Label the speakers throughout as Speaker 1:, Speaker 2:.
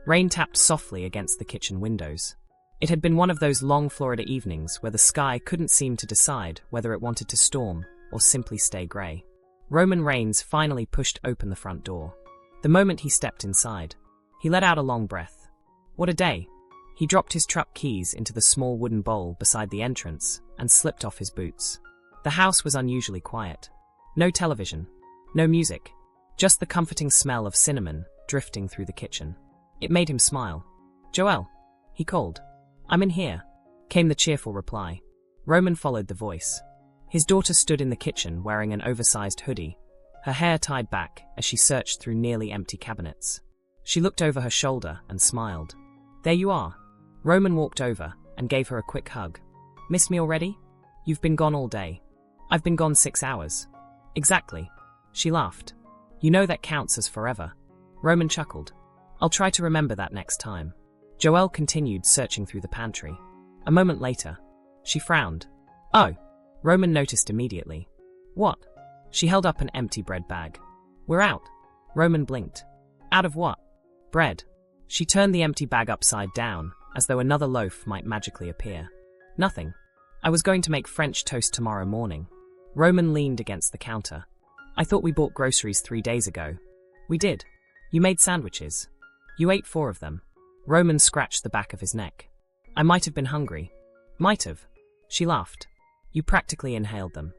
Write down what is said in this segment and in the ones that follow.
Speaker 1: Rain tapped softly against the kitchen windows. It had been one of those long Florida evenings where the sky couldn't seem to decide whether it wanted to storm or simply stay grey. Roman Reigns finally pushed open the front door. The moment he stepped inside, he let out a long breath. What a day! He dropped his truck keys into the small wooden bowl beside the entrance and slipped off his boots. The house was unusually quiet. No television, no music, just the comforting smell of cinnamon drifting through the kitchen. It made him smile. "Joelle," he called. "I'm in here," came the cheerful reply. Roman followed the voice. His daughter stood in the kitchen wearing an oversized hoodie, her hair tied back as she searched through nearly empty cabinets. She looked over her shoulder and smiled. "There you are." Roman walked over and gave her a quick hug. "Missed me already? You've been gone all day." "I've been gone 6 hours." "Exactly." She laughed. "You know that counts as forever." Roman chuckled. "I'll try to remember that next time." Joelle continued searching through the pantry. A moment later, she frowned. "Oh." Roman noticed immediately. "What?" She held up an empty bread bag. "We're out." Roman blinked. "Out of what?" "Bread." She turned the empty bag upside down, as though another loaf might magically appear. "Nothing. I was going to make French toast tomorrow morning." Roman leaned against the counter. "I thought we bought groceries 3 days ago." "We did. You made sandwiches. You ate 4 of them." Roman scratched the back of his neck. "I might have been hungry." "Might have." She laughed. "You practically inhaled them."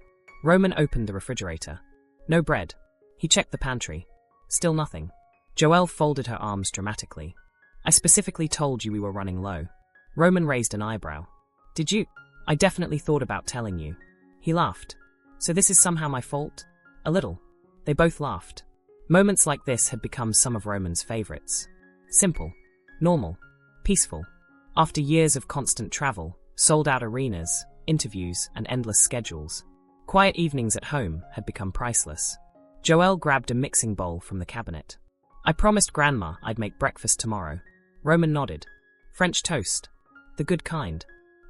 Speaker 1: Roman opened the refrigerator. No bread. He checked the pantry. Still nothing. Joelle folded her arms dramatically. "I specifically told you we were running low." Roman raised an eyebrow. "Did you?" "I definitely thought about telling you." He laughed. "So this is somehow my fault?" "A little." They both laughed. Moments like this had become some of Roman's favorites. Simple. Normal. Peaceful. After years of constant travel, sold-out arenas, interviews, and endless schedules, quiet evenings at home had become priceless. Joelle grabbed a mixing bowl from the cabinet. "I promised Grandma I'd make breakfast tomorrow." Roman nodded. "French toast. The good kind.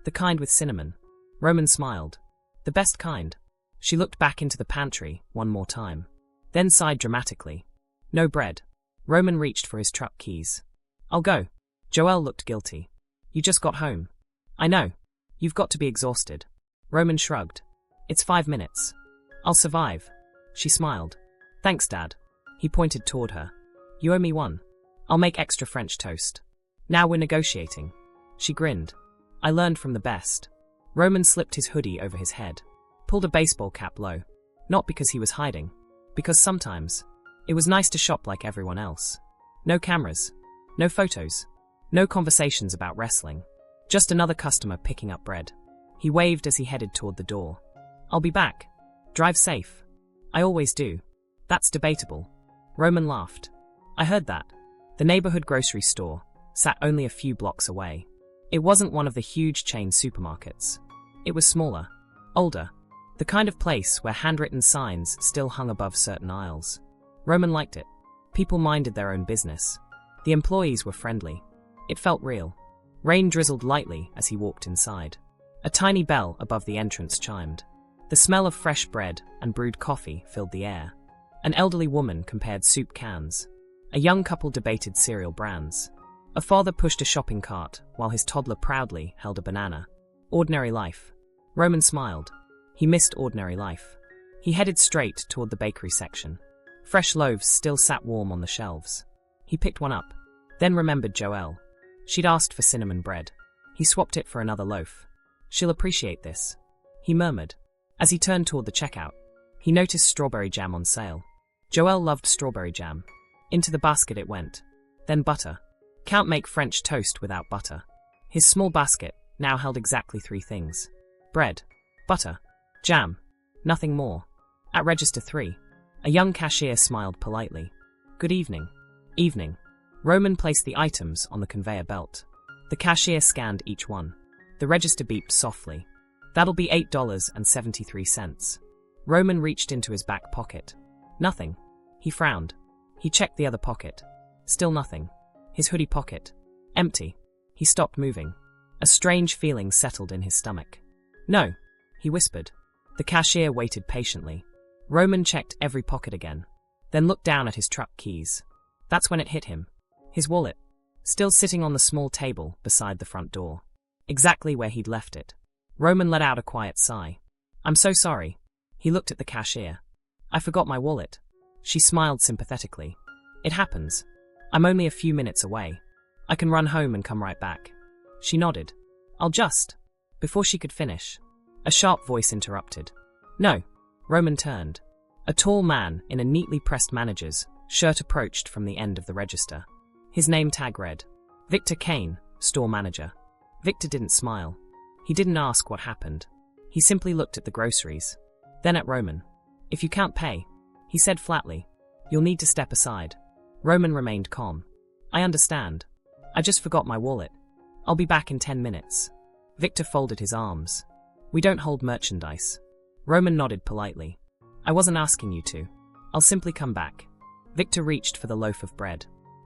Speaker 1: The kind with cinnamon." Roman smiled. "The best kind." She looked back into the pantry one more time, then sighed dramatically. "No bread." Roman reached for his truck keys. "I'll go." Joelle looked guilty. "You just got home." "I know. You've got to be exhausted." Roman shrugged. "It's 5 minutes. I'll survive." She smiled. "Thanks, Dad." He pointed toward her. "You owe me one. I'll make extra French toast." "Now we're negotiating." She grinned. "I learned from the best." Roman slipped his hoodie over his head, pulled a baseball cap low. Not because he was hiding, because sometimes it was nice to shop like everyone else. No cameras, no photos, no conversations about wrestling. Just another customer picking up bread. He waved as he headed toward the door. "I'll be back. Drive safe." "I always do." "That's debatable." Roman laughed. "I heard that." The neighborhood grocery store sat only a few blocks away. It wasn't one of the huge chain supermarkets. It was smaller, older, the kind of place where handwritten signs still hung above certain aisles. Roman liked it. People minded their own business. The employees were friendly. It felt real. Rain drizzled lightly as he walked inside. A tiny bell above the entrance chimed. The smell of fresh bread and brewed coffee filled the air. An elderly woman compared soup cans. A young couple debated cereal brands. A father pushed a shopping cart while his toddler proudly held a banana. Ordinary life. Roman smiled. He missed ordinary life. He headed straight toward the bakery section. Fresh loaves still sat warm on the shelves. He picked one up, then remembered Joelle. She'd asked for cinnamon bread. He swapped it for another loaf. "She'll appreciate this," he murmured. As he turned toward the checkout, he noticed strawberry jam on sale. Joelle loved strawberry jam. Into the basket it went. Then butter. Can't make French toast without butter. His small basket now held exactly 3 things. Bread, butter, jam. Nothing more. At register 3, a young cashier smiled politely. "Good evening." "Evening." Roman placed the items on the conveyor belt. The cashier scanned each one. The register beeped softly. "That'll be $8.73. Roman reached into his back pocket. Nothing. He frowned. He checked the other pocket. Still nothing. His hoodie pocket. Empty. He stopped moving. A strange feeling settled in his stomach. "No," he whispered. The cashier waited patiently. Roman checked every pocket again, then looked down at his truck keys. That's when it hit him. His wallet. still sitting on the small table beside the front door, exactly where he'd left it. Roman let out a quiet sigh. "I'm so sorry." He looked at the cashier. "I forgot my wallet." She smiled sympathetically. "It happens. I'm only a few minutes away. I can run home and come right back." She nodded. "I'll just—" Before she could finish, a sharp voice interrupted. "No." Roman turned. A tall man in a neatly pressed manager's shirt approached from the end of the register. His name tag read, "Victor Kane, store manager." Victor didn't smile. He didn't ask what happened. He simply looked at the groceries. Then at Roman. "If you can't pay," he said flatly, "you'll need to step aside." Roman remained calm. "I understand. I just forgot my wallet. I'll be back in 10 minutes. Victor folded his arms. "We don't hold merchandise." Roman nodded politely. "I wasn't asking you to. I'll simply come back." Victor reached for the loaf of bread.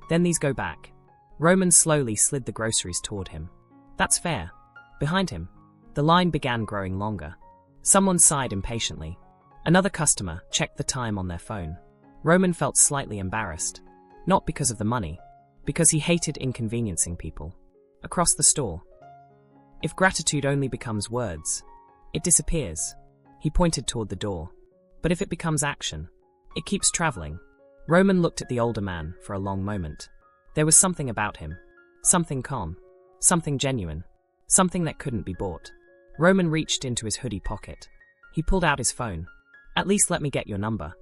Speaker 1: "Then these go back." Roman slowly slid the groceries toward him. "That's fair." Behind him, the line began growing longer. Someone sighed impatiently. Another customer checked the time on their phone. Roman felt slightly embarrassed. Not because of the money, because he hated inconveniencing people. Across the store. If gratitude only becomes words, it disappears. He pointed toward the door. But if it becomes action, it keeps traveling. Roman looked at the older man for a long moment. There was something about him. Something calm. Something genuine. Something that couldn't be bought. Roman reached into his hoodie pocket. He pulled out his phone. "At least let me get your number."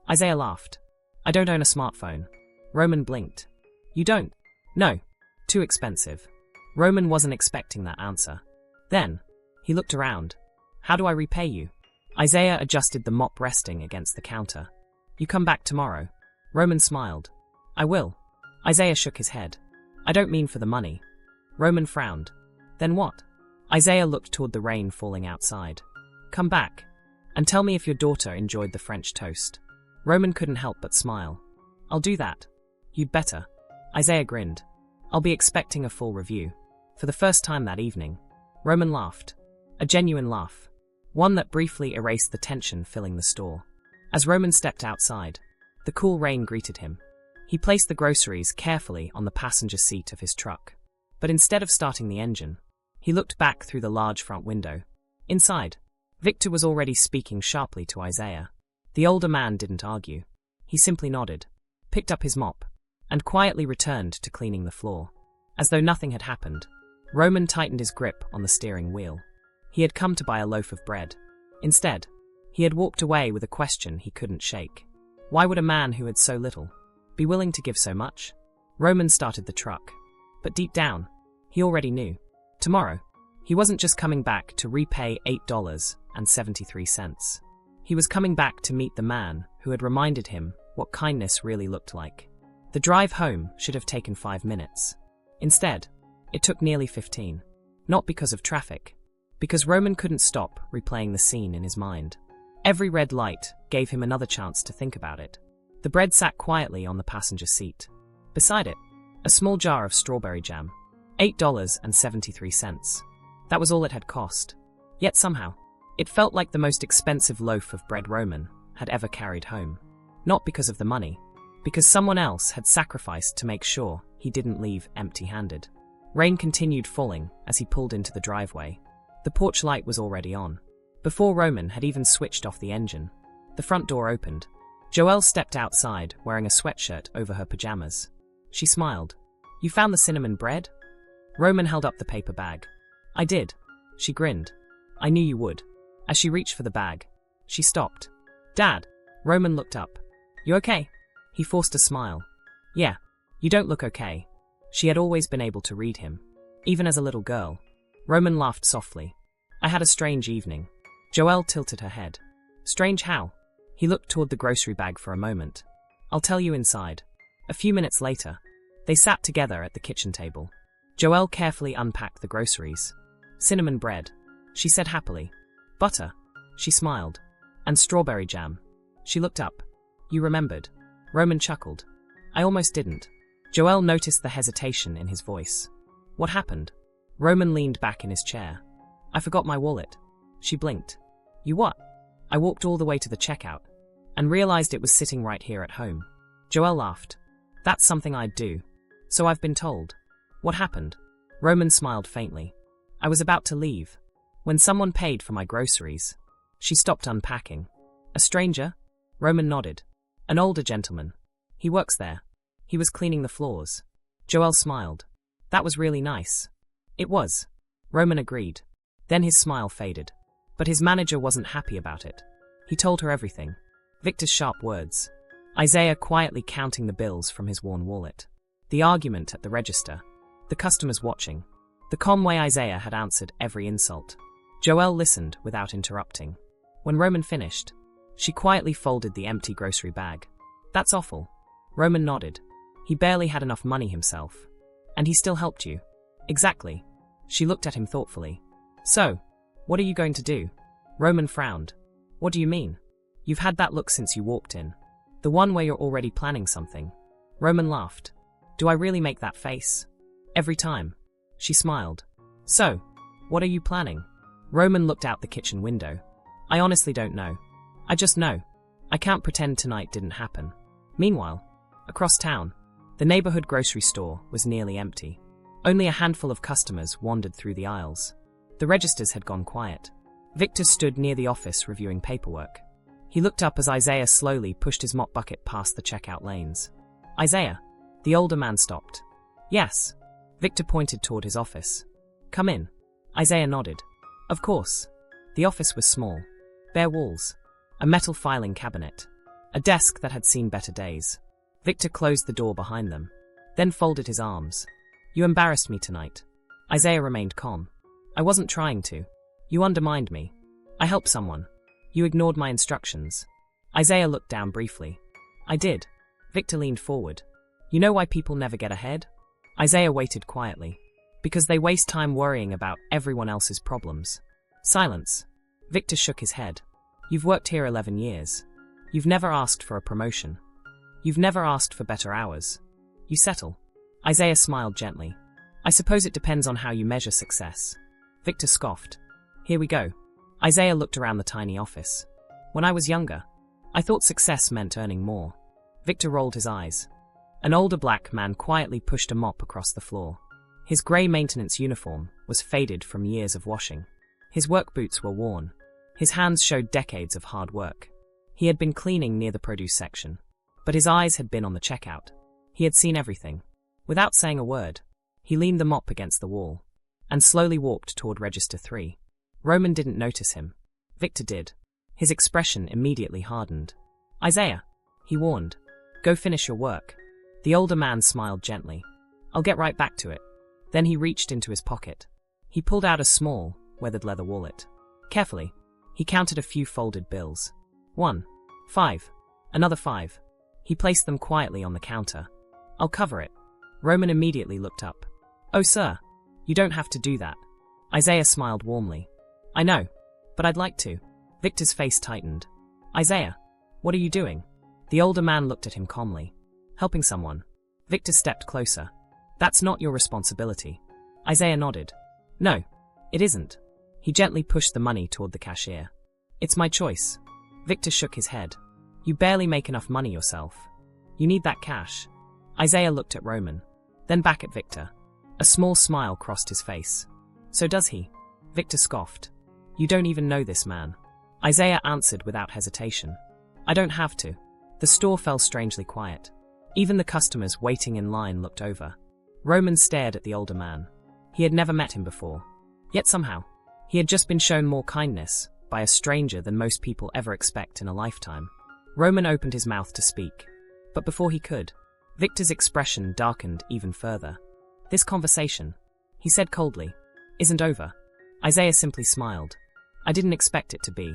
Speaker 1: Isaiah laughed. "I don't own a smartphone." Roman blinked. "You don't?" "No. Too expensive." Roman wasn't expecting that answer. Then, he looked around. "How do I repay you?" Isaiah adjusted the mop resting against the counter. "You come back tomorrow." Roman smiled. "I will." Isaiah shook his head. "I don't mean for the money." Roman frowned. "Then what?" Isaiah looked toward the rain falling outside. "Come back. And tell me if your daughter enjoyed the French toast." Roman couldn't help but smile. "I'll do that." "You'd better." Isaiah grinned. "I'll be expecting a full review." For the first time that evening, Roman laughed. A genuine laugh. One that briefly erased the tension filling the store. As Roman stepped outside, the cool rain greeted him. He placed the groceries carefully on the passenger seat of his truck. But instead of starting the engine, he looked back through the large front window. Inside, Victor was already speaking sharply to Isaiah. The older man didn't argue. He simply nodded, picked up his mop, and quietly returned to cleaning the floor. As though nothing had happened, Roman tightened his grip on the steering wheel. He had come to buy a loaf of bread. Instead, he had walked away with a question he couldn't shake. Why would a man who had so little be willing to give so much? Roman started the truck. But deep down, he already knew. Tomorrow, he wasn't just coming back to repay $8.73. He was coming back to meet the man who had reminded him what kindness really looked like. The drive home should have taken 5 minutes. Instead, it took nearly 15. Not because of traffic, because Roman couldn't stop replaying the scene in his mind. Every red light gave him another chance to think about it. The bread sat quietly on the passenger seat. Beside it, a small jar of strawberry jam. $8.73. That was all it had cost. Yet somehow, it felt like the most expensive loaf of bread Roman had ever carried home. Not because of the money, because someone else had sacrificed to make sure he didn't leave empty-handed. Rain continued falling as he pulled into the driveway. The porch light was already on. Before Roman had even switched off the engine, the front door opened. Joelle stepped outside wearing a sweatshirt over her pajamas. She smiled. "You found the cinnamon bread?" Roman held up the paper bag. "I did." She grinned. "I knew you would." As she reached for the bag, she stopped. "Dad." Roman looked up. "You okay?" He forced a smile. "Yeah. You don't look okay." She had always been able to read him, even as a little girl. Roman laughed softly. "I had a strange evening." Joelle tilted her head. "Strange how?" He looked toward the grocery bag for a moment. "I'll tell you inside." A few minutes later, they sat together at the kitchen table. Joelle carefully unpacked the groceries. "Cinnamon bread," she said happily. "Butter," she smiled. "And strawberry jam." She looked up. "You remembered." Roman chuckled. "I almost didn't." Joelle noticed the hesitation in his voice. "What happened?" Roman leaned back in his chair. "I forgot my wallet." She blinked. "You what?" "I walked all the way to the checkout and realized it was sitting right here at home." Joelle laughed. "That's something I'd do." "So I've been told." What happened? Roman smiled faintly. I was about to leave, when someone paid for my groceries. She stopped unpacking. A stranger? Roman nodded. An older gentleman. He works there. He was cleaning the floors. Joel smiled. That was really nice. It was. Roman agreed. Then his smile faded. But his manager wasn't happy about it. He told her everything. Victor's sharp words. Isaiah quietly counting the bills from his worn wallet. The argument at the register. The customers watching. The calm way Isaiah had answered every insult. Joelle listened without interrupting. When Roman finished, she quietly folded the empty grocery bag. That's awful. Roman nodded. He barely had enough money himself. And he still helped you. Exactly. She looked at him thoughtfully. So, what are you going to do? Roman frowned. What do you mean? You've had that look since you walked in. The one where you're already planning something. Roman laughed. Do I really make that face? Every time. She smiled. So, what are you planning? Roman looked out the kitchen window. I honestly don't know. I just know. I can't pretend tonight didn't happen. Meanwhile, across town, the neighborhood grocery store was nearly empty. Only a handful of customers wandered through the aisles. The registers had gone quiet. Victor stood near the office reviewing paperwork. He looked up as Isaiah slowly pushed his mop bucket past the checkout lanes. Isaiah. The older man stopped. Yes. Victor pointed toward his office. Come in. Isaiah nodded. Of course. The office was small. Bare walls. A metal filing cabinet. A desk that had seen better days. Victor closed the door behind them. Then folded his arms. You embarrassed me tonight. Isaiah remained calm. I wasn't trying to. You undermined me. I helped someone. You ignored my instructions. Isaiah looked down briefly. I did. Victor leaned forward. You know why people never get ahead? Isaiah waited quietly. Because they waste time worrying about everyone else's problems. Silence. Victor shook his head. You've worked here 11 years. You've never asked for a promotion. You've never asked for better hours. You settle. Isaiah smiled gently. I suppose it depends on how you measure success. Victor scoffed. Here we go. Isaiah looked around the tiny office. When I was younger, I thought success meant earning more. Victor rolled his eyes. An older black man quietly pushed a mop across the floor. His grey maintenance uniform was faded from years of washing. His work boots were worn. His hands showed decades of hard work. He had been cleaning near the produce section. But his eyes had been on the checkout. He had seen everything. Without saying a word, he leaned the mop against the wall and slowly walked toward Register 3. Roman didn't notice him. Victor did. His expression immediately hardened. Isaiah, he warned. Go finish your work. The older man smiled gently. I'll get right back to it. Then he reached into his pocket. He pulled out a small, weathered leather wallet. Carefully, he counted a few folded bills. 1, 5, another 5. He placed them quietly on the counter. I'll cover it. Roman immediately looked up. Oh, sir, you don't have to do that. Isaiah smiled warmly. I know, but I'd like to. Victor's face tightened. Isaiah, what are you doing? The older man looked at him calmly. Helping someone. Victor stepped closer. That's not your responsibility. Isaiah nodded. No, it isn't. He gently pushed the money toward the cashier. It's my choice. Victor shook his head. You barely make enough money yourself. You need that cash. Isaiah looked at Roman, then back at Victor. A small smile crossed his face. So does he? Victor scoffed. You don't even know this man. Isaiah answered without hesitation. I don't have to. The store fell strangely quiet. Even the customers waiting in line looked over. Roman stared at the older man. He had never met him before. Yet somehow, he had just been shown more kindness by a stranger than most people ever expect in a lifetime. Roman opened his mouth to speak. But before he could, Victor's expression darkened even further. This conversation, he said coldly, isn't over. Isaiah simply smiled. I didn't expect it to be.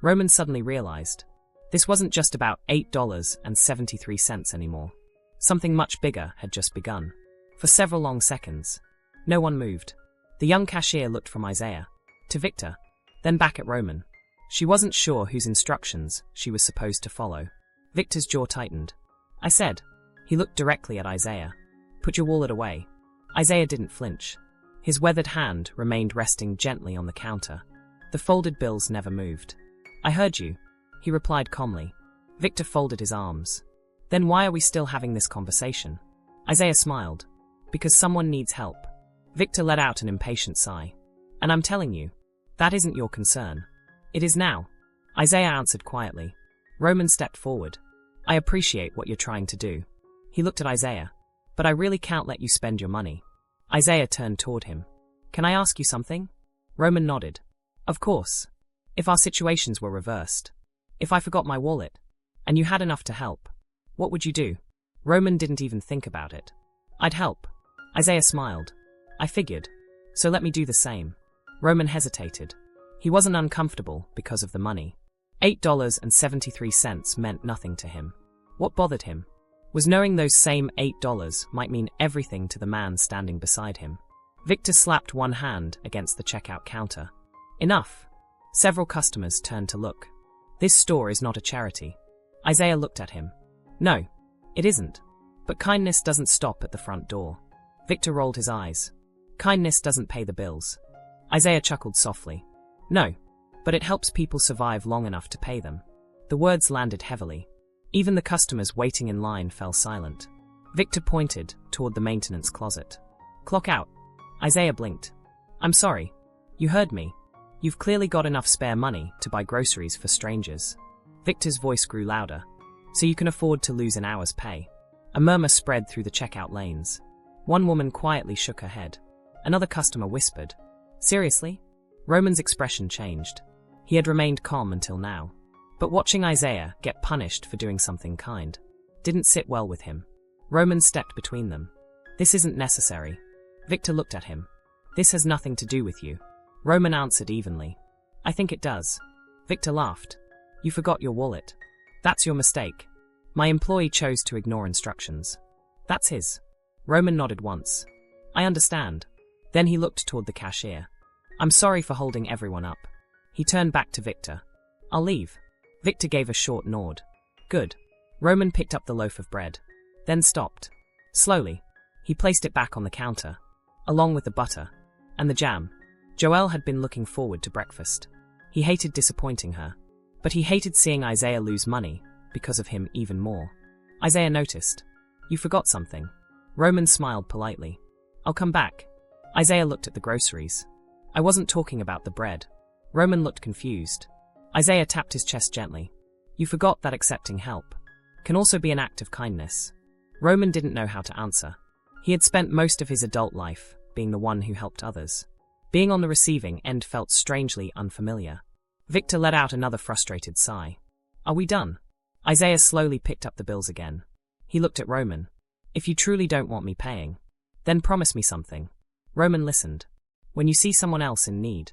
Speaker 1: Roman suddenly realized. This wasn't just about $8.73 anymore. Something much bigger had just begun. For several long seconds, no one moved. The young cashier looked from Isaiah to Victor, then back at Roman. She wasn't sure whose instructions she was supposed to follow. Victor's jaw tightened. I said. He looked directly at Isaiah. Put your wallet away. Isaiah didn't flinch. His weathered hand remained resting gently on the counter. The folded bills never moved. I heard you, he replied calmly. Victor folded his arms. Then why are we still having this conversation? Isaiah smiled. Because someone needs help. Victor let out an impatient sigh. And I'm telling you, that isn't your concern. It is now. Isaiah answered quietly. Roman stepped forward. I appreciate what you're trying to do. He looked at Isaiah. But I really can't let you spend your money. Isaiah turned toward him. Can I ask you something? Roman nodded. Of course. If our situations were reversed. If I forgot my wallet, and you had enough to help, what would you do? Roman didn't even think about it. I'd help. Isaiah smiled. I figured. So let me do the same. Roman hesitated. He wasn't uncomfortable because of the money. $8.73 meant nothing to him. What bothered him was knowing those same $8 might mean everything to the man standing beside him. Victor slapped one hand against the checkout counter. Enough. Several customers turned to look. This store is not a charity. Isaiah looked at him. No, it isn't. But kindness doesn't stop at the front door. Victor rolled his eyes. Kindness doesn't pay the bills. Isaiah chuckled softly. No, but it helps people survive long enough to pay them. The words landed heavily. Even the customers waiting in line fell silent. Victor pointed toward the maintenance closet. Clock out. Isaiah blinked. I'm sorry. You heard me. You've clearly got enough spare money to buy groceries for strangers. Victor's voice grew louder. So you can afford to lose an hour's pay. A murmur spread through the checkout lanes. One woman quietly shook her head. Another customer whispered. Seriously? Roman's expression changed. He had remained calm until now. But watching Isaiah get punished for doing something kind didn't sit well with him. Roman stepped between them. This isn't necessary. Victor looked at him. This has nothing to do with you. Roman answered evenly. I think it does. Victor laughed. You forgot your wallet. That's your mistake. My employee chose to ignore instructions. That's his. Roman nodded once. I understand. Then he looked toward the cashier. I'm sorry for holding everyone up. He turned back to Victor. I'll leave. Victor gave a short nod. Good. Roman picked up the loaf of bread. Then stopped. Slowly. He placed it back on the counter, along with the butter and the jam. Joelle had been looking forward to breakfast. He hated disappointing her, but he hated seeing Isaiah lose money because of him even more. Isaiah noticed. You forgot something. Roman smiled politely. I'll come back. Isaiah looked at the groceries. I wasn't talking about the bread. Roman looked confused. Isaiah tapped his chest gently. You forgot that accepting help can also be an act of kindness. Roman didn't know how to answer. He had spent most of his adult life being the one who helped others. Being on the receiving end felt strangely unfamiliar. Victor let out another frustrated sigh. Are we done? Isaiah slowly picked up the bills again. He looked at Roman. If you truly don't want me paying, then promise me something. Roman listened. When you see someone else in need,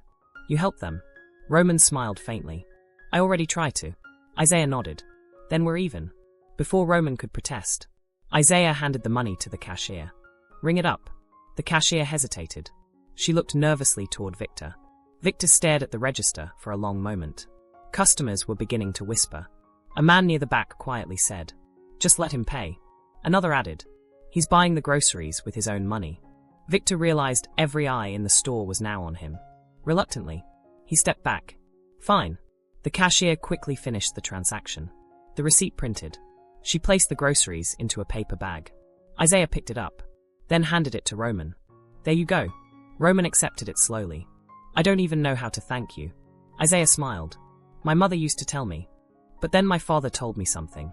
Speaker 1: you help them. Roman smiled faintly. I already try to. Isaiah nodded. Then we're even. Before Roman could protest, Isaiah handed the money to the cashier. Ring it up. The cashier hesitated. She looked nervously toward Victor. Victor stared at the register for a long moment. Customers were beginning to whisper. A man near the back quietly said, Just let him pay. Another added, He's buying the groceries with his own money. Victor realized every eye in the store was now on him. Reluctantly, he stepped back. Fine. The cashier quickly finished the transaction. The receipt printed. She placed the groceries into a paper bag. Isaiah picked it up, then handed it to Roman. There you go. Roman accepted it slowly. I don't even know how to thank you. Isaiah smiled. My mother used to tell me. But then my father told me something.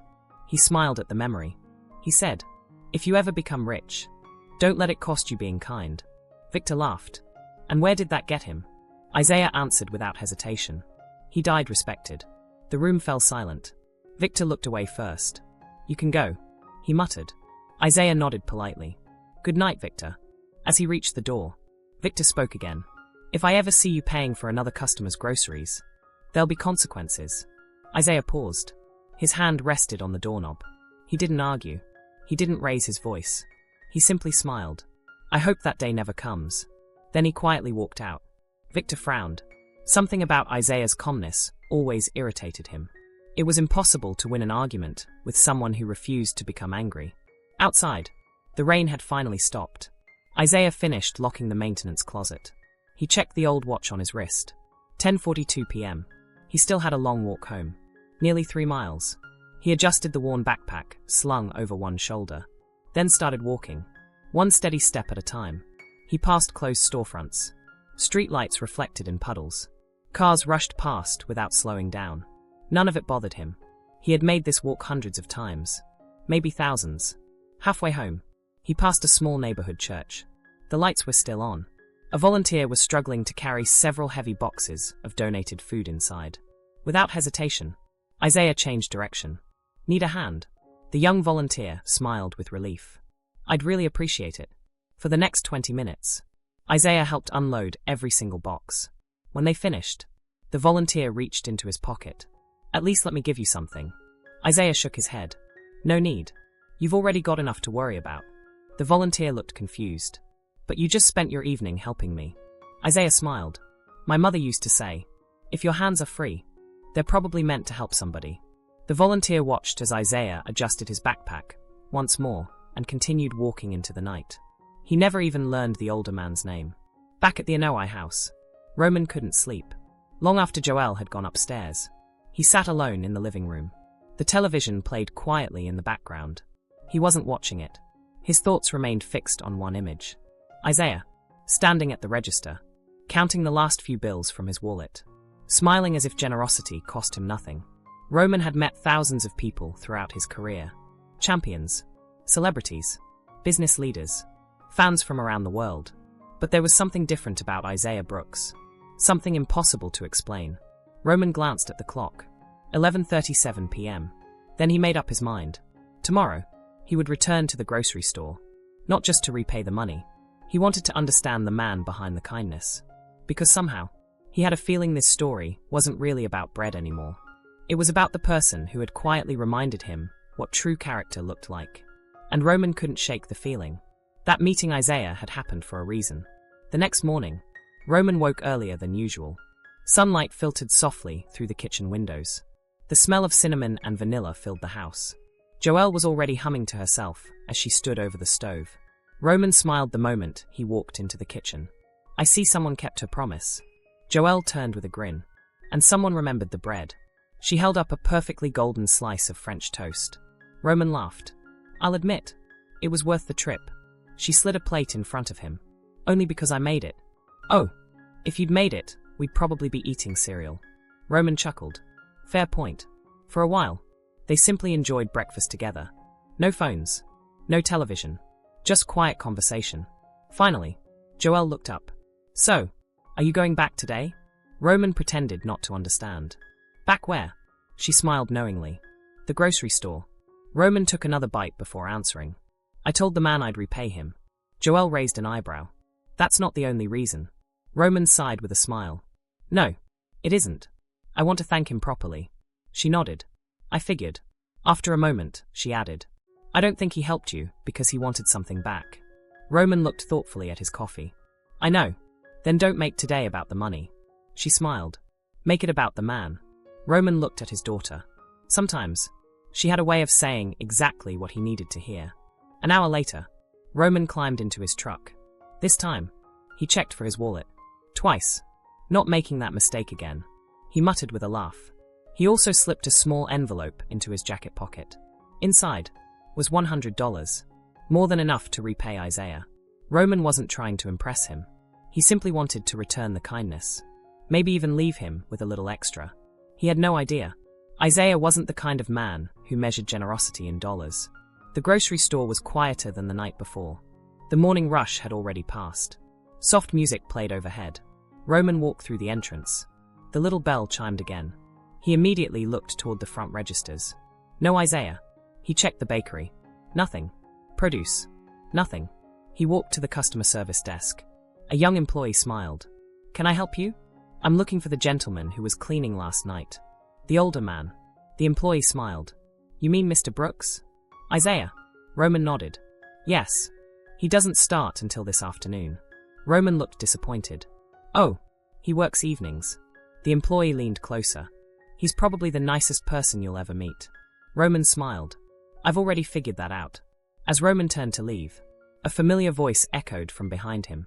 Speaker 1: He smiled at the memory. He said, If you ever become rich, don't let it cost you being kind. Victor laughed. And where did that get him? Isaiah answered without hesitation. He died respected. The room fell silent. Victor looked away first. You can go, he muttered. Isaiah nodded politely. Good night, Victor. As he reached the door, Victor spoke again. If I ever see you paying for another customer's groceries, there'll be consequences. Isaiah paused. His hand rested on the doorknob. He didn't argue. He didn't raise his voice. He simply smiled. I hope that day never comes. Then he quietly walked out. Victor frowned. Something about Isaiah's calmness always irritated him. It was impossible to win an argument with someone who refused to become angry. Outside, the rain had finally stopped. Isaiah finished locking the maintenance closet. He checked the old watch on his wrist. 10:42 p.m. He still had a long walk home. Nearly 3 miles. He adjusted the worn backpack, slung over one shoulder. Then started walking. one steady step at a time. He passed closed storefronts. Street lights reflected in puddles. Cars rushed past without slowing down. None of it bothered him. He had made this walk hundreds of times. Maybe thousands. Halfway home, he passed a small neighborhood church. The lights were still on. A volunteer was struggling to carry several heavy boxes of donated food inside. Without hesitation, Isaiah changed direction. Need a hand? The young volunteer smiled with relief. I'd really appreciate it. For the next 20 minutes, Isaiah helped unload every single box. When they finished, the volunteer reached into his pocket. At least let me give you something. Isaiah shook his head. No need. You've already got enough to worry about. The volunteer looked confused. But you just spent your evening helping me. Isaiah smiled. My mother used to say, if your hands are free, they're probably meant to help somebody. The volunteer watched as Isaiah adjusted his backpack, once more, and continued walking into the night. He never even learned the older man's name. Back at the Anoi house, Roman couldn't sleep. Long after Joel had gone upstairs, he sat alone in the living room. The television played quietly in the background. He wasn't watching it. His thoughts remained fixed on one image. Isaiah, standing at the register, counting the last few bills from his wallet, smiling as if generosity cost him nothing. Roman had met thousands of people throughout his career. Champions, celebrities, business leaders, fans from around the world. But there was something different about Isaiah Brooks. Something impossible to explain. Roman glanced at the clock. 11:37 p.m. Then he made up his mind. Tomorrow, he would return to the grocery store. Not just to repay the money. He wanted to understand the man behind the kindness. Because somehow, he had a feeling this story wasn't really about bread anymore. It was about the person who had quietly reminded him what true character looked like. And Roman couldn't shake the feeling. That meeting Isaiah had happened for a reason. The next morning, Roman woke earlier than usual. Sunlight filtered softly through the kitchen windows. The smell of cinnamon and vanilla filled the house. Joelle was already humming to herself as she stood over the stove. Roman smiled the moment he walked into the kitchen. I see someone kept her promise. Joelle turned with a grin. And someone remembered the bread. She held up a perfectly golden slice of French toast. Roman laughed. I'll admit, it was worth the trip. She slid a plate in front of him. Only because I made it. Oh, if you'd made it, we'd probably be eating cereal. Roman chuckled. Fair point. For a while, they simply enjoyed breakfast together. No phones. No television. Just quiet conversation. Finally, Joelle looked up. So, are you going back today? Roman pretended not to understand. Back where? She smiled knowingly. The grocery store. Roman took another bite before answering. I told the man I'd repay him. Joelle raised an eyebrow. That's not the only reason. Roman sighed with a smile. No, it isn't. I want to thank him properly. She nodded. I figured. After a moment, she added. I don't think he helped you because he wanted something back. Roman looked thoughtfully at his coffee. I know. Then don't make today about the money. She smiled. Make it about the man. Roman looked at his daughter. Sometimes, she had a way of saying exactly what he needed to hear. An hour later, Roman climbed into his truck. This time, he checked for his wallet. Twice. Not making that mistake again. He muttered with a laugh. He also slipped a small envelope into his jacket pocket. Inside was $100. More than enough to repay Isaiah. Roman wasn't trying to impress him. He simply wanted to return the kindness. Maybe even leave him with a little extra. He had no idea. Isaiah wasn't the kind of man who measured generosity in dollars. The grocery store was quieter than the night before. The morning rush had already passed. Soft music played overhead. Roman walked through the entrance. The little bell chimed again. He immediately looked toward the front registers. No Isaiah. He checked the bakery. Nothing. Produce. Nothing. He walked to the customer service desk. A young employee smiled. Can I help you? I'm looking for the gentleman who was cleaning last night. The older man. The employee smiled. You mean Mr. Brooks? Isaiah. Roman nodded. Yes. He doesn't start until this afternoon. Roman looked disappointed. Oh, he works evenings. The employee leaned closer. He's probably the nicest person you'll ever meet. Roman smiled. I've already figured that out. As Roman turned to leave, a familiar voice echoed from behind him.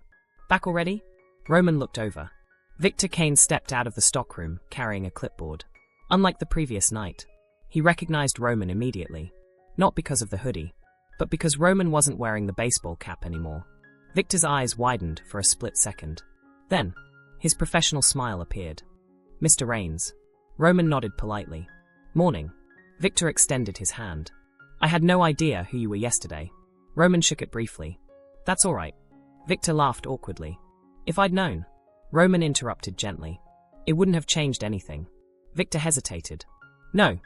Speaker 1: Back already? Roman looked over. Victor Kane stepped out of the stockroom, carrying a clipboard. Unlike the previous night, he recognized Roman immediately. Not because of the hoodie, but because Roman wasn't wearing the baseball cap anymore. Victor's eyes widened for a split second. Then, his professional smile appeared. "Mr. Rains." Roman nodded politely. "Morning." Victor extended his hand. "I had no idea who you were yesterday." Roman shook it briefly. "That's all right." Victor laughed awkwardly. "If I'd known." Roman interrupted gently. "It wouldn't have changed anything." Victor hesitated. "No,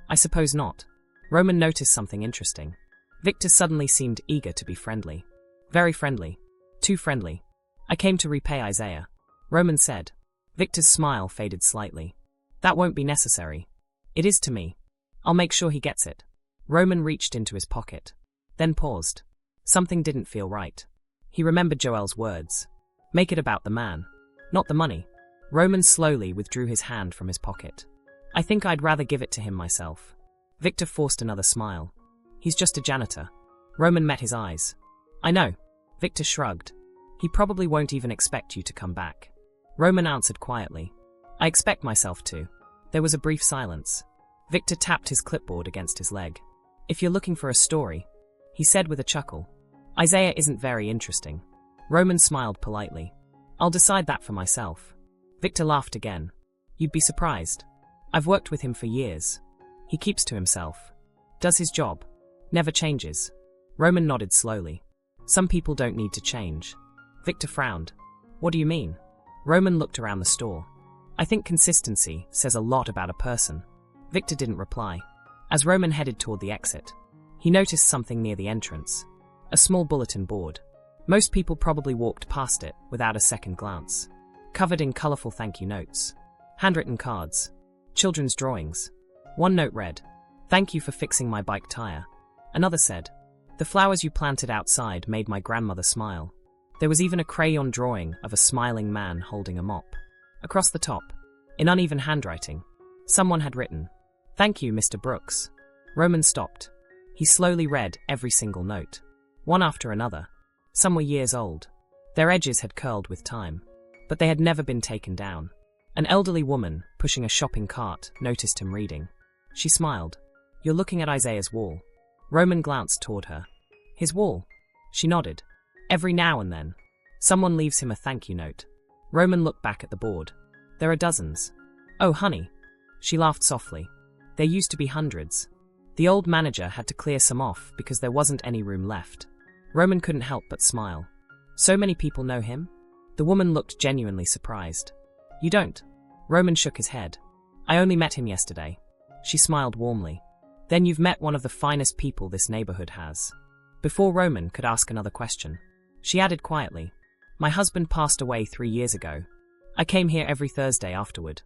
Speaker 1: I suppose not." Roman noticed something interesting. Victor suddenly seemed eager to be friendly. "Very friendly. Too friendly. I came to repay Isaiah," Roman said. Victor's smile faded slightly. "That won't be necessary." "It is to me. I'll make sure he gets it." Roman reached into his pocket, then paused. Something didn't feel right. He remembered Joel's words. "Make it about the man, not the money." Roman slowly withdrew his hand from his pocket. "I think I'd rather give it to him myself." Victor forced another smile. "He's just a janitor." Roman met his eyes. "I know." Victor shrugged. "He probably won't even expect you to come back." Roman answered quietly. "I expect myself to." There was a brief silence. Victor tapped his clipboard against his leg. "If you're looking for a story," he said with a chuckle. "Isaiah isn't very interesting." Roman smiled politely. "I'll decide that for myself." Victor laughed again. "You'd be surprised. I've worked with him for years. He keeps to himself. Does his job. Never changes." Roman nodded slowly. "Some people don't need to change." Victor frowned. "What do you mean?" Roman looked around the store. "I think consistency says a lot about a person." Victor didn't reply. As Roman headed toward the exit, he noticed something near the entrance. A small bulletin board. Most people probably walked past it without a second glance. Covered in colorful thank you notes. Handwritten cards. Children's drawings. One note read, "Thank you for fixing my bike tire." Another said, "The flowers you planted outside made my grandmother smile." There was even a crayon drawing of a smiling man holding a mop. Across the top, in uneven handwriting, someone had written, "Thank you, Mr. Brooks." Roman stopped. He slowly read every single note. One after another. Some were years old. Their edges had curled with time, but they had never been taken down. An elderly woman, pushing a shopping cart, noticed him reading. She smiled. "You're looking at Isaiah's wall." Roman glanced toward her. "His wall?" She nodded. "Every now and then, someone leaves him a thank you note." Roman looked back at the board. "There are dozens." "Oh, honey." She laughed softly. "There used to be hundreds. The old manager had to clear some off because there wasn't any room left." Roman couldn't help but smile. "So many people know him?" The woman looked genuinely surprised. "You don't?" Roman shook his head. "I only met him yesterday." She smiled warmly. "Then you've met one of the finest people this neighborhood has." Before Roman could ask another question, she added quietly, "My husband passed away 3 years ago. I came here every Thursday afterward.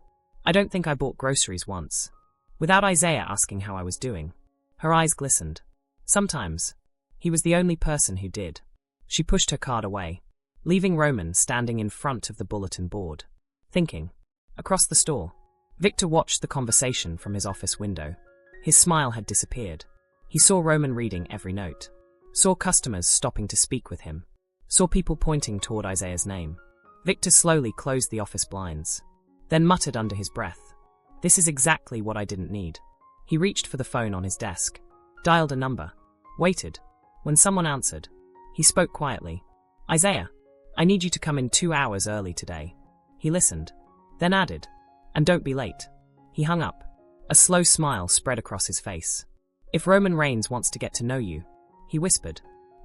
Speaker 1: I don't think I bought groceries once." Without Isaiah asking how I was doing, her eyes glistened. "Sometimes. He was the only person who did." She pushed her card away, leaving Roman standing in front of the bulletin board, thinking. Across the store, Victor watched the conversation from his office window. His smile had disappeared. He saw Roman reading every note. Saw customers stopping to speak with him. Saw people pointing toward Isaiah's name. Victor slowly closed the office blinds, then muttered under his breath, "This is exactly what I didn't need." He reached for the phone on his desk, dialed a number, waited. When someone answered, he spoke quietly. "Isaiah, I need you to come in 2 hours early today." He listened, then added, "And don't be late." He hung up. A slow smile spread across his face. "If Roman Reigns wants to get to know you," he whispered,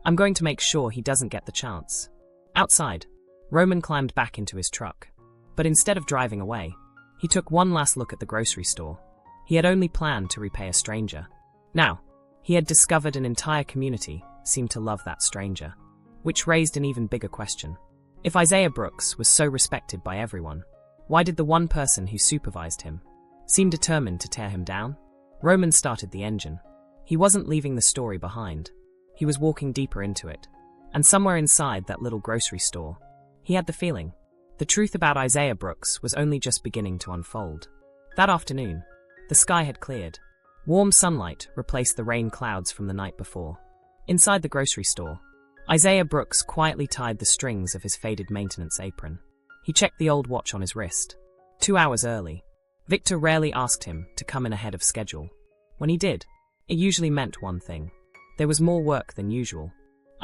Speaker 1: "I'm going to make sure he doesn't get the chance." Outside, Roman climbed back into his truck. But instead of driving away, he took one last look at the grocery store. He had only planned to repay a stranger. Now, he had discovered an entire community seemed to love that stranger. Which raised an even bigger question. If Isaiah Brooks was so respected by everyone, why did the one person who supervised him seem determined to tear him down? Roman started the engine. He wasn't leaving the story behind. He was walking deeper into it. And somewhere inside that little grocery store, he had the feeling the truth about Isaiah Brooks was only just beginning to unfold. That afternoon, the sky had cleared. Warm sunlight replaced the rain clouds from the night before. Inside the grocery store, Isaiah Brooks quietly tied the strings of his faded maintenance apron. He checked the old watch on his wrist. 2 hours early. Victor rarely asked him to come in ahead of schedule. When he did, it usually meant one thing. There was more work than usual.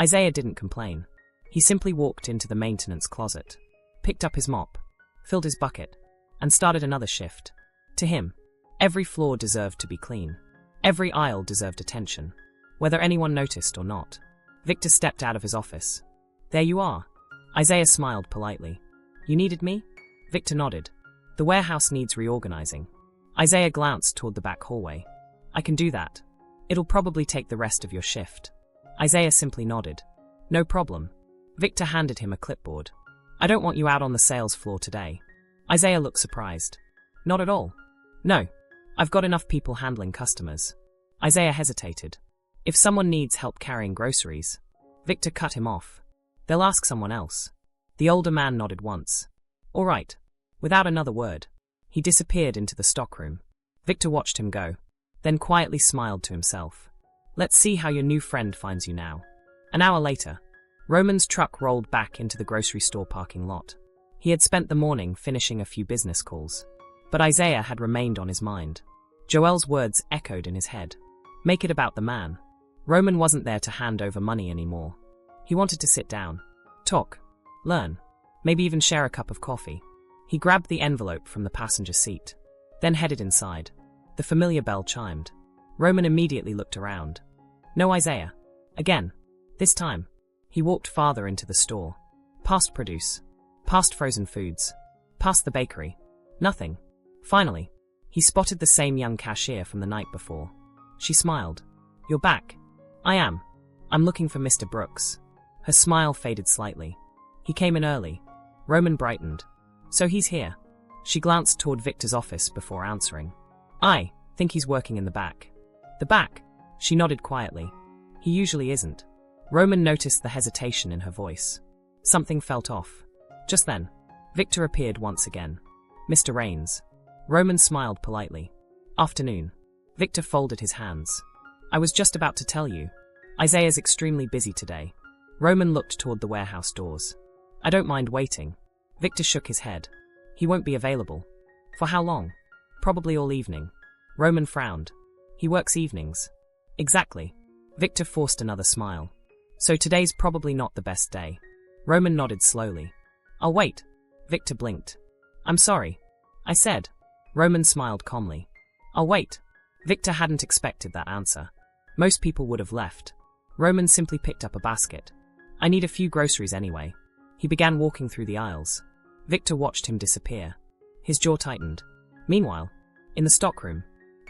Speaker 1: Isaiah didn't complain. He simply walked into the maintenance closet, picked up his mop, filled his bucket, and started another shift. To him, every floor deserved to be clean. Every aisle deserved attention, whether anyone noticed or not. Victor stepped out of his office. "There you are." Isaiah smiled politely. "You needed me?" Victor nodded. "The warehouse needs reorganizing." Isaiah glanced toward the back hallway. "I can do that. It'll probably take the rest of your shift." Isaiah simply nodded. "No problem." Victor handed him a clipboard. "I don't want you out on the sales floor today." Isaiah looked surprised. "Not at all. No. I've got enough people handling customers." Isaiah hesitated. "If someone needs help carrying groceries..." Victor cut him off. "They'll ask someone else." The older man nodded once. "All right." Without another word, he disappeared into the stockroom. Victor watched him go, then quietly smiled to himself. "Let's see how your new friend finds you now." An hour later, Roman's truck rolled back into the grocery store parking lot. He had spent the morning finishing a few business calls, but Isaiah had remained on his mind. Joel's words echoed in his head. Make it about the man. Roman wasn't there to hand over money anymore. He wanted to sit down, talk, learn, maybe even share a cup of coffee. He grabbed the envelope from the passenger seat, then headed inside. The familiar bell chimed. Roman immediately looked around. No Isaiah. Again. This time, he walked farther into the store. Past produce. Past frozen foods. Past the bakery. Nothing. Finally, he spotted the same young cashier from the night before. She smiled. "You're back." "I am. I'm looking for Mr. Brooks." Her smile faded slightly. "He came in early." Roman brightened. "So he's here." She glanced toward Victor's office before answering. "I think he's working in the back." "The back?" She nodded quietly. "He usually isn't." Roman noticed the hesitation in her voice. Something felt off. Just then, Victor appeared once again. "Mr. Rains." Roman smiled politely. "Afternoon." Victor folded his hands. "I was just about to tell you. Isaiah's extremely busy today." Roman looked toward the warehouse doors. "I don't mind waiting." Victor shook his head. "He won't be available." "For how long?" "Probably all evening." Roman frowned. "He works evenings." "Exactly." Victor forced another smile. "So today's probably not the best day." Roman nodded slowly. "I'll wait." Victor blinked. "I'm sorry." "I said." Roman smiled calmly. "I'll wait." Victor hadn't expected that answer. Most people would have left. Roman simply picked up a basket. "I need a few groceries anyway." He began walking through the aisles. Victor watched him disappear. His jaw tightened. Meanwhile, in the stockroom,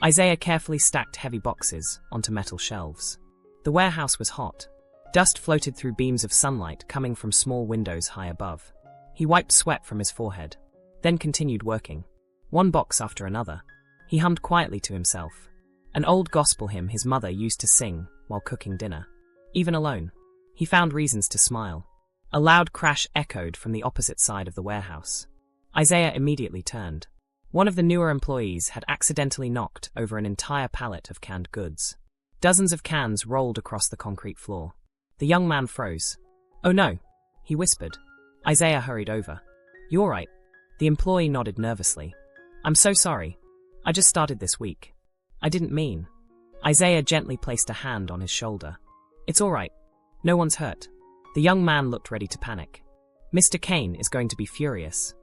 Speaker 1: Isaiah carefully stacked heavy boxes onto metal shelves. The warehouse was hot. Dust floated through beams of sunlight coming from small windows high above. He wiped sweat from his forehead, then continued working. One box after another. He hummed quietly to himself. An old gospel hymn his mother used to sing while cooking dinner. Even alone, he found reasons to smile. A loud crash echoed from the opposite side of the warehouse. Isaiah immediately turned. One of the newer employees had accidentally knocked over an entire pallet of canned goods. Dozens of cans rolled across the concrete floor. The young man froze. "Oh no," he whispered. Isaiah hurried over. "You all right?" The employee nodded nervously. "I'm so sorry. I just started this week. I didn't mean." Isaiah gently placed a hand on his shoulder. "It's all right. No one's hurt." The young man looked ready to panic. "Mr. Kane is going to be furious."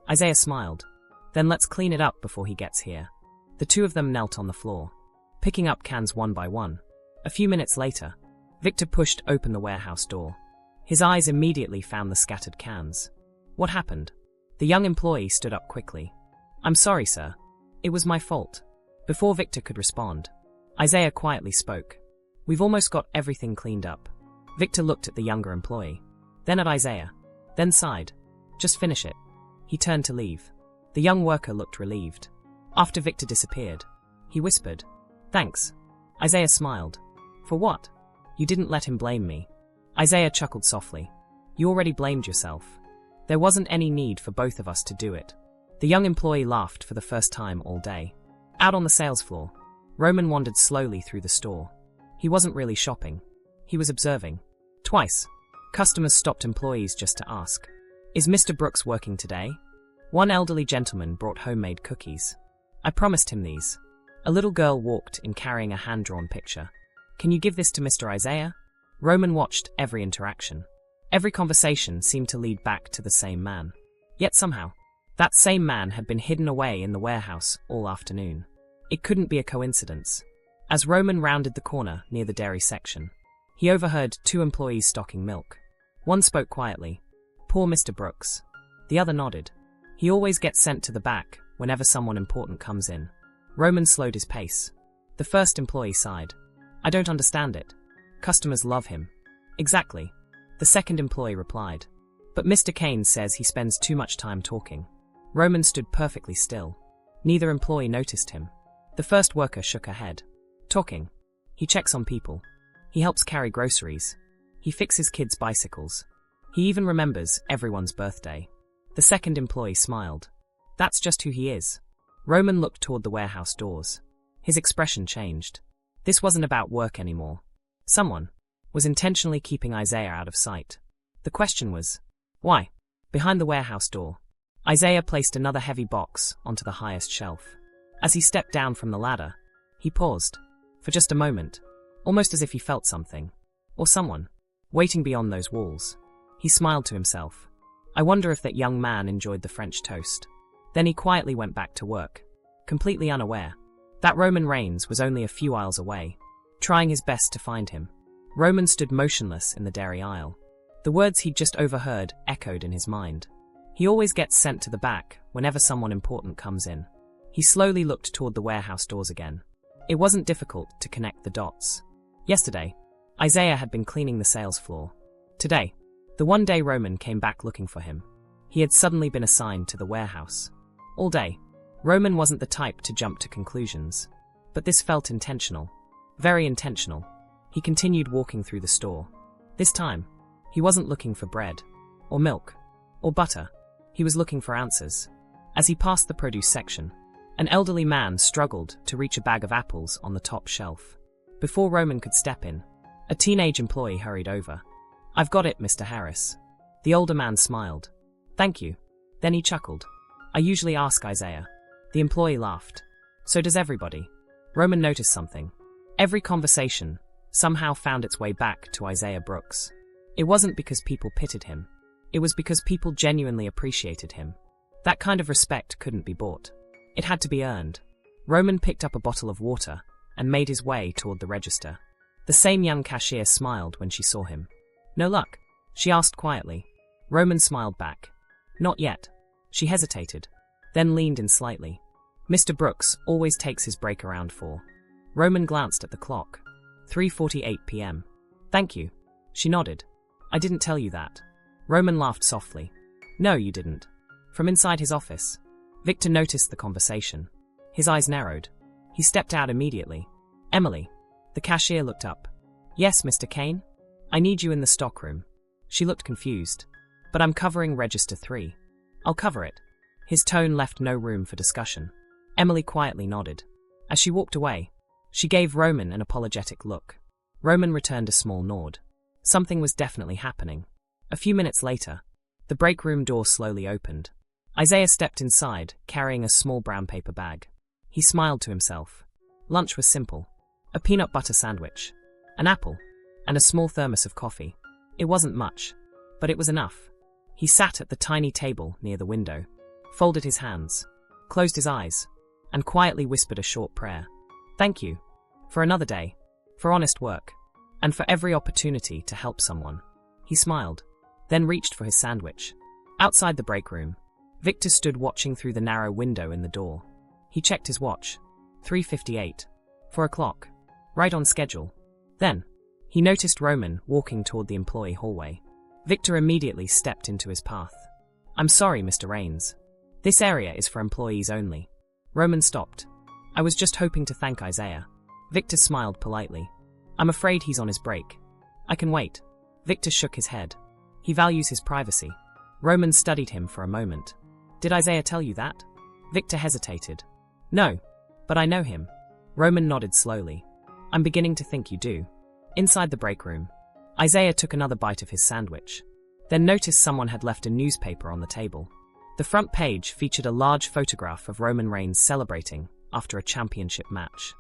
Speaker 1: Isaiah smiled. "Then let's clean it up before he gets here." The two of them knelt on the floor, picking up cans one by one. A few minutes later, Victor pushed open the warehouse door. His eyes immediately found the scattered cans. "What happened?" The young employee stood up quickly. "I'm sorry, sir. It was my fault." Before Victor could respond, Isaiah quietly spoke. "We've almost got everything cleaned up." Victor looked at the younger employee, then at Isaiah, then sighed. "Just finish it." He turned to leave. The young worker looked relieved. After Victor disappeared, he whispered, "Thanks." Isaiah smiled. "For what?" "You didn't let him blame me." Isaiah chuckled softly. "You already blamed yourself. There wasn't any need for both of us to do it." The young employee laughed for the first time all day. Out on the sales floor, Roman wandered slowly through the store. He wasn't really shopping. He was observing. Twice, customers stopped employees just to ask, "Is Mr. Brooks working today?" One elderly gentleman brought homemade cookies. "I promised him these." A little girl walked in carrying a hand-drawn picture. Can you give this to Mr. Isaiah? Roman watched every interaction. Every conversation seemed to lead back to the same man. Yet somehow, that same man had been hidden away in the warehouse all afternoon. It couldn't be a coincidence. As Roman rounded the corner near the dairy section, he overheard two employees stocking milk. One spoke quietly. "Poor Mr. Brooks." The other nodded. "He always gets sent to the back whenever someone important comes in." Roman slowed his pace. The first employee sighed. "I don't understand it. Customers love him." "Exactly," the second employee replied. "But Mr. Kane says he spends too much time talking." Roman stood perfectly still. Neither employee noticed him. The first worker shook her head. "Talking. He checks on people. He helps carry groceries. He fixes kids' bicycles. He even remembers everyone's birthday." The second employee smiled. "That's just who he is." Roman looked toward the warehouse doors. His expression changed. This wasn't about work anymore. Someone was intentionally keeping Isaiah out of sight. The question was, why? Behind the warehouse door, Isaiah placed another heavy box onto the highest shelf. As he stepped down from the ladder, he paused, for just a moment, almost as if he felt something, or someone, waiting beyond those walls. He smiled to himself. I wonder if that young man enjoyed the French toast. Then he quietly went back to work, completely unaware that Roman Reigns was only a few aisles away, trying his best to find him. Roman stood motionless in the dairy aisle. The words he'd just overheard echoed in his mind. He always gets sent to the back whenever someone important comes in. He slowly looked toward the warehouse doors again. It wasn't difficult to connect the dots. Yesterday, Isaiah had been cleaning the sales floor. Today, the one day Roman came back looking for him, he had suddenly been assigned to the warehouse. All day, Roman wasn't the type to jump to conclusions. But this felt intentional. Very intentional. He continued walking through the store. This time, he wasn't looking for bread, or milk, or butter. He was looking for answers. As he passed the produce section, an elderly man struggled to reach a bag of apples on the top shelf. Before Roman could step in, a teenage employee hurried over. "I've got it, Mr. Harris." The older man smiled. "Thank you." Then he chuckled. "I usually ask Isaiah." The employee laughed. "So does everybody." Roman noticed something. Every conversation somehow found its way back to Isaiah Brooks. It wasn't because people pitied him. It was because people genuinely appreciated him. That kind of respect couldn't be bought. It had to be earned. Roman picked up a bottle of water and made his way toward the register. The same young cashier smiled when she saw him. "No luck?" she asked quietly. Roman smiled back. "Not yet." She hesitated, then leaned in slightly. "Mr. Brooks always takes his break around 4. Roman glanced at the clock. 3:48 p.m. "Thank you." She nodded. "I didn't tell you that." Roman laughed softly. "No, you didn't." From inside his office, Victor noticed the conversation. His eyes narrowed. He stepped out immediately. "Emily." The cashier looked up. "Yes, Mr. Kane? I need you in the stockroom." She looked confused. "But I'm covering Register 3. "I'll cover it." His tone left no room for discussion. Emily quietly nodded. As she walked away, she gave Roman an apologetic look. Roman returned a small nod. Something was definitely happening. A few minutes later, the break room door slowly opened. Isaiah stepped inside, carrying a small brown paper bag. He smiled to himself. Lunch was simple. A peanut butter sandwich, an apple, and a small thermos of coffee. It wasn't much, but it was enough. He sat at the tiny table near the window, folded his hands, closed his eyes, and quietly whispered a short prayer. "Thank you. For another day. For honest work. And for every opportunity to help someone." He smiled, then reached for his sandwich. Outside the break room, Victor stood watching through the narrow window in the door. He checked his watch. 3:58. 4 o'clock. Right on schedule. Then, he noticed Roman walking toward the employee hallway. Victor immediately stepped into his path. "I'm sorry, Mr. Reigns. This area is for employees only." Roman stopped. "I was just hoping to thank Isaiah." Victor smiled politely. "I'm afraid he's on his break." "I can wait." Victor shook his head. "He values his privacy." Roman studied him for a moment. "Did Isaiah tell you that?" Victor hesitated. "No, but I know him." Roman nodded slowly. "I'm beginning to think you do." Inside the break room, Isaiah took another bite of his sandwich, then noticed someone had left a newspaper on the table. The front page featured a large photograph of Roman Reigns celebrating after a championship match.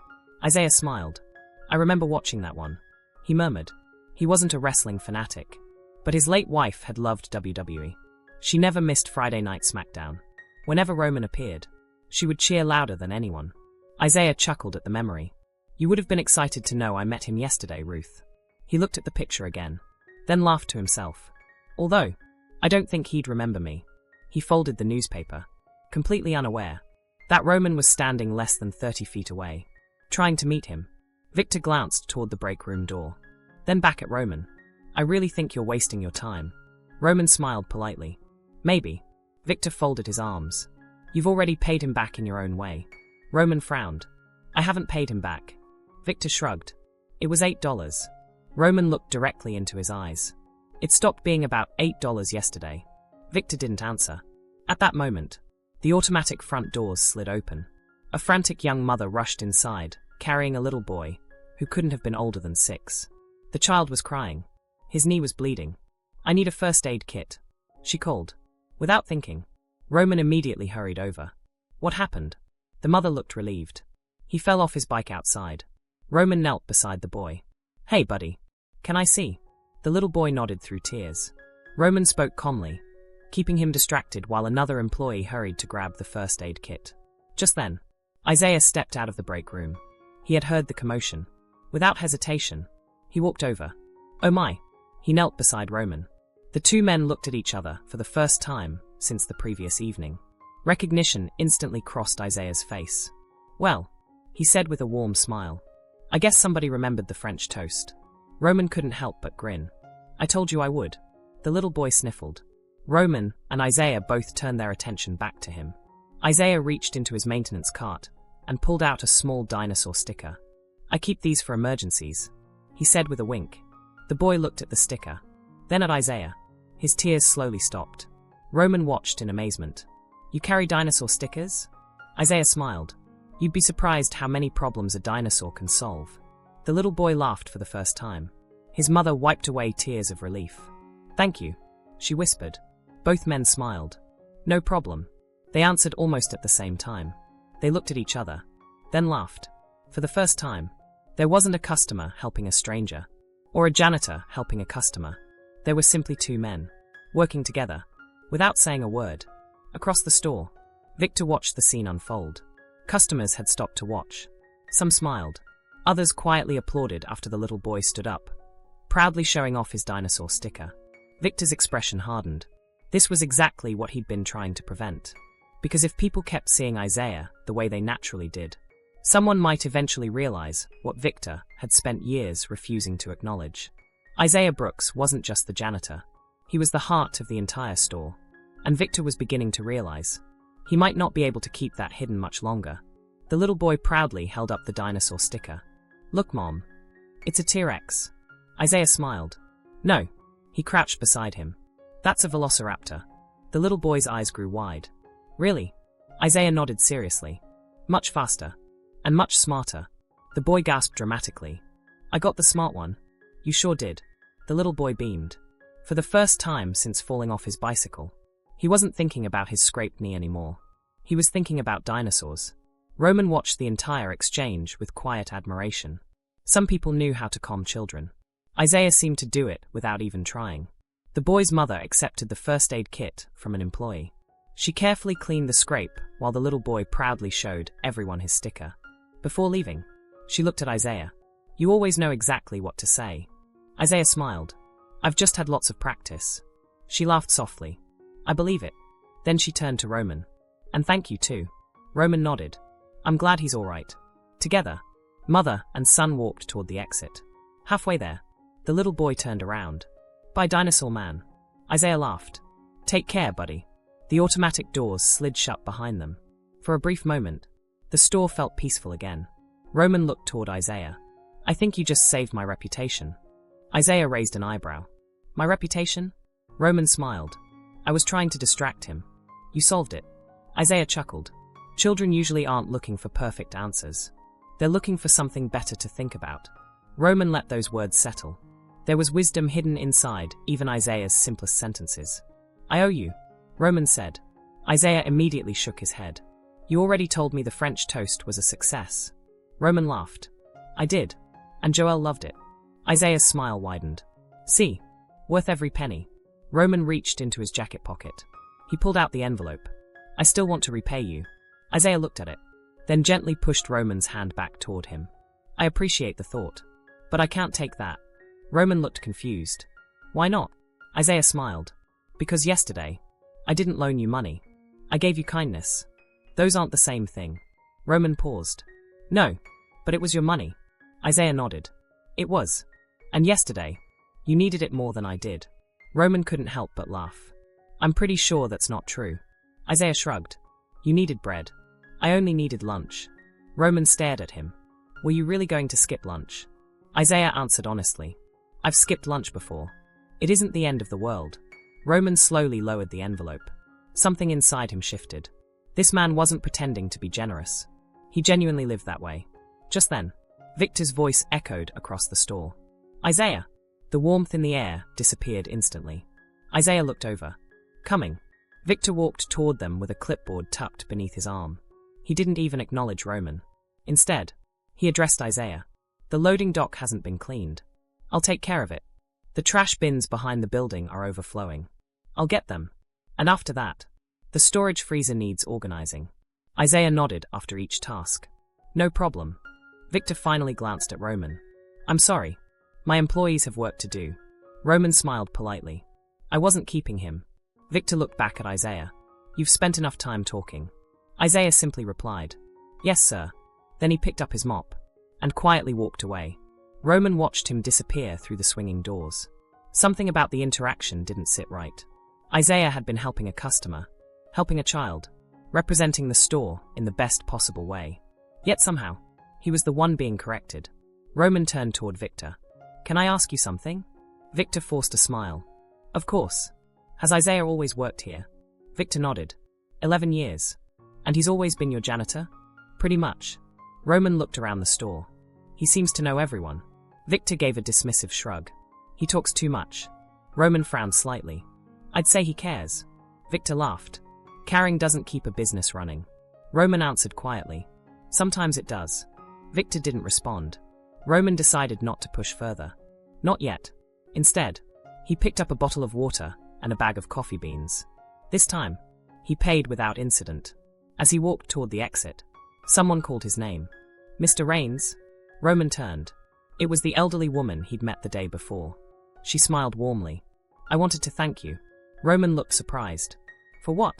Speaker 1: Isaiah smiled. I remember watching that one, he murmured. He wasn't a wrestling fanatic, but his late wife had loved WWE. She never missed Friday Night SmackDown. Whenever Roman appeared, she would cheer louder than anyone. Isaiah chuckled at the memory. You would have been excited to know I met him yesterday, Ruth. He looked at the picture again, then laughed to himself. Although, I don't think he'd remember me. He folded the newspaper, completely unaware that Roman was standing less than 30 feet away, trying to meet him. Victor glanced toward the break room door, then back at Roman. I really think you're wasting your time. Roman smiled politely. Maybe. Victor folded his arms. You've already paid him back in your own way. Roman frowned. I haven't paid him back. Victor shrugged. It was $8. Roman looked directly into his eyes. It stopped being about $8 yesterday. Victor didn't answer. At that moment, the automatic front doors slid open. A frantic young mother rushed inside, carrying a little boy, who couldn't have been older than 6. The child was crying. His knee was bleeding. I need a first aid kit, she called. Without thinking, Roman immediately hurried over. What happened? The mother looked relieved. He fell off his bike outside. Roman knelt beside the boy. Hey, buddy. Can I see? The little boy nodded through tears. Roman spoke calmly, keeping him distracted while another employee hurried to grab the first aid kit. Just then, Isaiah stepped out of the break room. He had heard the commotion. Without hesitation, he walked over. Oh my! He knelt beside Roman. The two men looked at each other for the first time since the previous evening. Recognition instantly crossed Isaiah's face. Well, he said with a warm smile. I guess somebody remembered the French toast. Roman couldn't help but grin. I told you I would. The little boy sniffled. Roman and Isaiah both turned their attention back to him. Isaiah reached into his maintenance cart and pulled out a small dinosaur sticker. I keep these for emergencies, he said with a wink. The boy looked at the sticker, then at Isaiah. His tears slowly stopped. Roman watched in amazement. You carry dinosaur stickers? Isaiah smiled. You'd be surprised how many problems a dinosaur can solve. The little boy laughed for the first time. His mother wiped away tears of relief. Thank you, she whispered. Both men smiled. No problem. They answered almost at the same time. They looked at each other, then laughed. For the first time, there wasn't a customer helping a stranger, or a janitor helping a customer. There were simply two men, working together, without saying a word. Across the store, Victor watched the scene unfold. Customers had stopped to watch. Some smiled. Others quietly applauded after the little boy stood up, proudly showing off his dinosaur sticker. Victor's expression hardened. This was exactly what he'd been trying to prevent. Because if people kept seeing Isaiah the way they naturally did, someone might eventually realize what Victor had spent years refusing to acknowledge. Isaiah Brooks wasn't just the janitor. He was the heart of the entire store. And Victor was beginning to realize he might not be able to keep that hidden much longer. The little boy proudly held up the dinosaur sticker. Look, Mom. It's a T-Rex. Isaiah smiled. No. He crouched beside him. That's a velociraptor. The little boy's eyes grew wide. Really? Isaiah nodded seriously. Much faster. And much smarter. The boy gasped dramatically. I got the smart one. You sure did. The little boy beamed. For the first time since falling off his bicycle, he wasn't thinking about his scraped knee anymore. He was thinking about dinosaurs. Roman watched the entire exchange with quiet admiration. Some people knew how to calm children. Isaiah seemed to do it without even trying. The boy's mother accepted the first aid kit from an employee. She carefully cleaned the scrape while the little boy proudly showed everyone his sticker. Before leaving, she looked at Isaiah. You always know exactly what to say. Isaiah smiled. I've just had lots of practice. She laughed softly. I believe it. Then she turned to Roman. And thank you too. Roman nodded. I'm glad he's all right. Together, mother and son walked toward the exit. Halfway there, the little boy turned around. Bye, dinosaur man. Isaiah laughed. Take care, buddy. The automatic doors slid shut behind them. For a brief moment, the store felt peaceful again. Roman looked toward Isaiah. I think you just saved my reputation. Isaiah raised an eyebrow. My reputation? Roman smiled. I was trying to distract him. You solved it. Isaiah chuckled. Children usually aren't looking for perfect answers. They're looking for something better to think about. Roman let those words settle. There was wisdom hidden inside even Isaiah's simplest sentences. I owe you, Roman said. Isaiah immediately shook his head. You already told me the French toast was a success. Roman laughed. I did. And Joel loved it. Isaiah's smile widened. See, worth every penny. Roman reached into his jacket pocket. He pulled out the envelope. I still want to repay you. Isaiah looked at it, then gently pushed Roman's hand back toward him. I appreciate the thought, but I can't take that. Roman looked confused. Why not? Isaiah smiled. Because yesterday, I didn't loan you money. I gave you kindness. Those aren't the same thing. Roman paused. No, but it was your money. Isaiah nodded. It was. And yesterday, you needed it more than I did. Roman couldn't help but laugh. I'm pretty sure that's not true. Isaiah shrugged. You needed bread. I only needed lunch. Roman stared at him. Were you really going to skip lunch? Isaiah answered honestly. I've skipped lunch before. It isn't the end of the world. Roman slowly lowered the envelope. Something inside him shifted. This man wasn't pretending to be generous. He genuinely lived that way. Just then, Victor's voice echoed across the store. Isaiah! The warmth in the air disappeared instantly. Isaiah looked over. Coming. Victor walked toward them with a clipboard tucked beneath his arm. He didn't even acknowledge Roman. Instead, he addressed Isaiah. The loading dock hasn't been cleaned. I'll take care of it. The trash bins behind the building are overflowing. I'll get them. And after that, the storage freezer needs organizing. Isaiah nodded after each task. No problem. Victor finally glanced at Roman. I'm sorry. My employees have work to do. Roman smiled politely. I wasn't keeping him. Victor looked back at Isaiah. You've spent enough time talking. Isaiah simply replied. Yes, sir. Then he picked up his mop and quietly walked away. Roman watched him disappear through the swinging doors. Something about the interaction didn't sit right. Isaiah had been helping a customer, helping a child, representing the store in the best possible way. Yet somehow, he was the one being corrected. Roman turned toward Victor. Can I ask you something? Victor forced a smile. Of course. Has Isaiah always worked here? Victor nodded. 11 years. And he's always been your janitor? Pretty much. Roman looked around the store. He seems to know everyone. Victor gave a dismissive shrug. He talks too much. Roman frowned slightly. I'd say he cares. Victor laughed. Caring doesn't keep a business running. Roman answered quietly. Sometimes it does. Victor didn't respond. Roman decided not to push further. Not yet. Instead, he picked up a bottle of water and a bag of coffee beans. This time, he paid without incident. As he walked toward the exit, someone called his name. Mr. Rains? Roman turned. It was the elderly woman he'd met the day before. She smiled warmly. I wanted to thank you. Roman looked surprised. For what?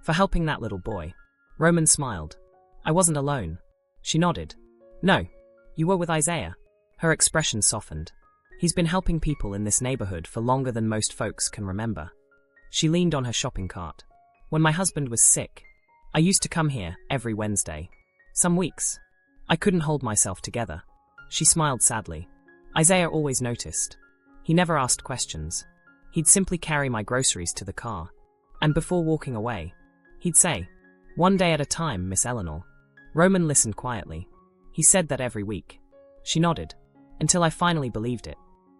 Speaker 1: For helping that little boy. Roman smiled. I wasn't alone. She nodded. No. You were with Isaiah. Her expression softened. He's been helping people in this neighborhood for longer than most folks can remember. She leaned on her shopping cart. When my husband was sick, I used to come here every Wednesday. Some weeks, I couldn't hold myself together. She smiled sadly. Isaiah always noticed. He never asked questions. He'd simply carry my groceries to the car. And before walking away, he'd say, one day at a time, Miss Eleanor. Roman listened quietly. He said that every week. She nodded. Until I finally believed it.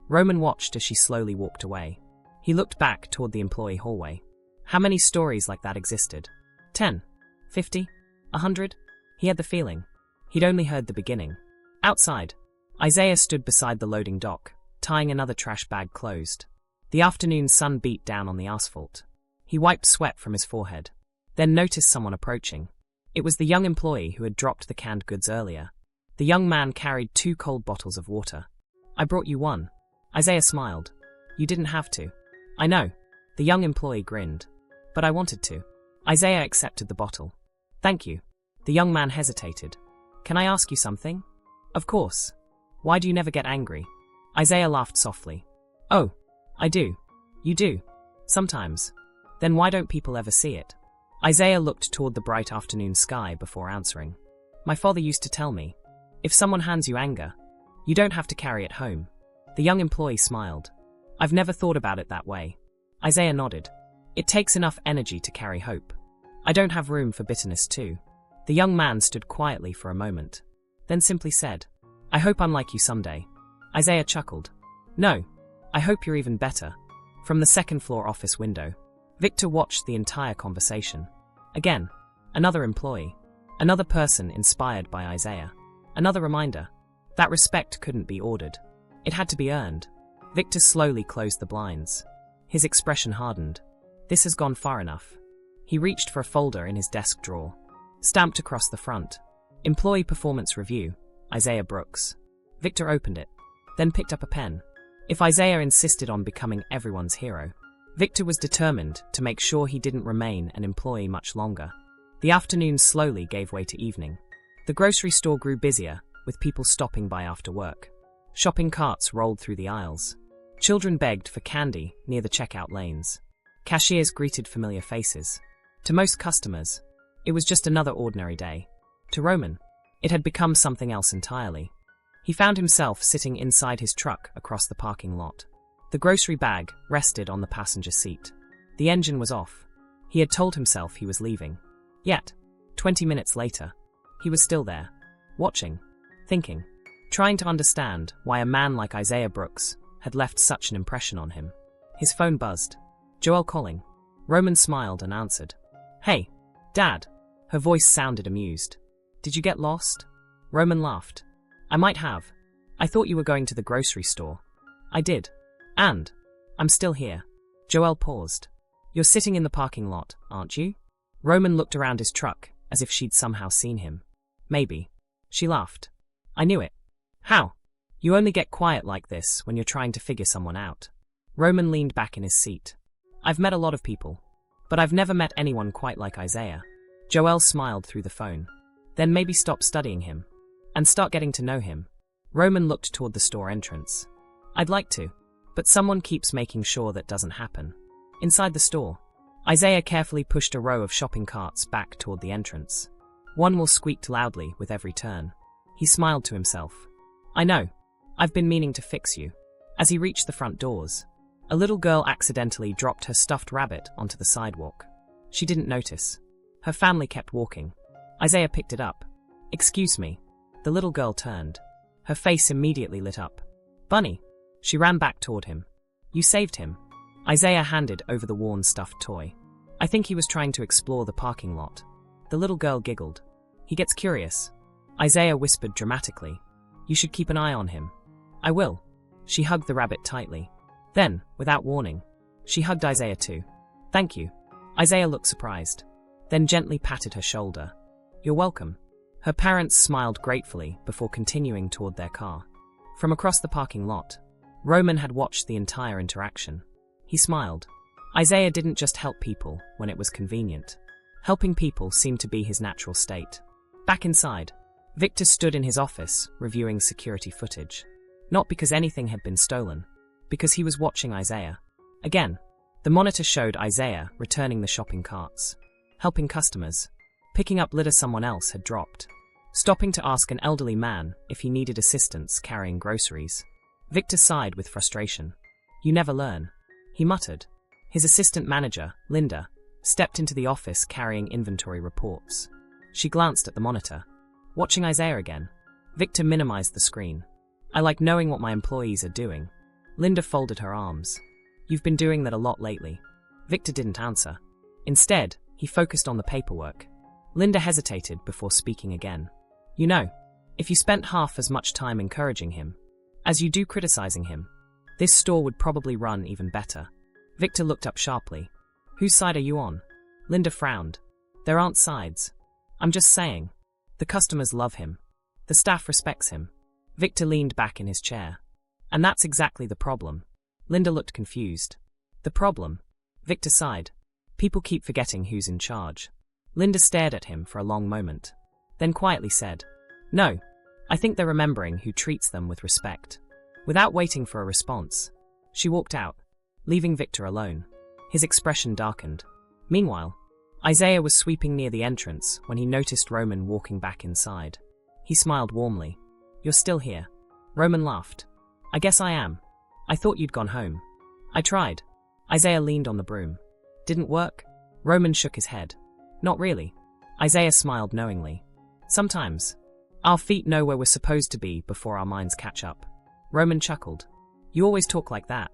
Speaker 1: Roman watched as she slowly walked away. He looked back toward the employee hallway. How many stories like that existed? 10? 50? 100? He had the feeling. He'd only heard the beginning. Outside, Isaiah stood beside the loading dock, tying another trash bag closed. The afternoon sun beat down on the asphalt. He wiped sweat from his forehead, then noticed someone approaching. It was the young employee who had dropped the canned goods earlier. The young man carried 2 cold bottles of water. I brought you one. Isaiah smiled. You didn't have to. I know. The young employee grinned. But I wanted to. Isaiah accepted the bottle. Thank you. The young man hesitated. Can I ask you something? Of course. Why do you never get angry? Isaiah laughed softly. Oh, I do. You do. Sometimes. Then why don't people ever see it? Isaiah looked toward the bright afternoon sky before answering. My father used to tell me, if someone hands you anger, you don't have to carry it home. The young employee smiled. I've never thought about it that way. Isaiah nodded. It takes enough energy to carry hope. I don't have room for bitterness too. The young man stood quietly for a moment, then simply said, I hope I'm like you someday. Isaiah chuckled. No, I hope you're even better. From the second-floor office window, Victor watched the entire conversation. Again, another employee, another person inspired by Isaiah, another reminder. That respect couldn't be ordered. It had to be earned. Victor slowly closed the blinds. His expression hardened. This has gone far enough. He reached for a folder in his desk drawer. Stamped across the front. Employee Performance Review, Isaiah Brooks. Victor opened it, then picked up a pen. If Isaiah insisted on becoming everyone's hero, Victor was determined to make sure he didn't remain an employee much longer. The afternoon slowly gave way to evening. The grocery store grew busier, with people stopping by after work. Shopping carts rolled through the aisles. Children begged for candy near the checkout lanes. Cashiers greeted familiar faces. To most customers, it was just another ordinary day. To Roman, it had become something else entirely. He found himself sitting inside his truck across the parking lot. The grocery bag rested on the passenger seat. The engine was off. He had told himself he was leaving. Yet, 20 minutes later, he was still there, watching, thinking, trying to understand why a man like Isaiah Brooks had left such an impression on him. His phone buzzed. Joelle calling. Roman smiled and answered. "Hey, Dad." Her voice sounded amused. "Did you get lost?" Roman laughed. "I might have. I thought you were going to the grocery store." "I did. And I'm still here." Joelle paused. "You're sitting in the parking lot, aren't you?" Roman looked around his truck as if she'd somehow seen him. "Maybe." She laughed. "I knew it." "How? You only get quiet like this when you're trying to figure someone out." Roman leaned back in his seat. "I've met a lot of people, but I've never met anyone quite like Isaiah." Joelle smiled through the phone. "Then maybe stop studying him and start getting to know him." Roman looked toward the store entrance. "I'd like to, but someone keeps making sure that doesn't happen." Inside the store, Isaiah carefully pushed a row of shopping carts back toward the entrance. One will squeaked loudly with every turn. He smiled to himself. "I know. I've been meaning to fix you." As he reached the front doors, a little girl accidentally dropped her stuffed rabbit onto the sidewalk. She didn't notice. Her family kept walking. Isaiah picked it up. "Excuse me." The little girl turned. Her face immediately lit up. "Bunny." She ran back toward him. "You saved him." Isaiah handed over the worn stuffed toy. "I think he was trying to explore the parking lot." The little girl giggled. "He gets curious." Isaiah whispered dramatically. "You should keep an eye on him." "I will." She hugged the rabbit tightly. Then, without warning, she hugged Isaiah too. "Thank you." Isaiah looked surprised, then gently patted her shoulder. "You're welcome." Her parents smiled gratefully before continuing toward their car. From across the parking lot, Roman had watched the entire interaction. He smiled. Isaiah didn't just help people when it was convenient. Helping people seemed to be his natural state. Back inside, Victor stood in his office, reviewing security footage. Not because anything had been stolen, because he was watching Isaiah. Again, the monitor showed Isaiah returning the shopping carts, helping customers, picking up litter someone else had dropped, stopping to ask an elderly man if he needed assistance carrying groceries. Victor sighed with frustration. "You never learn," he muttered. His assistant manager, Linda, stepped into the office carrying inventory reports. She glanced at the monitor. Watching Isaiah again, Victor minimized the screen. "I like knowing what my employees are doing." Linda folded her arms. "You've been doing that a lot lately." Victor didn't answer. Instead, he focused on the paperwork. Linda hesitated before speaking again. "You know, if you spent half as much time encouraging him as you do criticizing him, this store would probably run even better." Victor looked up sharply. "Whose side are you on?" Linda frowned. "There aren't sides. I'm just saying. The customers love him. The staff respects him." Victor leaned back in his chair. "And that's exactly the problem." Linda looked confused. "The problem?" Victor sighed. "People keep forgetting who's in charge." Linda stared at him for a long moment, then quietly said, "No, I think they're remembering who treats them with respect." Without waiting for a response, she walked out, leaving Victor alone. His expression darkened. Meanwhile, Isaiah was sweeping near the entrance when he noticed Roman walking back inside. He smiled warmly. "You're still here." Roman laughed. "I guess I am. I thought you'd gone home." "I tried." Isaiah leaned on the broom. "Didn't work?" Roman shook his head. "Not really." Isaiah smiled knowingly. "Sometimes. Our feet know where we're supposed to be before our minds catch up." Roman chuckled. "You always talk like that."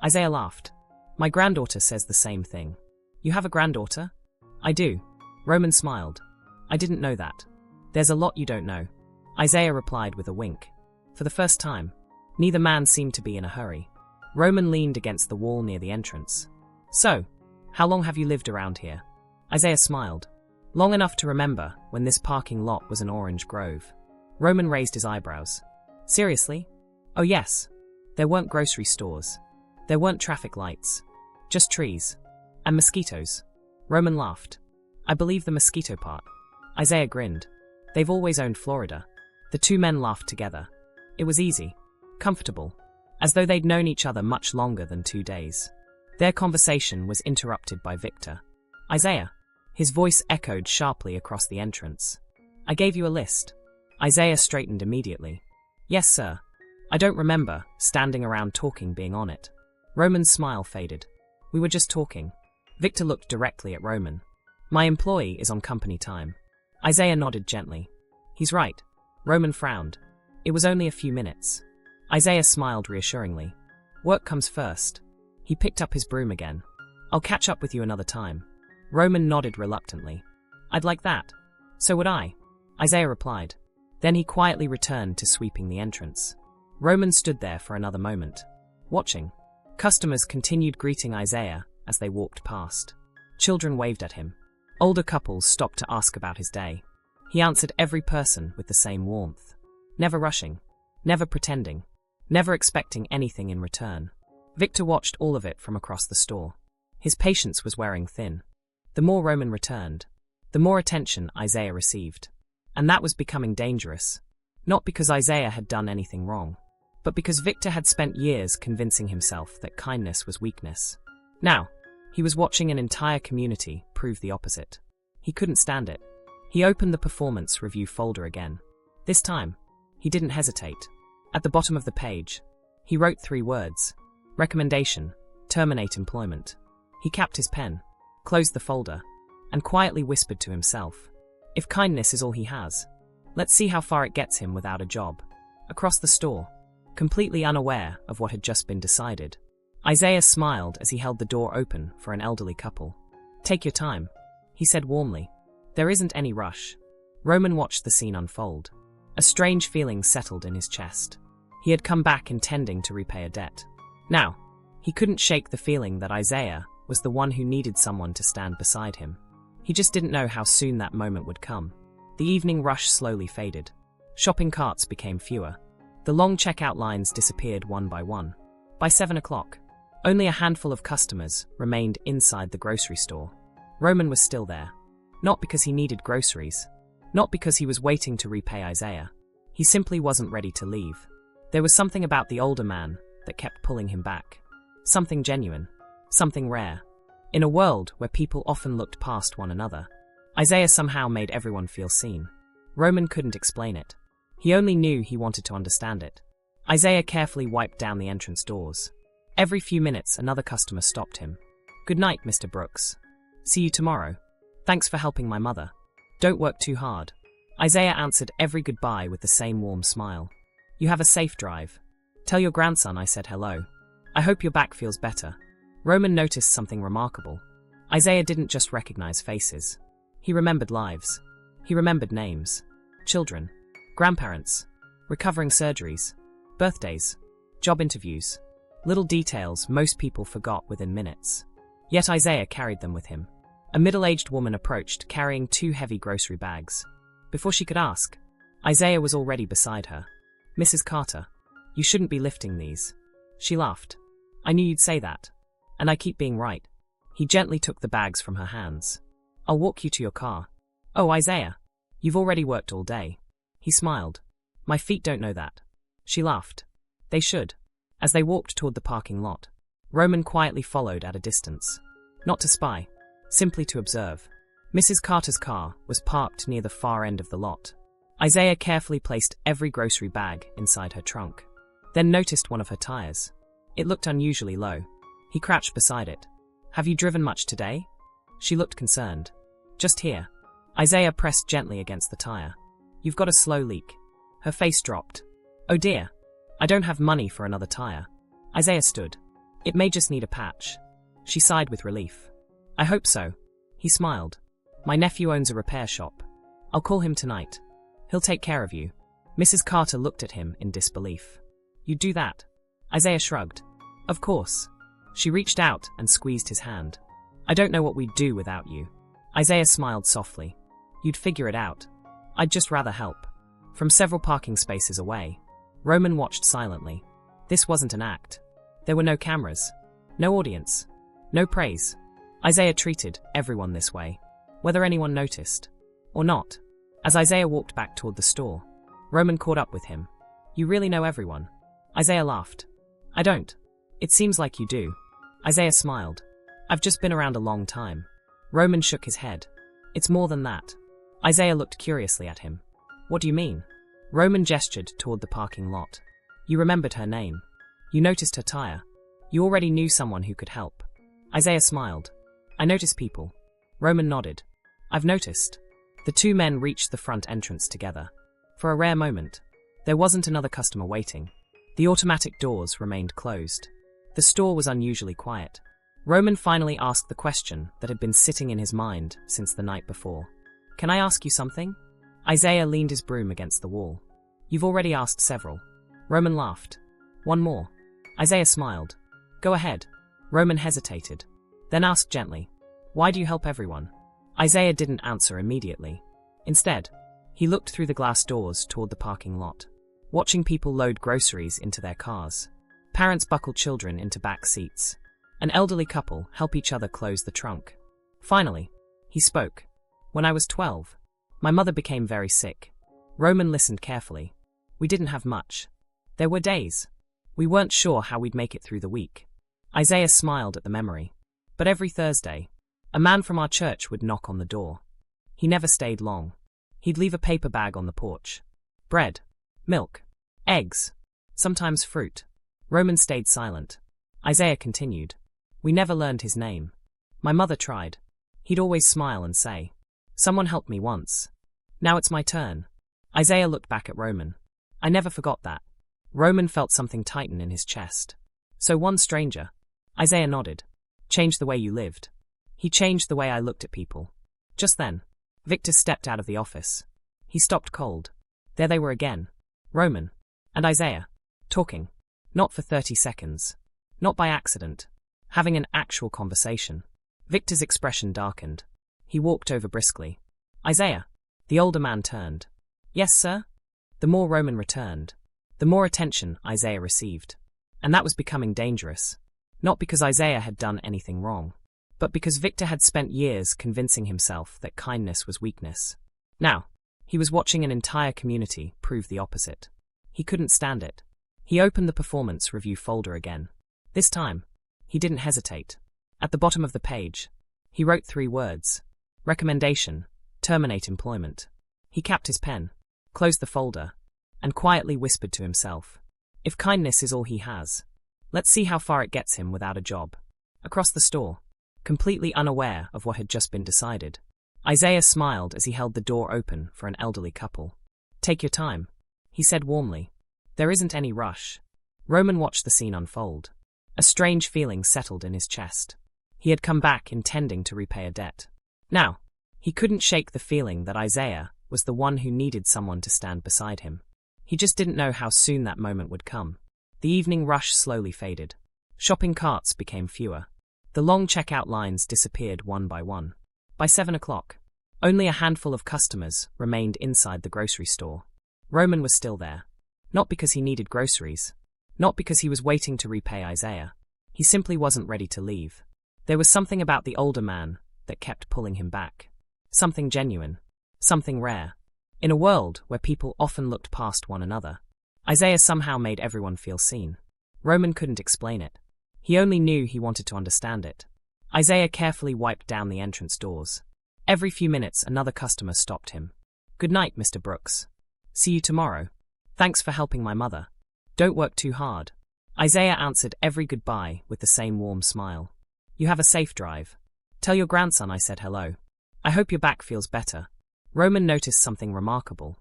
Speaker 1: Isaiah laughed. "My granddaughter says the same thing." "You have a granddaughter?" "I do." Roman smiled. "I didn't know that." "There's a lot you don't know." Isaiah replied with a wink. For the first time, neither man seemed to be in a hurry. Roman leaned against the wall near the entrance. So, how long have you lived around here? Isaiah smiled. Long enough to remember when this parking lot was an orange grove. Roman raised his eyebrows. Seriously? Oh yes. There weren't grocery stores. There weren't traffic lights. Just trees. And mosquitoes. Roman laughed. I believe the mosquito part. Isaiah grinned. They've always owned Florida. The two men laughed together. It was easy. Comfortable. As though they'd known each other much longer than 2 days. Their conversation was interrupted by Victor. Isaiah. His voice echoed sharply across the entrance. I gave you a list. Isaiah straightened immediately. Yes, sir. I don't remember standing around talking being on it. Roman's smile faded. We were just talking. Victor looked directly at Roman. My employee is on company time. Isaiah nodded gently. He's right. Roman frowned. It was only a few minutes. Isaiah smiled reassuringly. Work comes first. He picked up his broom again. I'll catch up with you another time. Roman nodded reluctantly. I'd like that. So would I. Isaiah replied. Then he quietly returned to sweeping the entrance. Roman stood there for another moment, watching. Customers continued greeting Isaiah as they walked past. Children waved at him. Older couples stopped to ask about his day. He answered every person with the same warmth. Never rushing. Never pretending. Never expecting anything in return. Victor watched all of it from across the store. His patience was wearing thin. The more Roman returned, the more attention Isaiah received. And that was becoming dangerous. Not because Isaiah had done anything wrong, but because Victor had spent years convincing himself that kindness was weakness. Now, he was watching an entire community prove the opposite. He couldn't stand it. He opened the performance review folder again. This time, he didn't hesitate. At the bottom of the page, he wrote 3 words. Recommendation, terminate employment. He capped his pen, closed the folder, and quietly whispered to himself. If kindness is all he has, let's see how far it gets him without a job. Across the store, completely unaware of what had just been decided, Isaiah smiled as he held the door open for an elderly couple. Take your time, he said warmly. There isn't any rush. Roman watched the scene unfold. A strange feeling settled in his chest. He had come back intending to repay a debt. Now, he couldn't shake the feeling that Isaiah was the one who needed someone to stand beside him. He just didn't know how soon that moment would come. The evening rush slowly faded. Shopping carts became fewer. The long checkout lines disappeared one by one. By 7 o'clock, only a handful of customers remained inside the grocery store. Roman was still there. Not because he needed groceries. Not because he was waiting to repay Isaiah. He simply wasn't ready to leave. There was something about the older man that kept pulling him back. Something genuine. Something rare. In a world where people often looked past one another, Isaiah somehow made everyone feel seen. Roman couldn't explain it. He only knew he wanted to understand it. Isaiah carefully wiped down the entrance doors. Every few minutes, another customer stopped him. Good night, Mr. Brooks. See you tomorrow. Thanks for helping my mother. Don't work too hard. Isaiah answered every goodbye with the same warm smile. You have a safe drive. Tell your grandson I said hello. I hope your back feels better. Roman noticed something remarkable. Isaiah didn't just recognize faces. He remembered lives. He remembered names. Children. Grandparents. Recovering surgeries. Birthdays. Job interviews. Little details most people forgot within minutes. Yet Isaiah carried them with him. A middle-aged woman approached, carrying 2 heavy grocery bags. Before she could ask, Isaiah was already beside her. Mrs. Carter, you shouldn't be lifting these. She laughed. I knew you'd say that. And I keep being right. He gently took the bags from her hands. I'll walk you to your car. Oh, Isaiah, you've already worked all day. He smiled. My feet don't know that. She laughed. They should. As they walked toward the parking lot, Roman quietly followed at a distance. Not to spy. Simply to observe. Mrs. Carter's car was parked near the far end of the lot. Isaiah carefully placed every grocery bag inside her trunk, then noticed one of her tires. It looked unusually low. He crouched beside it. Have you driven much today? She looked concerned. Just here. Isaiah pressed gently against the tire. You've got a slow leak. Her face dropped. Oh dear. I don't have money for another tire. Isaiah stood. It may just need a patch. She sighed with relief. I hope so. He smiled. My nephew owns a repair shop. I'll call him tonight. He'll take care of you. Mrs. Carter looked at him in disbelief. "You'd do that?" Isaiah shrugged. "Of course." She reached out and squeezed his hand. "I don't know what we'd do without you." Isaiah smiled softly. "You'd figure it out. I'd just rather help." From several parking spaces away, Roman watched silently. This wasn't an act. There were no cameras, no audience, no praise. Isaiah treated everyone this way, whether anyone noticed or not. As Isaiah walked back toward the store, Roman caught up with him. "You really know everyone?" Isaiah laughed. "I don't. It seems like you do." Isaiah smiled. "I've just been around a long time." Roman shook his head. "It's more than that." Isaiah looked curiously at him. "What do you mean?" Roman gestured toward the parking lot. "You remembered her name. You noticed her tire. You already knew someone who could help." Isaiah smiled. "I notice people." Roman nodded. "I've noticed." The two men reached the front entrance together. For a rare moment, there wasn't another customer waiting. The automatic doors remained closed. The store was unusually quiet. Roman finally asked the question that had been sitting in his mind since the night before. "Can I ask you something?" Isaiah leaned his broom against the wall. "You've already asked several." Roman laughed. "One more." Isaiah smiled. "Go ahead." Roman hesitated, then asked gently, "Why do you help everyone?" Isaiah didn't answer immediately. Instead, he looked through the glass doors toward the parking lot, watching people load groceries into their cars. Parents buckle children into back seats. An elderly couple help each other close the trunk. Finally, he spoke. "When I was 12, my mother became very sick." Roman listened carefully. "We didn't have much. There were days. We weren't sure how we'd make it through the week." Isaiah smiled at the memory. "But every Thursday, a man from our church would knock on the door. He never stayed long. He'd leave a paper bag on the porch. Bread, milk, eggs, sometimes fruit." Roman stayed silent. Isaiah continued. "We never learned his name. My mother tried. He'd always smile and say, 'Someone helped me once. Now it's my turn.'" Isaiah looked back at Roman. "I never forgot that." Roman felt something tighten in his chest. "So one stranger," Isaiah nodded, "changed the way you lived." "He changed the way I looked at people." Just then, Victor stepped out of the office. He stopped cold. There they were again, Roman and Isaiah, talking. Not for 30 seconds. Not by accident. Having an actual conversation. Victor's expression darkened. He walked over briskly. "Isaiah." The older man turned. "Yes, sir?" The more Roman returned, the more attention Isaiah received. And that was becoming dangerous. Not because Isaiah had done anything wrong, but because Victor had spent years convincing himself that kindness was weakness. Now, he was watching an entire community prove the opposite. He couldn't stand it. He opened the performance review folder again. This time, he didn't hesitate. At the bottom of the page, he wrote 3 words. Recommendation: terminate employment. He capped his pen, closed the folder, and quietly whispered to himself, "If kindness is all he has, let's see how far it gets him without a job." Across the store, completely unaware of what had just been decided, Isaiah smiled as he held the door open for an elderly couple. "Take your time," he said warmly. "There isn't any rush." Roman watched the scene unfold. A strange feeling settled in his chest. He had come back intending to repay a debt. Now, he couldn't shake the feeling that Isaiah was the one who needed someone to stand beside him. He just didn't know how soon that moment would come. The evening rush slowly faded. Shopping carts became fewer. The long checkout lines disappeared one by one. By 7 o'clock, only a handful of customers remained inside the grocery store. Roman was still there. Not because he needed groceries. Not because he was waiting to repay Isaiah. He simply wasn't ready to leave. There was something about the older man that kept pulling him back. Something genuine. Something rare. In a world where people often looked past one another, Isaiah somehow made everyone feel seen. Roman couldn't explain it. He only knew he wanted to understand it. Isaiah carefully wiped down the entrance doors. Every few minutes another customer stopped him. "Good night, Mr. Brooks. See you tomorrow. Thanks for helping my mother. Don't work too hard." Isaiah answered every goodbye with the same warm smile. "You have a safe drive. Tell your grandson I said hello. I hope your back feels better." Roman noticed something remarkable.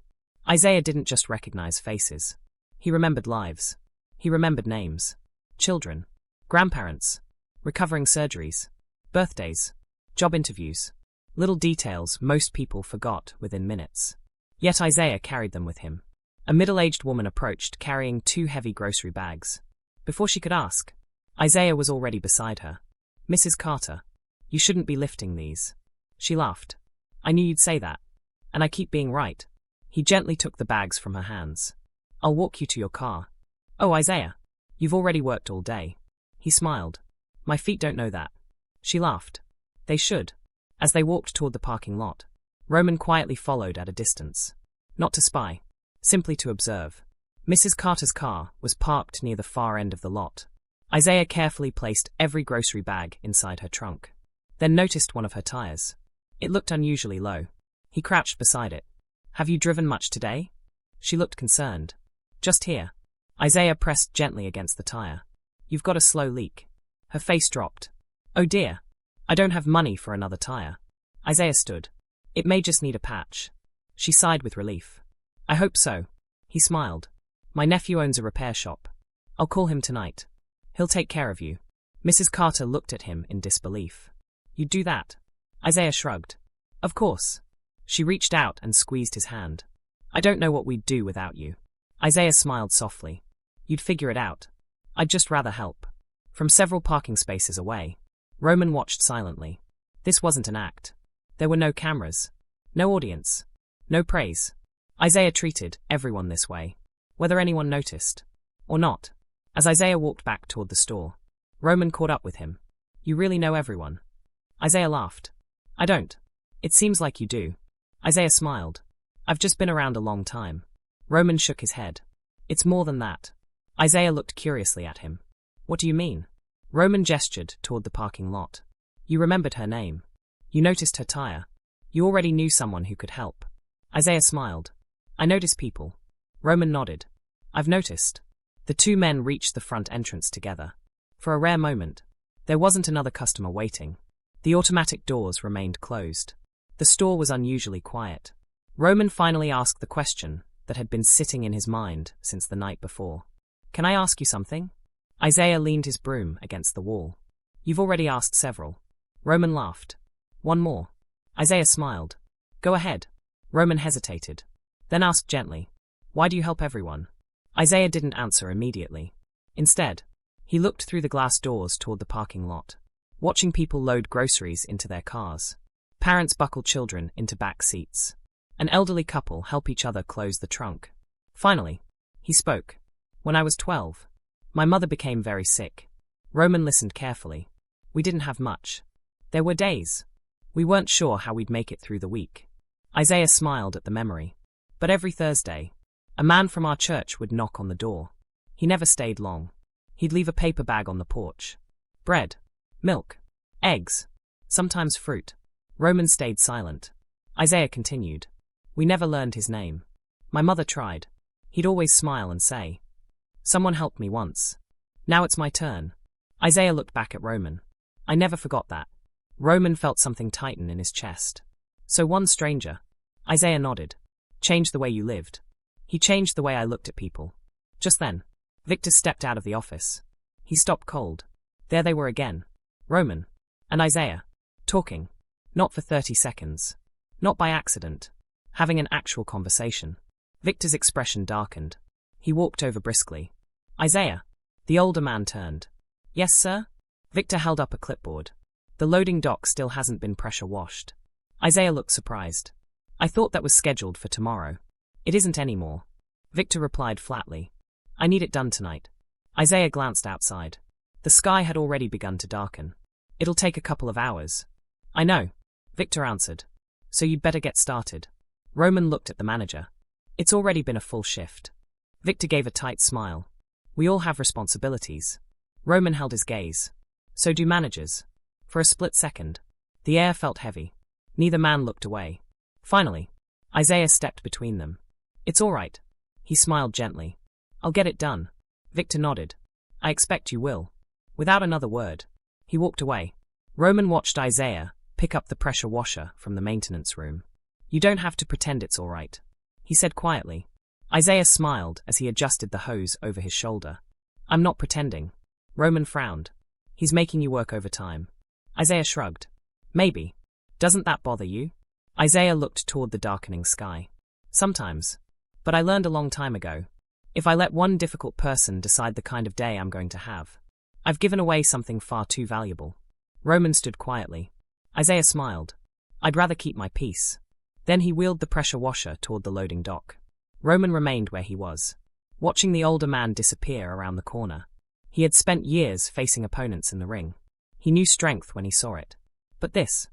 Speaker 1: Isaiah didn't just recognize faces. He remembered lives. He remembered names. Children. Grandparents. Recovering surgeries. Birthdays. Job interviews. Little details most people forgot within minutes. Yet Isaiah carried them with him. A middle-aged woman approached, carrying 2 heavy grocery bags. Before she could ask, Isaiah was already beside her. "Mrs. Carter, you shouldn't be lifting these." She laughed. "I knew you'd say that. And I keep being right." He gently took the bags from her hands. "I'll walk you to your car." "Oh, Isaiah, you've already worked all day." He smiled. "My feet don't know that." She laughed. "They should." As they walked toward the parking lot, Roman quietly followed at a distance. Not to spy, simply to observe. Mrs. Carter's car was parked near the far end of the lot. Isaiah carefully placed every grocery bag inside her trunk, then noticed one of her tires. It looked unusually low. He crouched beside it. "Have you driven much today?" She looked concerned. "Just here." Isaiah pressed gently against the tire. "You've got a slow leak." Her face dropped. "Oh dear. I don't have money for another tire." Isaiah stood. "It may just need a patch." She sighed with relief. "I hope so." He smiled. "My nephew owns a repair shop. I'll call him tonight. He'll take care of you." Mrs. Carter looked at him in disbelief. "You'd do that?" Isaiah shrugged. "Of course." She reached out and squeezed his hand. "I don't know what we'd do without you." Isaiah smiled softly. "You'd figure it out. I'd just rather help." From several parking spaces away, Roman watched silently. This wasn't an act. There were no cameras, no audience, no praise. Isaiah treated everyone this way, whether anyone noticed or not. As Isaiah walked back toward the store, Roman caught up with him. "You really know everyone?" Isaiah laughed. "I don't. It seems like you do." Isaiah smiled. "I've just been around a long time." Roman shook his head. "It's more than that." Isaiah looked curiously at him. "What do you mean?" Roman gestured toward the parking lot. "You remembered her name. You noticed her tire. You already knew someone who could help." Isaiah smiled. "I notice people." Roman nodded. "I've noticed." The 2 men reached the front entrance together. For a rare moment, there wasn't another customer waiting. The automatic doors remained closed. The store was unusually quiet. Roman finally asked the question that had been sitting in his mind since the night before. "Can I ask you something?" Isaiah leaned his broom against the wall. "You've already asked several." Roman laughed. "One more." Isaiah smiled. "Go ahead." Roman hesitated, then asked gently, "Why do you help everyone?" Isaiah didn't answer immediately. Instead, he looked through the glass doors toward the parking lot, watching people load groceries into their cars. Parents buckle children into back seats. An elderly couple help each other close the trunk. Finally, he spoke. "When I was 12, my mother became very sick." Roman listened carefully. "We didn't have much. There were days. We weren't sure how we'd make it through the week." Isaiah smiled at the memory. "But every Thursday, a man from our church would knock on the door. He never stayed long. He'd leave a paper bag on the porch. Bread, milk, eggs, sometimes fruit." Roman stayed silent. Isaiah continued. "We never learned his name. My mother tried. He'd always smile and say, 'Someone helped me once. Now it's my turn.'" Isaiah looked back at Roman. "I never forgot that." Roman felt something tighten in his chest. "So one stranger." Isaiah nodded. "Changed the way you lived." "He changed the way I looked at people." Just then, Victor stepped out of the office. He stopped cold. There they were again. Roman and Isaiah, talking. Not for 30 seconds. Not by accident. Having an actual conversation. Victor's expression darkened. He walked over briskly. "Isaiah." The older man turned. "Yes, sir?" Victor held up a clipboard. "The loading dock still hasn't been pressure washed." Isaiah looked surprised. "I thought that was scheduled for tomorrow." "It isn't anymore." Victor replied flatly. "I need it done tonight." Isaiah glanced outside. The sky had already begun to darken. "It'll take a couple of hours." "I know," Victor answered. "So you'd better get started." Roman looked at the manager. "It's already been a full shift." Victor gave a tight smile. "We all have responsibilities." Roman held his gaze. "So do managers." For a split second, the air felt heavy. Neither man looked away. Finally, Isaiah stepped between them. "It's all right." He smiled gently. "I'll get it done." Victor nodded. "I expect you will." Without another word, he walked away. Roman watched Isaiah pick up the pressure washer from the maintenance room. "You don't have to pretend it's all right," he said quietly. Isaiah smiled as he adjusted the hose over his shoulder. "I'm not pretending." Roman frowned. "He's making you work overtime." Isaiah shrugged. "Maybe. Doesn't that bother you?" Isaiah looked toward the darkening sky. "Sometimes. But I learned a long time ago. If I let one difficult person decide the kind of day I'm going to have, I've given away something far too valuable. Roman stood quietly. Isaiah smiled. I'd rather keep my peace. Then he wheeled the pressure washer toward the loading dock. Roman remained where he was, watching the older man disappear around the corner. He had spent years facing opponents in the ring. He knew strength when he saw it. But this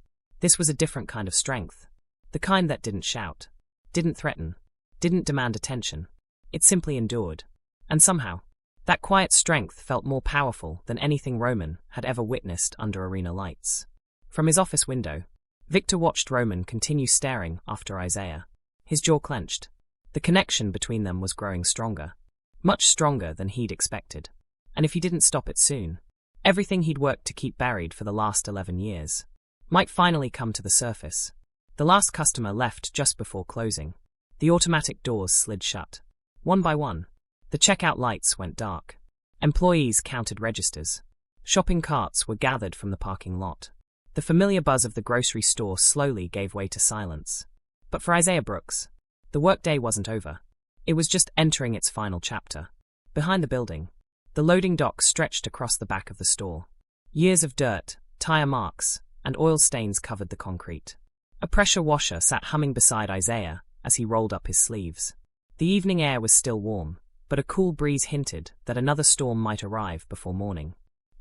Speaker 1: was a different kind of strength. The kind that didn't shout, didn't threaten, didn't demand attention. It simply endured. And somehow, that quiet strength felt more powerful than anything Roman had ever witnessed under arena lights. From his office window, Victor watched Roman continue staring after Isaiah. His jaw clenched. The connection between them was growing stronger. Much stronger than he'd expected. And if he didn't stop it soon, everything he'd worked to keep buried for the last 11 years might finally come to the surface. The last customer left just before closing. The automatic doors slid shut. One by one, the checkout lights went dark. Employees counted registers. Shopping carts were gathered from the parking lot. The familiar buzz of the grocery store slowly gave way to silence. But for Isaiah Brooks, the workday wasn't over. It was just entering its final chapter. Behind the building, the loading dock stretched across the back of the store. Years of dirt, tire marks, and oil stains covered the concrete. A pressure washer sat humming beside Isaiah as he rolled up his sleeves. The evening air was still warm, but a cool breeze hinted that another storm might arrive before morning.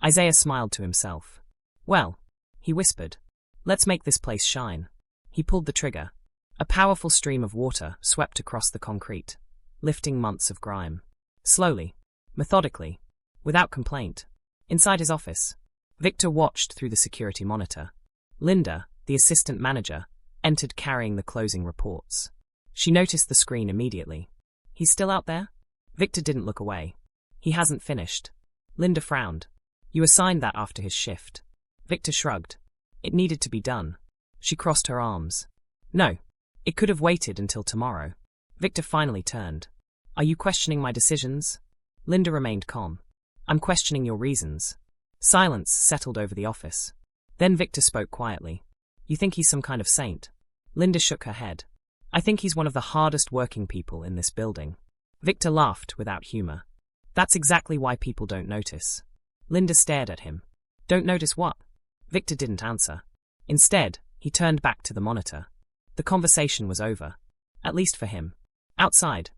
Speaker 1: Isaiah smiled to himself. Well, he whispered, let's make this place shine. He pulled the trigger. A powerful stream of water swept across the concrete, lifting months of grime. Slowly, methodically, without complaint. Inside his office, Victor watched through the security monitor. Linda, the assistant manager, entered carrying the closing reports. She noticed the screen immediately. He's still out there? Victor didn't look away. He hasn't finished. Linda frowned. You assigned that after his shift. Victor shrugged. It needed to be done. She crossed her arms. No, it could have waited until tomorrow. Victor finally turned. Are you questioning my decisions? Linda remained calm. I'm questioning your reasons. Silence settled over the office. Then Victor spoke quietly. You think he's some kind of saint? Linda shook her head. I think he's one of the hardest working people in this building. Victor laughed without humor. That's exactly why people don't notice. Linda stared at him. Don't notice what? Victor didn't answer. Instead, he turned back to the monitor. The conversation was over. At least for him. Outside,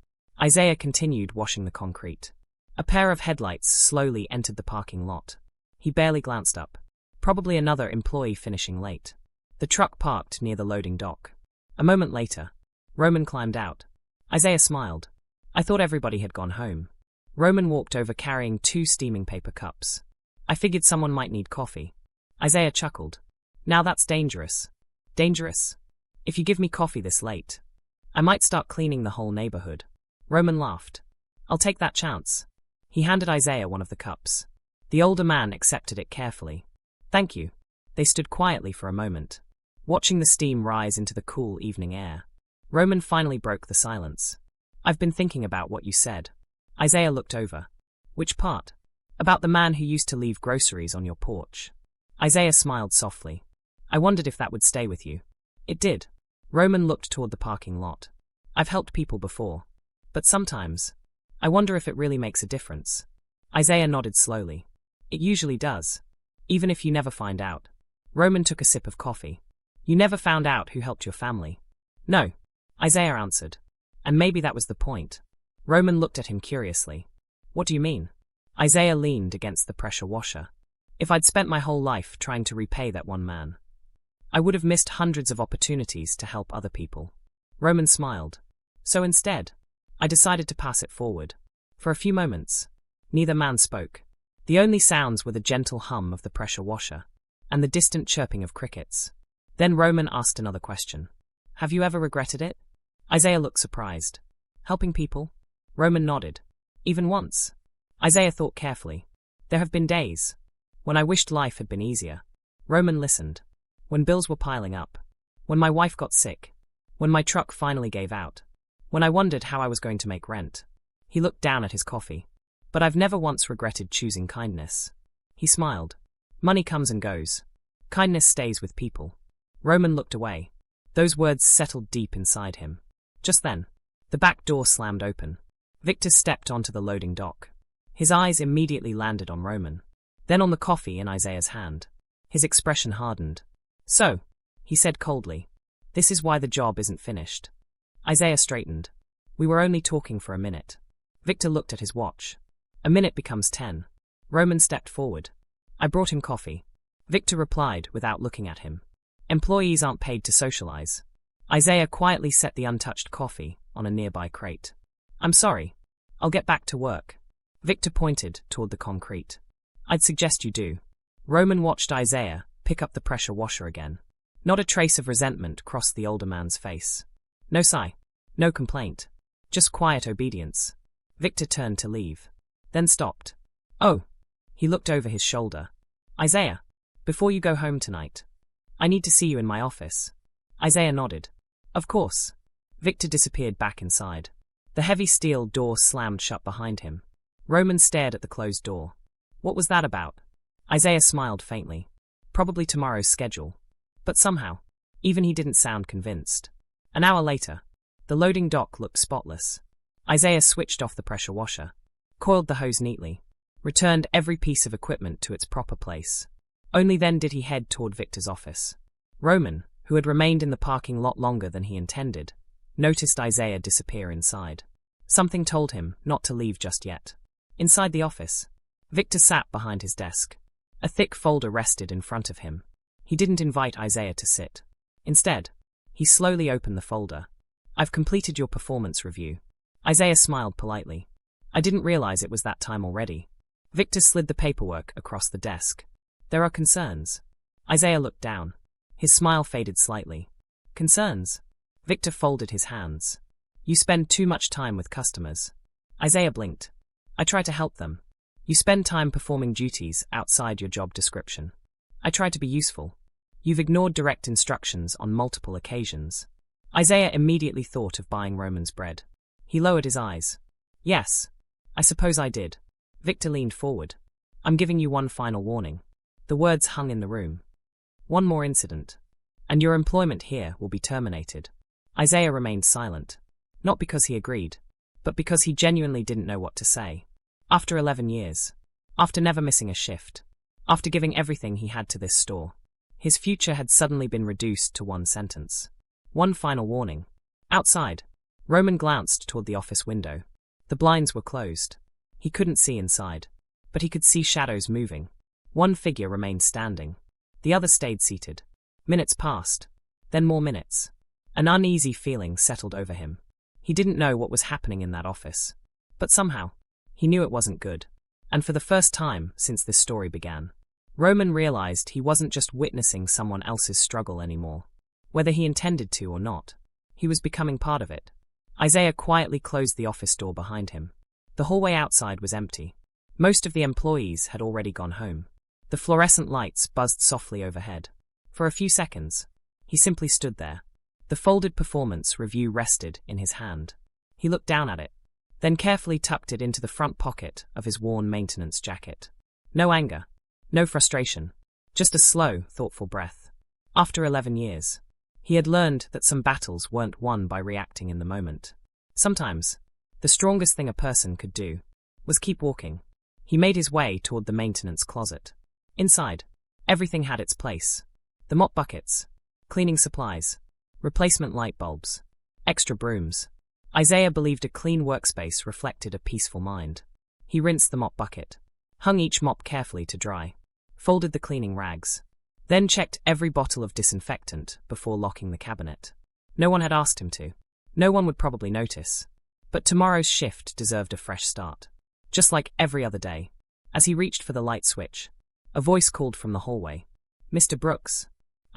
Speaker 1: Isaiah continued washing the concrete. A pair of headlights slowly entered the parking lot. He barely glanced up. Probably another employee finishing late. The truck parked near the loading dock. A moment later, Roman climbed out. Isaiah smiled. I thought everybody had gone home. Roman walked over carrying 2 steaming paper cups. I figured someone might need coffee. Isaiah chuckled. Now that's dangerous. Dangerous? If you give me coffee this late, I might start cleaning the whole neighborhood. Roman laughed. I'll take that chance. He handed Isaiah one of the cups. The older man accepted it carefully. Thank you. They stood quietly for a moment, watching the steam rise into the cool evening air. Roman finally broke the silence. I've been thinking about what you said. Isaiah looked over. Which part? About the man who used to leave groceries on your porch. Isaiah smiled softly. I wondered if that would stay with you. It did. Roman looked toward the parking lot. I've helped people before. But sometimes, I wonder if it really makes a difference. Isaiah nodded slowly. It usually does. Even if you never find out. Roman took a sip of coffee. You never found out who helped your family? No. Isaiah answered. And maybe that was the point. Roman looked at him curiously. What do you mean? Isaiah leaned against the pressure washer. If I'd spent my whole life trying to repay that one man, I would have missed hundreds of opportunities to help other people. Roman smiled. So instead, I decided to pass it forward. For a few moments, neither man spoke. The only sounds were the gentle hum of the pressure washer and the distant chirping of crickets. Then Roman asked another question. Have you ever regretted it? Isaiah looked surprised. Helping people? Roman nodded. Even once? Isaiah thought carefully. There have been days when I wished life had been easier. Roman listened. When bills were piling up. When my wife got sick. When my truck finally gave out. When I wondered how I was going to make rent. He looked down at his coffee. But I've never once regretted choosing kindness. He smiled. Money comes and goes. Kindness stays with people. Roman looked away. Those words settled deep inside him. Just then, The back door slammed open. Victor stepped onto the loading dock. His eyes immediately landed on Roman, then on the coffee in Isaiah's hand. His expression hardened. "So," he said coldly, "this is why the job isn't finished." Isaiah straightened. "We were only talking for a minute." Victor looked at his watch. A minute becomes 10. Roman stepped forward. "I brought him coffee." Victor replied without looking at him. "Employees aren't paid to socialize." Isaiah quietly set the untouched coffee on a nearby crate. "I'm sorry. I'll get back to work." Victor pointed toward the concrete. "I'd suggest you do." Roman watched Isaiah pick up the pressure washer again. Not a trace of resentment crossed the older man's face. No sigh. No complaint. Just quiet obedience. Victor turned to leave. Then stopped. "Oh." He looked over his shoulder. "Isaiah, before you go home tonight, I need to see you in my office." Isaiah nodded. "Of course." Victor disappeared back inside. The heavy steel door slammed shut behind him. Roman stared at the closed door. What was that about? Isaiah smiled faintly. Probably tomorrow's schedule. But somehow, even he didn't sound convinced. An hour later, the loading dock looked spotless. Isaiah switched off the pressure washer, coiled the hose neatly, returned every piece of equipment to its proper place. Only then did he head toward Victor's office. Roman, who had remained in the parking lot longer than he intended, noticed Isaiah disappear inside. Something told him not to leave just yet. Inside the office, Victor sat behind his desk. A thick folder rested in front of him. He didn't invite Isaiah to sit. Instead, he slowly opened the folder. "I've completed your performance review." Isaiah smiled politely. "I didn't realize it was that time already." Victor slid the paperwork across the desk. "There are concerns." Isaiah looked down. His smile faded slightly. "Concerns?" Victor folded his hands. "You spend too much time with customers." Isaiah blinked. "I try to help them. You spend time performing duties outside your job description." "I try to be useful." "You've ignored direct instructions on multiple occasions." Isaiah immediately thought of buying Roman's bread. He lowered his eyes. "Yes, I suppose I did." Victor leaned forward. "I'm giving you one final warning." The words hung in the room. "One more incident, and your employment here will be terminated." Isaiah remained silent. Not because he agreed, but because he genuinely didn't know what to say. After 11 years, after never missing a shift, after giving everything he had to this store, his future had suddenly been reduced to one sentence. One final warning. Outside, Roman glanced toward the office window. The blinds were closed. He couldn't see inside, but he could see shadows moving. One figure remained standing. The other stayed seated. Minutes passed. Then more minutes. An uneasy feeling settled over him. He didn't know what was happening in that office. But somehow, he knew it wasn't good. And for the first time since this story began, Roman realized he wasn't just witnessing someone else's struggle anymore. Whether he intended to or not, he was becoming part of it. Isaiah quietly closed the office door behind him. The hallway outside was empty. Most of the employees had already gone home. The fluorescent lights buzzed softly overhead. For a few seconds, he simply stood there. The folded performance review rested in his hand. He looked down at it, then carefully tucked it into the front pocket of his worn maintenance jacket. No anger, no frustration, just a slow, thoughtful breath. After 11 years, he had learned that some battles weren't won by reacting in the moment. Sometimes, the strongest thing a person could do was keep walking. He made his way toward the maintenance closet. Inside, everything had its place. The mop buckets, cleaning supplies, replacement light bulbs, extra brooms. Isaiah believed a clean workspace reflected a peaceful mind. He rinsed the mop bucket, hung each mop carefully to dry, folded the cleaning rags, then checked every bottle of disinfectant before locking the cabinet. No one had asked him to. No one would probably notice. But tomorrow's shift deserved a fresh start. Just like every other day, as he reached for the light switch, a voice called from the hallway. "Mr. Brooks."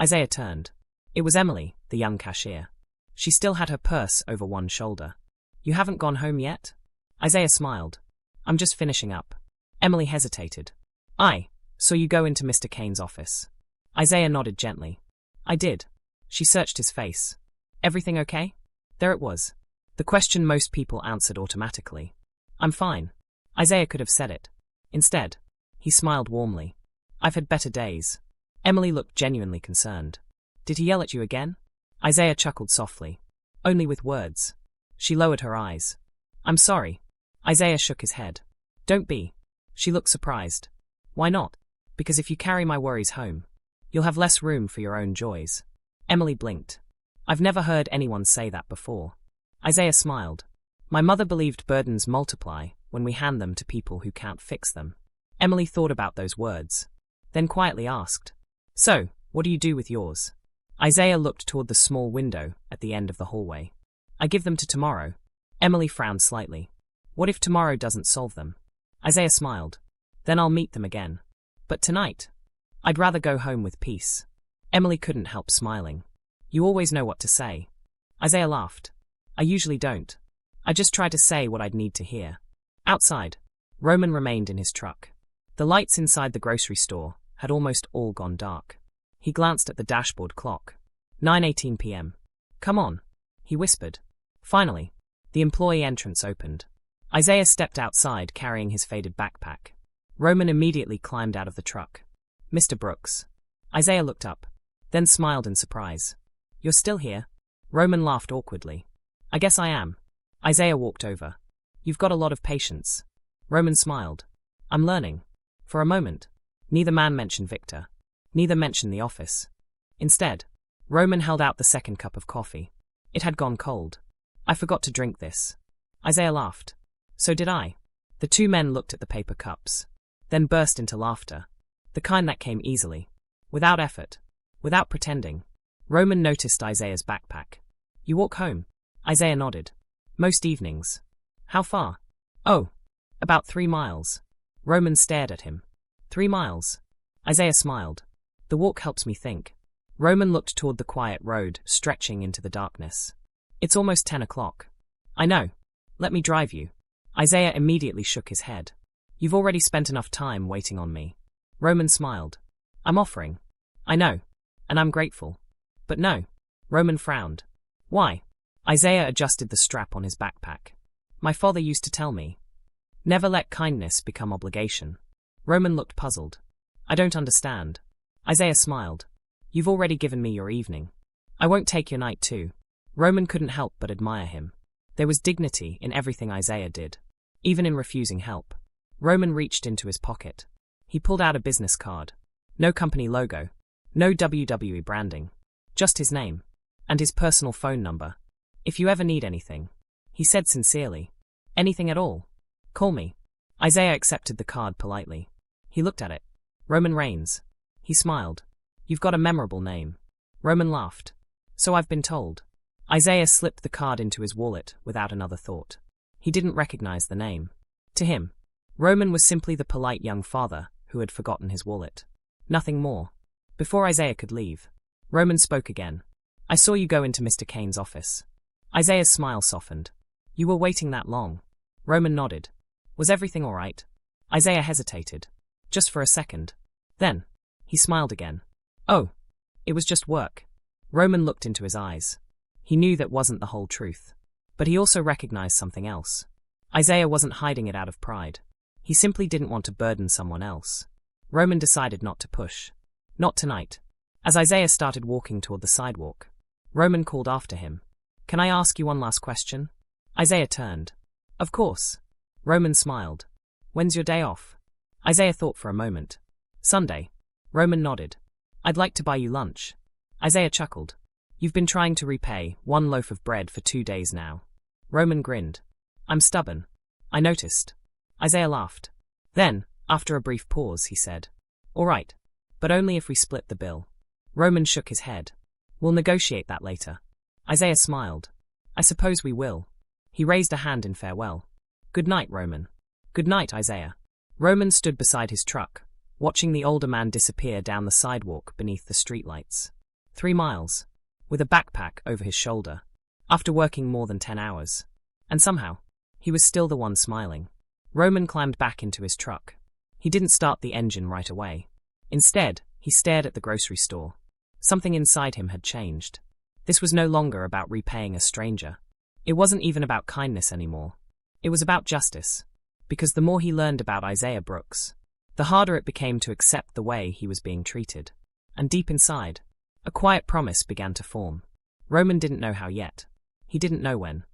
Speaker 1: Isaiah turned. It was Emily, the young cashier. She still had her purse over one shoulder. "You haven't gone home yet?" Isaiah smiled. "I'm just finishing up." Emily hesitated. "I saw you go into Mr. Kane's office." Isaiah nodded gently. "I did." She searched his face. "Everything okay?" There it was. The question most people answered automatically. "I'm fine." Isaiah could have said it. Instead, he smiled warmly. "I've had better days." Emily looked genuinely concerned. "Did he yell at you again?" Isaiah chuckled softly. "Only with words." She lowered her eyes. I'm sorry. Isaiah shook his head. Don't be. She looked surprised. Why not? Because if you carry my worries home, you'll have less room for your own joys. Emily blinked. I've never heard anyone say that before. Isaiah smiled. My mother believed burdens multiply when we hand them to people who can't fix them. Emily thought about those words, then quietly asked, So, what do you do with yours? Isaiah looked toward the small window at the end of the hallway. I give them to tomorrow. Emily frowned slightly. What if tomorrow doesn't solve them? Isaiah smiled. Then I'll meet them again. But tonight, I'd rather go home with peace. Emily couldn't help smiling. You always know what to say. Isaiah laughed. I usually don't. I just try to say what I'd need to hear. Outside, Roman remained in his truck. The lights inside the grocery store had almost all gone dark. He glanced at the dashboard clock. 9:18 p.m. Come on, he whispered. Finally, the employee entrance opened. Isaiah stepped outside carrying his faded backpack. Roman immediately climbed out of the truck. Mr. Brooks. Isaiah looked up, then smiled in surprise. You're still here? Roman laughed awkwardly. I guess I am. Isaiah walked over. You've got a lot of patience. Roman smiled. I'm learning. For a moment, neither man mentioned Victor. Neither mentioned the office. Instead, Roman held out the second cup of coffee. It had gone cold. I forgot to drink this. Isaiah laughed. So did I. The two men looked at the paper cups, then burst into laughter. The kind that came easily, without effort, without pretending. Roman noticed Isaiah's backpack. You walk home? Isaiah nodded. Most evenings. How far? Oh, about 3 miles. Roman stared at him. 3 miles. Isaiah smiled. The walk helps me think. Roman looked toward the quiet road stretching into the darkness. It's almost 10 o'clock. I know. Let me drive you. Isaiah immediately shook his head. You've already spent enough time waiting on me. Roman smiled. I'm offering. I know. And I'm grateful. But no. Roman frowned. Why? Isaiah adjusted the strap on his backpack. My father used to tell me, never let kindness become obligation. Roman looked puzzled. I don't understand. Isaiah smiled. You've already given me your evening. I won't take your night too. Roman couldn't help but admire him. There was dignity in everything Isaiah did, even in refusing help. Roman reached into his pocket. He pulled out a business card. No company logo. No WWE branding. Just his name. And his personal phone number. If you ever need anything. He said sincerely. Anything at all. Call me. Isaiah accepted the card politely. He looked at it. Roman Reigns. He smiled. You've got a memorable name. Roman laughed. So I've been told. Isaiah slipped the card into his wallet without another thought. He didn't recognize the name. To him, Roman was simply the polite young father who had forgotten his wallet. Nothing more. Before Isaiah could leave, Roman spoke again. I saw you go into Mr. Kane's office. Isaiah's smile softened. You were waiting that long. Roman nodded. Was everything all right? Isaiah hesitated. Just for a second. Then, he smiled again. Oh, it was just work. Roman looked into his eyes. He knew that wasn't the whole truth. But he also recognized something else. Isaiah wasn't hiding it out of pride. He simply didn't want to burden someone else. Roman decided not to push. Not tonight. As Isaiah started walking toward the sidewalk, Roman called after him. Can I ask you one last question? Isaiah turned. Of course. Roman smiled. When's your day off? Isaiah thought for a moment. Sunday. Roman nodded. I'd like to buy you lunch. Isaiah chuckled. You've been trying to repay 1 loaf of bread for 2 days now. Roman grinned. I'm stubborn. I noticed. Isaiah laughed. Then, after a brief pause, he said, All right, but only if we split the bill. Roman shook his head. We'll negotiate that later. Isaiah smiled. I suppose we will. He raised a hand in farewell. Good night, Roman. Good night, Isaiah. Roman stood beside his truck, watching the older man disappear down the sidewalk beneath the streetlights. 3 miles. With a backpack over his shoulder. After working more than 10 hours. And somehow, he was still the one smiling. Roman climbed back into his truck. He didn't start the engine right away. Instead, he stared at the grocery store. Something inside him had changed. This was no longer about repaying a stranger. It wasn't even about kindness anymore. It was about justice. Because the more he learned about Isaiah Brooks, the harder it became to accept the way he was being treated. And deep inside, a quiet promise began to form. Roman didn't know how yet. He didn't know when.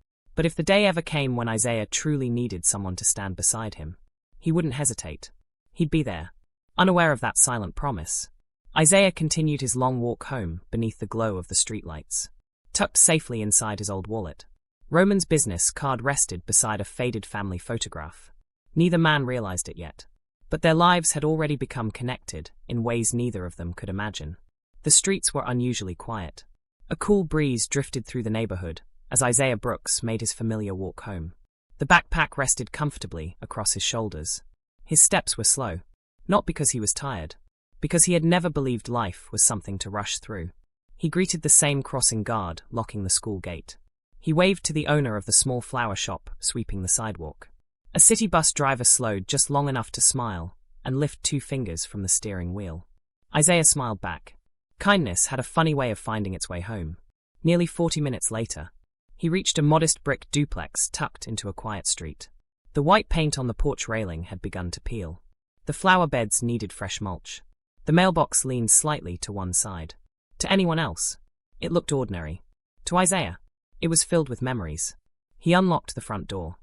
Speaker 1: But if the day ever came when Isaiah truly needed someone to stand beside him, he wouldn't hesitate. He'd be there. Unaware of that silent promise, Isaiah continued his long walk home beneath the glow of the streetlights. Tucked safely inside his old wallet, Roman's business card rested beside a faded family photograph. Neither man realized it yet, but their lives had already become connected in ways neither of them could imagine. The streets were unusually quiet. A cool breeze drifted through the neighborhood as Isaiah Brooks made his familiar walk home. The backpack rested comfortably across his shoulders. His steps were slow, not because he was tired, because he had never believed life was something to rush through. He greeted the same crossing guard locking the school gate. He waved to the owner of the small flower shop sweeping the sidewalk. A city bus driver slowed just long enough to smile and lift 2 fingers from the steering wheel. Isaiah smiled back. Kindness had a funny way of finding its way home. Nearly 40 minutes later, he reached a modest brick duplex tucked into a quiet street. The white paint on the porch railing had begun to peel. The flower beds needed fresh mulch. The mailbox leaned slightly to one side. To anyone else, it looked ordinary. To Isaiah, it was filled with memories. He unlocked the front door.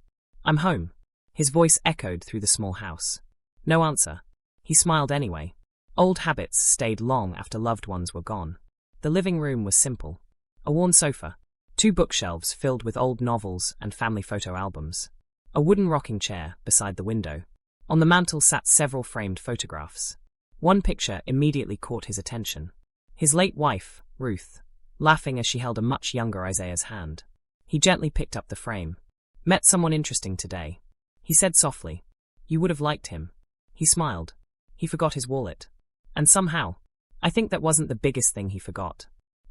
Speaker 1: "I'm home." His voice echoed through the small house. No answer. He smiled anyway. Old habits stayed long after loved ones were gone. The living room was simple. A worn sofa, 2 bookshelves filled with old novels and family photo albums, a wooden rocking chair beside the window. On the mantel sat several framed photographs. One picture immediately caught his attention. His late wife, Ruth, laughing as she held a much younger Isaiah's hand. He gently picked up the frame. "Met someone interesting today," he said softly. "You would have liked him." He smiled. He forgot his wallet. And somehow, I think that wasn't the biggest thing he forgot.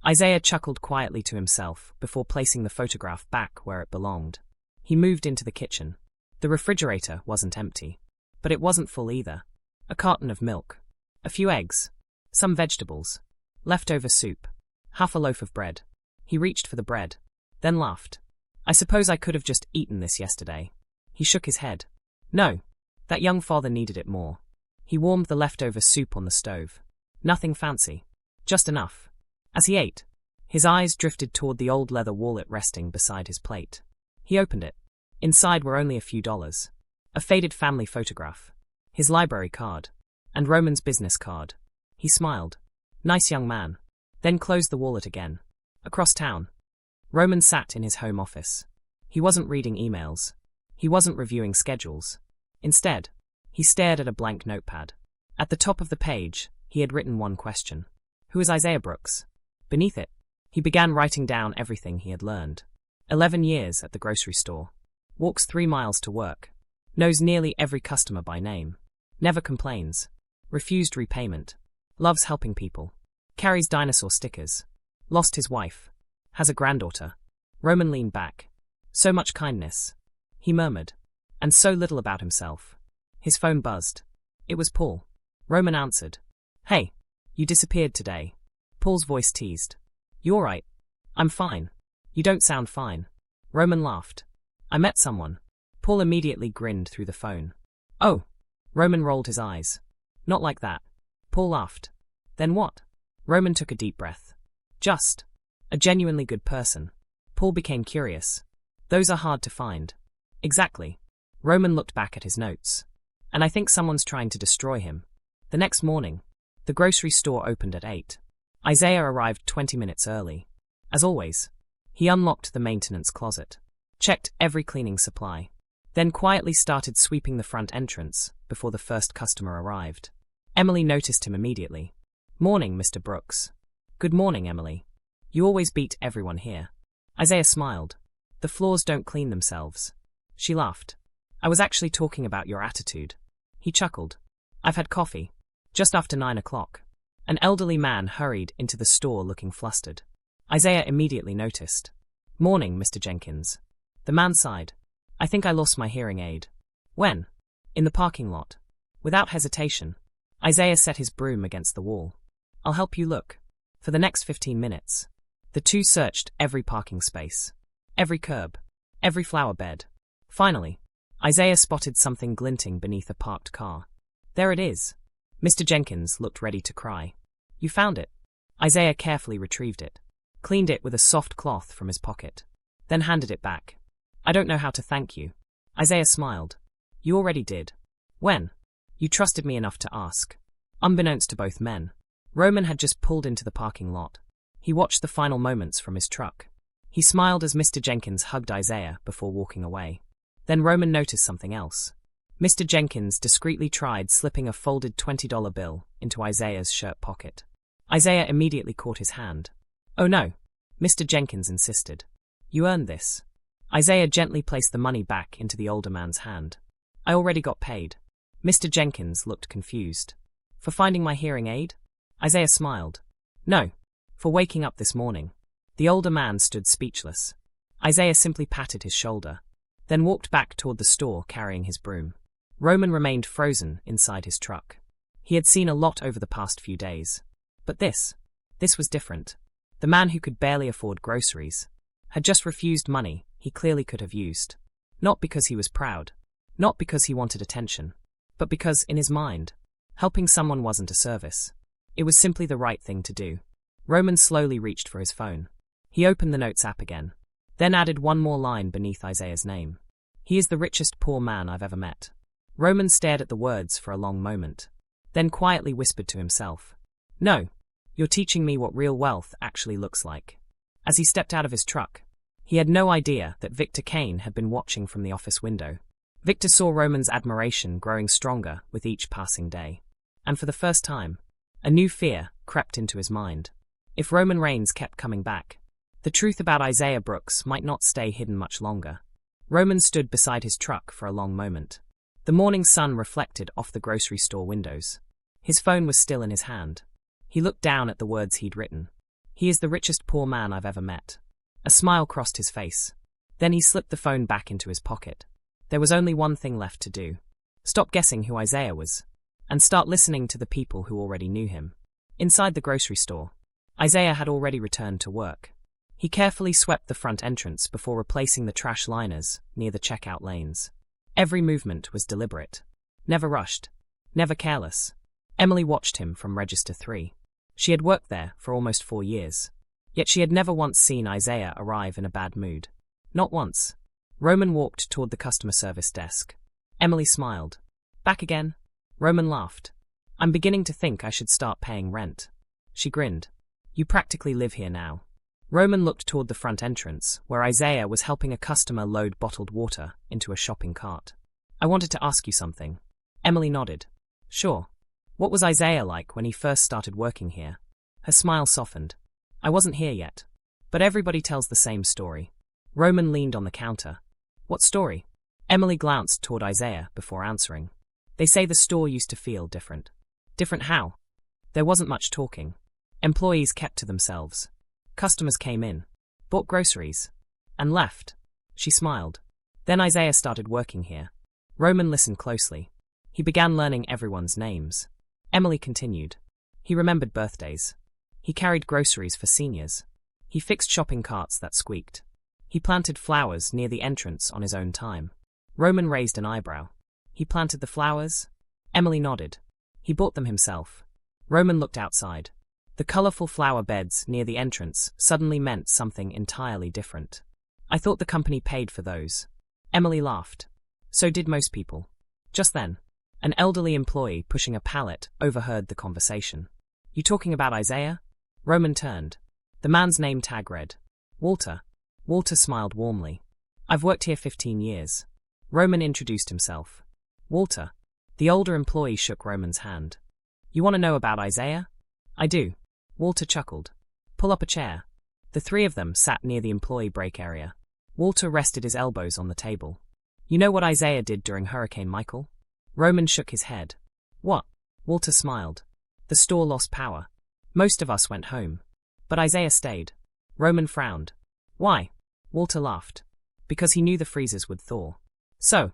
Speaker 1: Isaiah chuckled quietly to himself before placing the photograph back where it belonged. He moved into the kitchen. The refrigerator wasn't empty, but it wasn't full either. A carton of milk, a few eggs, some vegetables, leftover soup, half a loaf of bread. He reached for the bread, then laughed. "I suppose I could have just eaten this yesterday." He shook his head. No, that young father needed it more. He warmed the leftover soup on the stove. Nothing fancy, just enough. As he ate, his eyes drifted toward the old leather wallet resting beside his plate. He opened it. Inside were only a few dollars. A faded family photograph, his library card, and Roman's business card. He smiled. Nice young man. Then closed the wallet again. Across town, Roman sat in his home office. He wasn't reading emails. He wasn't reviewing schedules. Instead, he stared at a blank notepad. At the top of the page, he had written one question. Who is Isaiah Brooks? Beneath it, he began writing down everything he had learned. 11 years at the grocery store. Walks 3 miles to work. Knows nearly every customer by name. Never complains. Refused repayment. Loves helping people. Carries dinosaur stickers. Lost his wife. Has a granddaughter. Roman leaned back. So much kindness. He murmured. And so little about himself. His phone buzzed. It was Paul. Roman answered. "Hey, you disappeared today." Paul's voice teased. "You all right?" "I'm fine." "You don't sound fine." Roman laughed. "I met someone." Paul immediately grinned through the phone. "Oh." Roman rolled his eyes. "Not like that." Paul laughed. "Then what?" Roman took a deep breath. "Just a genuinely good person." Paul became curious. "Those are hard to find." "Exactly." Roman looked back at his notes. "And I think someone's trying to destroy him." The next morning, the grocery store opened at 8. Isaiah arrived 20 minutes early. As always, he unlocked the maintenance closet, checked every cleaning supply, then quietly started sweeping the front entrance before the first customer arrived. Emily noticed him immediately. "Morning, Mr. Brooks." "Good morning, Emily. You always beat everyone here." Isaiah smiled. "The floors don't clean themselves." She laughed. "I was actually talking about your attitude." He chuckled. "I've had coffee. Just after 9 o'clock. An elderly man hurried into the store looking flustered. Isaiah immediately noticed. "Morning, Mr. Jenkins." The man sighed. "I think I lost my hearing aid." "When?" "In the parking lot." Without hesitation, Isaiah set his broom against the wall. "I'll help you look." For the next 15 minutes, the two searched every parking space, every curb, every flower bed. Finally, Isaiah spotted something glinting beneath a parked car. "There it is." Mr. Jenkins looked ready to cry. "You found it." Isaiah carefully retrieved it, cleaned it with a soft cloth from his pocket, then handed it back. I don't know how to thank you. Isaiah smiled. You already did. When? You trusted me enough to ask. Unbeknownst to both men, Roman had just pulled into the parking lot. He watched the final moments from his truck. He smiled as Mr. Jenkins hugged Isaiah before walking away. Then Roman noticed something else. Mr. Jenkins discreetly tried slipping a folded $20 bill into Isaiah's shirt pocket. Isaiah immediately caught his hand. Oh no, Mr. Jenkins insisted. You earned this. Isaiah gently placed the money back into the older man's hand. I already got paid. Mr. Jenkins looked confused. For finding my hearing aid? Isaiah smiled. No, for waking up this morning. The older man stood speechless. Isaiah simply patted his shoulder, then walked back toward the store carrying his broom. Roman remained frozen inside his truck. He had seen a lot over the past few days. But this was different. The man who could barely afford groceries had just refused money he clearly could have used. Not because he was proud, not because he wanted attention, but because, in his mind, helping someone wasn't a service. It was simply the right thing to do. Roman slowly reached for his phone. He opened the Notes app again, then added one more line beneath Isaiah's name. He is the richest poor man I've ever met. Roman stared at the words for a long moment, then quietly whispered to himself, No, you're teaching me what real wealth actually looks like. As he stepped out of his truck, he had no idea that Victor Kane had been watching from the office window. Victor saw Roman's admiration growing stronger with each passing day. And for the first time, a new fear crept into his mind. If Roman Reigns kept coming back, the truth about Isaiah Brooks might not stay hidden much longer. Roman stood beside his truck for a long moment. The morning sun reflected off the grocery store windows. His phone was still in his hand. He looked down at the words he'd written. He is the richest poor man I've ever met. A smile crossed his face. Then he slipped the phone back into his pocket. There was only one thing left to do. Stop guessing who Isaiah was, and start listening to the people who already knew him. Inside the grocery store, Isaiah had already returned to work. He carefully swept the front entrance before replacing the trash liners near the checkout lanes. Every movement was deliberate. Never rushed. Never careless. Emily watched him from Register 3. She had worked there for almost 4 years. Yet she had never once seen Isaiah arrive in a bad mood. Not once. Roman walked toward the customer service desk. Emily smiled. Back again? Roman laughed. I'm beginning to think I should start paying rent. She grinned. You practically live here now. Roman looked toward the front entrance, where Isaiah was helping a customer load bottled water into a shopping cart. I wanted to ask you something. Emily nodded. Sure. What was Isaiah like when he first started working here? Her smile softened. I wasn't here yet. But everybody tells the same story. Roman leaned on the counter. What story? Emily glanced toward Isaiah before answering. They say the store used to feel different. Different how? There wasn't much talking. Employees kept to themselves. Customers came in, bought groceries, and left. She smiled. Then Isaiah started working here. Roman listened closely. He began learning everyone's names. Emily continued. He remembered birthdays. He carried groceries for seniors. He fixed shopping carts that squeaked. He planted flowers near the entrance on his own time. Roman raised an eyebrow. He planted the flowers? Emily nodded. He bought them himself. Roman looked outside. The colorful flower beds near the entrance suddenly meant something entirely different. I thought the company paid for those. Emily laughed. So did most people. Just then, an elderly employee pushing a pallet overheard the conversation. You talking about Isaiah? Roman turned. The man's name tag read. Walter. Walter smiled warmly. I've worked here 15 years. Roman introduced himself. Walter. The older employee shook Roman's hand. You want to know about Isaiah? I do. Walter chuckled. Pull up a chair. The three of them sat near the employee break area. Walter rested his elbows on the table. You know what Isaiah did during Hurricane Michael? Roman shook his head. What? Walter smiled. The store lost power. Most of us went home. But Isaiah stayed. Roman frowned. Why? Walter laughed. Because he knew the freezers would thaw. So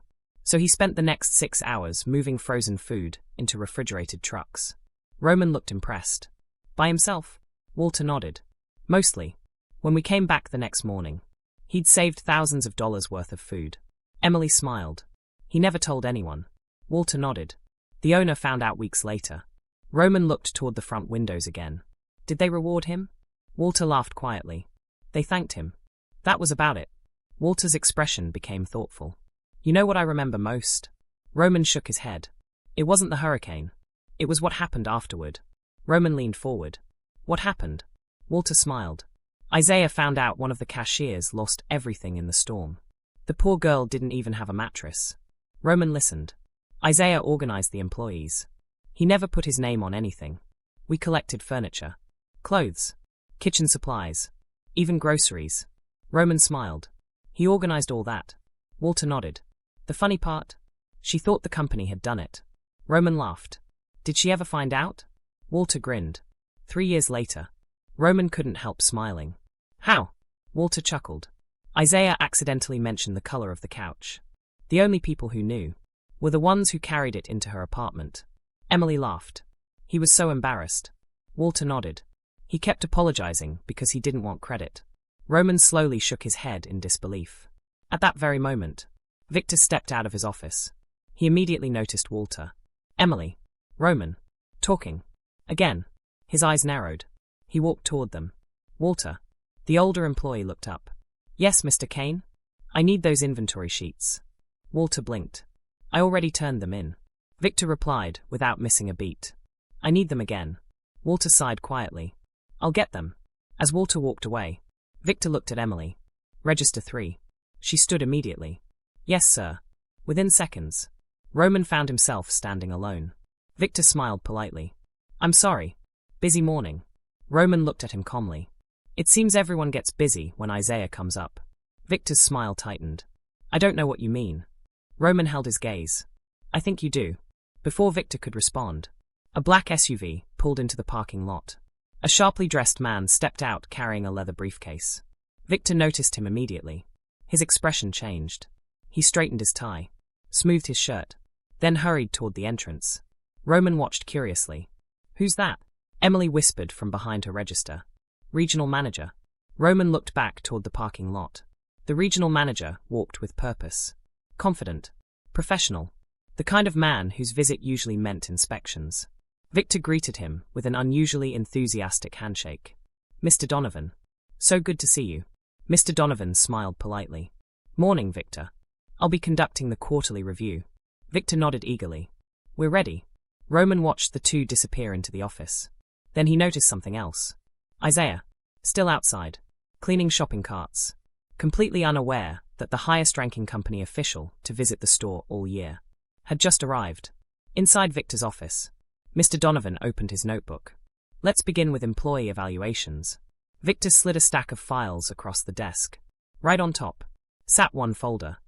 Speaker 1: he spent the next 6 hours moving frozen food into refrigerated trucks. Roman looked impressed. By himself? Walter nodded. Mostly. When we came back the next morning, he'd saved thousands of dollars worth of food. Emily smiled. He never told anyone. Walter nodded. The owner found out weeks later. Roman looked toward the front windows again. Did they reward him? Walter laughed quietly. They thanked him. That was about it. Walter's expression became thoughtful. You know what I remember most? Roman shook his head. It wasn't the hurricane. It was what happened afterward. Roman leaned forward. What happened? Walter smiled. Isaiah found out one of the cashiers lost everything in the storm. The poor girl didn't even have a mattress. Roman listened. Isaiah organized the employees. He never put his name on anything. We collected furniture, clothes, kitchen supplies, even groceries. Roman smiled. He organized all that. Walter nodded. The funny part? She thought the company had done it. Roman laughed. Did she ever find out? Walter grinned. 3 years later. Roman couldn't help smiling. How? Walter chuckled. Isaiah accidentally mentioned the color of the couch. The only people who knew were the ones who carried it into her apartment. Emily laughed. He was so embarrassed. Walter nodded. He kept apologizing because he didn't want credit. Roman slowly shook his head in disbelief. At that very moment, Victor stepped out of his office. He immediately noticed Walter, Emily, Roman, talking. Again, his eyes narrowed. He walked toward them. Walter. The older employee looked up. Yes, Mr. Kane? I need those inventory sheets. Walter blinked. I already turned them in. Victor replied without missing a beat. I need them again. Walter sighed quietly. I'll get them. As Walter walked away, Victor looked at Emily. Register 3. She stood immediately. Yes, sir. Within seconds, Roman found himself standing alone. Victor smiled politely. I'm sorry. Busy morning. Roman looked at him calmly. It seems everyone gets busy when Isaiah comes up. Victor's smile tightened. I don't know what you mean. Roman held his gaze. I think you do. Before Victor could respond, a black SUV pulled into the parking lot. A sharply dressed man stepped out carrying a leather briefcase. Victor noticed him immediately. His expression changed. He straightened his tie, smoothed his shirt, then hurried toward the entrance. Roman watched curiously. Who's that? Emily whispered from behind her register. Regional manager. Roman looked back toward the parking lot. The regional manager walked with purpose. Confident. Professional. The kind of man whose visit usually meant inspections. Victor greeted him with an unusually enthusiastic handshake. Mr. Donovan. So good to see you. Mr. Donovan smiled politely. Morning, Victor. I'll be conducting the quarterly review. Victor nodded eagerly. We're ready. Roman watched the two disappear into the office. Then he noticed something else. Isaiah, still outside, cleaning shopping carts, completely unaware that the highest-ranking company official to visit the store all year had just arrived. Inside Victor's office, Mr. Donovan opened his notebook. Let's begin with employee evaluations. Victor slid a stack of files across the desk. Right on top sat one folder.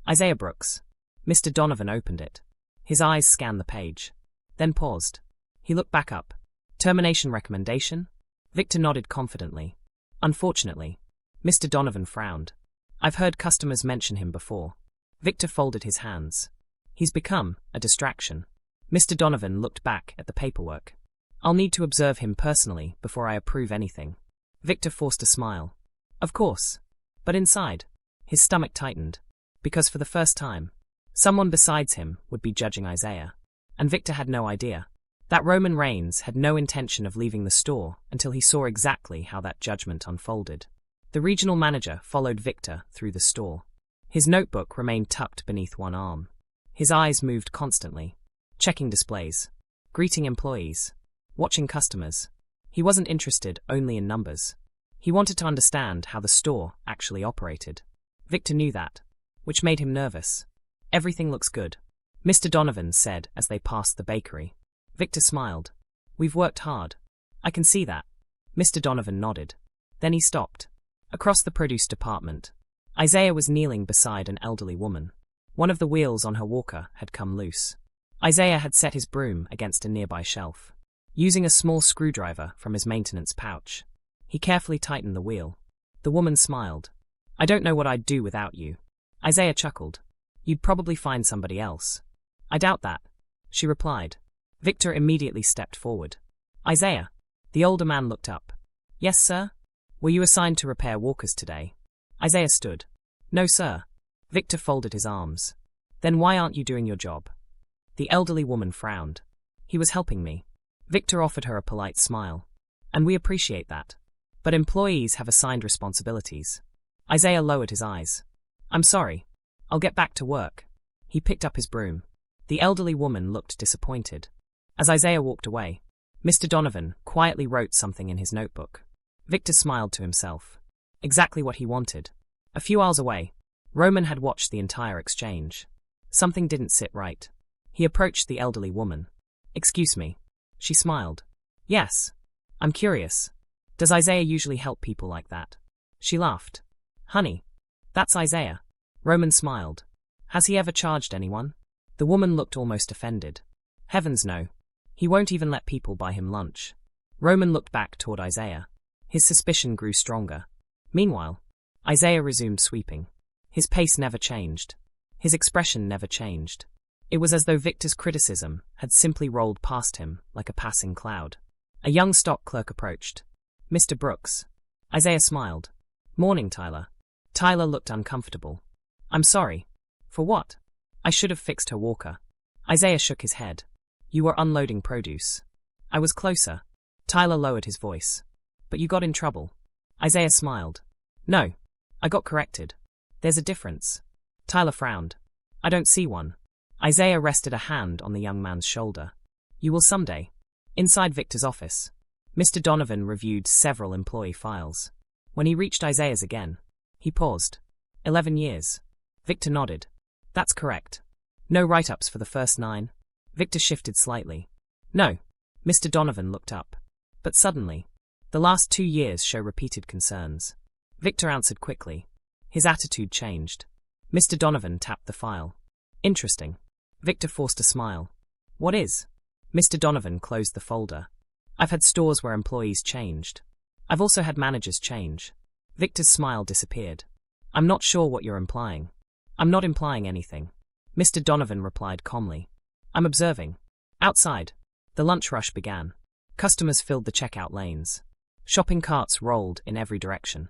Speaker 1: Isaiah Brooks. Mr. Donovan opened it. His eyes scanned the page, then paused. He looked back up. Termination recommendation? Victor nodded confidently. Unfortunately. Mr. Donovan frowned. I've heard customers mention him before. Victor folded his hands. He's become a distraction. Mr. Donovan looked back at the paperwork. I'll need to observe him personally before I approve anything. Victor forced a smile. Of course. But inside, his stomach tightened. Because for the first time, someone besides him would be judging Isaiah. And Victor had no idea that Roman Reigns had no intention of leaving the store until he saw exactly how that judgment unfolded. The regional manager followed Victor through the store. His notebook remained tucked beneath one arm. His eyes moved constantly, checking displays, greeting employees, watching customers. He wasn't interested only in numbers. He wanted to understand how the store actually operated. Victor knew that, which made him nervous. Everything looks good, Mr. Donovan said as they passed the bakery. Victor smiled. We've worked hard. I can see that. Mr. Donovan nodded. Then he stopped. Across the produce department, Isaiah was kneeling beside an elderly woman. One of the wheels on her walker had come loose. Isaiah had set his broom against a nearby shelf. Using a small screwdriver from his maintenance pouch, he carefully tightened the wheel. The woman smiled. I don't know what I'd do without you. Isaiah chuckled. You'd probably find somebody else. I doubt that, she replied. Victor immediately stepped forward. Isaiah. The older man looked up. Yes, sir? Were you assigned to repair walkers today? Isaiah stood. No, sir. Victor folded his arms. Then why aren't you doing your job? The elderly woman frowned. He was helping me. Victor offered her a polite smile. And we appreciate that. But employees have assigned responsibilities. Isaiah lowered his eyes. I'm sorry. I'll get back to work. He picked up his broom. The elderly woman looked disappointed. As Isaiah walked away, Mr. Donovan quietly wrote something in his notebook. Victor smiled to himself. Exactly what he wanted. A few aisles away, Roman had watched the entire exchange. Something didn't sit right. He approached the elderly woman. Excuse me. She smiled. Yes. I'm curious. Does Isaiah usually help people like that? She laughed. Honey, that's Isaiah. Roman smiled. Has he ever charged anyone? The woman looked almost offended. Heavens no. He won't even let people buy him lunch. Roman looked back toward Isaiah. His suspicion grew stronger. Meanwhile, Isaiah resumed sweeping. His pace never changed. His expression never changed. It was as though Victor's criticism had simply rolled past him like a passing cloud. A young stock clerk approached. Mr. Brooks. Isaiah smiled. Morning, Tyler. Tyler looked uncomfortable. I'm sorry. For what? I should have fixed her walker. Isaiah shook his head. You were unloading produce. I was closer. Tyler lowered his voice. But you got in trouble. Isaiah smiled. No. I got corrected. There's a difference. Tyler frowned. I don't see one. Isaiah rested a hand on the young man's shoulder. You will someday. Inside Victor's office, Mr. Donovan reviewed several employee files. When he reached Isaiah's again, he paused. 11 years. Victor nodded. That's correct. No write-ups for the first 9. Victor shifted slightly. No. Mr. Donovan looked up. But suddenly, the last 2 years show repeated concerns. Victor answered quickly. His attitude changed. Mr. Donovan tapped the file. Interesting. Victor forced a smile. What is? Mr. Donovan closed the folder. I've had stores where employees changed. I've also had managers change. Victor's smile disappeared. I'm not sure what you're implying. I'm not implying anything. Mr. Donovan replied calmly. I'm observing. Outside, the lunch rush began. Customers filled the checkout lanes. Shopping carts rolled in every direction.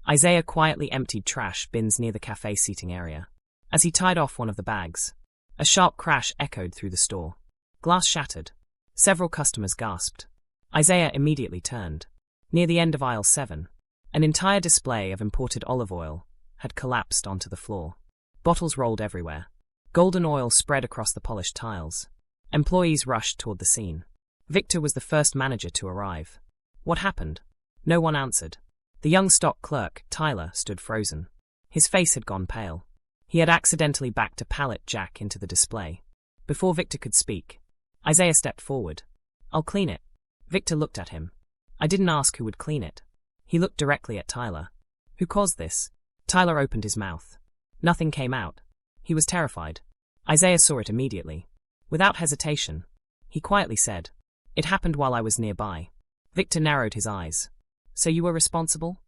Speaker 1: Isaiah quietly emptied trash bins near the cafe seating area. As he tied off one of the bags, a sharp crash echoed through the store. Glass shattered. Several customers gasped. Isaiah immediately turned. Near the end of aisle 7, an entire display of imported olive oil had collapsed onto the floor. Bottles rolled everywhere. Golden oil spread across the polished tiles. Employees rushed toward the scene. Victor was the first manager to arrive. What happened? No one answered. The young stock clerk, Tyler, stood frozen. His face had gone pale. He had accidentally backed a pallet jack into the display. Before Victor could speak, Isaiah stepped forward. I'll clean it. Victor looked at him. I didn't ask who would clean it. He looked directly at Tyler. Who caused this? Tyler opened his mouth. Nothing came out. He was terrified. Isaiah saw it immediately. Without hesitation, he quietly said, It happened while I was nearby. Victor narrowed his eyes. So you were responsible?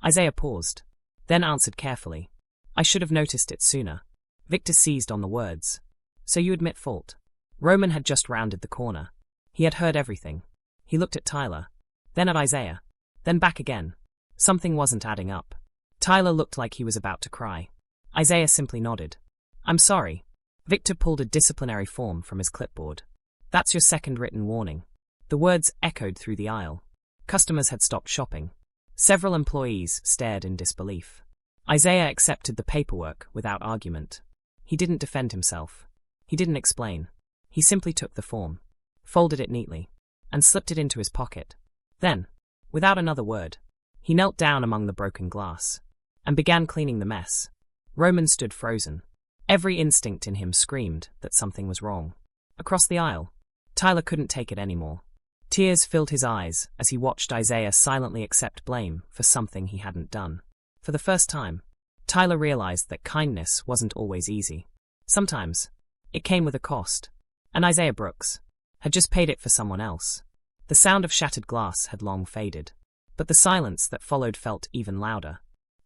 Speaker 1: Isaiah paused, then answered carefully. I should have noticed it sooner. Victor seized on the words. So you admit fault. Roman had just rounded the corner. He had heard everything. He looked at Tyler, then at Isaiah, then back again. Something wasn't adding up. Tyler looked like he was about to cry. Isaiah simply nodded. I'm sorry. Victor pulled a disciplinary form from his clipboard. That's your second written warning. The words echoed through the aisle. Customers had stopped shopping. Several employees stared in disbelief. Isaiah accepted the paperwork without argument. He didn't defend himself. He didn't explain. He simply took the form, folded it neatly, and slipped it into his pocket. Then, without another word, he knelt down among the broken glass and began cleaning the mess. Roman stood frozen. Every instinct in him screamed that something was wrong. Across the aisle, Tyler couldn't take it anymore. Tears filled his eyes as he watched Isaiah silently accept blame for something he hadn't done. For the first time, Tyler realized that kindness wasn't always easy. Sometimes, it came with a cost. And Isaiah Brooks had just paid it for someone else. The sound of shattered glass had long faded, but the silence that followed felt even louder.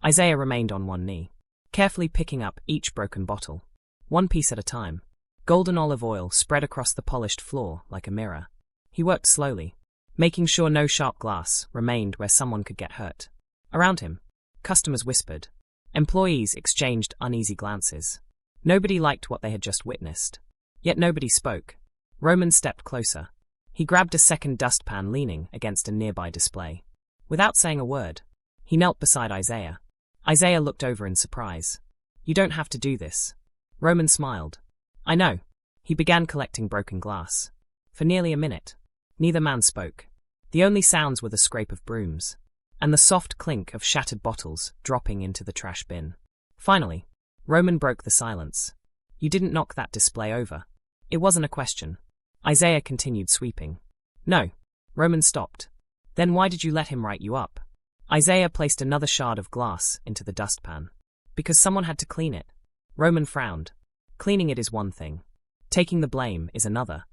Speaker 1: Isaiah remained on one knee, carefully picking up each broken bottle, one piece at a time. Golden olive oil spread across the polished floor like a mirror. He worked slowly, making sure no sharp glass remained where someone could get hurt. Around him, customers whispered. Employees exchanged uneasy glances. Nobody liked what they had just witnessed. Yet nobody spoke. Roman stepped closer. He grabbed a second dustpan leaning against a nearby display. Without saying a word, he knelt beside Isaiah. Isaiah looked over in surprise. You don't have to do this. Roman smiled. I know. He began collecting broken glass. For nearly a minute, neither man spoke. The only sounds were the scrape of brooms and the soft clink of shattered bottles dropping into the trash bin. Finally, Roman broke the silence. You didn't knock that display over. It wasn't a question. Isaiah continued sweeping. No. Roman stopped. Then why did you let him write you up? Isaiah placed another shard of glass into the dustpan. Because someone had to clean it. Roman frowned. Cleaning it is one thing. Taking the blame is another.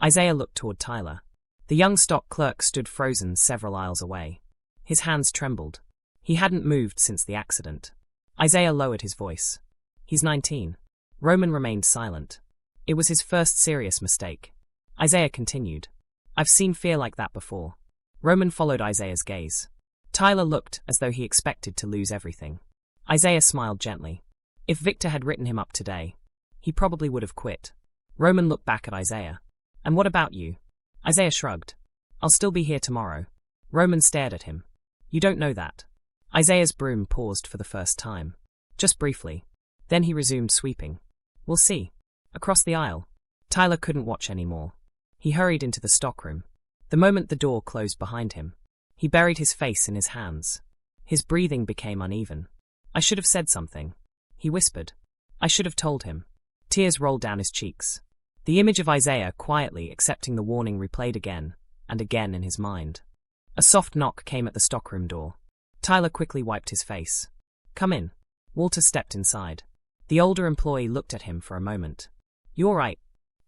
Speaker 1: Isaiah looked toward Tyler. The young stock clerk stood frozen several aisles away. His hands trembled. He hadn't moved since the accident. Isaiah lowered his voice. He's 19. Roman remained silent. It was his first serious mistake. Isaiah continued. I've seen fear like that before. Roman followed Isaiah's gaze. Tyler looked as though he expected to lose everything. Isaiah smiled gently. If Victor had written him up today, he probably would have quit. Roman looked back at Isaiah. And what about you? Isaiah shrugged. I'll still be here tomorrow. Roman stared at him. You don't know that. Isaiah's broom paused for the first time. Just briefly. Then he resumed sweeping. We'll see. Across the aisle. Tyler couldn't watch anymore. He hurried into the stockroom. The moment the door closed behind him, he buried his face in his hands. His breathing became uneven. I should have said something, he whispered. I should have told him. Tears rolled down his cheeks. The image of Isaiah quietly accepting the warning replayed again and again in his mind. A soft knock came at the stockroom door. Tyler quickly wiped his face. Come in. Walter stepped inside. The older employee looked at him for a moment. You all right?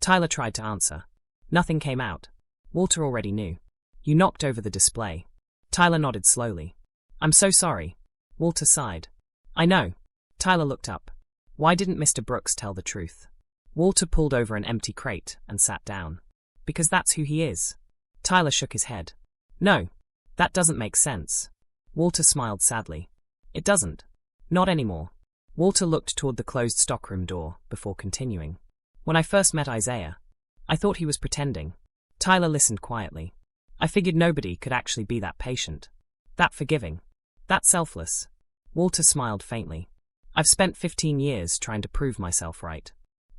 Speaker 1: Tyler tried to answer. Nothing came out. Walter already knew. You knocked over the display. Tyler nodded slowly. I'm so sorry. Walter sighed. I know. Tyler looked up. Why didn't Mr. Brooks tell the truth? Walter pulled over an empty crate and sat down. Because that's who he is. Tyler shook his head. No. That doesn't make sense. Walter smiled sadly. It doesn't. Not anymore. Walter looked toward the closed stockroom door before continuing. When I first met Isaiah, I thought he was pretending. Tyler listened quietly. I figured nobody could actually be that patient. That forgiving. That selfless. Walter smiled faintly. I've spent 15 years trying to prove myself right.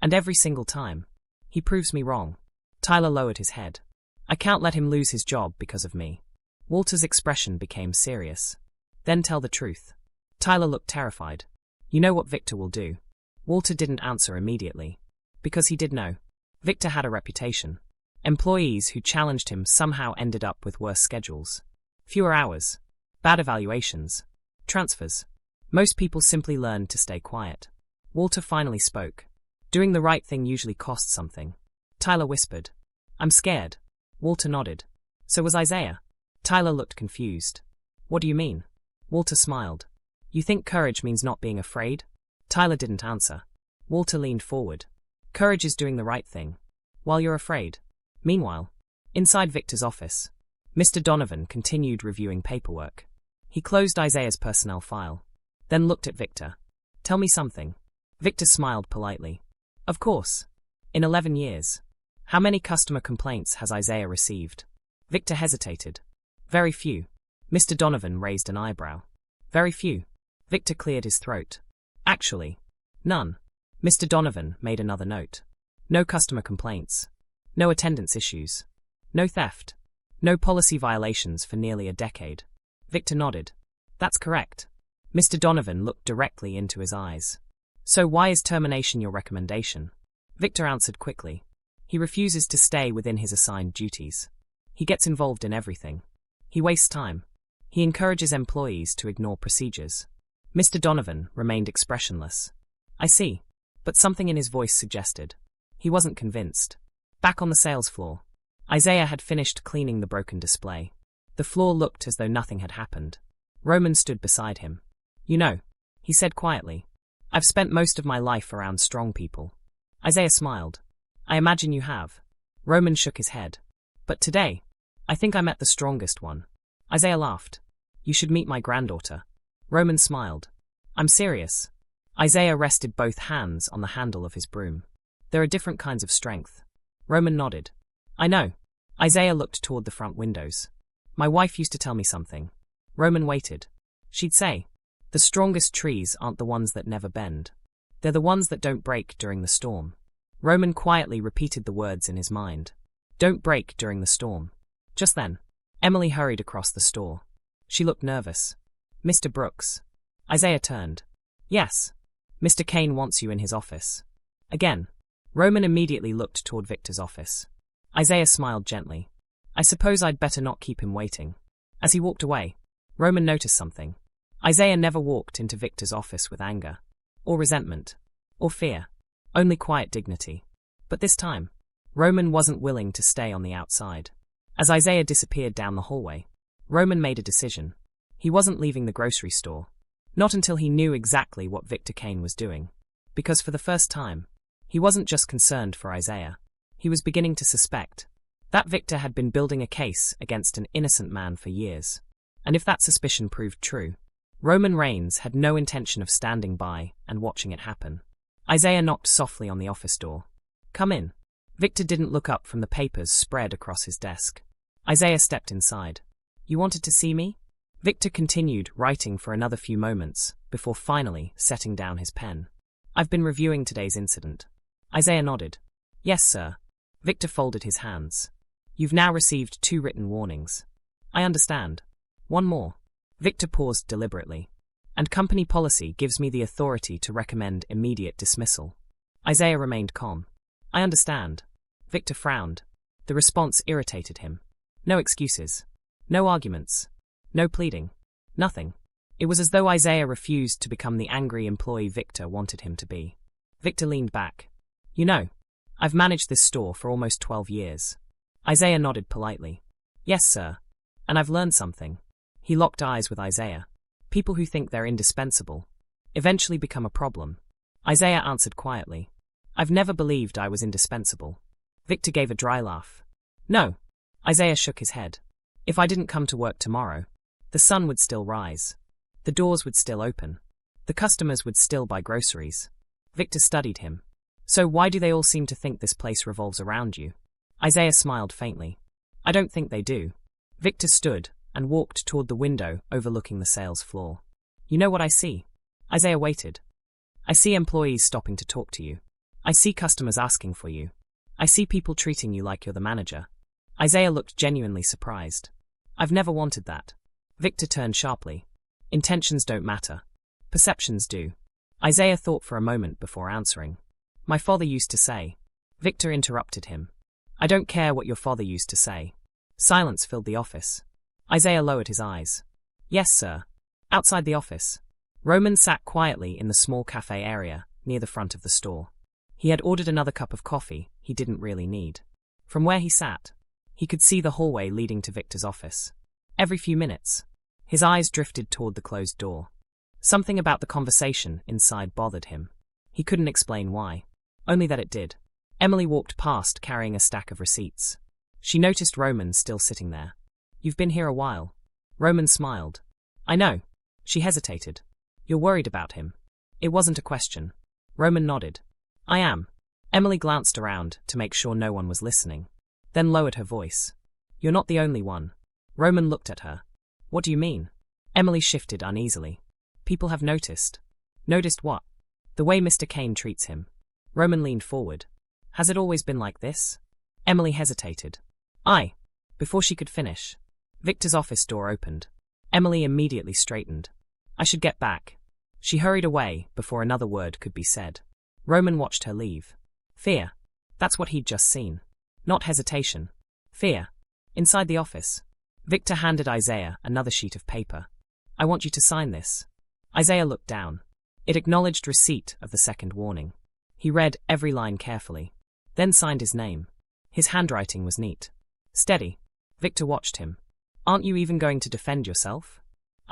Speaker 1: And every single time, he proves me wrong. Tyler lowered his head. I can't let him lose his job because of me. Walter's expression became serious. Then tell the truth. Tyler looked terrified. You know what Victor will do. Walter didn't answer immediately. Because he did know. Victor had a reputation. Employees who challenged him somehow ended up with worse schedules. Fewer hours. Bad evaluations. Transfers. Most people simply learned to stay quiet. Walter finally spoke. Doing the right thing usually costs something. Tyler whispered. I'm scared. Walter nodded. So was Isaiah. Tyler looked confused. What do you mean? Walter smiled. You think courage means not being afraid? Tyler didn't answer. Walter leaned forward. Courage is doing the right thing. While you're afraid. Meanwhile, inside Victor's office, Mr. Donovan continued reviewing paperwork. He closed Isaiah's personnel file, then looked at Victor. Tell me something. Victor smiled politely. Of course. In 11 years. How many customer complaints has Isaiah received? Victor hesitated. Very few. Mr. Donovan raised an eyebrow. Very few. Victor cleared his throat. Actually, none. Mr. Donovan made another note. No customer complaints. No attendance issues. No theft. No policy violations for nearly a decade. Victor nodded. That's correct. Mr. Donovan looked directly into his eyes. So why is termination your recommendation? Victor answered quickly. He refuses to stay within his assigned duties. He gets involved in everything. He wastes time. He encourages employees to ignore procedures. Mr. Donovan remained expressionless. I see. But something in his voice suggested. He wasn't convinced. Back on the sales floor, Isaiah had finished cleaning the broken display. The floor looked as though nothing had happened. Roman stood beside him. You know, he said quietly, I've spent most of my life around strong people. Isaiah smiled. I imagine you have. Roman shook his head. But today, I think I met the strongest one. Isaiah laughed. You should meet my granddaughter. Roman smiled. I'm serious. Isaiah rested both hands on the handle of his broom. There are different kinds of strength. Roman nodded. I know. Isaiah looked toward the front windows. My wife used to tell me something. Roman waited. She'd say, the strongest trees aren't the ones that never bend. They're the ones that don't break during the storm. Roman quietly repeated the words in his mind. Don't break during the storm. Just then, Emily hurried across the store. She looked nervous. Mr. Brooks. Isaiah turned. Yes. Mr. Kane wants you in his office. Again. Roman immediately looked toward Victor's office. Isaiah smiled gently. I suppose I'd better not keep him waiting. As he walked away, Roman noticed something. Isaiah never walked into Victor's office with anger, or resentment, or fear, only quiet dignity. But this time, Roman wasn't willing to stay on the outside. As Isaiah disappeared down the hallway, Roman made a decision. He wasn't leaving the grocery store. Not until he knew exactly what Victor Kane was doing. Because for the first time, he wasn't just concerned for Isaiah. He was beginning to suspect that Victor had been building a case against an innocent man for years. And if that suspicion proved true, Roman Reigns had no intention of standing by and watching it happen. Isaiah knocked softly on the office door. Come in. Victor didn't look up from the papers spread across his desk. Isaiah stepped inside. You wanted to see me? Victor continued writing for another few moments before finally setting down his pen. I've been reviewing today's incident. Isaiah nodded. Yes, sir. Victor folded his hands. You've now received 2 written warnings. I understand. One more. Victor paused deliberately. And company policy gives me the authority to recommend immediate dismissal. Isaiah remained calm. I understand. Victor frowned. The response irritated him. No excuses. No arguments. No pleading. Nothing. It was as though Isaiah refused to become the angry employee Victor wanted him to be. Victor leaned back. You know, I've managed this store for almost 12 years. Isaiah nodded politely. Yes, sir. And I've learned something. He locked eyes with Isaiah. People who think they're indispensable eventually become a problem. Isaiah answered quietly. I've never believed I was indispensable. Victor gave a dry laugh. No. Isaiah shook his head. If I didn't come to work tomorrow, the sun would still rise. The doors would still open. The customers would still buy groceries. Victor studied him. So why do they all seem to think this place revolves around you? Isaiah smiled faintly. I don't think they do. Victor stood and walked toward the window overlooking the sales floor. You know what I see? Isaiah waited. I see employees stopping to talk to you. I see customers asking for you. I see people treating you like you're the manager. Isaiah looked genuinely surprised. I've never wanted that. Victor turned sharply. Intentions don't matter. Perceptions do. Isaiah thought for a moment before answering. My father used to say. Victor interrupted him. I don't care what your father used to say. Silence filled the office. Isaiah lowered his eyes. Yes, sir. Outside the office, Roman sat quietly in the small cafe area near the front of the store. He had ordered another cup of coffee he didn't really need. From where he sat, he could see the hallway leading to Victor's office. Every few minutes, his eyes drifted toward the closed door. Something about the conversation inside bothered him. He couldn't explain why. Only that it did. Emily walked past carrying a stack of receipts. She noticed Roman still sitting there. You've been here a while. Roman smiled. I know. She hesitated. You're worried about him. It wasn't a question. Roman nodded. I am. Emily glanced around to make sure no one was listening, then lowered her voice. You're not the only one. Roman looked at her. What do you mean? Emily shifted uneasily. People have noticed. Noticed what? The way Mr. Kane treats him. Roman leaned forward. Has it always been like this? Emily hesitated. Before she could finish, Victor's office door opened. Emily immediately straightened. I should get back. She hurried away before another word could be said. Roman watched her leave. Fear. That's what he'd just seen. Not hesitation. Fear. Inside the office, Victor handed Isaiah another sheet of paper. I want you to sign this. Isaiah looked down. It acknowledged receipt of the second warning. He read every line carefully, then signed his name. His handwriting was neat. Steady. Victor watched him. Aren't you even going to defend yourself?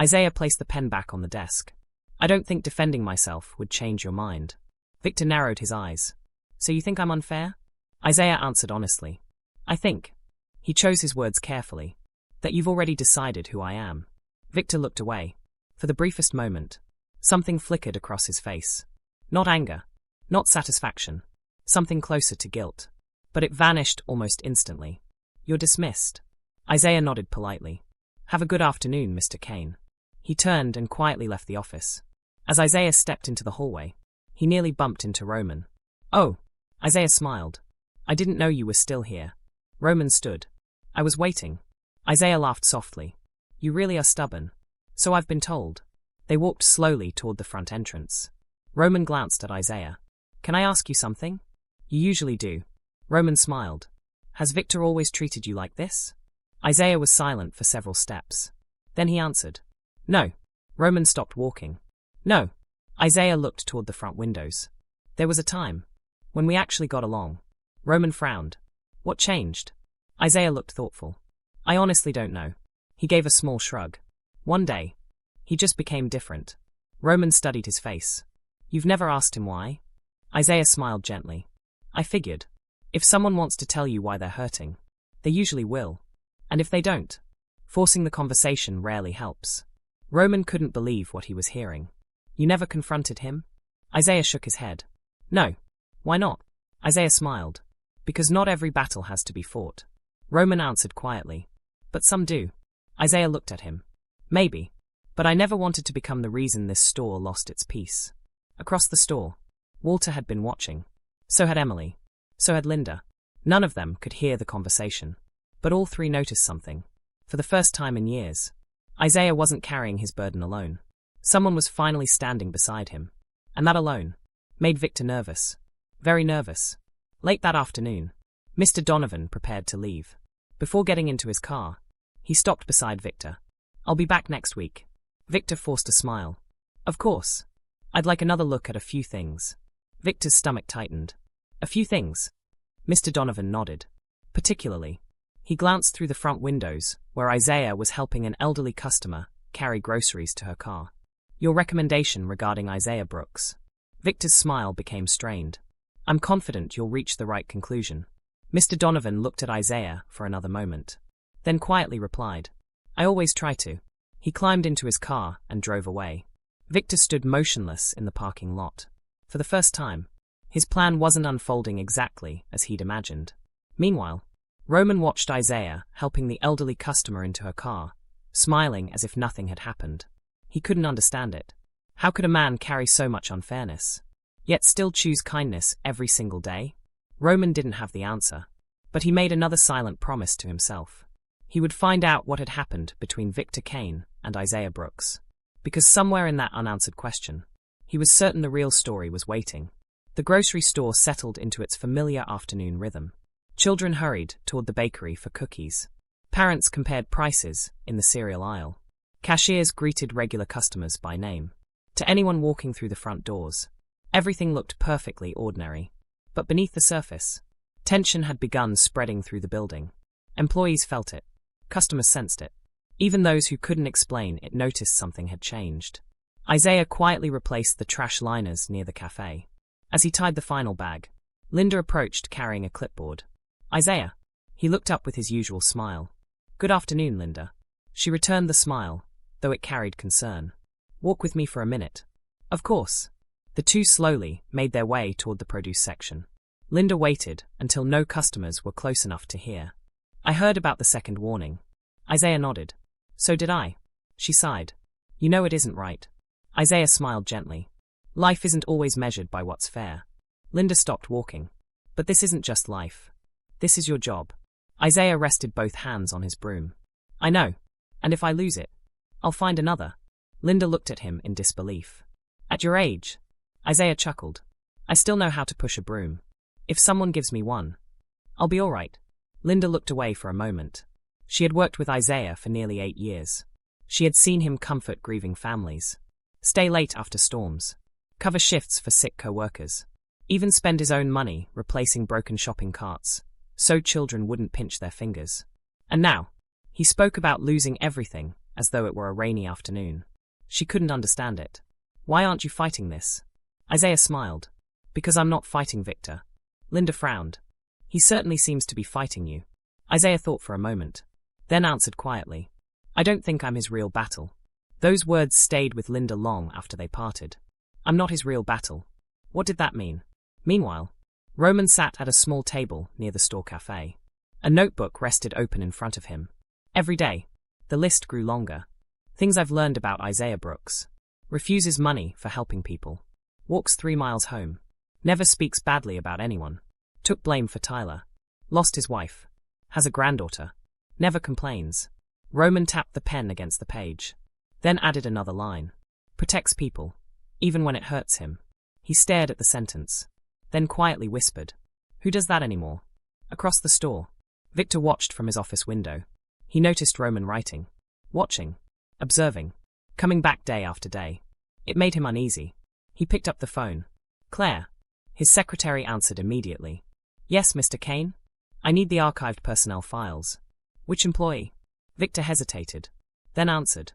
Speaker 1: Isaiah placed the pen back on the desk. I don't think defending myself would change your mind. Victor narrowed his eyes. So you think I'm unfair? Isaiah answered honestly. I think. He chose his words carefully. That you've already decided who I am. Victor looked away. For the briefest moment, something flickered across his face. Not anger. Not satisfaction. Something closer to guilt. But it vanished almost instantly. You're dismissed. Isaiah nodded politely. Have a good afternoon, Mr. Kane. He turned and quietly left the office. As Isaiah stepped into the hallway, He nearly bumped into Roman. "Oh." Isaiah smiled. "I didn't know you were still here." Roman stood. "I was waiting." Isaiah laughed softly. "You really are stubborn." "So I've been told." They walked slowly toward the front entrance. Roman glanced at Isaiah. "Can I ask you something?" "You usually do." Roman smiled. "Has Victor always treated you like this?" Isaiah was silent for several steps. Then he answered. "No." Roman stopped walking. "No." Isaiah looked toward the front windows. "There was a time when we actually got along." Roman frowned. "What changed?" Isaiah looked thoughtful. "I honestly don't know." He gave a small shrug. "One day, he just became different." Roman studied his face. "You've never asked him why?" Isaiah smiled gently. "I figured. If someone wants to tell you why they're hurting, they usually will. And if they don't, forcing the conversation rarely helps." Roman couldn't believe what he was hearing. "You never confronted him?" Isaiah shook his head. "No." "Why not?" Isaiah smiled. "Because not every battle has to be fought." Roman answered quietly. "But some do." Isaiah looked at him. "Maybe. But I never wanted to become the reason this store lost its peace." Across the store, Walter had been watching. So had Emily. So had Linda. None of them could hear the conversation. But all three noticed something. For the first time in years, Isaiah wasn't carrying his burden alone. Someone was finally standing beside him. And that alone made Victor nervous. Very nervous. Late that afternoon, Mr. Donovan prepared to leave. Before getting into his car, he stopped beside Victor. "I'll be back next week." Victor forced a smile. "Of course. I'd like another look at a few things." Victor's stomach tightened. "A few things?" Mr. Donovan nodded. "Particularly." He glanced through the front windows, where Isaiah was helping an elderly customer carry groceries to her car. "Your recommendation regarding Isaiah Brooks." Victor's smile became strained. "I'm confident you'll reach the right conclusion." Mr. Donovan looked at Isaiah for another moment. Then quietly replied, "I always try to." He climbed into his car and drove away. Victor stood motionless in the parking lot. For the first time, his plan wasn't unfolding exactly as he'd imagined. Meanwhile, Roman watched Isaiah helping the elderly customer into her car, smiling as if nothing had happened. He couldn't understand it. How could a man carry so much unfairness, yet still choose kindness every single day? Roman didn't have the answer, but he made another silent promise to himself. He would find out what had happened between Victor Kane and Isaiah Brooks. Because somewhere in that unanswered question, he was certain the real story was waiting. The grocery store settled into its familiar afternoon rhythm. Children hurried toward the bakery for cookies. Parents compared prices in the cereal aisle. Cashiers greeted regular customers by name. To anyone walking through the front doors, everything looked perfectly ordinary. But beneath the surface, tension had begun spreading through the building. Employees felt it. Customers sensed it. Even those who couldn't explain it noticed something had changed. Isaiah quietly replaced the trash liners near the cafe. As he tied the final bag, Linda approached carrying a clipboard. "Isaiah." He looked up with his usual smile. "Good afternoon, Linda." She returned the smile, though it carried concern. "Walk with me for a minute." "Of course." The two slowly made their way toward the produce section. Linda waited until no customers were close enough to hear. "I heard about the second warning." Isaiah nodded. "So did I." She sighed. "You know it isn't right." Isaiah smiled gently. "Life isn't always measured by what's fair." Linda stopped walking. "But this isn't just life. This is your job." Isaiah rested both hands on his broom. "I know. And if I lose it, I'll find another." Linda looked at him in disbelief. "At your age?" Isaiah chuckled. "I still know how to push a broom. If someone gives me one, I'll be all right." Linda looked away for a moment. She had worked with Isaiah for nearly 8 years. She had seen him comfort grieving families, stay late after storms, cover shifts for sick co-workers, even spend his own money replacing broken shopping carts, so children wouldn't pinch their fingers. And now, he spoke about losing everything as though it were a rainy afternoon. She couldn't understand it. "Why aren't you fighting this?" Isaiah smiled. "Because I'm not fighting Victor." Linda frowned. "He certainly seems to be fighting you." Isaiah thought for a moment, then answered quietly, "I don't think I'm his real battle." Those words stayed with Linda long after they parted. "I'm not his real battle." What did that mean? Meanwhile, Roman sat at a small table near the store cafe. A notebook rested open in front of him. Every day, the list grew longer. Things I've learned about Isaiah Brooks. Refuses money for helping people. Walks 3 miles home. Never speaks badly about anyone. Took blame for Tyler. Lost his wife. Has a granddaughter. Never complains. Roman tapped the pen against the page. Then added another line. Protects people. Even when it hurts him. He stared at the sentence. Then quietly whispered. Who does that anymore? Across the store. Victor watched from his office window. He noticed Roman writing. Watching. Observing. Coming back day after day. It made him uneasy. He picked up the phone. Claire. His secretary answered immediately. Yes, Mr. Kane? I need the archived personnel files. Which employee? Victor hesitated. Then answered.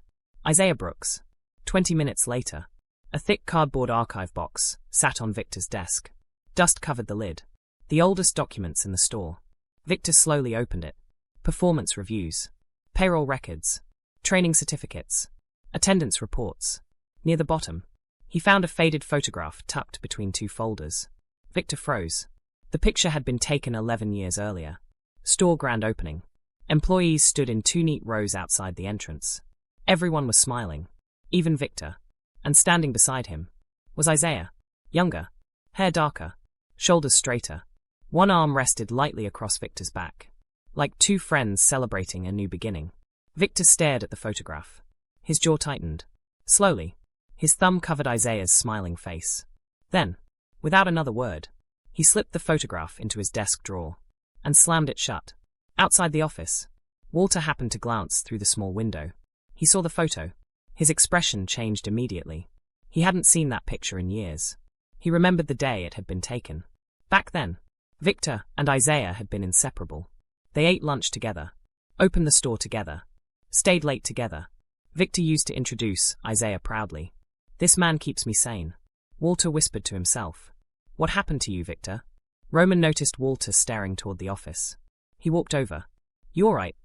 Speaker 1: Isaiah Brooks. 20 minutes later. A thick cardboard archive box sat on Victor's desk. Dust covered the lid. The oldest documents in the store. Victor slowly opened it. Performance reviews. Payroll records. Training certificates. Attendance reports. Near the bottom, he found a faded photograph tucked between 2 folders. Victor froze. The picture had been taken 11 years earlier. Store grand opening. Employees stood in 2 neat rows outside the entrance. Everyone was smiling. Even Victor. And standing beside him was Isaiah. Younger. Hair darker. Shoulders straighter. One arm rested lightly across Victor's back. Like 2 friends celebrating a new beginning. Victor stared at the photograph. His jaw tightened. Slowly, his thumb covered Isaiah's smiling face. Then, without another word, he slipped the photograph into his desk drawer and slammed it shut. Outside the office, Walter happened to glance through the small window. He saw the photo. His expression changed immediately. He hadn't seen that picture in years. He remembered the day it had been taken. Back then, Victor and Isaiah had been inseparable. They ate lunch together, opened the store together, stayed late together. Victor used to introduce Isaiah proudly. This man keeps me sane. Walter whispered to himself. What happened to you, Victor? Roman noticed Walter staring toward the office. He walked over. You all right?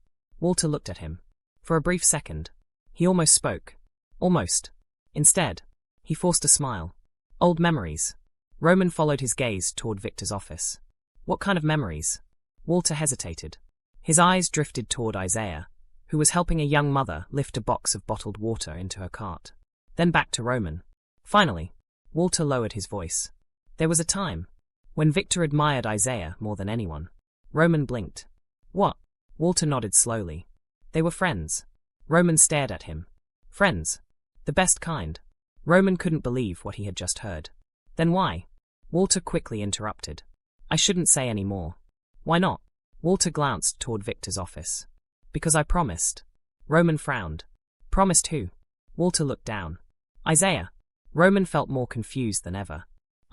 Speaker 1: Walter looked at him. For a brief second, he almost spoke. Almost. Instead, he forced a smile. Old memories. Roman followed his gaze toward Victor's office. What kind of memories? Walter hesitated. His eyes drifted toward Isaiah, who was helping a young mother lift a box of bottled water into her cart. Then back to Roman. Finally, Walter lowered his voice. There was a time when Victor admired Isaiah more than anyone. Roman blinked. What? Walter nodded slowly. They were friends. Roman stared at him. Friends. The best kind. Roman couldn't believe what he had just heard. Then why? Walter quickly interrupted. I shouldn't say any more. Why not? Walter glanced toward Victor's office. Because I promised. Roman frowned. Promised who? Walter looked down. Isaiah. Roman felt more confused than ever.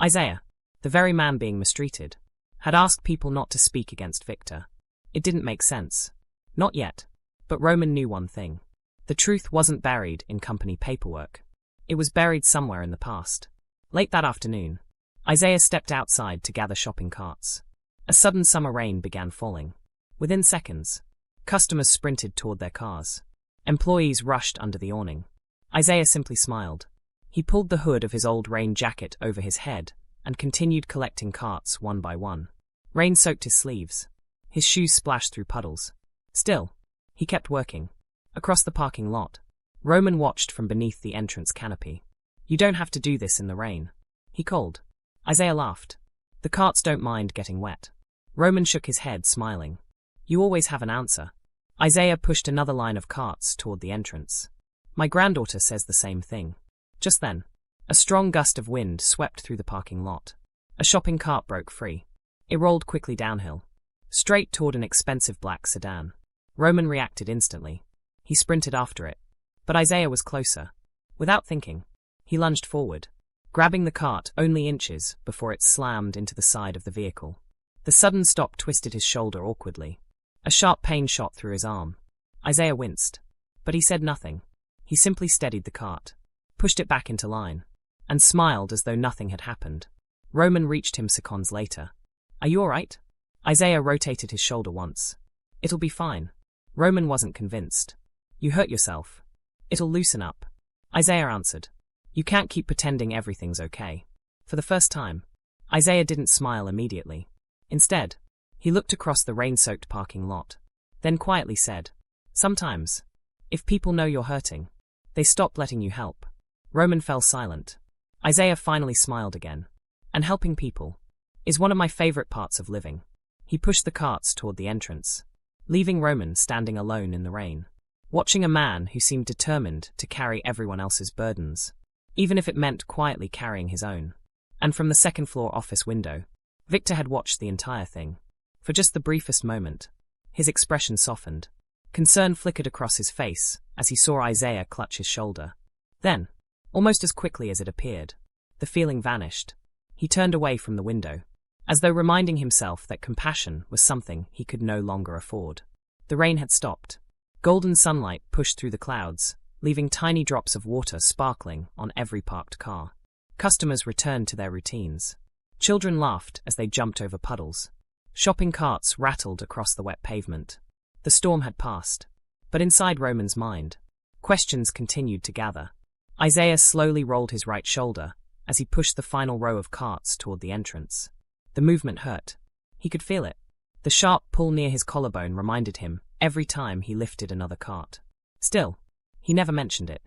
Speaker 1: Isaiah, the very man being mistreated, had asked people not to speak against Victor. It didn't make sense. Not yet. But Roman knew one thing. The truth wasn't buried in company paperwork. It was buried somewhere in the past. Late that afternoon, Isaiah stepped outside to gather shopping carts. A sudden summer rain began falling. Within seconds, customers sprinted toward their cars. Employees rushed under the awning. Isaiah simply smiled. He pulled the hood of his old rain jacket over his head and continued collecting carts one by one. Rain soaked his sleeves. His shoes splashed through puddles. Still, he kept working. Across the parking lot, Roman watched from beneath the entrance canopy. You don't have to do this in the rain, he called. Isaiah laughed. The carts don't mind getting wet. Roman shook his head, smiling. You always have an answer. Isaiah pushed another line of carts toward the entrance. My granddaughter says the same thing. Just then, a strong gust of wind swept through the parking lot. A shopping cart broke free. It rolled quickly downhill, straight toward an expensive black sedan. Roman reacted instantly. He sprinted after it. But Isaiah was closer. Without thinking, he lunged forward, grabbing the cart only inches before it slammed into the side of the vehicle. The sudden stop twisted his shoulder awkwardly. A sharp pain shot through his arm. Isaiah winced. But he said nothing. He simply steadied the cart, pushed it back into line, and smiled as though nothing had happened. Roman reached him seconds later. Are you all right? Isaiah rotated his shoulder once. It'll be fine. Roman wasn't convinced. You hurt yourself. It'll loosen up. Isaiah answered. You can't keep pretending everything's okay. For the first time, Isaiah didn't smile immediately. Instead, he looked across the rain-soaked parking lot, then quietly said, Sometimes, if people know you're hurting, they stop letting you help. Roman fell silent. Isaiah finally smiled again. And helping people is one of my favorite parts of living. He pushed the carts toward the entrance, leaving Roman standing alone in the rain, watching a man who seemed determined to carry everyone else's burdens, even if it meant quietly carrying his own. And from the second-floor office window, Victor had watched the entire thing. For just the briefest moment, his expression softened. Concern flickered across his face as he saw Isaiah clutch his shoulder. Then, almost as quickly as it appeared, the feeling vanished. He turned away from the window, as though reminding himself that compassion was something he could no longer afford. The rain had stopped. Golden sunlight pushed through the clouds, leaving tiny drops of water sparkling on every parked car. Customers returned to their routines. Children laughed as they jumped over puddles. Shopping carts rattled across the wet pavement. The storm had passed. But inside Roman's mind, questions continued to gather. Isaiah slowly rolled his right shoulder as he pushed the final row of carts toward the entrance. The movement hurt. He could feel it. The sharp pull near his collarbone reminded him every time he lifted another cart. Still, he never mentioned it.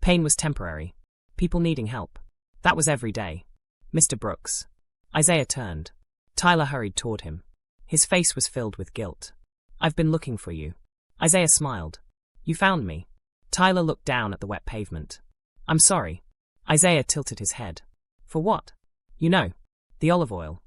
Speaker 1: Pain was temporary. People needing help. That was every day. Mr. Brooks. Isaiah turned. Tyler hurried toward him. His face was filled with guilt. I've been looking for you. Isaiah smiled. You found me. Tyler looked down at the wet pavement. I'm sorry. Isaiah tilted his head. For what? You know, the olive oil.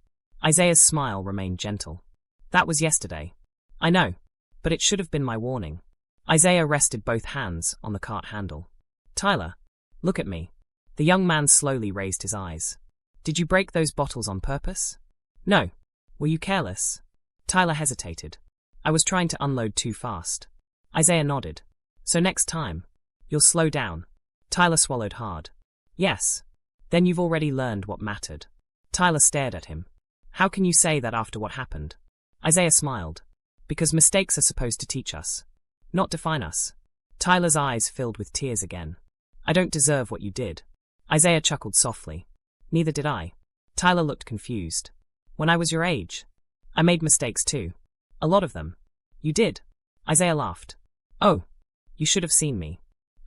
Speaker 1: Isaiah's smile remained gentle. That was yesterday. I know, but it should have been my warning. Isaiah rested both hands on the cart handle. Tyler, look at me. The young man slowly raised his eyes. Did you break those bottles on purpose? No. Were you careless? Tyler hesitated. I was trying to unload too fast. Isaiah nodded. So next time, you'll slow down. Tyler swallowed hard. Yes. Then you've already learned what mattered. Tyler stared at him. How can you say that after what happened? Isaiah smiled. Because mistakes are supposed to teach us, not define us. Tyler's eyes filled with tears again. I don't deserve what you did. Isaiah chuckled softly. Neither did I. Tyler looked confused. When I was your age, I made mistakes too. A lot of them. You did. Isaiah laughed. Oh, you should have seen me.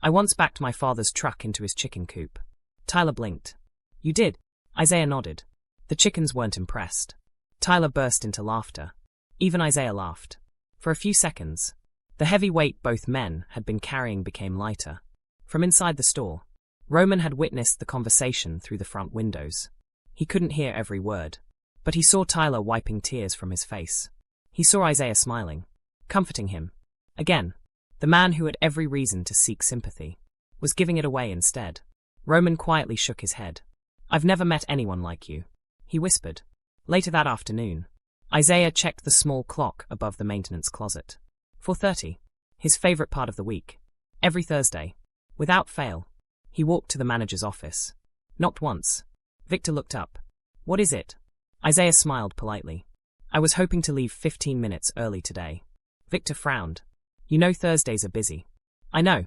Speaker 1: I once backed my father's truck into his chicken coop. Tyler blinked. You did. Isaiah nodded. The chickens weren't impressed. Tyler burst into laughter. Even Isaiah laughed. For a few seconds, the heavy weight both men had been carrying became lighter. From inside the store, Roman had witnessed the conversation through the front windows. He couldn't hear every word, but he saw Tyler wiping tears from his face. He saw Isaiah smiling, comforting him. Again, the man who had every reason to seek sympathy was giving it away instead. Roman quietly shook his head. I've never met anyone like you, he whispered. Later that afternoon, Isaiah checked the small clock above the maintenance closet. 4:30, his favorite part of the week. Every Thursday, without fail, he walked to the manager's office. Knocked once. Victor looked up. What is it? Isaiah smiled politely. I was hoping to leave 15 minutes early today. Victor frowned. You know Thursdays are busy. I know.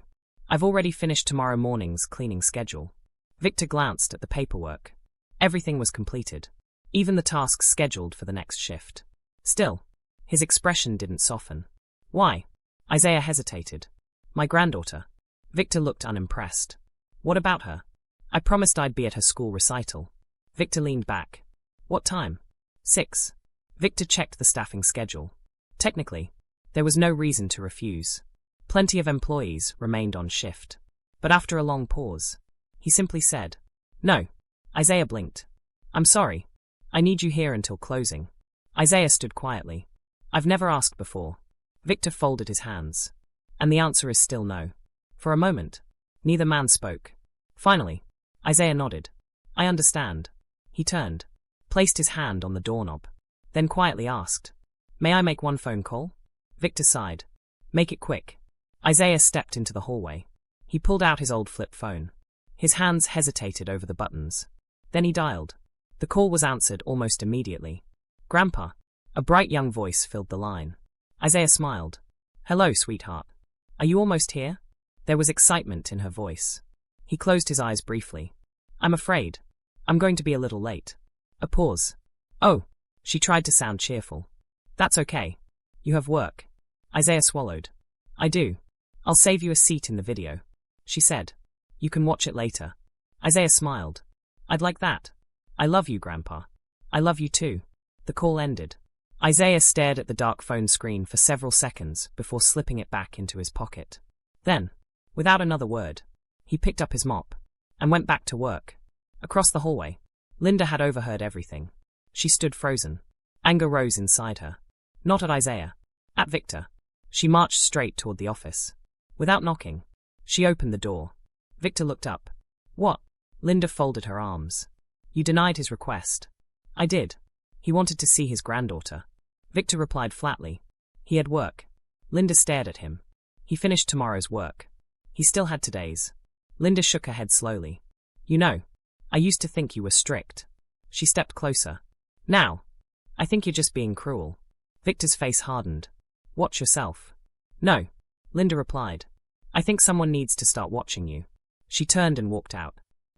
Speaker 1: I've already finished tomorrow morning's cleaning schedule. Victor glanced at the paperwork. Everything was completed, even the tasks scheduled for the next shift. Still, his expression didn't soften. Why? Isaiah hesitated. My granddaughter. Victor looked unimpressed. What about her? I promised I'd be at her school recital. Victor leaned back. What time? 6. Victor checked the staffing schedule. Technically, there was no reason to refuse. Plenty of employees remained on shift. But after a long pause, he simply said, No. Isaiah blinked. I'm sorry. I need you here until closing. Isaiah stood quietly. I've never asked before. Victor folded his hands. And the answer is still no. For a moment, neither man spoke. Finally, Isaiah nodded. I understand. He turned, placed his hand on the doorknob, then quietly asked, May I make one phone call? Victor sighed. Make it quick. Isaiah stepped into the hallway. He pulled out his old flip phone. His hands hesitated over the buttons. Then he dialed. The call was answered almost immediately. Grandpa. A bright young voice filled the line. Isaiah smiled. Hello, sweetheart. Are you almost here? There was excitement in her voice. He closed his eyes briefly. I'm afraid. I'm going to be a little late. A pause. Oh, she tried to sound cheerful. That's okay. You have work. Isaiah swallowed. I do. I'll save you a seat in the video, she said. You can watch it later. Isaiah smiled. I'd like that. I love you, Grandpa. I love you too. The call ended. Isaiah stared at the dark phone screen for several seconds before slipping it back into his pocket. Then, without another word, he picked up his mop and went back to work. Across the hallway, Linda had overheard everything. She stood frozen. Anger rose inside her. Not at Isaiah. At Victor. She marched straight toward the office. Without knocking, she opened the door. Victor looked up. What? Linda folded her arms. You denied his request. I did. He wanted to see his granddaughter. Victor replied flatly. He had work. Linda stared at him. He finished tomorrow's work. He still had today's. Linda shook her head slowly. You know, I used to think you were strict. She stepped closer. Now, I think you're just being cruel. Victor's face hardened. Watch yourself. No, Linda replied. I think someone needs to start watching you. She turned and walked out,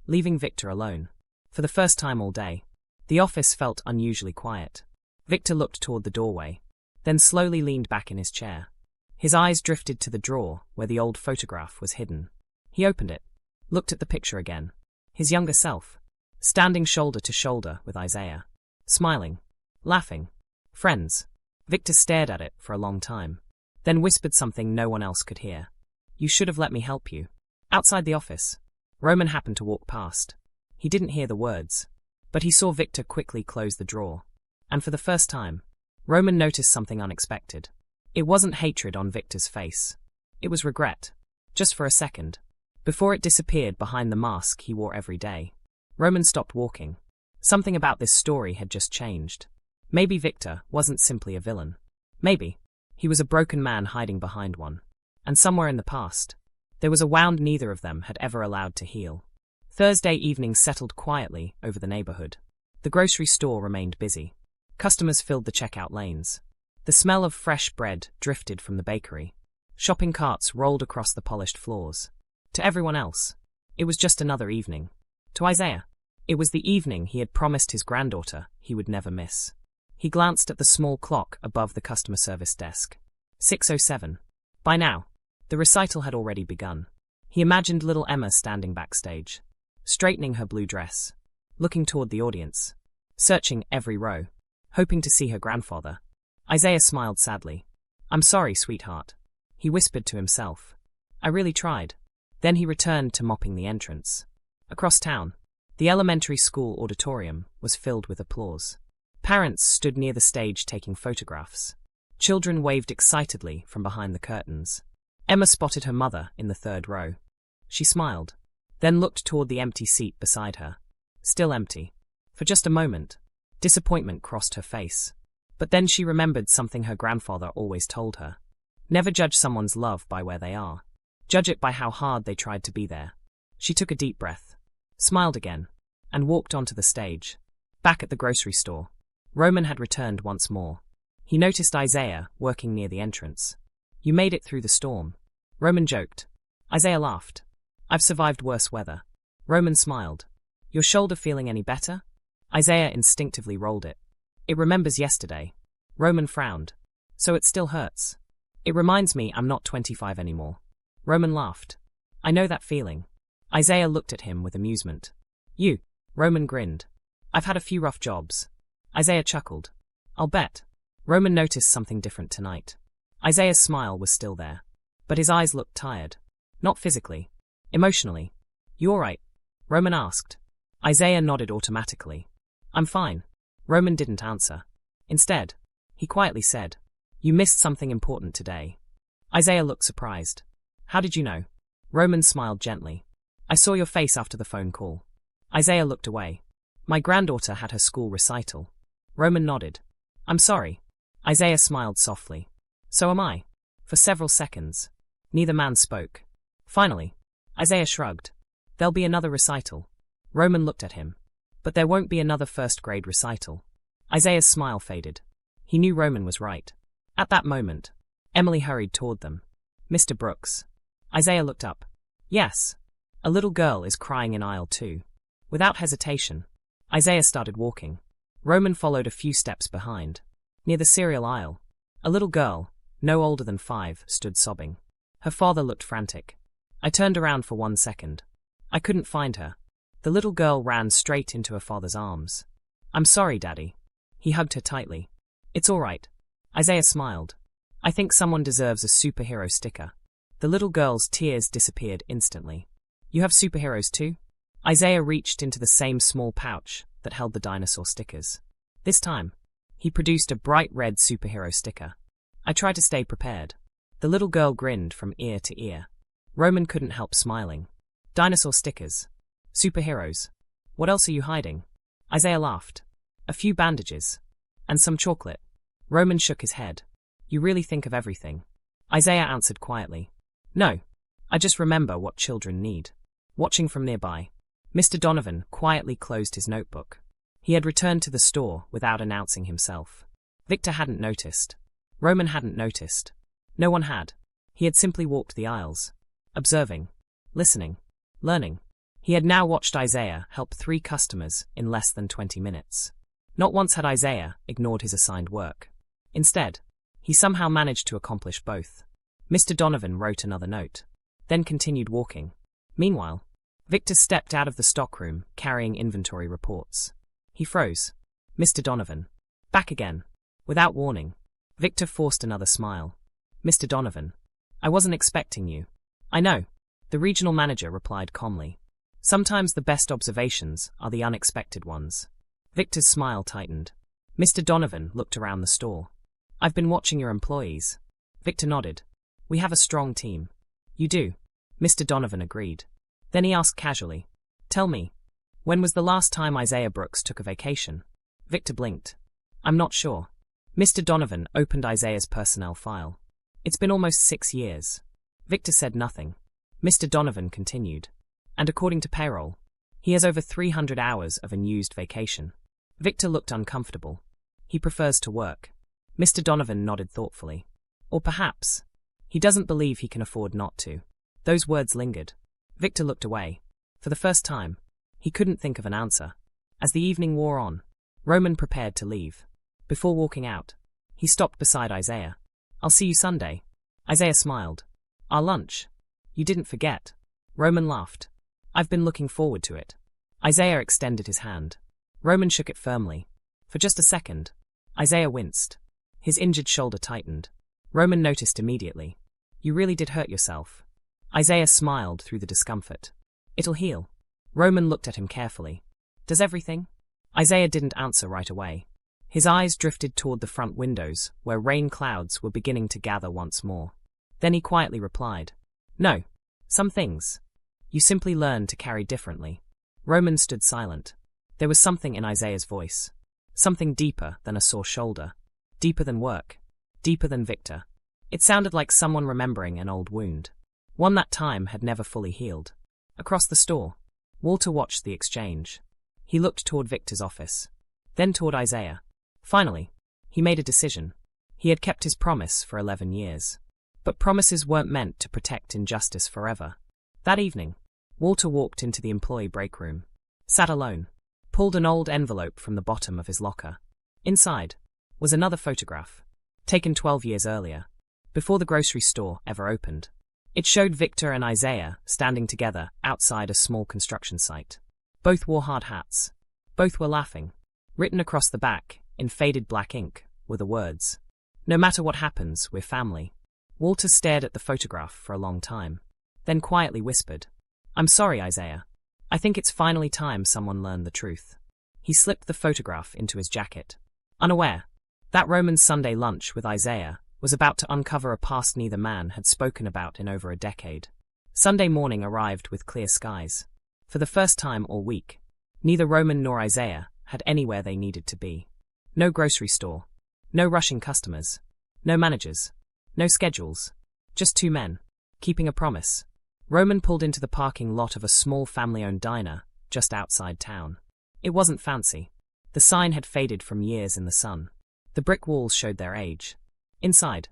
Speaker 1: leaving Victor alone. For the first time all day, the office felt unusually quiet. Victor looked toward the doorway, then slowly leaned back in his chair. His eyes drifted to the drawer where the old photograph was hidden. He opened it, looked at the picture again. His younger self, standing shoulder to shoulder with Isaiah, smiling, laughing. Friends. Victor stared at it for a long time, then whispered something no one else could hear. You should have let me help you. Outside the office, Roman happened to walk past. He didn't hear the words, but he saw Victor quickly close the drawer. And for the first time, Roman noticed something unexpected. It wasn't hatred on Victor's face. It was regret. Just for a second. Before it disappeared behind the mask he wore every day. Roman stopped walking. Something about this story had just changed. Maybe Victor wasn't simply a villain. Maybe he was a broken man hiding behind one. And somewhere in the past, there was a wound neither of them had ever allowed to heal. Thursday evening settled quietly over the neighborhood. The grocery store remained busy. Customers filled the checkout lanes. The smell of fresh bread drifted from the bakery. Shopping carts rolled across the polished floors. To everyone else, it was just another evening. To Isaiah, it was the evening he had promised his granddaughter he would never miss. He glanced at the small clock above the customer service desk. 6:07. By now, the recital had already begun. He imagined little Emma standing backstage, straightening her blue dress, looking toward the audience, searching every row, hoping to see her grandfather. Isaiah smiled sadly. I'm sorry, sweetheart, he whispered to himself. I really tried. Then he returned to mopping the entrance. Across town, the elementary school auditorium was filled with applause. Parents stood near the stage taking photographs. Children waved excitedly from behind the curtains. Emma spotted her mother in the third row. She smiled, then looked toward the empty seat beside her. Still empty. For just a moment, disappointment crossed her face. But then she remembered something her grandfather always told her. Never judge someone's love by where they are. Judge it by how hard they tried to be there. She took a deep breath, smiled again, and walked onto the stage. Back at the grocery store, Roman had returned once more. He noticed Isaiah working near the entrance. You made it through the storm, Roman joked. Isaiah laughed. I've survived worse weather. Roman smiled. Your shoulder feeling any better? Isaiah instinctively rolled it. It remembers yesterday. Roman frowned. So it still hurts. It reminds me I'm not 25 anymore. Roman laughed. I know that feeling. Isaiah looked at him with amusement. You. Roman grinned. I've had a few rough jobs. Isaiah chuckled. I'll bet. Roman noticed something different tonight. Isaiah's smile was still there, but his eyes looked tired. Not physically. Emotionally. You all right? Roman asked. Isaiah nodded automatically. I'm fine. Roman didn't answer. Instead, he quietly said, You missed something important today. Isaiah looked surprised. How did you know? Roman smiled gently. I saw your face after the phone call. Isaiah looked away. My granddaughter had her school recital. Roman nodded. I'm sorry. Isaiah smiled softly. So am I. For several seconds, neither man spoke. Finally, Isaiah shrugged. There'll be another recital. Roman looked at him. But there won't be another first-grade recital. Isaiah's smile faded. He knew Roman was right. At that moment, Emily hurried toward them. Mr. Brooks. Isaiah looked up. Yes. A little girl is crying in aisle 2. Without hesitation, Isaiah started walking. Roman followed a few steps behind. Near the cereal aisle, a little girl, no older than 5, stood sobbing. Her father looked frantic. I turned around for 1 second. I couldn't find her. The little girl ran straight into her father's arms. "I'm sorry, Daddy." He hugged her tightly. "It's all right." Isaiah smiled. "I think someone deserves a superhero sticker." The little girl's tears disappeared instantly. "You have superheroes too?" Isaiah reached into the same small pouch that held the dinosaur stickers. This time, he produced a bright red superhero sticker. "I try to stay prepared." The little girl grinned from ear to ear. Roman couldn't help smiling. "Dinosaur stickers. Superheroes. What else are you hiding?" Isaiah laughed. "A few bandages. And some chocolate." Roman shook his head. "You really think of everything." Isaiah answered quietly. "No. I just remember what children need." Watching from nearby, Mr. Donovan quietly closed his notebook. He had returned to the store without announcing himself. Victor hadn't noticed. Roman hadn't noticed. No one had. He had simply walked the aisles, observing, listening, learning. He had now watched Isaiah help 3 customers in less than 20 minutes. Not once had Isaiah ignored his assigned work. Instead, he somehow managed to accomplish both. Mr. Donovan wrote another note, then continued walking. Meanwhile, Victor stepped out of the stockroom carrying inventory reports. He froze. "Mr. Donovan." "Back again." Without warning, Victor forced another smile. "Mr. Donovan. I wasn't expecting you." "I know," the regional manager replied calmly. "Sometimes the best observations are the unexpected ones." Victor's smile tightened. Mr. Donovan looked around the store. "I've been watching your employees." Victor nodded. "We have a strong team." "You do," Mr. Donovan agreed. Then he asked casually, "Tell me, when was the last time Isaiah Brooks took a vacation?" Victor blinked. "I'm not sure." Mr. Donovan opened Isaiah's personnel file. "It's been almost 6 years." Victor said nothing. Mr. Donovan continued. "And according to payroll, he has over 300 hours of unused vacation." Victor looked uncomfortable. "He prefers to work." Mr. Donovan nodded thoughtfully. "Or perhaps, he doesn't believe he can afford not to." Those words lingered. Victor looked away. For the first time, he couldn't think of an answer. As the evening wore on, Roman prepared to leave. Before walking out, he stopped beside Isaiah. "I'll see you Sunday." Isaiah smiled. "Our lunch. You didn't forget." Roman laughed. "I've been looking forward to it." Isaiah extended his hand. Roman shook it firmly. For just a second, Isaiah winced. His injured shoulder tightened. Roman noticed immediately. "You really did hurt yourself." Isaiah smiled through the discomfort. "It'll heal." Roman looked at him carefully. "Does everything?" Isaiah didn't answer right away. His eyes drifted toward the front windows, where rain clouds were beginning to gather once more. Then he quietly replied, "No. Some things. You simply learn to carry differently." Roman stood silent. There was something in Isaiah's voice. Something deeper than a sore shoulder. Deeper than work. Deeper than Victor. It sounded like someone remembering an old wound. One that time had never fully healed. Across the store, Walter watched the exchange. He looked toward Victor's office. Then toward Isaiah. Finally, he made a decision. He had kept his promise for 11 years. But promises weren't meant to protect injustice forever. That evening, Walter walked into the employee break room. Sat alone. Pulled an old envelope from the bottom of his locker. Inside was another photograph, taken 12 years earlier, before the grocery store ever opened. It showed Victor and Isaiah standing together outside a small construction site. Both wore hard hats. Both were laughing. Written across the back, in faded black ink, were the words, "No matter what happens, we're family." Walter stared at the photograph for a long time, then quietly whispered, "I'm sorry, Isaiah. I think it's finally time someone learned the truth." He slipped the photograph into his jacket. Unaware that Roman's Sunday lunch with Isaiah was about to uncover a past neither man had spoken about in over a decade. Sunday morning arrived with clear skies. For the first time all week, neither Roman nor Isaiah had anywhere they needed to be. No grocery store. No rushing customers. No managers. No schedules. Just 2 men, keeping a promise. Roman pulled into the parking lot of a small family-owned diner just outside town. It wasn't fancy. The sign had faded from years in the sun. The brick walls showed their age. Inside,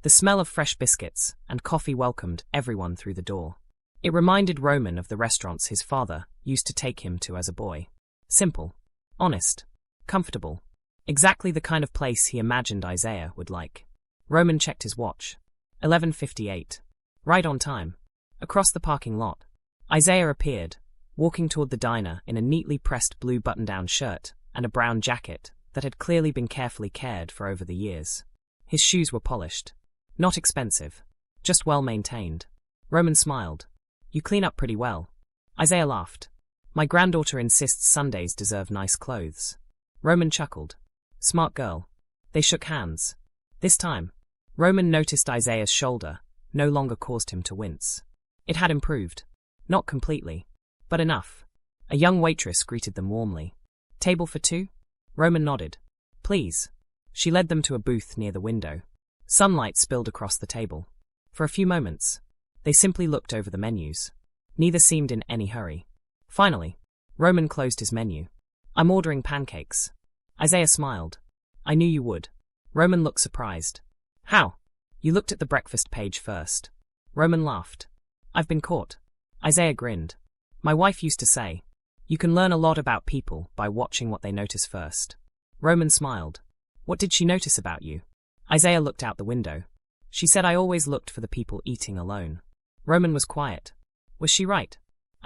Speaker 1: the smell of fresh biscuits and coffee welcomed everyone through the door. It reminded Roman of the restaurants his father used to take him to as a boy. Simple, honest, comfortable. Exactly the kind of place he imagined Isaiah would like. Roman checked his watch. 11:58. Right on time. Across the parking lot, Isaiah appeared, walking toward the diner in a neatly pressed blue button-down shirt and a brown jacket that had clearly been carefully cared for over the years. His shoes were polished. Not expensive. Just well-maintained. Roman smiled. You clean up pretty well. Isaiah laughed. My granddaughter insists Sundays deserve nice clothes. Roman chuckled. Smart girl. They shook hands. This time, Roman noticed Isaiah's shoulder no longer caused him to wince. It had improved. Not completely, but enough. A young waitress greeted them warmly. Table for two? Roman nodded. Please. She led them to a booth near the window. Sunlight spilled across the table. For a few moments, they simply looked over the menus. Neither seemed in any hurry. Finally, Roman closed his menu. I'm ordering pancakes. Isaiah smiled. I knew you would. Roman looked surprised. How? You looked at the breakfast page first. Roman laughed. I've been caught. Isaiah grinned. My wife used to say, you can learn a lot about people by watching what they notice first. Roman smiled. What did she notice about you? Isaiah looked out the window. She said I always looked for the people eating alone. Roman was quiet. Was she right?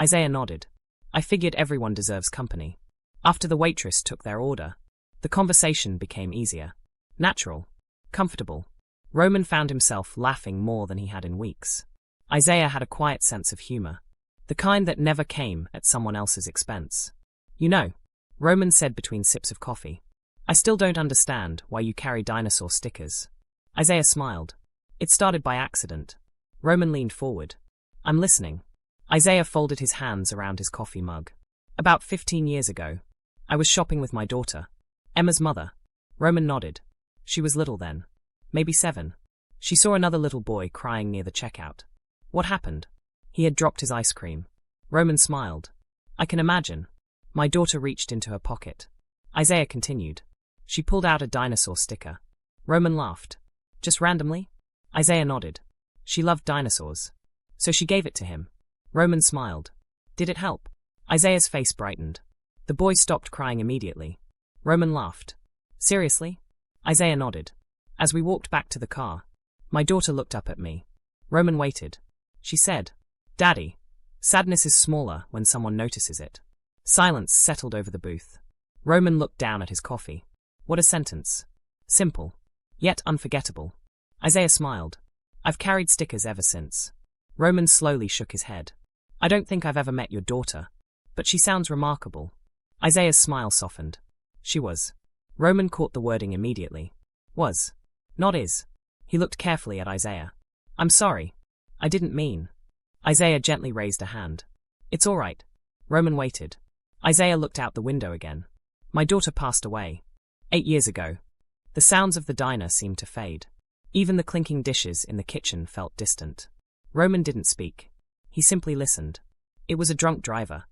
Speaker 1: Isaiah nodded. I figured everyone deserves company. After the waitress took their order, the conversation became easier. Natural. Comfortable. Roman found himself laughing more than he had in weeks. Isaiah had a quiet sense of humor. The kind that never came at someone else's expense. You know, Roman said between sips of coffee. I still don't understand why you carry dinosaur stickers. Isaiah smiled. It started by accident. Roman leaned forward. I'm listening. Isaiah folded his hands around his coffee mug. About 15 years ago, I was shopping with my daughter, Emma's mother. Roman nodded. She was little then. Maybe 7. She saw another little boy crying near the checkout. What happened? He had dropped his ice cream. Roman smiled. I can imagine. My daughter reached into her pocket. Isaiah continued. She pulled out a dinosaur sticker. Roman laughed. Just randomly? Isaiah nodded. She loved dinosaurs. So she gave it to him. Roman smiled. Did it help? Isaiah's face brightened. The boy stopped crying immediately. Roman laughed. Seriously? Isaiah nodded. As we walked back to the car, my daughter looked up at me. Roman waited. She said, Daddy, sadness is smaller when someone notices it. Silence settled over the booth. Roman looked down at his coffee. What a sentence. Simple, yet unforgettable. Isaiah smiled. I've carried stickers ever since. Roman slowly shook his head. I don't think I've ever met your daughter, but she sounds remarkable. Isaiah's smile softened. She was. Roman caught the wording immediately. Was. Not is. He looked carefully at Isaiah. I'm sorry. I didn't mean. Isaiah gently raised a hand. It's all right. Roman waited. Isaiah looked out the window again. My daughter passed away. 8 years ago. The sounds of the diner seemed to fade. Even the clinking dishes in the kitchen felt distant. Roman didn't speak. He simply listened. It was a drunk driver.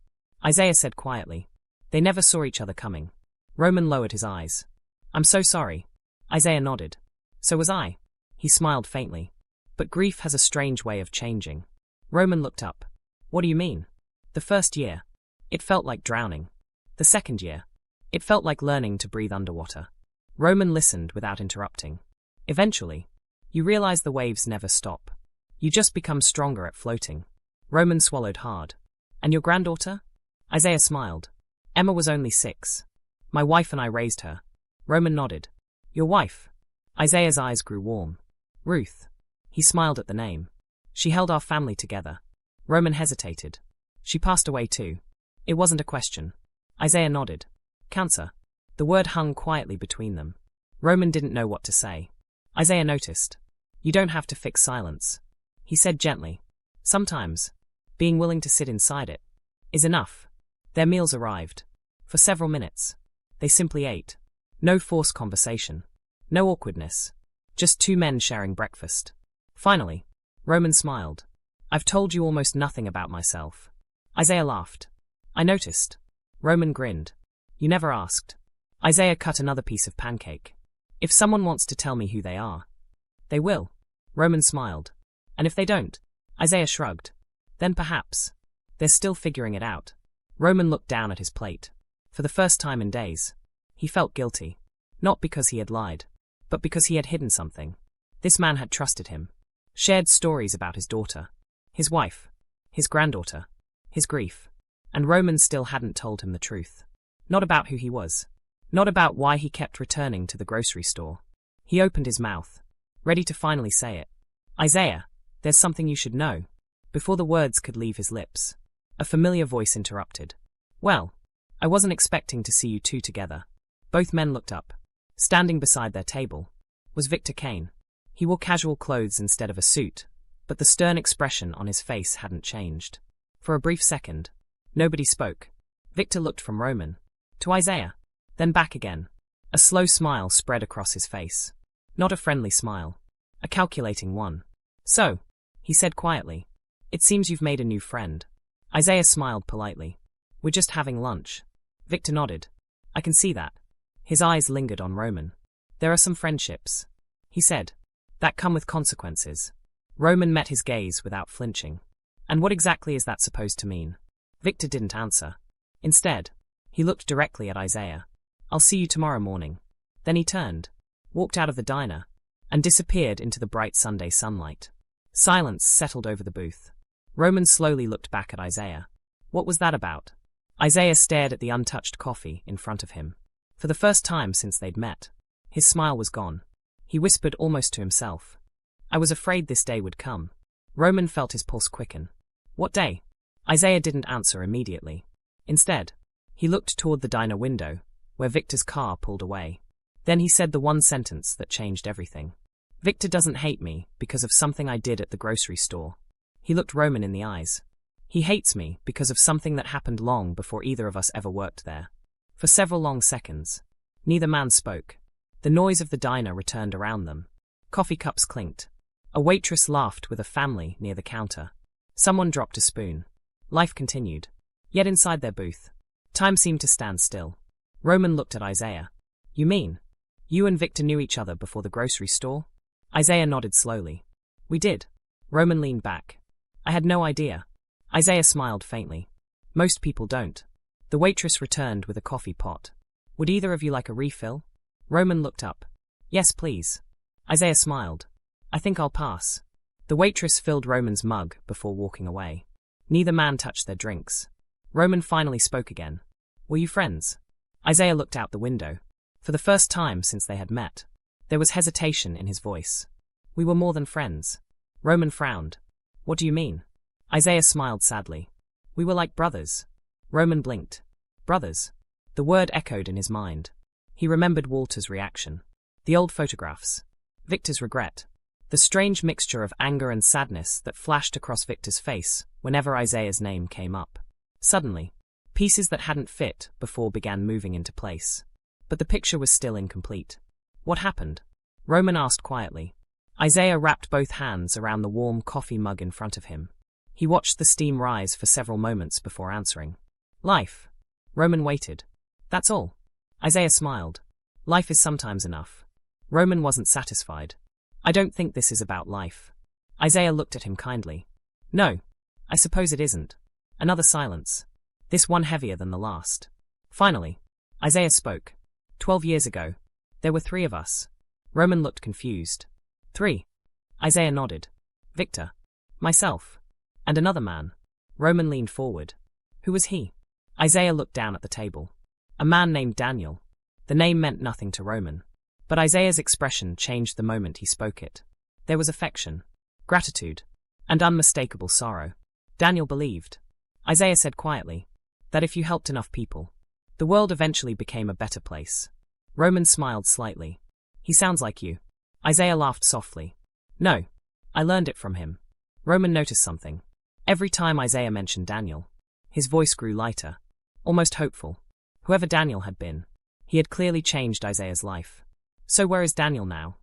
Speaker 1: Isaiah said quietly. They never saw each other coming. Roman lowered his eyes. I'm so sorry. Isaiah nodded. So was I. He smiled faintly. But grief has a strange way of changing. Roman looked up. What do you mean? The first year. It felt like drowning. The second year. It felt like learning to breathe underwater. Roman listened without interrupting. Eventually, you realize the waves never stop. You just become stronger at floating. Roman swallowed hard. And your granddaughter? Isaiah smiled. Emma was only 6. My wife and I raised her. Roman nodded. Your wife? Isaiah's eyes grew warm. Ruth. He smiled at the name. She held our family together. Roman hesitated. She passed away too. It wasn't a question. Isaiah nodded. Cancer. The word hung quietly between them. Roman didn't know what to say. Isaiah noticed. You don't have to fix silence. He said gently. Sometimes, being willing to sit inside it is enough. Their meals arrived. For several minutes, they simply ate. No forced conversation. No awkwardness. Just 2 men sharing breakfast. Finally, Roman smiled. I've told you almost nothing about myself. Isaiah laughed. I noticed. Roman grinned. You never asked. Isaiah cut another piece of pancake. If someone wants to tell me who they are, they will. Roman smiled. And if they don't? Isaiah shrugged. Then perhaps. They're still figuring it out. Roman looked down at his plate. For the first time in days, he felt guilty. Not because he had lied, but because he had hidden something. This man had trusted him. Shared stories about his daughter, his wife, his granddaughter, his grief. And Roman still hadn't told him the truth. Not about who he was. Not about why he kept returning to the grocery store. He opened his mouth, ready to finally say it. Isaiah, there's something you should know. Before the words could leave his lips, a familiar voice interrupted. Well, I wasn't expecting to see you two together. Both men looked up. Standing beside their table was Victor Kane. He wore casual clothes instead of a suit, but the stern expression on his face hadn't changed. For a brief second, nobody spoke. Victor looked from Roman to Isaiah, then back again. A slow smile spread across his face. Not a friendly smile. A calculating one. So, he said quietly, it seems you've made a new friend. Isaiah smiled politely. We're just having lunch. Victor nodded. I can see that. His eyes lingered on Roman. There are some friendships, he said, that come with consequences. Roman met his gaze without flinching. And what exactly is that supposed to mean? Victor didn't answer. Instead, he looked directly at Isaiah. I'll see you tomorrow morning. Then he turned, walked out of the diner, and disappeared into the bright Sunday sunlight. Silence settled over the booth. Roman slowly looked back at Isaiah. What was that about? Isaiah stared at the untouched coffee in front of him. For the first time since they'd met, his smile was gone. He whispered almost to himself. I was afraid this day would come. Roman felt his pulse quicken. What day? Isaiah didn't answer immediately. Instead, he looked toward the diner window, where Victor's car pulled away. Then he said the one sentence that changed everything. Victor doesn't hate me because of something I did at the grocery store. He looked Roman in the eyes. He hates me because of something that happened long before either of us ever worked there. For several long seconds, neither man spoke. The noise of the diner returned around them. Coffee cups clinked. A waitress laughed with a family near the counter. Someone dropped a spoon. Life continued. Yet inside their booth, time seemed to stand still. Roman looked at Isaiah. You mean, you and Victor knew each other before the grocery store? Isaiah nodded slowly. We did. Roman leaned back. I had no idea. Isaiah smiled faintly. Most people don't. The waitress returned with a coffee pot. Would either of you like a refill? Roman looked up. Yes, please. Isaiah smiled. I think I'll pass. The waitress filled Roman's mug before walking away. Neither man touched their drinks. Roman finally spoke again. Were you friends? Isaiah looked out the window. For the first time since they had met, there was hesitation in his voice. We were more than friends. Roman frowned. What do you mean? Isaiah smiled sadly. We were like brothers. Roman blinked. Brothers. The word echoed in his mind. He remembered Walter's reaction. The old photographs. Victor's regret. The strange mixture of anger and sadness that flashed across Victor's face whenever Isaiah's name came up. Suddenly, pieces that hadn't fit before began moving into place. But the picture was still incomplete. What happened? Roman asked quietly. Isaiah wrapped both hands around the warm coffee mug in front of him. He watched the steam rise for several moments before answering. Life. Roman waited. That's all. Isaiah smiled. Life is sometimes enough. Roman wasn't satisfied. I don't think this is about life. Isaiah looked at him kindly. No, I suppose it isn't. Another silence. This one heavier than the last. Finally, Isaiah spoke. 12 years ago, there were 3 of us. Roman looked confused. 3. Isaiah nodded. Victor. Myself. And another man. Roman leaned forward. Who was he? Isaiah looked down at the table. A man named Daniel. The name meant nothing to Roman. But Isaiah's expression changed the moment he spoke it. There was affection, gratitude, and unmistakable sorrow. Daniel believed, Isaiah said quietly, that if you helped enough people, the world eventually became a better place. Roman smiled slightly. He sounds like you. Isaiah laughed softly. No, I learned it from him. Roman noticed something. Every time Isaiah mentioned Daniel, his voice grew lighter, almost hopeful. Whoever Daniel had been, he had clearly changed Isaiah's life. So where is Daniel now?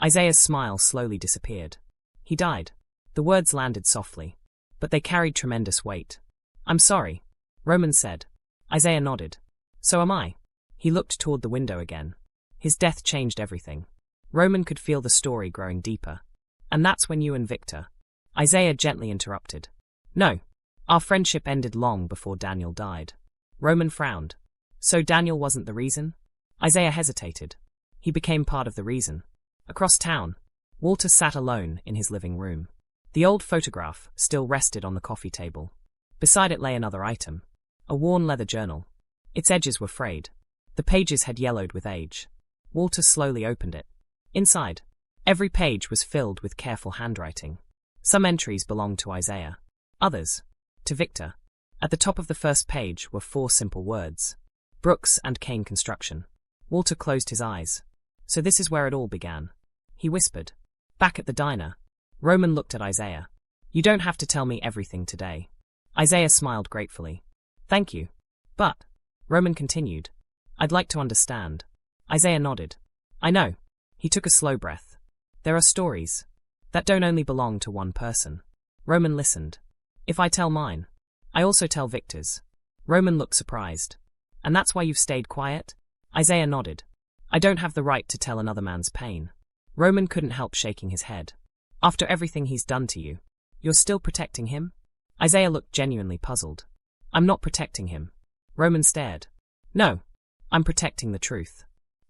Speaker 1: Isaiah's smile slowly disappeared. He died. The words landed softly, but they carried tremendous weight. I'm sorry, Roman said. Isaiah nodded. So am I. He looked toward the window again. His death changed everything. Roman could feel the story growing deeper. And that's when you and Victor. Isaiah gently interrupted. No, our friendship ended long before Daniel died. Roman frowned. So Daniel wasn't the reason? Isaiah hesitated. He became part of the reason. Across town, Walter sat alone in his living room. The old photograph still rested on the coffee table. Beside it lay another item. A worn leather journal. Its edges were frayed. The pages had yellowed with age. Walter slowly opened it. Inside, every page was filled with careful handwriting. Some entries belonged to Isaiah. Others, to Victor. At the top of the first page were 4 simple words. Brooks and Kane Construction. Walter closed his eyes. So this is where it all began. He whispered. Back at the diner, Roman looked at Isaiah. You don't have to tell me everything today. Isaiah smiled gratefully. Thank you. But, Roman continued, I'd like to understand. Isaiah nodded. I know. He took a slow breath. There are stories that don't only belong to one person. Roman listened. If I tell mine, I also tell Victor's. Roman looked surprised. And that's why you've stayed quiet? Isaiah nodded. I don't have the right to tell another man's pain. Roman couldn't help shaking his head. After everything he's done to you, you're still protecting him? Isaiah looked genuinely puzzled. I'm not protecting him. Roman stared. No, I'm protecting the truth.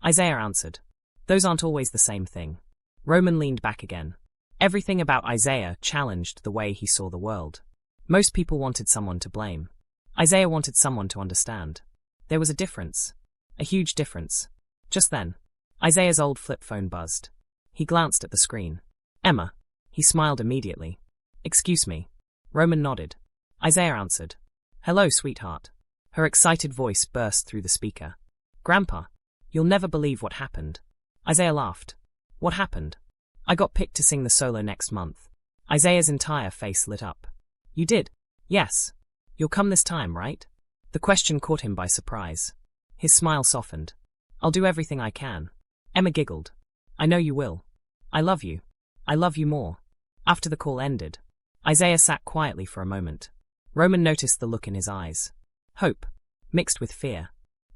Speaker 1: Isaiah answered. Those aren't always the same thing. Roman leaned back again. Everything about Isaiah challenged the way he saw the world. Most people wanted someone to blame. Isaiah wanted someone to understand. There was a difference. A huge difference. Just then, Isaiah's old flip phone buzzed. He glanced at the screen. Emma. He smiled immediately. Excuse me. Roman nodded. Isaiah answered. Hello, sweetheart. Her excited voice burst through the speaker. Grandpa, you'll never believe what happened. Isaiah laughed. What happened? I got picked to sing the solo next month. Isaiah's entire face lit up. You did? Yes. You'll come this time, right? The question caught him by surprise. His smile softened. I'll do everything I can. Emma giggled. I know you will. I love you. I love you more. After the call ended, Isaiah sat quietly for a moment. Roman noticed the look in his eyes. Hope, mixed with fear.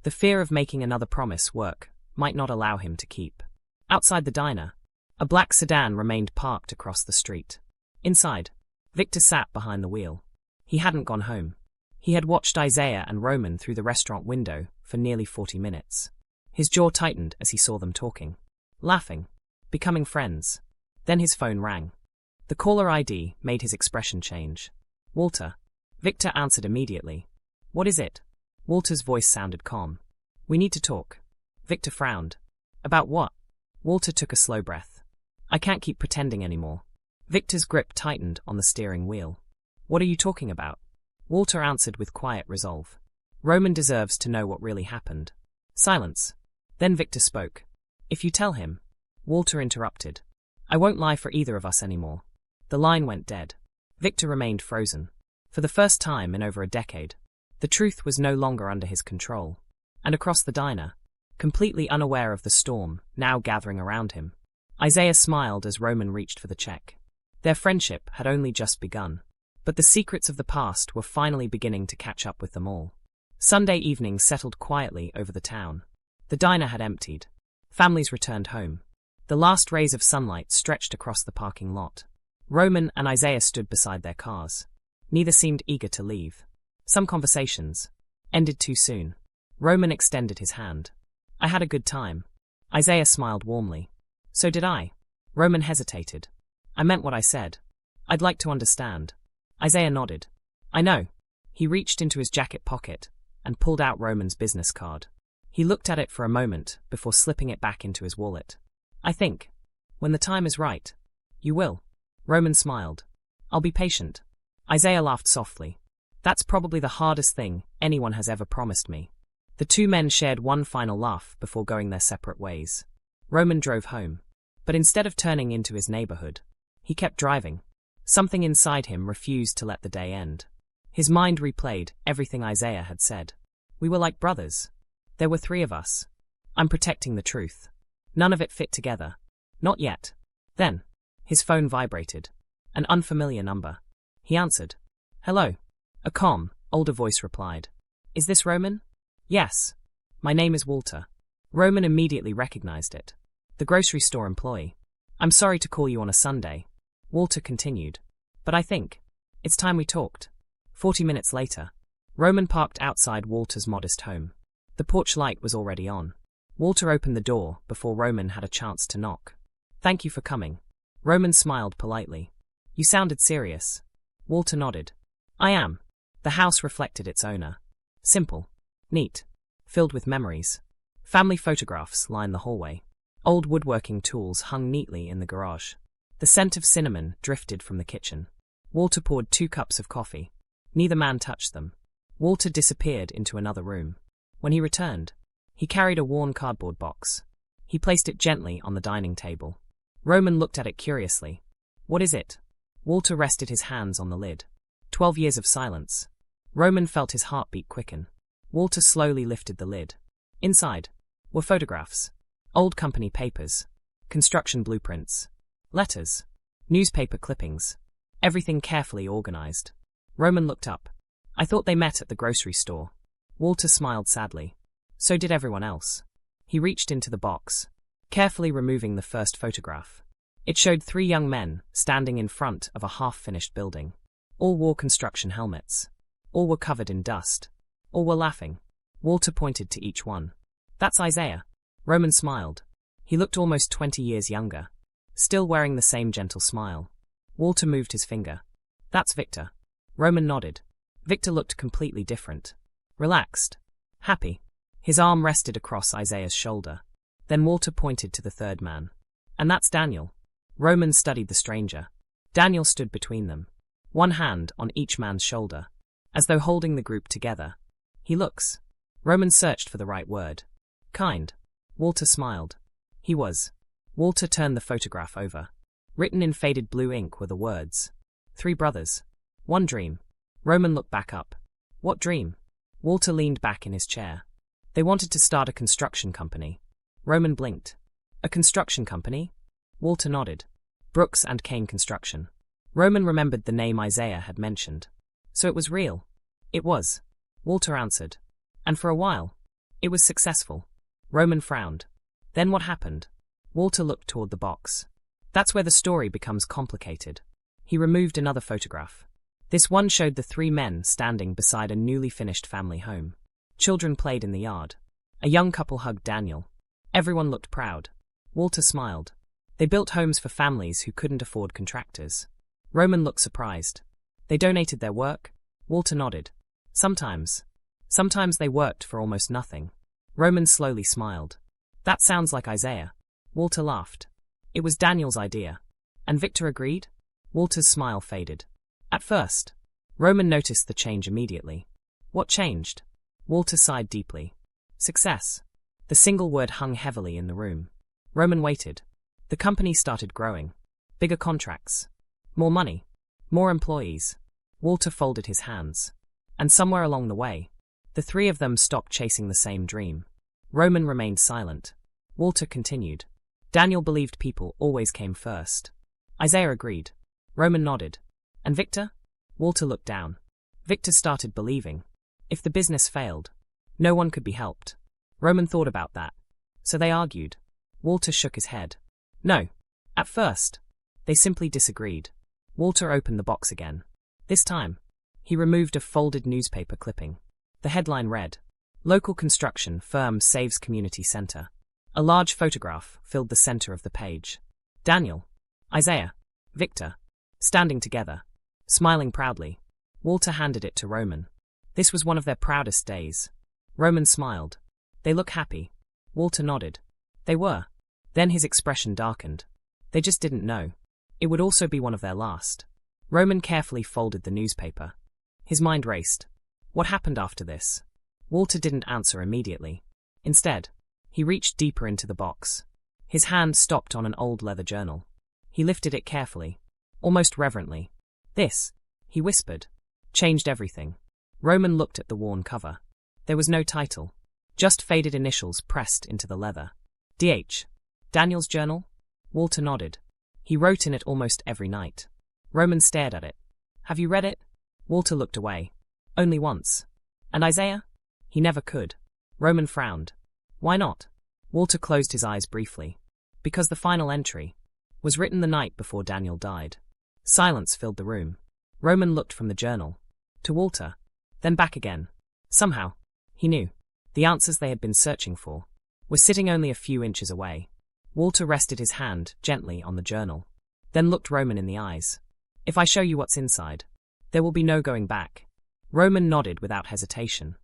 Speaker 1: The fear of making another promise work might not allow him to keep. Outside the diner, a black sedan remained parked across the street. Inside, Victor sat behind the wheel. He hadn't gone home. He had watched Isaiah and Roman through the restaurant window for nearly 40 minutes. His jaw tightened as he saw them talking, laughing, becoming friends. Then his phone rang. The caller ID made his expression change. Walter. Victor answered immediately. What is it? Walter's voice sounded calm. We need to talk. Victor frowned. About what? Walter took a slow breath. I can't keep pretending anymore. Victor's grip tightened on the steering wheel. What are you talking about? Walter answered with quiet resolve. Roman deserves to know what really happened. Silence. Then Victor spoke. If you tell him. Walter interrupted. I won't lie for either of us anymore. The line went dead. Victor remained frozen. For the first time in over a decade, the truth was no longer under his control. And across the diner, completely unaware of the storm now gathering around him, Isaiah smiled as Roman reached for the check. Their friendship had only just begun, but the secrets of the past were finally beginning to catch up with them all. Sunday evening settled quietly over the town. The diner had emptied. Families returned home. The last rays of sunlight stretched across the parking lot. Roman and Isaiah stood beside their cars. Neither seemed eager to leave. Some conversations ended too soon. Roman extended his hand. I had a good time. Isaiah smiled warmly. So did I. Roman hesitated. I meant what I said. I'd like to understand. Isaiah nodded. I know. He reached into his jacket pocket and pulled out Roman's business card. He looked at it for a moment before slipping it back into his wallet. I think, when the time is right, you will. Roman smiled. I'll be patient. Isaiah laughed softly. That's probably the hardest thing anyone has ever promised me. The two men shared one final laugh before going their separate ways. Roman drove home. But instead of turning into his neighborhood, he kept driving. Something inside him refused to let the day end. His mind replayed everything Isaiah had said. We were like brothers. There were 3 of us. I'm protecting the truth. None of it fit together. Not yet. Then, his phone vibrated. An unfamiliar number. He answered. Hello. A calm, older voice replied. Is this Roman? Yes. My name is Walter. Roman immediately recognized it. The grocery store employee. I'm sorry to call you on a Sunday. Walter continued. But I think it's time we talked. 40 minutes later, Roman parked outside Walter's modest home. The porch light was already on. Walter opened the door before Roman had a chance to knock. Thank you for coming. Roman smiled politely. You sounded serious. Walter nodded. I am. The house reflected its owner. Simple. Neat. Filled with memories. Family photographs line the hallway. Old woodworking tools hung neatly in the garage. The scent of cinnamon drifted from the kitchen. Walter poured 2 cups of coffee. Neither man touched them. Walter disappeared into another room. When he returned, he carried a worn cardboard box. He placed it gently on the dining table. Roman looked at it curiously. What is it? Walter rested his hands on the lid. 12 years of silence. Roman felt his heartbeat quicken. Walter slowly lifted the lid. Inside were photographs. Old company papers. Construction blueprints. Letters. Newspaper clippings. Everything carefully organized. Roman looked up. I thought they met at the grocery store. Walter smiled sadly. So did everyone else. He reached into the box, carefully removing the first photograph. It showed 3 young men standing in front of a half-finished building. All wore construction helmets. All were covered in dust. All were laughing. Walter pointed to each one. That's Isaiah. Roman smiled. He looked almost 20 years younger, still wearing the same gentle smile. Walter moved his finger. That's Victor. Roman nodded. Victor looked completely different. Relaxed. Happy. His arm rested across Isaiah's shoulder. Then Walter pointed to the third man. And that's Daniel. Roman studied the stranger. Daniel stood between them, one hand on each man's shoulder, as though holding the group together. He looks. Roman searched for the right word. Kind. Walter smiled. He was. Walter turned the photograph over. Written in faded blue ink were the words. 3 brothers. 1 dream. Roman looked back up. What dream? Walter leaned back in his chair. They wanted to start a construction company. Roman blinked. A construction company? Walter nodded. Brooks and Kane Construction. Roman remembered the name Isaiah had mentioned. So it was real. It was. Walter answered. And for a while, it was successful. Roman frowned. Then what happened? Walter looked toward the box. That's where the story becomes complicated. He removed another photograph. This one showed the 3 men standing beside a newly finished family home. Children played in the yard. A young couple hugged Daniel. Everyone looked proud. Walter smiled. They built homes for families who couldn't afford contractors. Roman looked surprised. They donated their work? Walter nodded. Sometimes. Sometimes they worked for almost nothing. Roman slowly smiled. That sounds like Isaiah. Walter laughed. It was Daniel's idea. And Victor agreed? Walter's smile faded. At first. Roman noticed the change immediately. What changed? Walter sighed deeply. Success. The single word hung heavily in the room. Roman waited. The company started growing. Bigger contracts. More money. More employees. Walter folded his hands. And somewhere along the way, the 3 of them stopped chasing the same dream. Roman remained silent. Walter continued. Daniel believed people always came first. Isaiah agreed. Roman nodded. And Victor? Walter looked down. Victor started believing. If the business failed, no one could be helped. Roman thought about that. So they argued. Walter shook his head. No. At first. They simply disagreed. Walter opened the box again. This time, he removed a folded newspaper clipping. The headline read, Local construction firm saves community center. A large photograph filled the center of the page. Daniel, Isaiah, Victor, standing together, smiling proudly. Walter handed it to Roman. This was one of their proudest days. Roman smiled. They look happy. Walter nodded. They were. Then his expression darkened. They just didn't know. It would also be one of their last. Roman carefully folded the newspaper. His mind raced. What happened after this? Walter didn't answer immediately. Instead, he reached deeper into the box. His hand stopped on an old leather journal. He lifted it carefully, almost reverently. This, he whispered, changed everything. Roman looked at the worn cover. There was no title, just faded initials pressed into the leather. D.H. Daniel's journal? Walter nodded. He wrote in it almost every night. Roman stared at it. Have you read it? Walter looked away. Only once. And Isaiah? He never could. Roman frowned. Why not? Walter closed his eyes briefly. Because the final entry was written the night before Daniel died. Silence filled the room. Roman looked from the journal to Walter, then back again. Somehow, he knew. The answers they had been searching for were sitting only a few inches away. Walter rested his hand gently on the journal, then looked Roman in the eyes. If I show you what's inside, there will be no going back. Roman nodded without hesitation.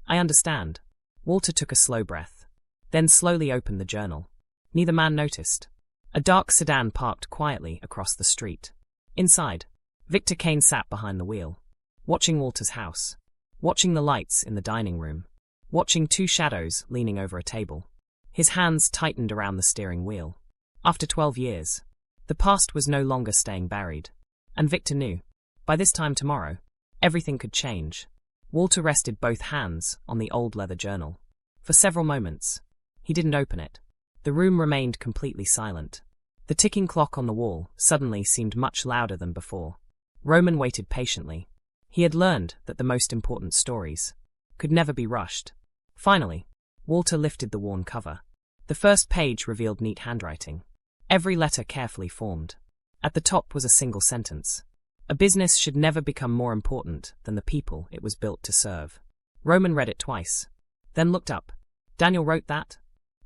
Speaker 1: I understand. Walter took a slow breath, then slowly opened the journal. Neither man noticed. A dark sedan parked quietly across the street. Inside, Victor Kane sat behind the wheel, watching Walter's house, watching the lights in the dining room, watching two shadows leaning over a table. His hands tightened around the steering wheel. After 12 years, the past was no longer staying buried. And Victor knew, by this time tomorrow, everything could change. Walter rested both hands on the old leather journal. For several moments, he didn't open it. The room remained completely silent. The ticking clock on the wall suddenly seemed much louder than before. Roman waited patiently. He had learned that the most important stories could never be rushed. Finally, Walter lifted the worn cover. The first page revealed neat handwriting, every letter carefully formed. At the top was a single sentence. A business should never become more important than the people it was built to serve. Roman read it twice, then looked up. Daniel wrote that?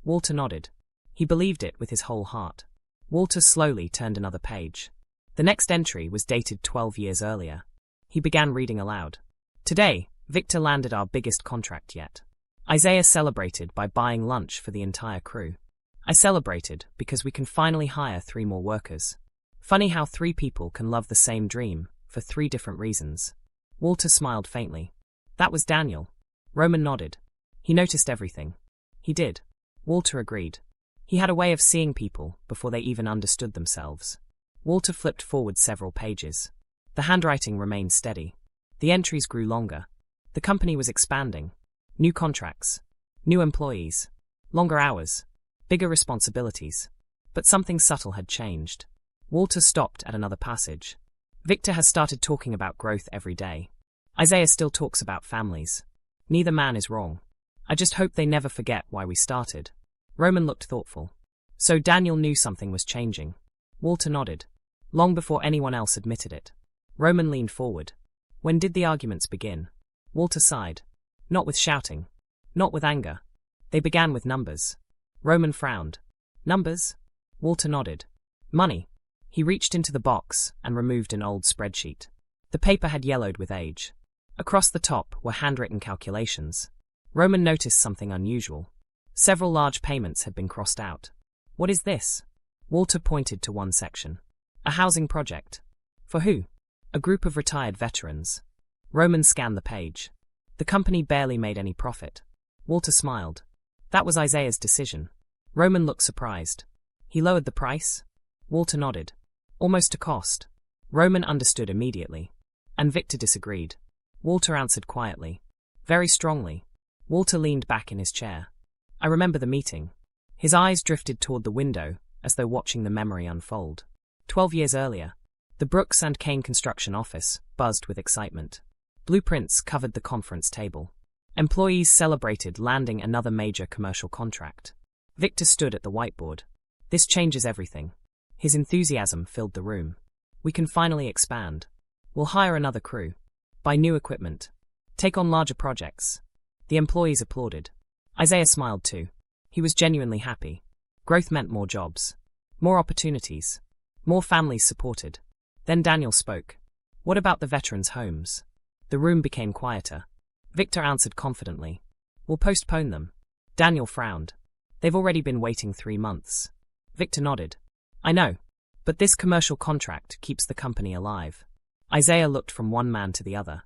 Speaker 1: Walter nodded. He believed it with his whole heart. Walter slowly turned another page. The next entry was dated 12 years earlier. He began reading aloud. Today, Victor landed our biggest contract yet. Isaiah celebrated by buying lunch for the entire crew. I celebrated because we can finally hire 3 more workers. Funny how 3 people can love the same dream for 3 different reasons. Walter smiled faintly. That was Daniel. Roman nodded. He noticed everything. He did. Walter agreed. He had a way of seeing people before they even understood themselves. Walter flipped forward several pages. The handwriting remained steady. The entries grew longer. The company was expanding. New contracts. New employees. Longer hours. Bigger responsibilities. But something subtle had changed. Walter stopped at another passage. Victor has started talking about growth every day. Isaiah still talks about families. Neither man is wrong. I just hope they never forget why we started. Roman looked thoughtful. So Daniel knew something was changing. Walter nodded. Long before anyone else admitted it. Roman leaned forward. When did the arguments begin? Walter sighed. Not with shouting. Not with anger. They began with numbers. Roman frowned. Numbers? Walter nodded. Money. He reached into the box and removed an old spreadsheet. The paper had yellowed with age. Across the top were handwritten calculations. Roman noticed something unusual. Several large payments had been crossed out. What is this? Walter pointed to one section. A housing project. For who? A group of retired veterans. Roman scanned the page. The company barely made any profit. Walter smiled. That was Isaiah's decision. Roman looked surprised. He lowered the price? Walter nodded. Almost to cost. Roman understood immediately. And Victor disagreed. Walter answered quietly. Very strongly. Walter leaned back in his chair. I remember the meeting. His eyes drifted toward the window, as though watching the memory unfold. 12 years earlier, the Brooks and Kane construction office buzzed with excitement. Blueprints covered the conference table. Employees celebrated landing another major commercial contract. Victor stood at the whiteboard. This changes everything. His enthusiasm filled the room. We can finally expand. We'll hire another crew. Buy new equipment. Take on larger projects. The employees applauded. Isaiah smiled too. He was genuinely happy. Growth meant more jobs. More opportunities. More families supported. Then Daniel spoke. What about the veterans' homes? The room became quieter. Victor answered confidently. We'll postpone them. Daniel frowned. They've already been waiting 3 months. Victor nodded. I know. But this commercial contract keeps the company alive. Isaiah looked from one man to the other.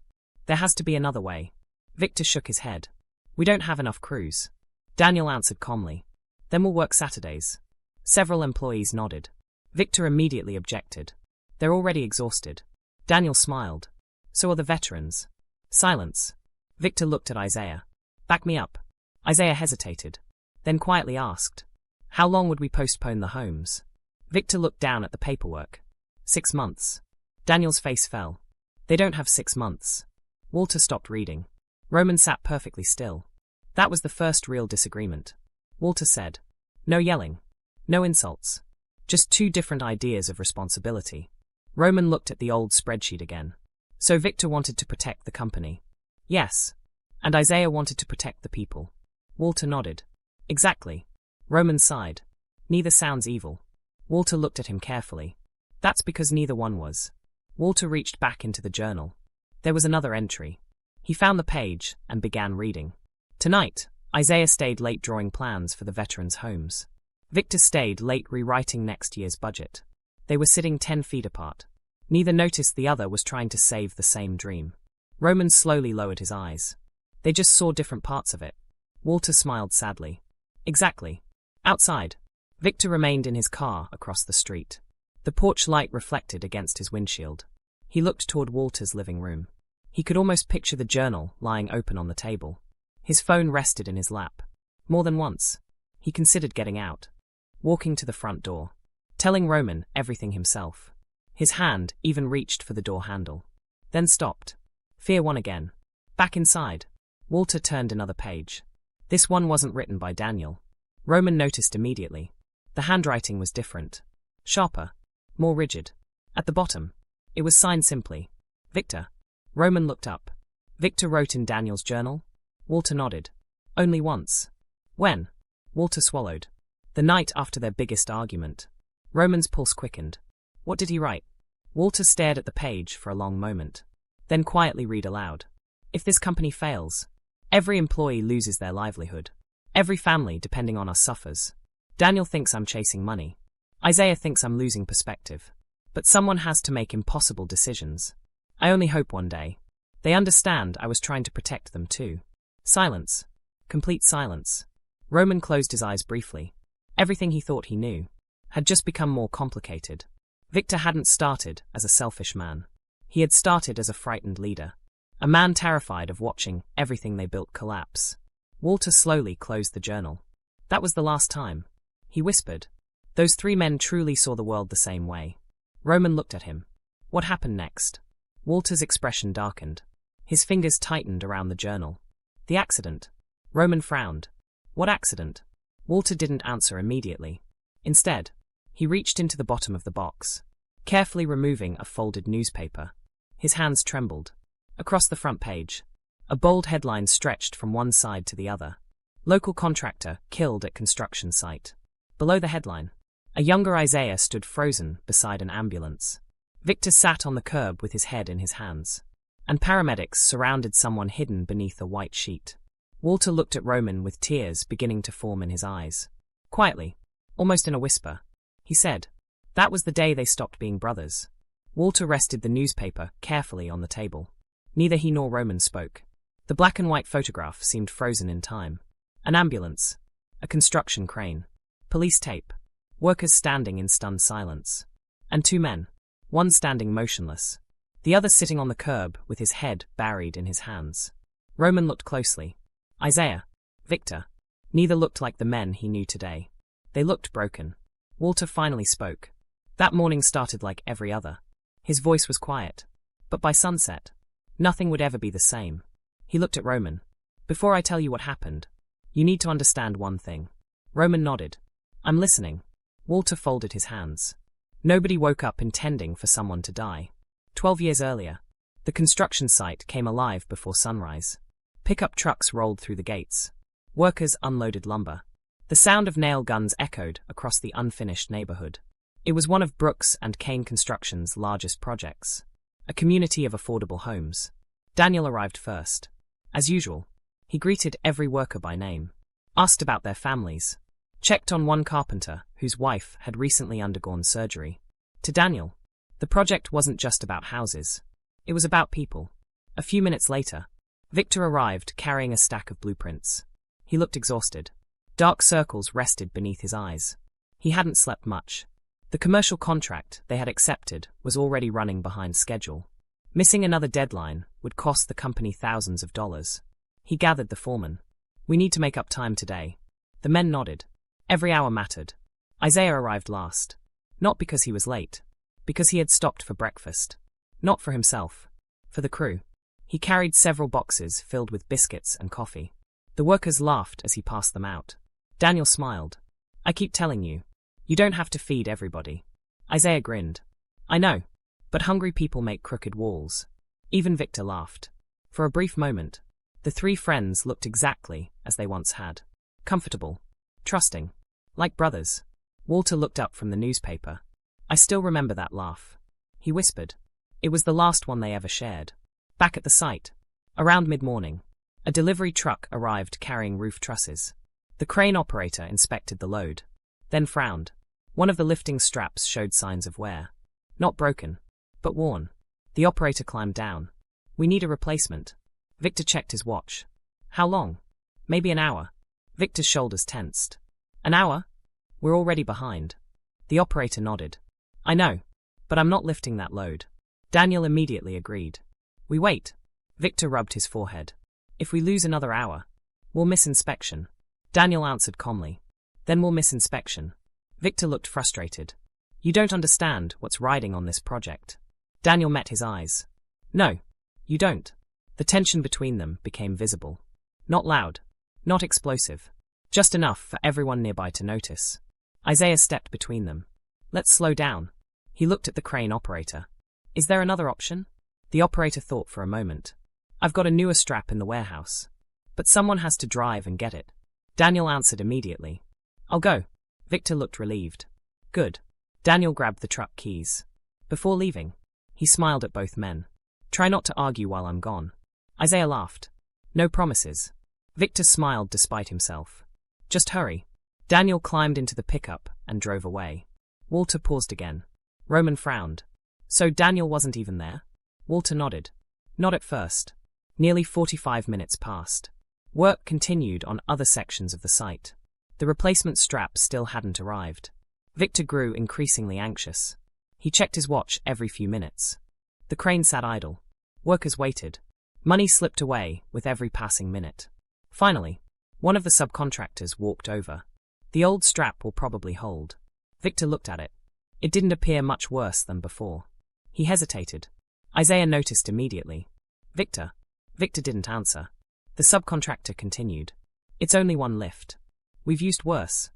Speaker 1: There has to be another way. Victor shook his head. We don't have enough crews. Daniel answered calmly. Then we'll work Saturdays. Several employees nodded. Victor immediately objected. They're already exhausted. Daniel smiled. So are the veterans. Silence. Victor looked at Isaiah. Back me up. Isaiah hesitated. Then quietly asked. How long would we postpone the homes? Victor looked down at the paperwork. 6 months. Daniel's face fell. They don't have 6 months. Walter stopped reading. Roman sat perfectly still. That was the first real disagreement. Walter said. No yelling. No insults. Just 2 different ideas of responsibility. Roman looked at the old spreadsheet again. So Victor wanted to protect the company. Yes. And Isaiah wanted to protect the people. Walter nodded. Exactly. Roman sighed. Neither sounds evil. Walter looked at him carefully. That's because neither one was. Walter reached back into the journal. There was another entry. He found the page and began reading. Tonight, Isaiah stayed late drawing plans for the veterans' homes. Victor stayed late rewriting next year's budget. They were sitting 10 feet apart. Neither noticed the other was trying to save the same dream. Roman slowly lowered his eyes. They just saw different parts of it. Walter smiled sadly. Exactly. Outside, Victor remained in his car across the street. The porch light reflected against his windshield. He looked toward Walter's living room. He could almost picture the journal lying open on the table. His phone rested in his lap. More than once, he considered getting out, walking to the front door, telling Roman everything himself. His hand even reached for the door handle. Then stopped. Fear won again. Back inside, Walter turned another page. This one wasn't written by Daniel. Roman noticed immediately. The handwriting was different. Sharper. More rigid. At the bottom, it was signed simply. Victor. Roman looked up. Victor wrote in Daniel's journal? Walter nodded. Only once. When? Walter swallowed. The night after their biggest argument. Roman's pulse quickened. What did he write? Walter stared at the page for a long moment. Then quietly read aloud. If this company fails, every employee loses their livelihood. Every family depending on us suffers. Daniel thinks I'm chasing money. Isaiah thinks I'm losing perspective. But someone has to make impossible decisions. I only hope one day they understand I was trying to protect them too. Silence. Complete silence. Roman closed his eyes briefly. Everything he thought he knew had just become more complicated. Victor hadn't started as a selfish man. He had started as a frightened leader. A man terrified of watching everything they built collapse. Walter slowly closed the journal. That was the last time. He whispered. Those 3 men truly saw the world the same way. Roman looked at him. What happened next? Walter's expression darkened. His fingers tightened around the journal. The accident. Roman frowned. What accident? Walter didn't answer immediately. Instead, he reached into the bottom of the box, carefully removing a folded newspaper. His hands trembled. Across the front page, a bold headline stretched from one side to the other. Local contractor killed at construction site. Below the headline, a younger Isaiah stood frozen beside an ambulance. Victor sat on the curb with his head in his hands, and paramedics surrounded someone hidden beneath a white sheet. Walter looked at Roman with tears beginning to form in his eyes. Quietly, almost in a whisper, he said, that was the day they stopped being brothers. Walter rested the newspaper carefully on the table. Neither he nor Roman spoke. The black and white photograph seemed frozen in time. An ambulance. A construction crane. Police tape. Workers standing in stunned silence. And 2 men. One standing motionless. The other sitting on the curb with his head buried in his hands. Roman looked closely. Isaiah. Victor. Neither looked like the men he knew today. They looked broken. Walter finally spoke. That morning started like every other. His voice was quiet. But by sunset, nothing would ever be the same. He looked at Roman. Before I tell you what happened, you need to understand one thing. Roman nodded. I'm listening. Walter folded his hands. Nobody woke up intending for someone to die. 12 years earlier, the construction site came alive before sunrise. Pickup trucks rolled through the gates. Workers unloaded lumber. The sound of nail guns echoed across the unfinished neighborhood. It was one of Brooks and Kane Construction's largest projects. A community of affordable homes. Daniel arrived first. As usual, he greeted every worker by name, asked about their families, checked on one carpenter whose wife had recently undergone surgery. To Daniel, the project wasn't just about houses. It was about people. A few minutes later, Victor arrived carrying a stack of blueprints. He looked exhausted. Dark circles rested beneath his eyes. He hadn't slept much. The commercial contract they had accepted was already running behind schedule. Missing another deadline would cost the company thousands of dollars. He gathered the foreman. We need to make up time today. The men nodded. Every hour mattered. Isaiah arrived last. Not because he was late. Because he had stopped for breakfast. Not for himself. For the crew. He carried several boxes filled with biscuits and coffee. The workers laughed as he passed them out. Daniel smiled. I keep telling you, you don't have to feed everybody. Isaiah grinned. I know, but hungry people make crooked walls. Even Victor laughed. For a brief moment, the 3 friends looked exactly as they once had. Comfortable. Trusting. Like brothers. Walter looked up from the newspaper. I still remember that laugh. He whispered. It was the last one they ever shared. Back at the site. Around mid-morning. A delivery truck arrived carrying roof trusses. The crane operator inspected the load, then frowned. One of the lifting straps showed signs of wear. Not broken, but worn. The operator climbed down. "We need a replacement." Victor checked his watch. "How long?" "Maybe an hour." Victor's shoulders tensed. "An hour? We're already behind." The operator nodded. "I know, but I'm not lifting that load." Daniel immediately agreed. "We wait." Victor rubbed his forehead. "If we lose another hour, we'll miss inspection." Daniel answered calmly. "Then we'll miss inspection." Victor looked frustrated. "You don't understand what's riding on this project." Daniel met his eyes. "No, you don't." The tension between them became visible. Not loud, not explosive, just enough for everyone nearby to notice. Isaiah stepped between them. "Let's slow down." He looked at the crane operator. "Is there another option?" The operator thought for a moment. "I've got a newer strap in the warehouse. But someone has to drive and get it." Daniel answered immediately. "I'll go." Victor looked relieved. "Good." Daniel grabbed the truck keys. Before leaving, he smiled at both men. "Try not to argue while I'm gone." Isaiah laughed. "No promises." Victor smiled despite himself. "Just hurry." Daniel climbed into the pickup and drove away. Walter paused again. Roman frowned. "So Daniel wasn't even there?" Walter nodded. "Not at first." Nearly 45 minutes passed. Work continued on other sections of the site. The replacement strap still hadn't arrived. Victor grew increasingly anxious. He checked his watch every few minutes. The crane sat idle. Workers waited. Money slipped away with every passing minute. Finally, one of the subcontractors walked over. "The old strap will probably hold." Victor looked at it. It didn't appear much worse than before. He hesitated. Isaiah noticed immediately. "Victor." Victor didn't answer. The subcontractor continued. "It's only one lift. We've used worse."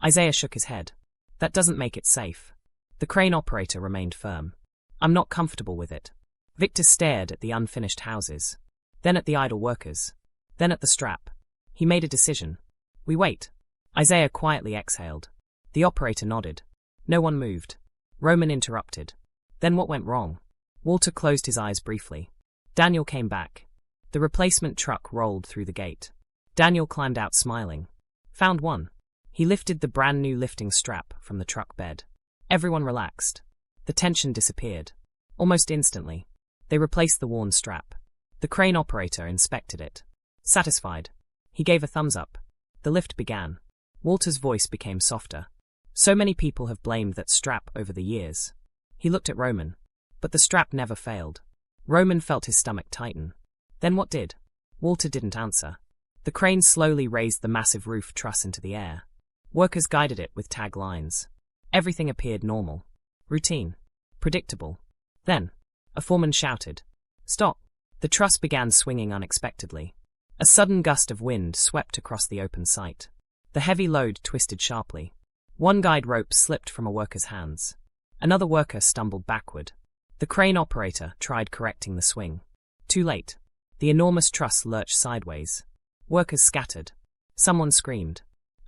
Speaker 1: Isaiah shook his head. "That doesn't make it safe." The crane operator remained firm. "I'm not comfortable with it." Victor stared at the unfinished houses, then at the idle workers, then at the strap. He made a decision. "We wait." Isaiah quietly exhaled. The operator nodded. No one moved. Roman interrupted. "Then what went wrong?" Walter closed his eyes briefly. Daniel came back. The replacement truck rolled through the gate. Daniel climbed out smiling. "Found one." He lifted the brand new lifting strap from the truck bed. Everyone relaxed. The tension disappeared. Almost instantly, they replaced the worn strap. The crane operator inspected it. Satisfied, he gave a thumbs up. The lift began. Walter's voice became softer. "So many people have blamed that strap over the years." He looked at Roman. But the strap never failed. Roman felt his stomach tighten. "Then what did?" Walter didn't answer. The crane slowly raised the massive roof truss into the air. Workers guided it with tag lines. Everything appeared normal. Routine. Predictable. Then, a foreman shouted, "Stop!" The truss began swinging unexpectedly. A sudden gust of wind swept across the open site. The heavy load twisted sharply. One guide rope slipped from a worker's hands. Another worker stumbled backward. The crane operator tried correcting the swing. Too late. The enormous truss lurched sideways. Workers scattered. Someone screamed.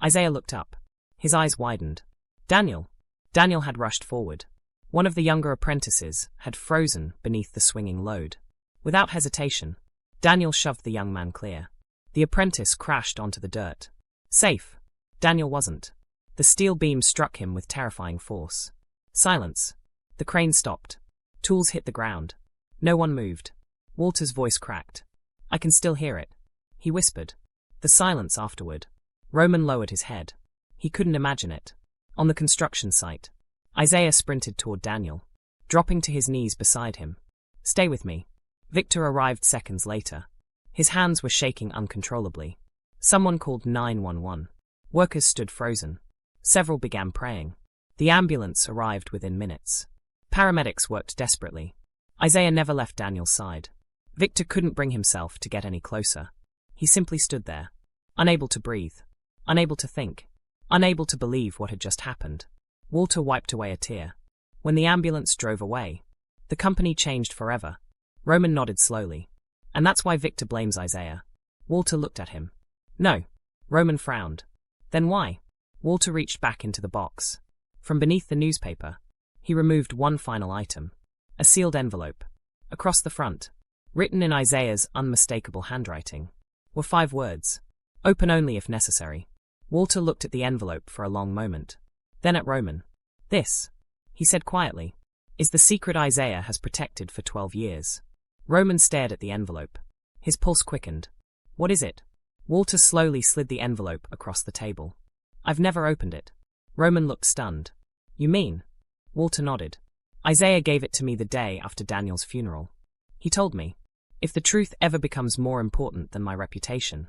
Speaker 1: Isaiah looked up. His eyes widened. "Daniel!" Daniel had rushed forward. One of the younger apprentices had frozen beneath the swinging load. Without hesitation, Daniel shoved the young man clear. The apprentice crashed onto the dirt. Safe. Daniel wasn't. The steel beam struck him with terrifying force. Silence. The crane stopped. Tools hit the ground. No one moved. Walter's voice cracked. "I can still hear it," he whispered. The silence afterward. Roman lowered his head. He couldn't imagine it. On the construction site, Isaiah sprinted toward Daniel, dropping to his knees beside him. "Stay with me." Victor arrived seconds later. His hands were shaking uncontrollably. Someone called 911. Workers stood frozen. Several began praying. The ambulance arrived within minutes. Paramedics worked desperately. Isaiah never left Daniel's side. Victor couldn't bring himself to get any closer. He simply stood there, unable to breathe, unable to think, unable to believe what had just happened. Walter wiped away a tear. When the ambulance drove away, the company changed forever. Roman nodded slowly. "And that's why Victor blames Isaiah." Walter looked at him. "No." Roman frowned. "Then why?" Walter reached back into the box. From beneath the newspaper, he removed one final item. A sealed envelope. Across the front, written in Isaiah's unmistakable handwriting, were 5 words. Open only if necessary. Walter looked at the envelope for a long moment. Then at Roman. This, he said quietly, is the secret Isaiah has protected for 12 years. Roman stared at the envelope. His pulse quickened. What is it? Walter slowly slid the envelope across the table. I've never opened it. Roman looked stunned. You mean? Walter nodded. Isaiah gave it to me the day after Daniel's funeral. He told me, if the truth ever becomes more important than my reputation,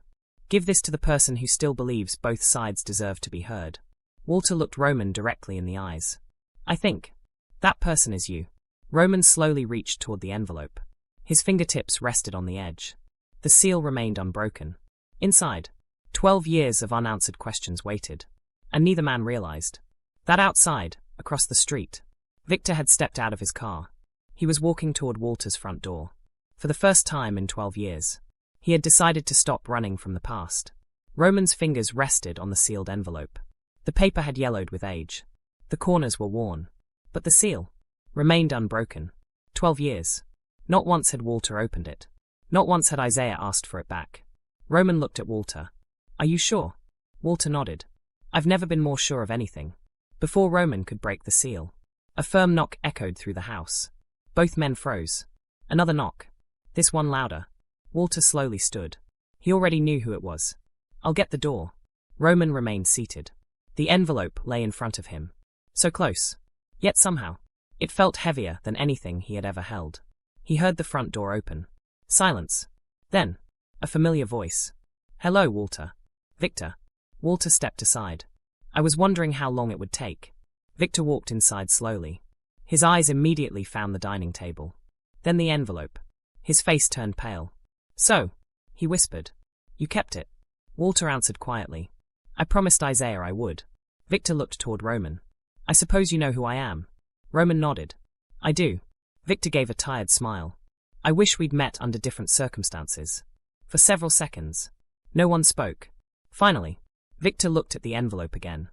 Speaker 1: give this to the person who still believes both sides deserve to be heard. Walter looked Roman directly in the eyes. I think that person is you. Roman slowly reached toward the envelope. His fingertips rested on the edge. The seal remained unbroken. Inside, 12 years of unanswered questions waited. And neither man realized that outside, across the street, Victor had stepped out of his car. He was walking toward Walter's front door. For the first time in 12 years, he had decided to stop running from the past. Roman's fingers rested on the sealed envelope. The paper had yellowed with age. The corners were worn. But the seal remained unbroken. 12 years. Not once had Walter opened it. Not once had Isaiah asked for it back. Roman looked at Walter. Are you sure? Walter nodded. I've never been more sure of anything. Before Roman could break the seal, a firm knock echoed through the house. Both men froze. Another knock. This one louder. Walter slowly stood. He already knew who it was. I'll get the door. Roman remained seated. The envelope lay in front of him. So close. Yet somehow, it felt heavier than anything he had ever held. He heard the front door open. Silence. Then, a familiar voice. Hello, Walter. Victor. Walter stepped aside. I was wondering how long it would take. Victor walked inside slowly. His eyes immediately found the dining table. Then the envelope. His face turned pale. So, he whispered. You kept it. Walter answered quietly. I promised Isaiah I would. Victor looked toward Roman. I suppose you know who I am. Roman nodded. I do. Victor gave a tired smile. I wish we'd met under different circumstances. For several seconds, no one spoke. Finally, Victor looked at the envelope again.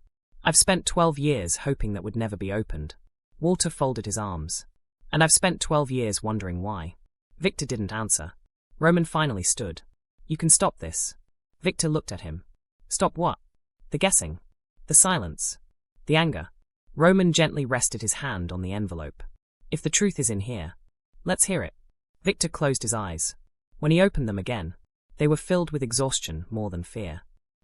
Speaker 1: I've spent 12 years hoping that would never be opened. Walter folded his arms. And I've spent 12 years wondering why. Victor didn't answer. Roman finally stood. You can stop this. Victor looked at him. Stop what? The guessing. The silence. The anger. Roman gently rested his hand on the envelope. If the truth is in here, let's hear it. Victor closed his eyes. When he opened them again, they were filled with exhaustion more than fear.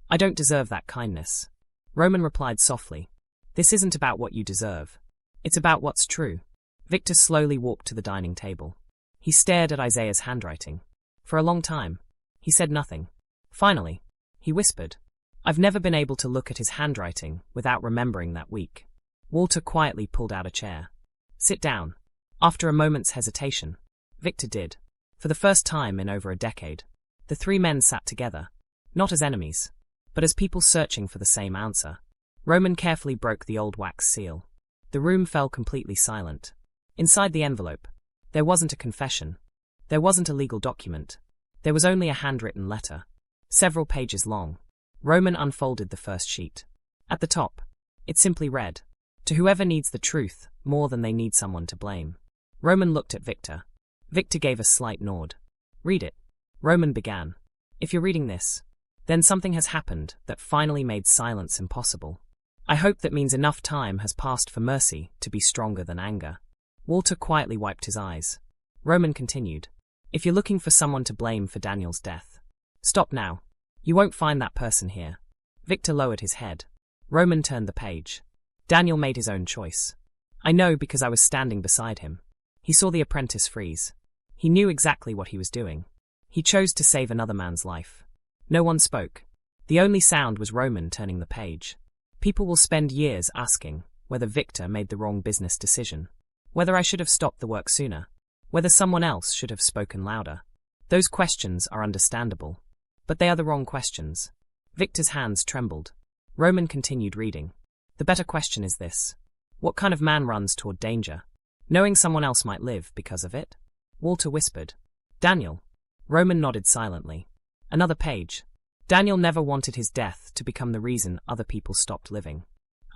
Speaker 1: I don't deserve that kindness. Roman replied softly. This isn't about what you deserve. It's about what's true. Victor slowly walked to the dining table. He stared at Isaiah's handwriting. For a long time, he said nothing. Finally, he whispered. I've never been able to look at his handwriting without remembering that week. Walter quietly pulled out a chair. Sit down. After a moment's hesitation, Victor did. For the first time in over a decade, the 3 men sat together, not as enemies, but as people searching for the same answer. Roman carefully broke the old wax seal. The room fell completely silent. Inside the envelope, there wasn't a confession. There wasn't a legal document. There was only a handwritten letter, several pages long. Roman unfolded the first sheet. At the top, it simply read, to whoever needs the truth more than they need someone to blame. Roman looked at Victor. Victor gave a slight nod. Read it. Roman began. If you're reading this, then something has happened that finally made silence impossible. I hope that means enough time has passed for mercy to be stronger than anger. Walter quietly wiped his eyes. Roman continued. If you're looking for someone to blame for Daniel's death, stop now. You won't find that person here. Victor lowered his head. Roman turned the page. Daniel made his own choice. I know because I was standing beside him. He saw the apprentice freeze. He knew exactly what he was doing. He chose to save another man's life. No one spoke. The only sound was Roman turning the page. People will spend years asking whether Victor made the wrong business decision, whether I should have stopped the work sooner, whether someone else should have spoken louder. Those questions are understandable, but they are the wrong questions. Victor's hands trembled. Roman continued reading. The better question is this. What kind of man runs toward danger, knowing someone else might live because of it? Walter whispered. Daniel. Roman nodded silently. Another page. Daniel never wanted his death to become the reason other people stopped living.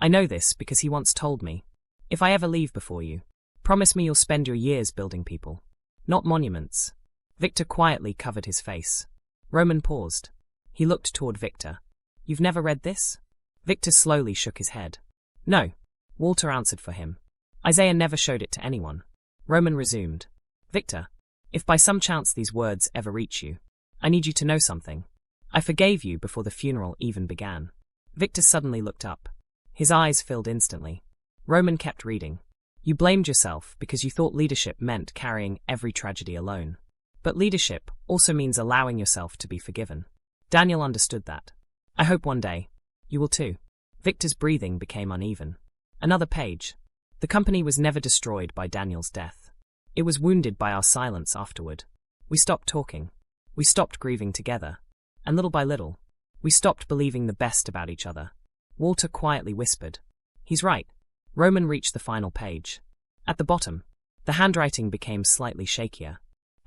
Speaker 1: I know this because he once told me, if I ever leave before you, promise me you'll spend your years building people, not monuments. Victor quietly covered his face. Roman paused. He looked toward Victor. You've never read this? Victor slowly shook his head. No. Walter answered for him. Isaiah never showed it to anyone. Roman resumed. Victor, if by some chance these words ever reach you, I need you to know something. I forgave you before the funeral even began. Victor suddenly looked up. His eyes filled instantly. Roman kept reading. You blamed yourself because you thought leadership meant carrying every tragedy alone. But leadership also means allowing yourself to be forgiven. Daniel understood that. I hope one day you will too. Victor's breathing became uneven. Another page. The company was never destroyed by Daniel's death. It was wounded by our silence afterward. We stopped talking. We stopped grieving together. And little by little, we stopped believing the best about each other. Walter quietly whispered. He's right. Roman reached the final page. At the bottom, the handwriting became slightly shakier,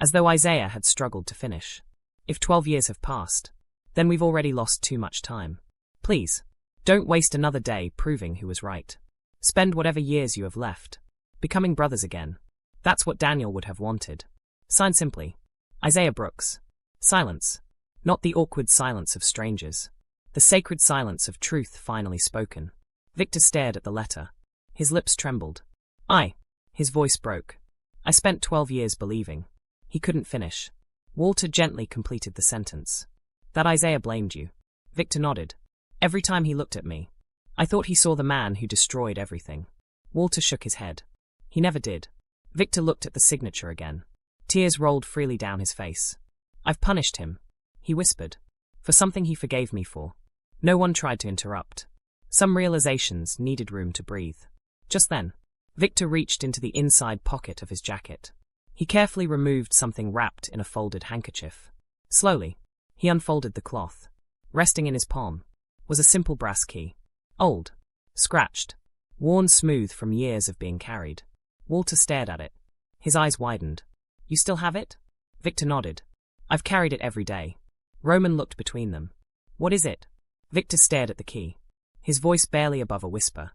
Speaker 1: as though Isaiah had struggled to finish. If 12 years have passed, then we've already lost too much time. Please, don't waste another day proving who was right. Spend whatever years you have left becoming brothers again. That's what Daniel would have wanted. Signed simply, Isaiah Brooks. Silence. Not the awkward silence of strangers. The sacred silence of truth finally spoken. Victor stared at the letter. His lips trembled. His voice broke. I spent 12 years believing. He couldn't finish. Walter gently completed the sentence. That Isaiah blamed you. Victor nodded. Every time he looked at me, I thought he saw the man who destroyed everything. Walter shook his head. He never did. Victor looked at the signature again. Tears rolled freely down his face. I've punished him, he whispered, for something he forgave me for. No one tried to interrupt. Some realizations needed room to breathe. Just then, Victor reached into the inside pocket of his jacket. He carefully removed something wrapped in a folded handkerchief. Slowly, he unfolded the cloth. Resting in his palm was a simple brass key. Old, scratched, worn smooth from years of being carried. Walter stared at it. His eyes widened. You still have it? Victor nodded. I've carried it every day. Roman looked between them. What is it? Victor stared at the key. His voice barely above a whisper.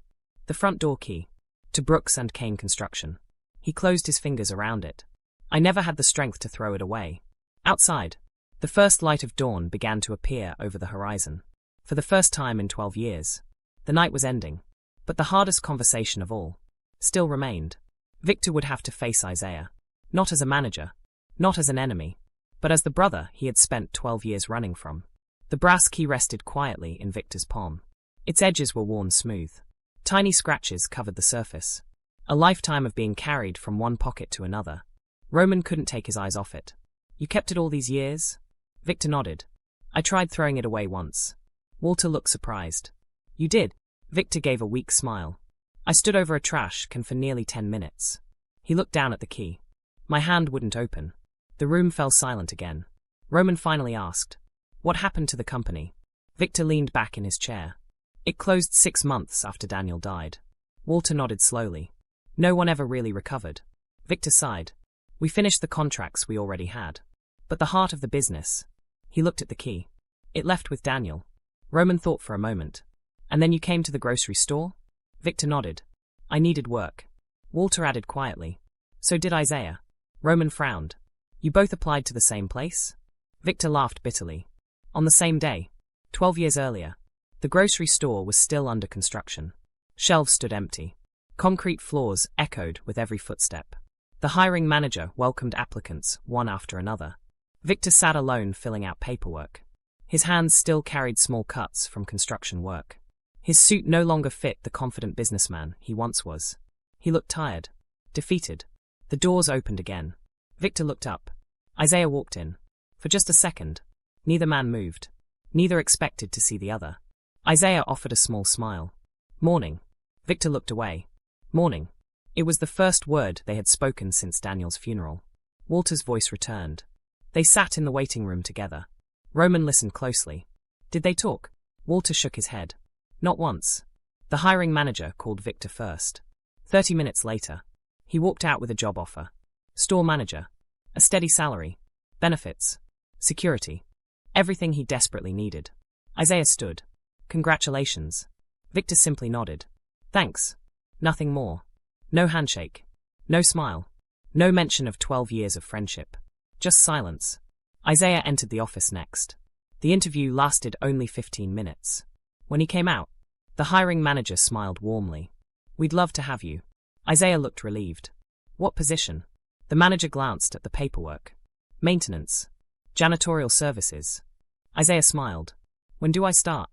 Speaker 1: The front door key. To Brooks and Kane Construction. He closed his fingers around it. I never had the strength to throw it away. Outside, the first light of dawn began to appear over the horizon. For the first time in 12 years. The night was ending. But the hardest conversation of all still remained. Victor would have to face Isaiah. Not as a manager. Not as an enemy. But as the brother he had spent 12 years running from. The brass key rested quietly in Victor's palm. Its edges were worn smooth. Tiny scratches covered the surface. A lifetime of being carried from one pocket to another. Roman couldn't take his eyes off it. You kept it all these years? Victor nodded. I tried throwing it away once. Walter looked surprised. You did? Victor gave a weak smile. I stood over a trash can for nearly 10 minutes. He looked down at the key. My hand wouldn't open. The room fell silent again. Roman finally asked, what happened to the company? Victor leaned back in his chair. It closed 6 months after Daniel died. Walter nodded slowly. No one ever really recovered. Victor sighed. We finished the contracts we already had. But the heart of the business. He looked at the key. It left with Daniel. Roman thought for a moment. And then you came to the grocery store? Victor nodded. I needed work. Walter added quietly. So did Isaiah. Roman frowned. You both applied to the same place? Victor laughed bitterly. On the same day, 12 years earlier, the grocery store was still under construction. Shelves stood empty. Concrete floors echoed with every footstep. The hiring manager welcomed applicants one after another. Victor sat alone filling out paperwork. His hands still carried small cuts from construction work. His suit no longer fit the confident businessman he once was. He looked tired, defeated. The doors opened again. Victor looked up. Isaiah walked in. For just a second, neither man moved. Neither expected to see the other. Isaiah offered a small smile. Morning. Victor looked away. Morning. It was the first word they had spoken since Daniel's funeral. Walter's voice returned. They sat in the waiting room together. Roman listened closely. Did they talk? Walter shook his head. Not once. The hiring manager called Victor first. 30 minutes later, he walked out with a job offer. Store manager. A steady salary. Benefits. Security. Everything he desperately needed. Isaiah stood. Congratulations. Victor simply nodded. Thanks. Nothing more. No handshake. No smile. No mention of 12 years of friendship. Just silence. Isaiah entered the office next. The interview lasted only 15 minutes. When he came out, the hiring manager smiled warmly. "We'd love to have you." Isaiah looked relieved. "What position?" The manager glanced at the paperwork. "Maintenance. Janitorial services." Isaiah smiled. "When do I start?"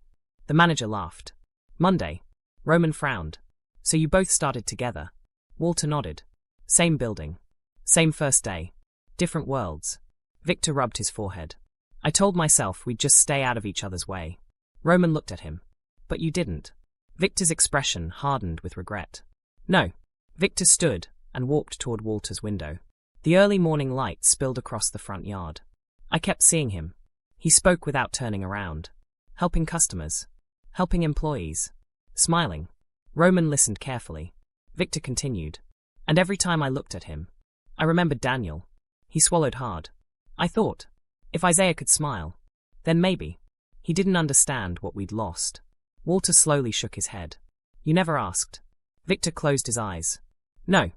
Speaker 1: The manager laughed. "Monday." Roman frowned. "So you both started together?" Walter nodded. "Same building. Same first day. Different worlds." Victor rubbed his forehead. "I told myself we'd just stay out of each other's way." Roman looked at him. "But you didn't." Victor's expression hardened with regret. "No." Victor stood and walked toward Walter's window. The early morning light spilled across the front yard. "I kept seeing him. He spoke without turning around. Helping customers. Helping employees. Smiling." Roman listened carefully. Victor continued. "And every time I looked at him, I remembered Daniel." He swallowed hard. "I thought, if Isaiah could smile, then maybe." He didn't understand what we'd lost. Walter slowly shook his head. "You never asked." Victor closed his eyes. "No.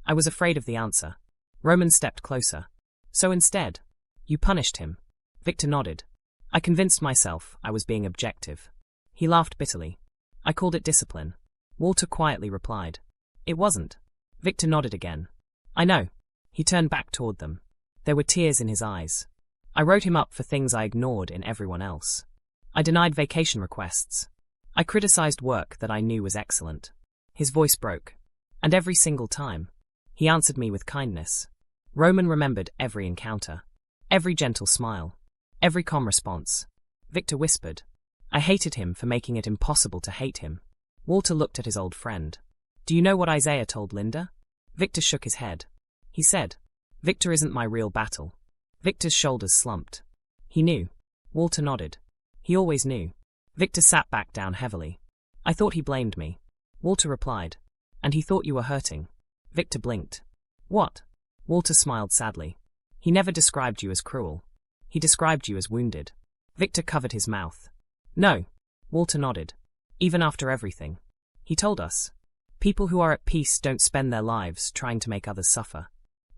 Speaker 1: I was afraid of the answer." Roman stepped closer. "So instead, you punished him?" Victor nodded. "I convinced myself I was being objective." He laughed bitterly. "I called it discipline." Walter quietly replied. "It wasn't." Victor nodded again. "I know." He turned back toward them. There were tears in his eyes. "I wrote him up for things I ignored in everyone else. I denied vacation requests. I criticized work that I knew was excellent." His voice broke. "And every single time, he answered me with kindness." Roman remembered every encounter. Every gentle smile. Every calm response. Victor whispered. "I hated him for making it impossible to hate him." Walter looked at his old friend. "Do you know what Isaiah told Linda?" Victor shook his head. He said, "Victor isn't my real battle." Victor's shoulders slumped. He knew. Walter nodded. He always knew. Victor sat back down heavily. "I thought he blamed me." Walter replied. "And he thought you were hurting." Victor blinked. "What?" Walter smiled sadly. "He never described you as cruel. He described you as wounded." Victor covered his mouth. "No." Walter nodded. "Even after everything. He told us. People who are at peace don't spend their lives trying to make others suffer."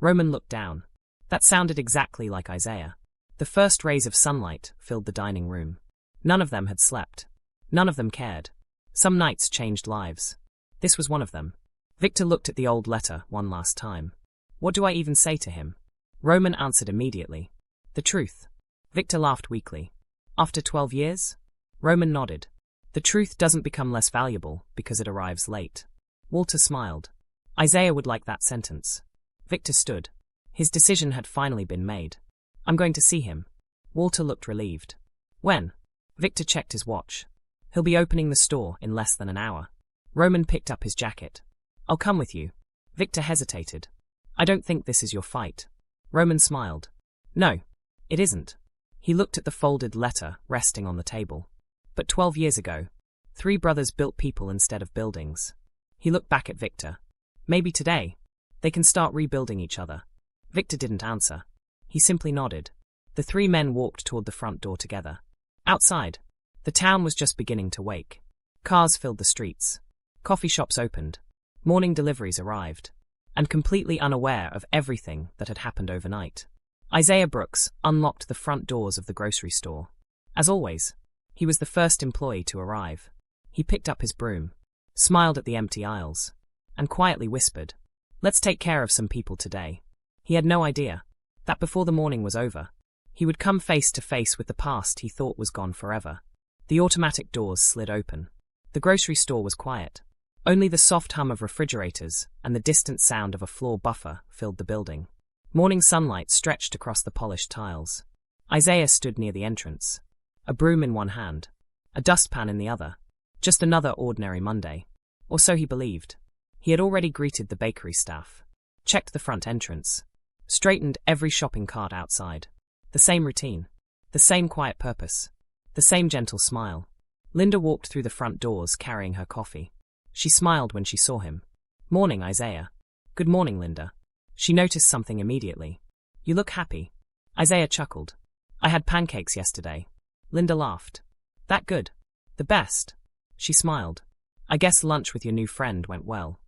Speaker 1: Roman looked down. That sounded exactly like Isaiah. The first rays of sunlight filled the dining room. None of them had slept. None of them cared. Some nights changed lives. This was one of them. Victor looked at the old letter one last time. "What do I even say to him?" Roman answered immediately. "The truth." Victor laughed weakly. "After 12 years?" Roman nodded. "The truth doesn't become less valuable because it arrives late." Walter smiled. Isaiah would like that sentence. Victor stood. His decision had finally been made. "I'm going to see him." Walter looked relieved. "When?" Victor checked his watch. "He'll be opening the store in less than an hour." Roman picked up his jacket. "I'll come with you." Victor hesitated. "I don't think this is your fight." Roman smiled. "No, it isn't." He looked at the folded letter resting on the table. "But 12 years ago, 3 brothers built people instead of buildings." He looked back at Victor. "Maybe today, they can start rebuilding each other." Victor didn't answer. He simply nodded. The 3 men walked toward the front door together. Outside, the town was just beginning to wake. Cars filled the streets. Coffee shops opened. Morning deliveries arrived. And completely unaware of everything that had happened overnight, Isaiah Brooks unlocked the front doors of the grocery store. As always, he was the first employee to arrive. He picked up his broom, smiled at the empty aisles, and quietly whispered, "Let's take care of some people today." He had no idea that before the morning was over, he would come face to face with the past he thought was gone forever. The automatic doors slid open. The grocery store was quiet. Only the soft hum of refrigerators and the distant sound of a floor buffer filled the building. Morning sunlight stretched across the polished tiles. Isaiah stood near the entrance, a broom in one hand, a dustpan in the other. Just another ordinary Monday. Or so he believed. He had already greeted the bakery staff, checked the front entrance, straightened every shopping cart outside. The same routine, the same quiet purpose, the same gentle smile. Linda walked through the front doors carrying her coffee. She smiled when she saw him. "Morning, Isaiah." "Good morning, Linda." She noticed something immediately. "You look happy." Isaiah chuckled. "I had pancakes yesterday." Linda laughed. "That good?" "The best." She smiled. "I guess lunch with your new friend went well."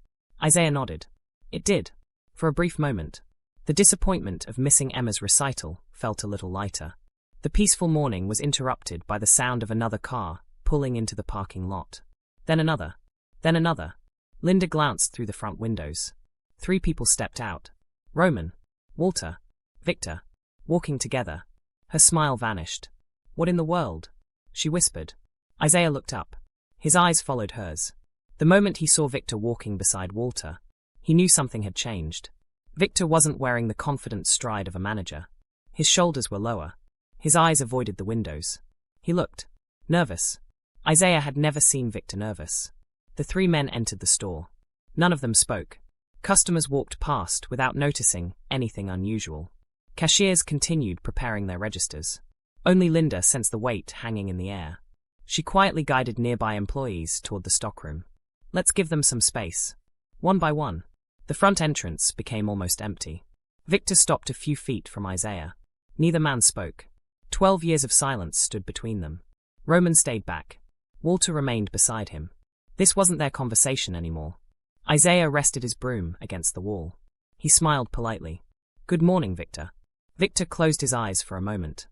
Speaker 1: Isaiah nodded. It did. For a brief moment. The disappointment of missing Emma's recital felt a little lighter. The peaceful morning was interrupted by the sound of another car pulling into the parking lot. Then another. Then another. Linda glanced through the front windows. 3 people stepped out. Roman, Walter, Victor, walking together. Her smile vanished. "What in the world?" she whispered. Isaiah looked up. His eyes followed hers. The moment he saw Victor walking beside Walter, he knew something had changed. Victor wasn't wearing the confident stride of a manager. His shoulders were lower. His eyes avoided the windows. He looked nervous. Isaiah had never seen Victor nervous. The 3 men entered the store. None of them spoke. Customers walked past without noticing anything unusual. Cashiers continued preparing their registers. Only Linda sensed the weight hanging in the air. She quietly guided nearby employees toward the stockroom. "Let's give them some space." One by one, the front entrance became almost empty. Victor stopped a few feet from Isaiah. Neither man spoke. 12 years of silence stood between them. Roman stayed back. Walter remained beside him. This wasn't their conversation anymore. Isaiah rested his broom against the wall. He smiled politely. "Good morning, Victor." Victor closed his eyes for a moment.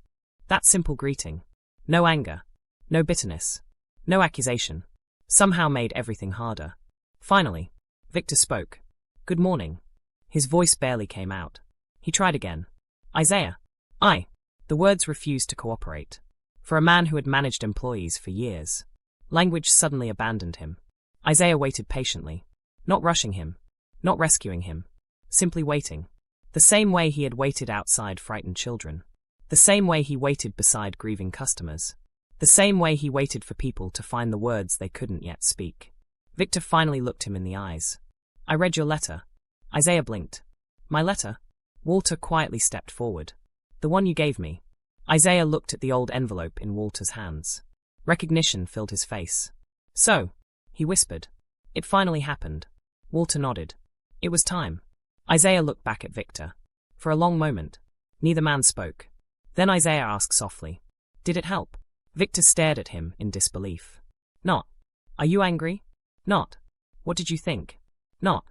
Speaker 1: That simple greeting, no anger, no bitterness, no accusation, somehow made everything harder. Finally, Victor spoke. "Good morning." His voice barely came out. He tried again. "Isaiah." The words refused to cooperate. For a man who had managed employees for years, language suddenly abandoned him. Isaiah waited patiently, not rushing him, not rescuing him, simply waiting. The same way he had waited outside frightened children. The same way he waited beside grieving customers. The same way he waited for people to find the words they couldn't yet speak. Victor finally looked him in the eyes. "I read your letter." Isaiah blinked. "My letter?" Walter quietly stepped forward. "The one you gave me." Isaiah looked at the old envelope in Walter's hands. Recognition filled his face. "So," he whispered. "It finally happened." Walter nodded. "It was time." Isaiah looked back at Victor. For a long moment, neither man spoke. Then Isaiah asked softly, "Did it help?" Victor stared at him in disbelief. "Not. Are you angry?" "Not. What did you think?" "Not.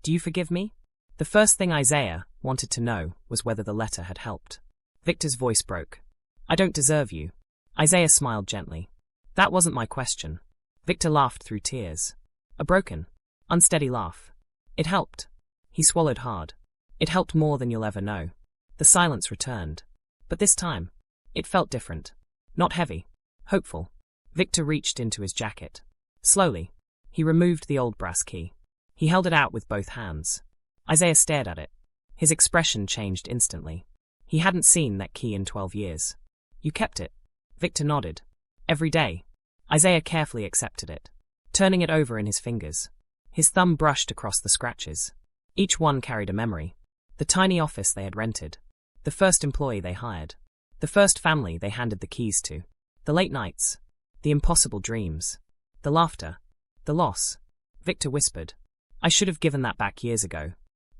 Speaker 1: Do you forgive me?" The first thing Isaiah wanted to know was whether the letter had helped. Victor's voice broke. "I don't deserve you." Isaiah smiled gently. "That wasn't my question." Victor laughed through tears. A broken, unsteady laugh. "It helped." He swallowed hard. "It helped more than you'll ever know." The silence returned. But this time, it felt different. Not heavy. Hopeful. Victor reached into his jacket. Slowly, he removed the old brass key. He held it out with both hands. Isaiah stared at it. His expression changed instantly. He hadn't seen that key in 12 years. "You kept it?" Victor nodded. "Every day." Isaiah carefully accepted it, turning it over in his fingers. His thumb brushed across the scratches. Each one carried a memory. The tiny office they had rented. The first employee they hired. The first family they handed the keys to. The late nights. The impossible dreams. The laughter. The loss. Victor whispered, "I should have given that back years ago."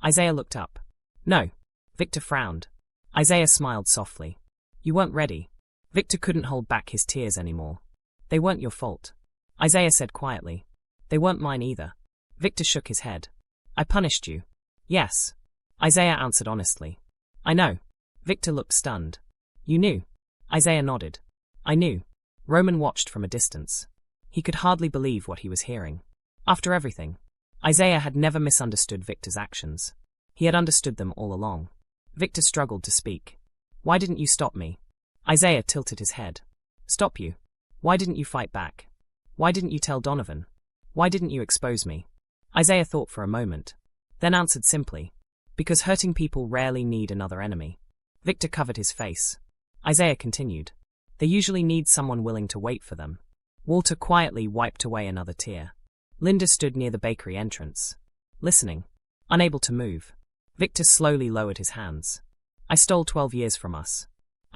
Speaker 1: Isaiah looked up. "No." Victor frowned. Isaiah smiled softly. "You weren't ready." Victor couldn't hold back his tears anymore. "They weren't your fault." Isaiah said quietly. "They weren't mine either." Victor shook his head. "I punished you." "Yes." Isaiah answered honestly. "I know." Victor looked stunned. "You knew?" Isaiah nodded. "I knew." Roman watched from a distance. He could hardly believe what he was hearing. After everything, Isaiah had never misunderstood Victor's actions. He had understood them all along. Victor struggled to speak. "Why didn't you stop me?" Isaiah tilted his head. "Stop you? Why didn't you fight back? Why didn't you tell Donovan? Why didn't you expose me?" Isaiah thought for a moment, then answered simply, "Because hurting people rarely need another enemy." Victor covered his face. Isaiah continued, "They usually need someone willing to wait for them." Walter quietly wiped away another tear. Linda stood near the bakery entrance, listening, unable to move. Victor slowly lowered his hands. "I stole 12 years from us."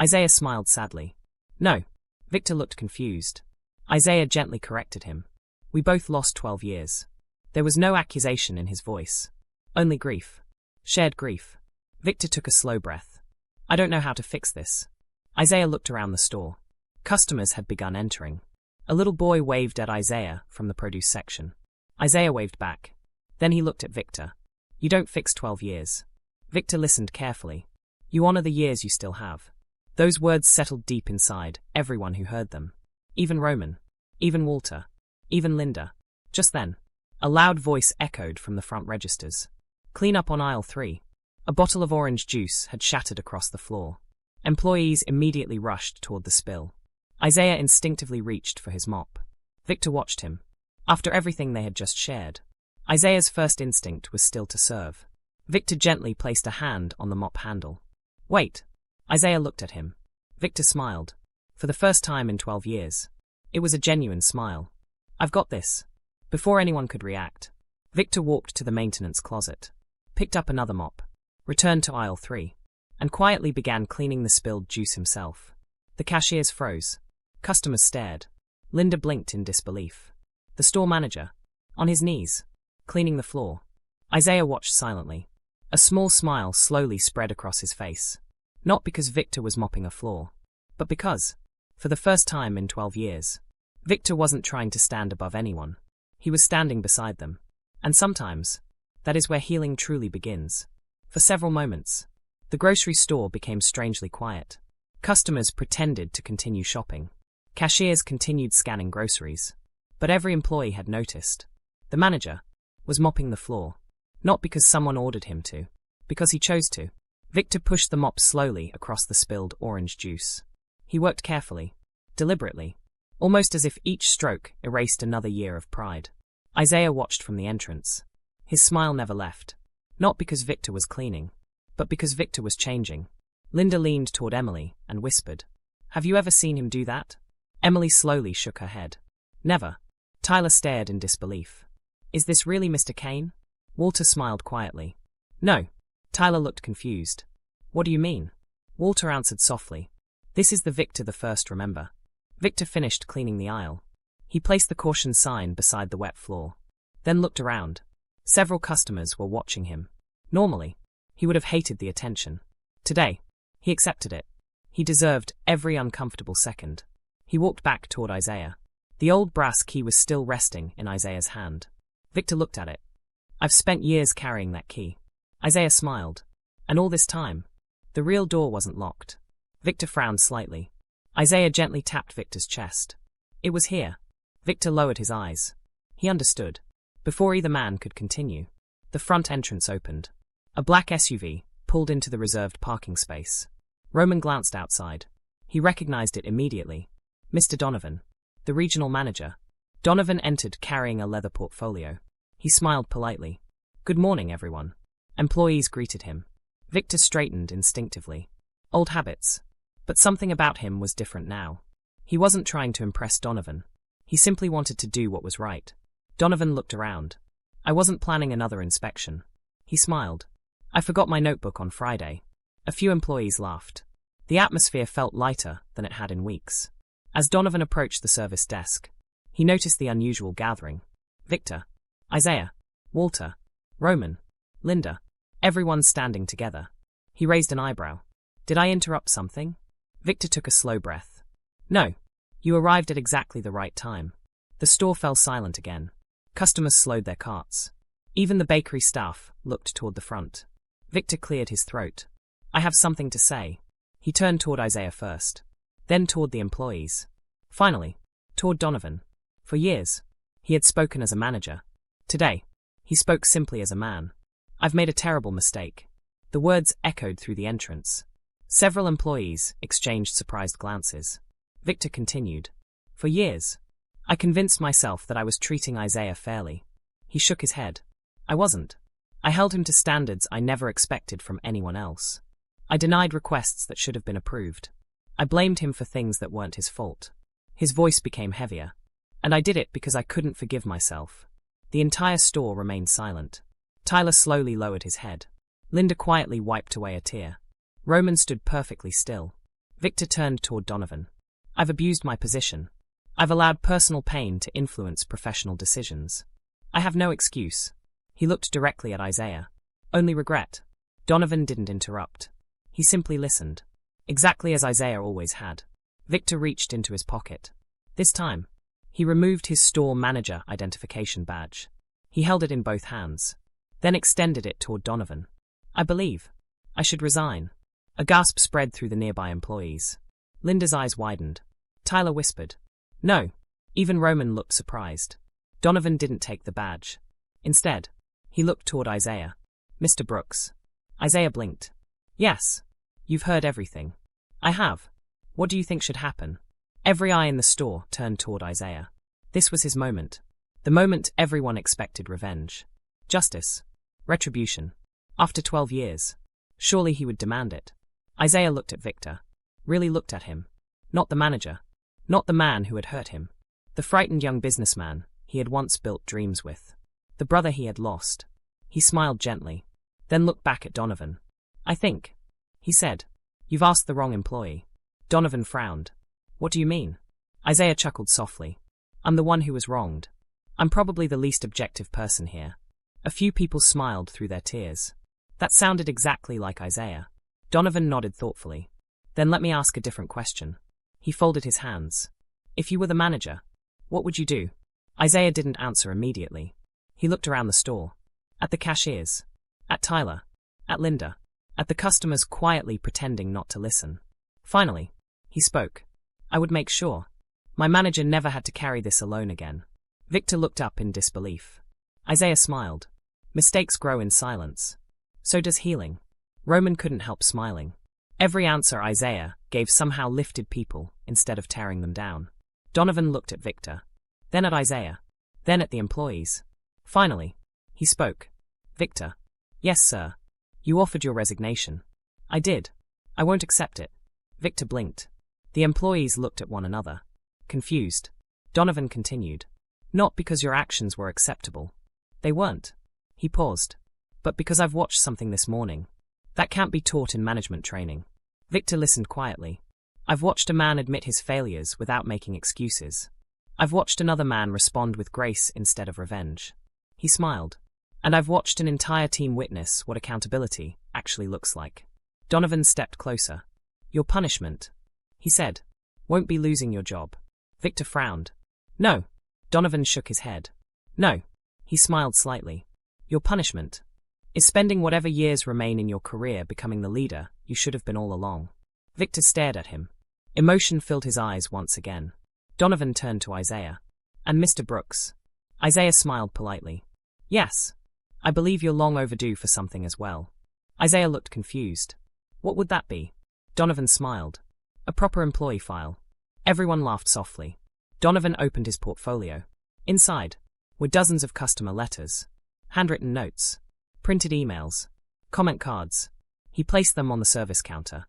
Speaker 1: Isaiah smiled sadly. "No." Victor looked confused. Isaiah gently corrected him. "We both lost 12 years." There was no accusation in his voice. Only grief. Shared grief. Victor took a slow breath. "I don't know how to fix this." Isaiah looked around the store. Customers had begun entering. A little boy waved at Isaiah from the produce section. Isaiah waved back. Then he looked at Victor. "You don't fix 12 years." Victor listened carefully. You honor the years you still have. Those words settled deep inside everyone who heard them. Even Roman. Even Walter. Even Linda. Just then, a loud voice echoed from the front registers. Clean up on aisle 3. A bottle of orange juice had shattered across the floor. Employees immediately rushed toward the spill. Isaiah instinctively reached for his mop. Victor watched him. After everything they had just shared, Isaiah's first instinct was still to serve. Victor gently placed a hand on the mop handle. Wait. Isaiah looked at him. Victor smiled. For the first time in 12 years. It was a genuine smile. I've got this. Before anyone could react, Victor walked to the maintenance closet, picked up another mop, returned to aisle 3, and quietly began cleaning the spilled juice himself. The cashiers froze. Customers stared. Linda blinked in disbelief. The store manager, on his knees, cleaning the floor. Isaiah watched silently. A small smile slowly spread across his face. Not because Victor was mopping a floor, but because, for the first time in 12 years, Victor wasn't trying to stand above anyone. He was standing beside them. And sometimes, that is where healing truly begins. For several moments, the grocery store became strangely quiet. Customers pretended to continue shopping. Cashiers continued scanning groceries. But every employee had noticed. The manager was mopping the floor. Not because someone ordered him to, because he chose to. Victor pushed the mop slowly across the spilled orange juice. He worked carefully, deliberately, almost as if each stroke erased another year of pride. Isaiah watched from the entrance. His smile never left. Not because Victor was cleaning, but because Victor was changing. Linda leaned toward Emily and whispered, "Have you ever seen him do that?" Emily slowly shook her head. "Never." Tyler stared in disbelief. "Is this really Mr. Kane?" Walter smiled quietly. "No." Tyler looked confused. "What do you mean?" Walter answered softly. "This is the Victor the first, remember?" Victor finished cleaning the aisle. He placed the caution sign beside the wet floor, then looked around. Several customers were watching him. Normally, he would have hated the attention. Today, he accepted it. He deserved every uncomfortable second. He walked back toward Isaiah. The old brass key was still resting in Isaiah's hand. Victor looked at it. "I've spent years carrying that key." Isaiah smiled. "And all this time, the real door wasn't locked." Victor frowned slightly. Isaiah gently tapped Victor's chest. "It was here." Victor lowered his eyes. He understood. Before either man could continue, the front entrance opened. A black SUV pulled into the reserved parking space. Roman glanced outside. He recognized it immediately. Mr. Donovan, the regional manager. Donovan entered carrying a leather portfolio. He smiled politely. "Good morning, everyone." Employees greeted him. Victor straightened instinctively. Old habits. But something about him was different now. He wasn't trying to impress Donovan. He simply wanted to do what was right. Donovan looked around. "I wasn't planning another inspection." He smiled. "I forgot my notebook on Friday." A few employees laughed. The atmosphere felt lighter than it had in weeks. As Donovan approached the service desk, he noticed the unusual gathering. Victor, Isaiah, Walter, Roman, Linda, everyone standing together. He raised an eyebrow. "Did I interrupt something?" Victor took a slow breath. "No. You arrived at exactly the right time." The store fell silent again. Customers slowed their carts. Even the bakery staff looked toward the front. Victor cleared his throat. "I have something to say." He turned toward Isaiah first, then toward the employees. Finally, toward Donovan. For years, he had spoken as a manager. Today, he spoke simply as a man. "I've made a terrible mistake." The words echoed through the entrance. Several employees exchanged surprised glances. Victor continued. "For years, I convinced myself that I was treating Isaiah fairly." He shook his head. "I wasn't. I held him to standards I never expected from anyone else. I denied requests that should have been approved. I blamed him for things that weren't his fault." His voice became heavier. "And I did it because I couldn't forgive myself." The entire store remained silent. Tyler slowly lowered his head. Linda quietly wiped away a tear. Roman stood perfectly still. Victor turned toward Donovan. "I've abused my position. I've allowed personal pain to influence professional decisions. I have no excuse." He looked directly at Isaiah. "Only regret." Donovan didn't interrupt. He simply listened. Exactly as Isaiah always had. Victor reached into his pocket. This time, he removed his store manager identification badge. He held it in both hands, then extended it toward Donovan. "I believe I should resign." A gasp spread through the nearby employees. Linda's eyes widened. Tyler whispered, "No." Even Roman looked surprised. Donovan didn't take the badge. Instead, he looked toward Isaiah. "Mr. Brooks." Isaiah blinked. "Yes. You've heard everything." "I have. What do you think should happen?" Every eye in the store turned toward Isaiah. This was his moment. The moment everyone expected revenge. Justice. Retribution. After 12 years. Surely he would demand it. Isaiah looked at Victor. Really looked at him. Not the manager. Not the man who had hurt him. The frightened young businessman he had once built dreams with. The brother he had lost. He smiled gently. Then looked back at Donovan. "I think," he said, "you've asked the wrong employee." Donovan frowned. "What do you mean?" Isaiah chuckled softly. "I'm the one who was wronged. I'm probably the least objective person here." A few people smiled through their tears. That sounded exactly like Isaiah. Donovan nodded thoughtfully. "Then let me ask a different question." He folded his hands. "If you were the manager, what would you do?" Isaiah didn't answer immediately. He looked around the store. At the cashiers. At Tyler. At Linda. At the customers quietly pretending not to listen. Finally, he spoke. "I would make sure my manager never had to carry this alone again." Victor looked up in disbelief. Isaiah smiled. Mistakes grow in silence. So does healing. Roman couldn't help smiling. Every answer Isaiah gave somehow lifted people instead of tearing them down. Donovan looked at Victor. Then at Isaiah. Then at the employees. Finally, he spoke. "Victor." "Yes, sir. You offered your resignation." "I did. I won't accept it." Victor blinked. The employees looked at one another. Confused. Donovan continued. "Not because your actions were acceptable. They weren't." He paused. "But because I've watched something this morning. That can't be taught in management training." Victor listened quietly. "I've watched a man admit his failures without making excuses. I've watched another man respond with grace instead of revenge." He smiled. "And I've watched an entire team witness what accountability actually looks like." Donovan stepped closer. "Your punishment," he said, "won't be losing your job." Victor frowned. "No." Donovan shook his head. "No." He smiled slightly. "Your punishment is spending whatever years remain in your career becoming the leader you should have been all along." Victor stared at him. Emotion filled his eyes once again. Donovan turned to Isaiah. "And Mr. Brooks?" Isaiah smiled politely. "Yes. I believe you're long overdue for something as well." Isaiah looked confused. "What would that be?" Donovan smiled. "A proper employee file." Everyone laughed softly. Donovan opened his portfolio. Inside were dozens of customer letters, handwritten notes, printed emails, comment cards. He placed them on the service counter.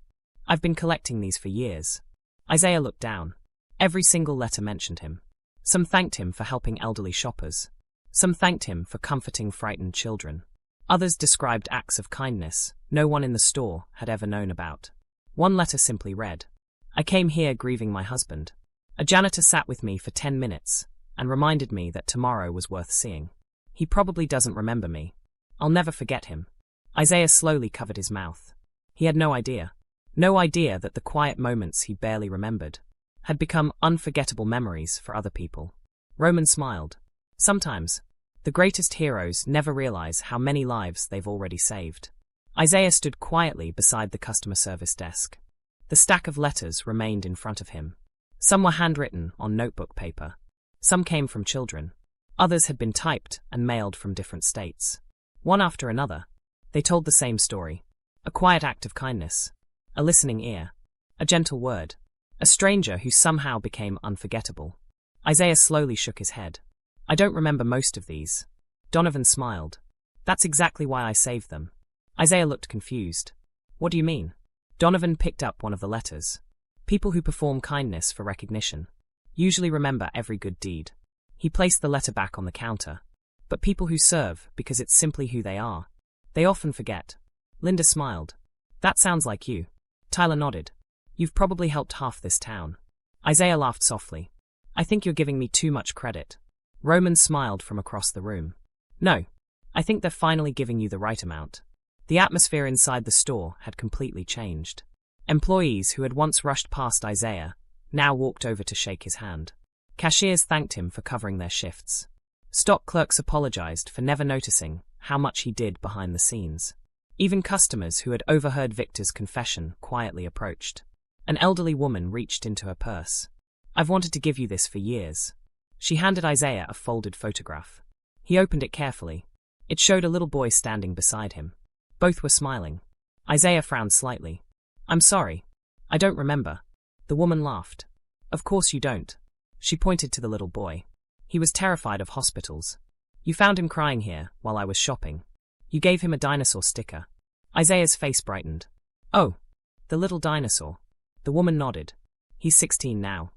Speaker 1: "I've been collecting these for years." Isaiah looked down. Every single letter mentioned him. Some thanked him for helping elderly shoppers. Some thanked him for comforting frightened children. Others described acts of kindness no one in the store had ever known about. One letter simply read, "I came here grieving my husband. A janitor sat with me for 10 minutes and reminded me that tomorrow was worth seeing. He probably doesn't remember me. I'll never forget him." Isaiah slowly covered his mouth. He had no idea. No idea that the quiet moments he barely remembered had become unforgettable memories for other people. Roman smiled. Sometimes, the greatest heroes never realize how many lives they've already saved. Isaiah stood quietly beside the customer service desk. The stack of letters remained in front of him. Some were handwritten on notebook paper. Some came from children. Others had been typed and mailed from different states. One after another, they told the same story. A quiet act of kindness. A listening ear. A gentle word. A stranger who somehow became unforgettable. Isaiah slowly shook his head. "I don't remember most of these." Donovan smiled. "That's exactly why I saved them." Isaiah looked confused. "What do you mean?" Donovan picked up one of the letters. "People who perform kindness for recognition usually remember every good deed." He placed the letter back on the counter. "But people who serve because it's simply who they are, they often forget." Linda smiled. "That sounds like you." Tyler nodded. "You've probably helped half this town." Isaiah laughed softly. "I think you're giving me too much credit." Roman smiled from across the room. "No. I think they're finally giving you the right amount." The atmosphere inside the store had completely changed. Employees who had once rushed past Isaiah now walked over to shake his hand. Cashiers thanked him for covering their shifts. Stock clerks apologized for never noticing how much he did behind the scenes. Even customers who had overheard Victor's confession quietly approached. An elderly woman reached into her purse. "I've wanted to give you this for years." She handed Isaiah a folded photograph. He opened it carefully. It showed a little boy standing beside him. Both were smiling. Isaiah frowned slightly. "I'm sorry. I don't remember." The woman laughed. "Of course you don't." She pointed to the little boy. "He was terrified of hospitals. You found him crying here while I was shopping. You gave him a dinosaur sticker." Isaiah's face brightened. "Oh, the little dinosaur." The woman nodded. "He's 16 now."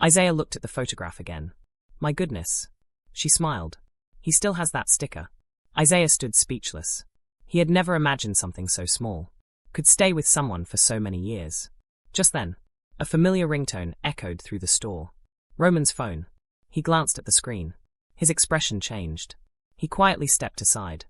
Speaker 1: Isaiah looked at the photograph again. "My goodness." She smiled. "He still has that sticker." Isaiah stood speechless. He had never imagined something so small could stay with someone for so many years. Just then, a familiar ringtone echoed through the store. Roman's phone. He glanced at the screen. His expression changed. He quietly stepped aside.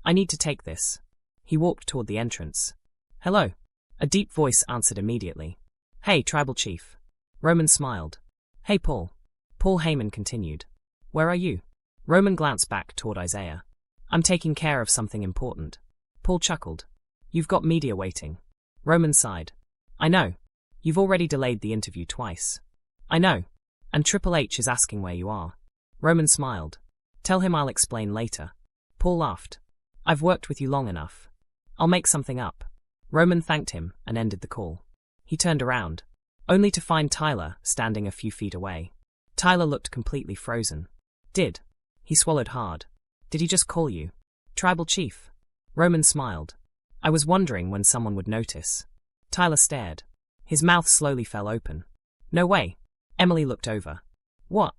Speaker 1: "I need to take this." He walked toward the entrance. "Hello." A deep voice answered immediately. "Hey, Tribal Chief." Roman smiled. "Hey, Paul." Paul Heyman continued. "Where are you?" Roman glanced back toward Isaiah. "I'm taking care of something important." Paul chuckled. "You've got media waiting." Roman sighed. "I know. You've already delayed the interview twice." "I know. And Triple H is asking where you are." Roman smiled. "Tell him I'll explain later." Paul laughed. "I've worked with you long enough. I'll make something up." Roman thanked him and ended the call. He turned around, only to find Tyler standing a few feet away. Tyler looked completely frozen. "Did?" He swallowed hard. "Did he just call you Tribal Chief?" Roman smiled. "I was wondering when someone would notice." Tyler stared. His mouth slowly fell open. "No way." Emily looked over. "What?"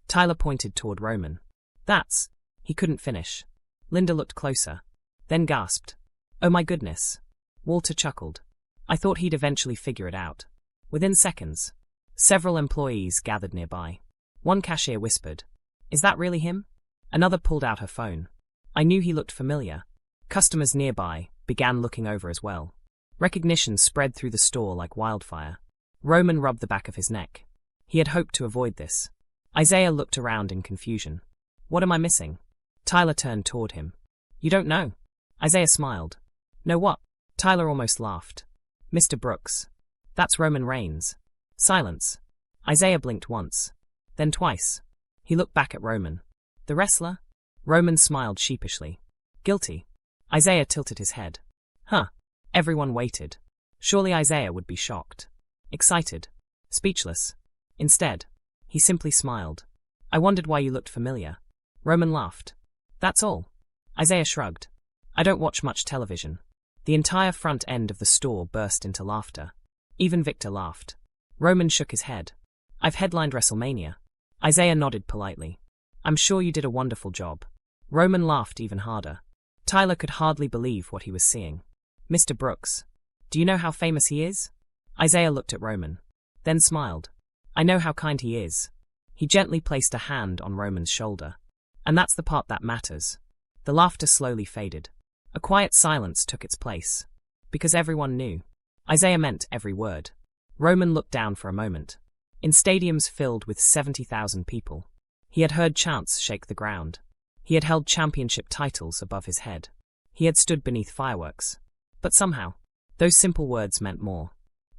Speaker 1: Tyler pointed toward Roman. "That's..." He couldn't finish. Linda looked closer, then gasped. "Oh my goodness." Walter chuckled. "I thought he'd eventually figure it out." Within seconds, several employees gathered nearby. One cashier whispered, "Is that really him?" Another pulled out her phone. "I knew he looked familiar." Customers nearby began looking over as well. Recognition spread through the store like wildfire. Roman rubbed the back of his neck. He had hoped to avoid this. Isaiah looked around in confusion. "What am I missing?" Tyler turned toward him. "You don't know?" Isaiah smiled. "Know what?" Tyler almost laughed. "Mr. Brooks. That's Roman Reigns." Silence. Isaiah blinked once, then twice. He looked back at Roman. "The wrestler?" Roman smiled sheepishly. "Guilty." Isaiah tilted his head. "Huh." Everyone waited. Surely Isaiah would be shocked, excited, speechless. Instead, he simply smiled. "I wondered why you looked familiar." Roman laughed. "That's all." Isaiah shrugged. "I don't watch much television." The entire front end of the store burst into laughter. Even Victor laughed. Roman shook his head. "I've headlined WrestleMania." Isaiah nodded politely. "I'm sure you did a wonderful job." Roman laughed even harder. Tyler could hardly believe what he was seeing. "Mr. Brooks. Do you know how famous he is?" Isaiah looked at Roman, then smiled. "I know how kind he is." He gently placed a hand on Roman's shoulder. "And that's the part that matters." The laughter slowly faded. A quiet silence took its place. Because everyone knew. Isaiah meant every word. Roman looked down for a moment. In stadiums filled with 70,000 people, he had heard chants shake the ground. He had held championship titles above his head. He had stood beneath fireworks. But somehow, those simple words meant more.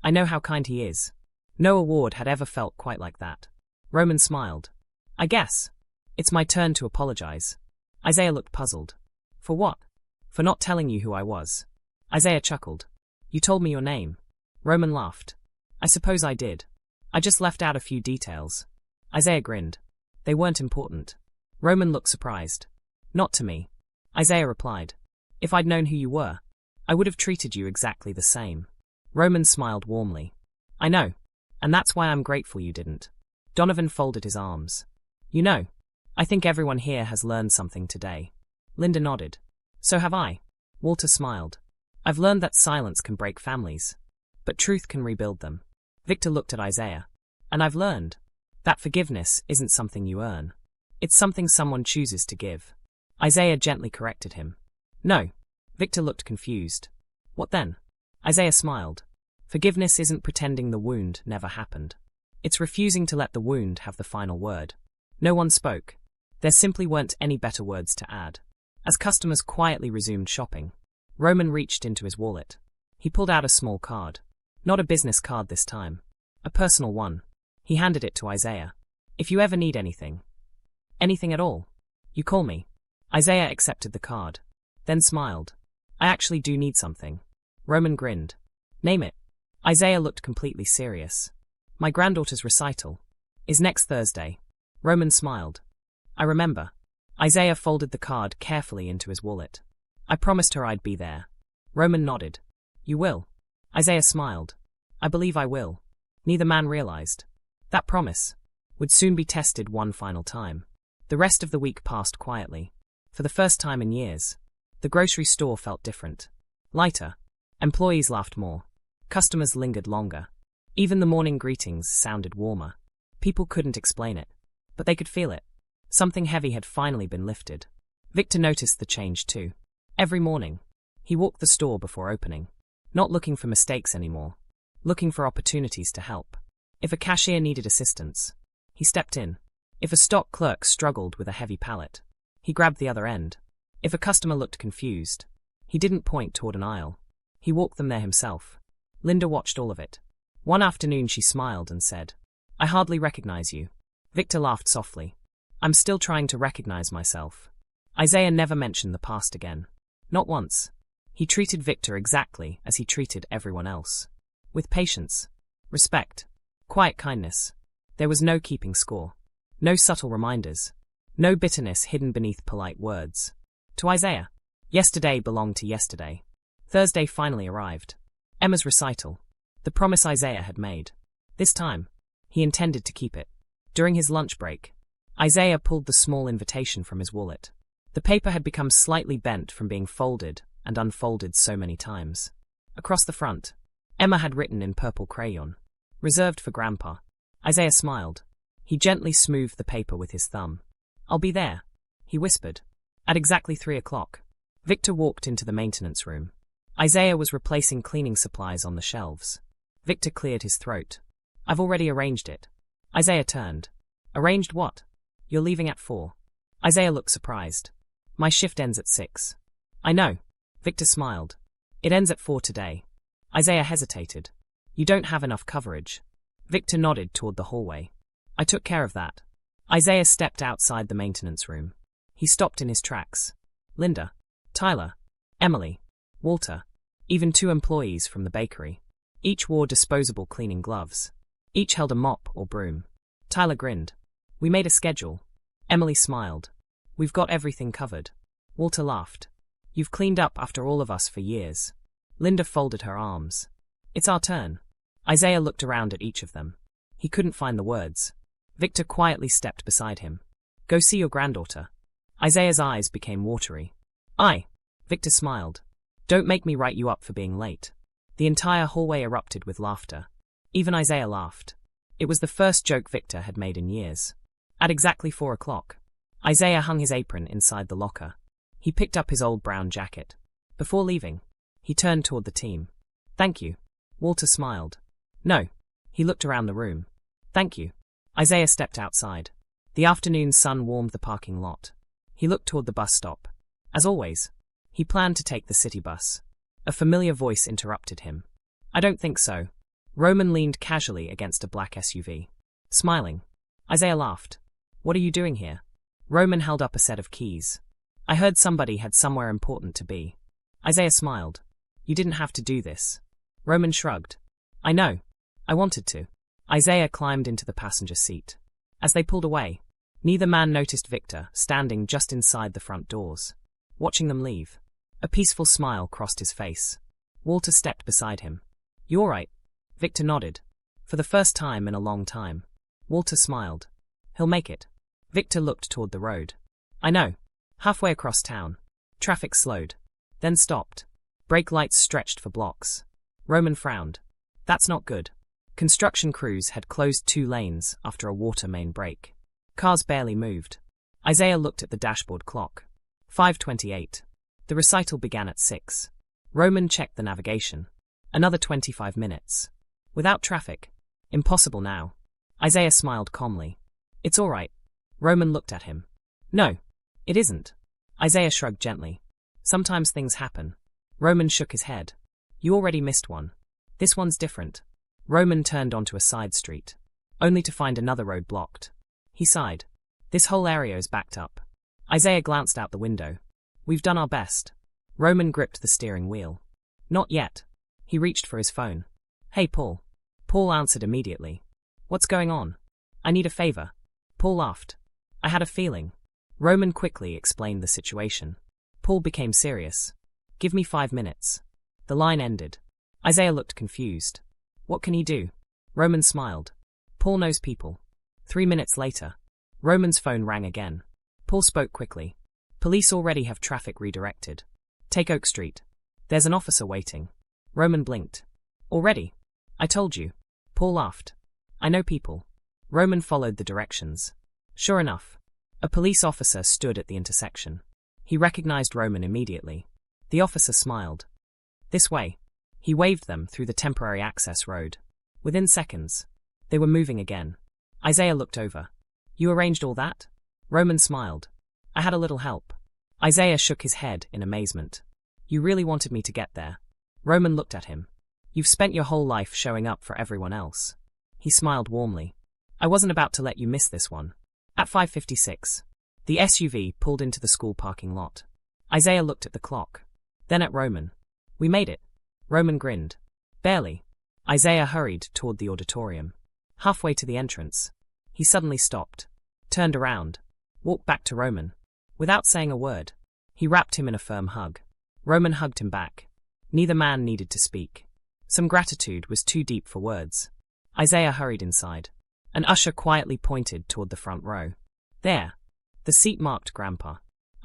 Speaker 1: "I know how kind he is." No award had ever felt quite like that. Roman smiled. "I guess it's my turn to apologize." Isaiah looked puzzled. "For what?" "For not telling you who I was." Isaiah chuckled. "You told me your name." Roman laughed. "I suppose I did. I just left out a few details." Isaiah grinned. "They weren't important." Roman looked surprised. "Not to me." Isaiah replied. "If I'd known who you were, I would have treated you exactly the same." Roman smiled warmly. "I know. And that's why I'm grateful you didn't." Donovan folded his arms. "You know, I think everyone here has learned something today." Linda nodded. "So have I." Walter smiled. "I've learned that silence can break families, but truth can rebuild them." Victor looked at Isaiah. "And I've learned that forgiveness isn't something you earn. It's something someone chooses to give." Isaiah gently corrected him. "No." Victor looked confused. "What then?" Isaiah smiled. "Forgiveness isn't pretending the wound never happened. It's refusing to let the wound have the final word." No one spoke. There simply weren't any better words to add. As customers quietly resumed shopping, Roman reached into his wallet. He pulled out a small card. Not a business card this time. A personal one. He handed it to Isaiah. If you ever need anything. Anything at all. You call me. Isaiah accepted the card. Then smiled. I actually do need something. Roman grinned. Name it. Isaiah looked completely serious. My granddaughter's recital is next Thursday. Roman smiled. I remember. Isaiah folded the card carefully into his wallet. I promised her I'd be there. Roman nodded. You will? Isaiah smiled. I believe I will. Neither man realized. That promise would soon be tested one final time. The rest of the week passed quietly. For the first time in years, the grocery store felt different. Lighter. Employees laughed more. Customers lingered longer. Even the morning greetings sounded warmer. People couldn't explain it, but they could feel it. Something heavy had finally been lifted. Victor noticed the change too. Every morning, he walked the store before opening, not looking for mistakes anymore, looking for opportunities to help. If a cashier needed assistance, he stepped in. If a stock clerk struggled with a heavy pallet, he grabbed the other end. If a customer looked confused, he didn't point toward an aisle. He walked them there himself. Linda watched all of it. One afternoon she smiled and said, I hardly recognize you. Victor laughed softly. I'm still trying to recognize myself. Isaiah never mentioned the past again. Not once. He treated Victor exactly as he treated everyone else. With patience, respect, quiet kindness. There was no keeping score. No subtle reminders. No bitterness hidden beneath polite words. To Isaiah, yesterday belonged to yesterday. Thursday finally arrived. Emma's recital. The promise Isaiah had made. This time, he intended to keep it. During his lunch break, Isaiah pulled the small invitation from his wallet. The paper had become slightly bent from being folded and unfolded so many times. Across the front, Emma had written in purple crayon, reserved for Grandpa. Isaiah smiled. He gently smoothed the paper with his thumb. I'll be there, he whispered. At exactly 3 o'clock, Victor walked into the maintenance room. Isaiah was replacing cleaning supplies on the shelves. Victor cleared his throat. I've already arranged it. Isaiah turned. Arranged what? You're leaving at 4. Isaiah looked surprised. My shift ends at 6. I know. Victor smiled. It ends at 4 today. Isaiah hesitated. You don't have enough coverage. Victor nodded toward the hallway. I took care of that. Isaiah stepped outside the maintenance room. He stopped in his tracks. Linda, Tyler, Emily, Walter, even 2 employees from the bakery. Each wore disposable cleaning gloves. Each held a mop or broom. Tyler grinned. We made a schedule. Emily smiled. We've got everything covered. Walter laughed. You've cleaned up after all of us for years. Linda folded her arms. It's our turn. Isaiah looked around at each of them. He couldn't find the words. Victor quietly stepped beside him. Go see your granddaughter. Isaiah's eyes became watery. Aye. Victor smiled. Don't make me write you up for being late. The entire hallway erupted with laughter. Even Isaiah laughed. It was the first joke Victor had made in years. At exactly 4 o'clock, Isaiah hung his apron inside the locker. He picked up his old brown jacket. Before leaving, he turned toward the team. Thank you. Walter smiled. No. He looked around the room. Thank you. Isaiah stepped outside. The afternoon sun warmed the parking lot. He looked toward the bus stop. As always, he planned to take the city bus. A familiar voice interrupted him. I don't think so. Roman leaned casually against a black SUV. Smiling. Isaiah laughed. What are you doing here? Roman held up a set of keys. I heard somebody had somewhere important to be. Isaiah smiled. You didn't have to do this. Roman shrugged. I know. I wanted to. Isaiah climbed into the passenger seat. As they pulled away, neither man noticed Victor standing just inside the front doors, watching them leave. A peaceful smile crossed his face. Walter stepped beside him. You all right? Victor nodded. For the first time in a long time. Walter smiled. He'll make it. Victor looked toward the road. I know. Halfway across town. Traffic slowed. Then stopped. Brake lights stretched for blocks. Roman frowned. That's not good. Construction crews had closed 2 lanes after a water main break. Cars barely moved. Isaiah looked at the dashboard clock. 5:28. The recital began at 6. Roman checked the navigation. Another 25 minutes. Without traffic. Impossible now. Isaiah smiled calmly. It's all right. Roman looked at him. No, it isn't. Isaiah shrugged gently. Sometimes things happen. Roman shook his head. You already missed one. This one's different. Roman turned onto a side street, only to find another road blocked. He sighed. This whole area is backed up. Isaiah glanced out the window. We've done our best. Roman gripped the steering wheel. Not yet. He reached for his phone. Hey, Paul. Paul answered immediately. What's going on? I need a favor. Paul laughed. I had a feeling. Roman quickly explained the situation. Paul became serious. Give me 5 minutes. The line ended. Isaiah looked confused. What can he do? Roman smiled. Paul knows people. 3 minutes later, Roman's phone rang again. Paul spoke quickly. Police already have traffic redirected. Take Oak Street. There's an officer waiting. Roman blinked. Already? I told you. Paul laughed. I know people. Roman followed the directions. Sure enough, a police officer stood at the intersection. He recognized Roman immediately. The officer smiled. This way. He waved them through the temporary access road. Within seconds, they were moving again. Isaiah looked over. You arranged all that? Roman smiled. I had a little help. Isaiah shook his head in amazement. You really wanted me to get there. Roman looked at him. You've spent your whole life showing up for everyone else. He smiled warmly. I wasn't about to let you miss this one. At 5:56, the SUV pulled into the school parking lot. Isaiah looked at the clock. Then at Roman. We made it. Roman grinned. Barely. Isaiah hurried toward the auditorium. Halfway to the entrance, he suddenly stopped, turned around, walked back to Roman. Without saying a word, he wrapped him in a firm hug. Roman hugged him back. Neither man needed to speak. Some gratitude was too deep for words. Isaiah hurried inside. An usher quietly pointed toward the front row. There. The seat marked Grandpa.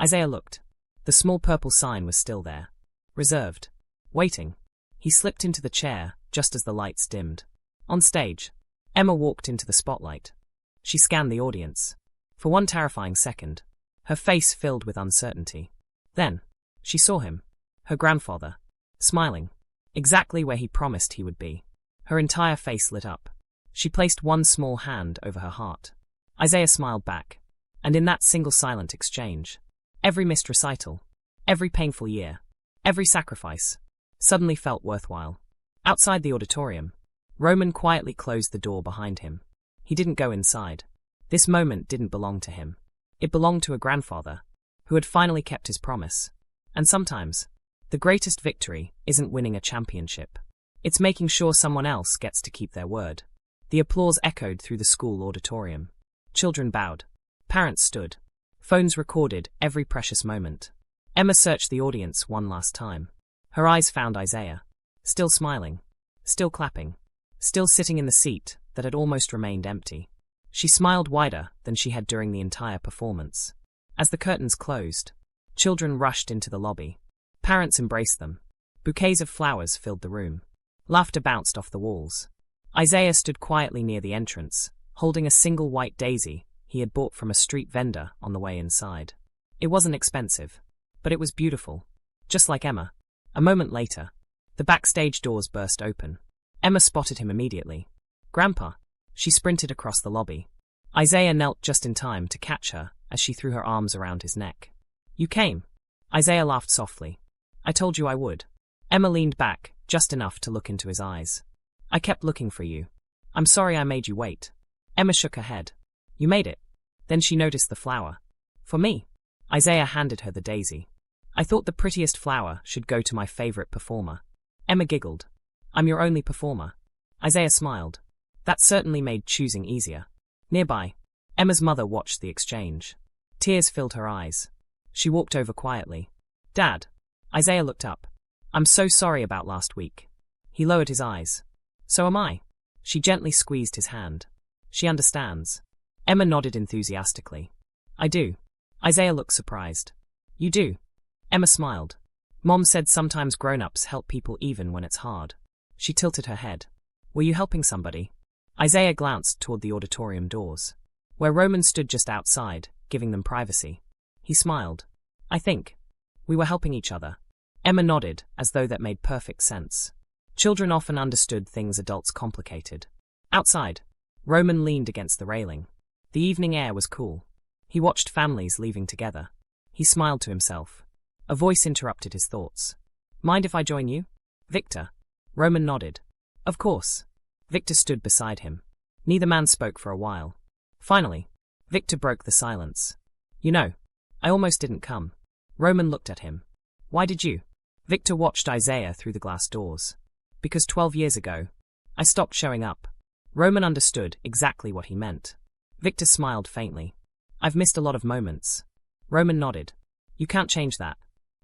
Speaker 1: Isaiah looked. The small purple sign was still there. Reserved. Waiting. He slipped into the chair just as the lights dimmed. On stage, Emma walked into the spotlight. She scanned the audience. For one terrifying second, her face filled with uncertainty. Then, she saw him, her grandfather, smiling, exactly where he promised he would be. Her entire face lit up. She placed one small hand over her heart. Isaiah smiled back, and in that single silent exchange, every missed recital, every painful year, every sacrifice, suddenly felt worthwhile. Outside the auditorium, Roman quietly closed the door behind him. He didn't go inside. This moment didn't belong to him. It belonged to a grandfather, who had finally kept his promise. And sometimes, the greatest victory isn't winning a championship. It's making sure someone else gets to keep their word. The applause echoed through the school auditorium. Children bowed. Parents stood. Phones recorded every precious moment. Emma searched the audience one last time. Her eyes found Isaiah. Still smiling. Still clapping. Still sitting in the seat that had almost remained empty. She smiled wider than she had during the entire performance. As the curtains closed, children rushed into the lobby. Parents embraced them. Bouquets of flowers filled the room. Laughter bounced off the walls. Isaiah stood quietly near the entrance, holding a single white daisy he had bought from a street vendor on the way inside. It wasn't expensive, but it was beautiful. Just like Emma. A moment later, the backstage doors burst open. Emma spotted him immediately. Grandpa. She sprinted across the lobby. Isaiah knelt just in time to catch her as she threw her arms around his neck. You came. Isaiah laughed softly. I told you I would. Emma leaned back, just enough to look into his eyes. I kept looking for you. I'm sorry I made you wait. Emma shook her head. You made it. Then she noticed the flower. For me. Isaiah handed her the daisy. I thought the prettiest flower should go to my favorite performer. Emma giggled. I'm your only performer. Isaiah smiled. That certainly made choosing easier. Nearby, Emma's mother watched the exchange. Tears filled her eyes. She walked over quietly. Dad. Isaiah looked up. I'm so sorry about last week. He lowered his eyes. So am I. She gently squeezed his hand. She understands. Emma nodded enthusiastically. I do. Isaiah looked surprised. You do? Emma smiled. Mom said sometimes grown-ups help people even when it's hard. She tilted her head. Were you helping somebody? Isaiah glanced toward the auditorium doors, where Roman stood just outside, giving them privacy. He smiled. I think. We were helping each other. Emma nodded, as though that made perfect sense. Children often understood things adults complicated. Outside, Roman leaned against the railing. The evening air was cool. He watched families leaving together. He smiled to himself. A voice interrupted his thoughts. Mind if I join you? Victor. Roman nodded. Of course. Victor stood beside him. Neither man spoke for a while. Finally, Victor broke the silence. You know, I almost didn't come. Roman looked at him. Why did you? Victor watched Isaiah through the glass doors. Because 12 years ago, I stopped showing up. Roman understood exactly what he meant. Victor smiled faintly. I've missed a lot of moments. Roman nodded. You can't change that.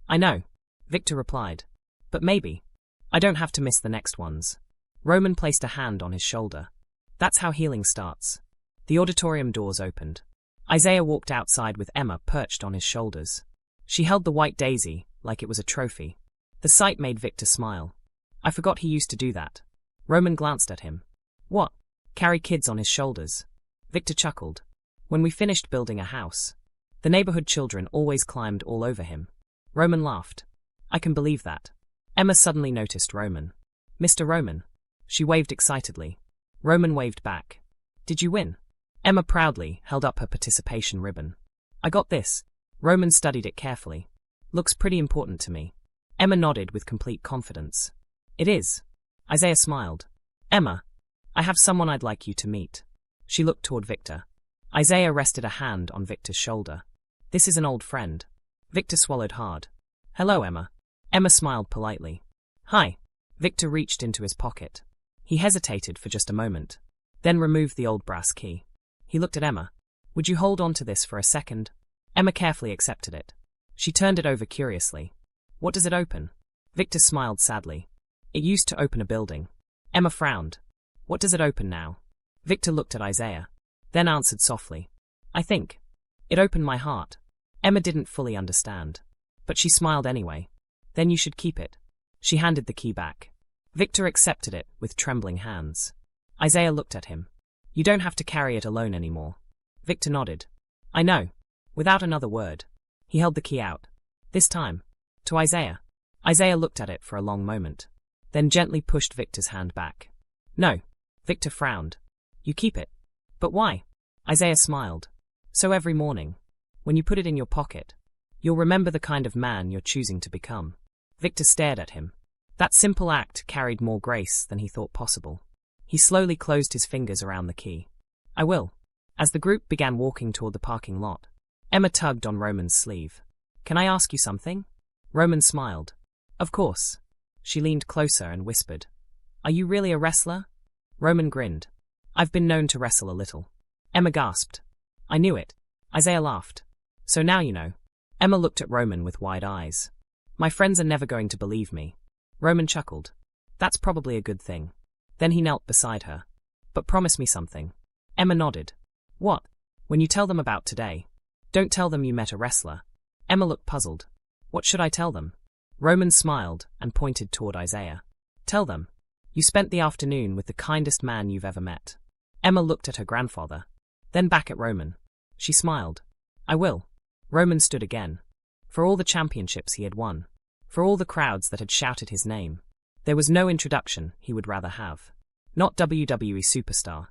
Speaker 1: I know, Victor replied. But maybe. I don't have to miss the next ones. Roman placed a hand on his shoulder. That's how healing starts. The auditorium doors opened. Isaiah walked outside with Emma perched on his shoulders. She held the white daisy like it was a trophy. The sight made Victor smile. I forgot he used to do that. Roman glanced at him. What? Carry kids on his shoulders? Victor chuckled. When we finished building a house, the neighborhood children always climbed all over him. Roman laughed. I can believe that. Emma suddenly noticed Roman. Mr. Roman. She waved excitedly. Roman waved back. Did you win? Emma proudly held up her participation ribbon. I got this. Roman studied it carefully. Looks pretty important to me. Emma nodded with complete confidence. It is. Isaiah smiled. Emma, I have someone I'd like you to meet. She looked toward Victor. Isaiah rested a hand on Victor's shoulder. This is an old friend. Victor swallowed hard. Hello, Emma. Emma smiled politely. Hi. Victor reached into his pocket. He hesitated for just a moment, then removed the old brass key. He looked at Emma. Would you hold on to this for a second? Emma carefully accepted it. She turned it over curiously. What does it open? Victor smiled sadly. It used to open a building. Emma frowned. What does it open now? Victor looked at Isaiah, then answered softly. I think. It opened my heart. Emma didn't fully understand, but she smiled anyway. Then you should keep it. She handed the key back. Victor accepted it with trembling hands. Isaiah looked at him. You don't have to carry it alone anymore. Victor nodded. I know. Without another word. He held the key out. This time. To Isaiah. Isaiah looked at it for a long moment, then gently pushed Victor's hand back. No. Victor frowned. You keep it. But why? Isaiah smiled. So every morning, when you put it in your pocket, you'll remember the kind of man you're choosing to become. Victor stared at him. That simple act carried more grace than he thought possible. He slowly closed his fingers around the key. I will. As the group began walking toward the parking lot, Emma tugged on Roman's sleeve. Can I ask you something? Roman smiled. Of course. She leaned closer and whispered. Are you really a wrestler? Roman grinned. I've been known to wrestle a little. Emma gasped. I knew it. Isaiah laughed. So now you know. Emma looked at Roman with wide eyes. My friends are never going to believe me. Roman chuckled. That's probably a good thing. Then he knelt beside her. But promise me something. Emma nodded. What? When you tell them about today, don't tell them you met a wrestler. Emma looked puzzled. What should I tell them? Roman smiled and pointed toward Isaiah. Tell them. You spent the afternoon with the kindest man you've ever met. Emma looked at her grandfather, then back at Roman. She smiled. I will. Roman stood again. For all the championships he had won, for all the crowds that had shouted his name, there was no introduction he would rather have. Not WWE superstar.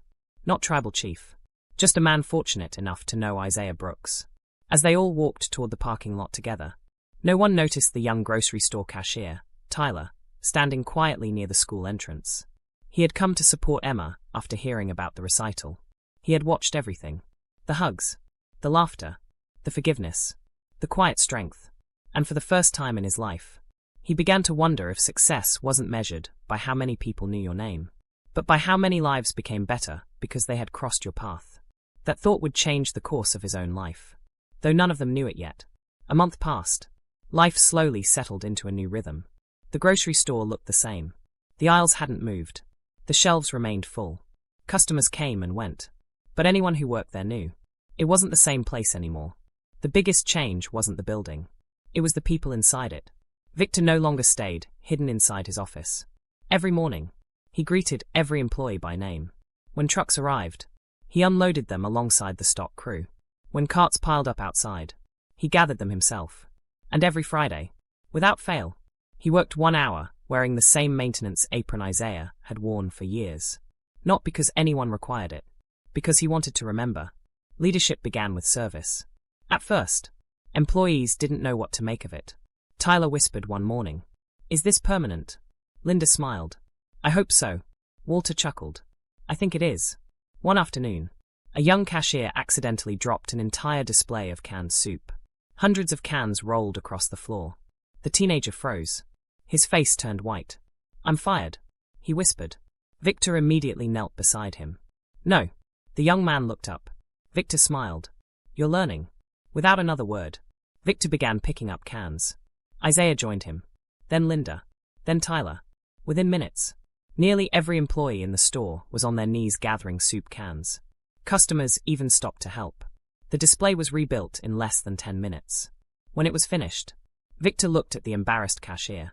Speaker 1: Not tribal chief. Just a man fortunate enough to know Isaiah Brooks. As they all walked toward the parking lot together, no one noticed the young grocery store cashier, Tyler, standing quietly near the school entrance. He had come to support Emma after hearing about the recital. He had watched everything. The hugs, the laughter, the forgiveness, the quiet strength. And for the first time in his life, he began to wonder if success wasn't measured by how many people knew your name, but by how many lives became better because they had crossed your path. That thought would change the course of his own life. Though none of them knew it yet. A month passed. Life slowly settled into a new rhythm. The grocery store looked the same. The aisles hadn't moved. The shelves remained full. Customers came and went. But anyone who worked there knew. It wasn't the same place anymore. The biggest change wasn't the building. It was the people inside it. Victor no longer stayed, hidden inside his office. Every morning, he greeted every employee by name. When trucks arrived, he unloaded them alongside the stock crew. When carts piled up outside, he gathered them himself. And every Friday, without fail, he worked 1 hour wearing the same maintenance apron Isaiah had worn for years. Not because anyone required it, because he wanted to remember. Leadership began with service. At first, employees didn't know what to make of it. Tyler whispered one morning, Is this permanent? Linda smiled. I hope so. Walter chuckled. I think it is. One afternoon, a young cashier accidentally dropped an entire display of canned soup. Hundreds of cans rolled across the floor. The teenager froze. His face turned white. I'm fired, he whispered. Victor immediately knelt beside him. No. The young man looked up. Victor smiled. You're learning. Without another word, Victor began picking up cans. Isaiah joined him. Then Linda. Then Tyler. Within minutes, nearly every employee in the store was on their knees gathering soup cans. Customers even stopped to help. The display was rebuilt in less than 10 minutes. When it was finished, Victor looked at the embarrassed cashier.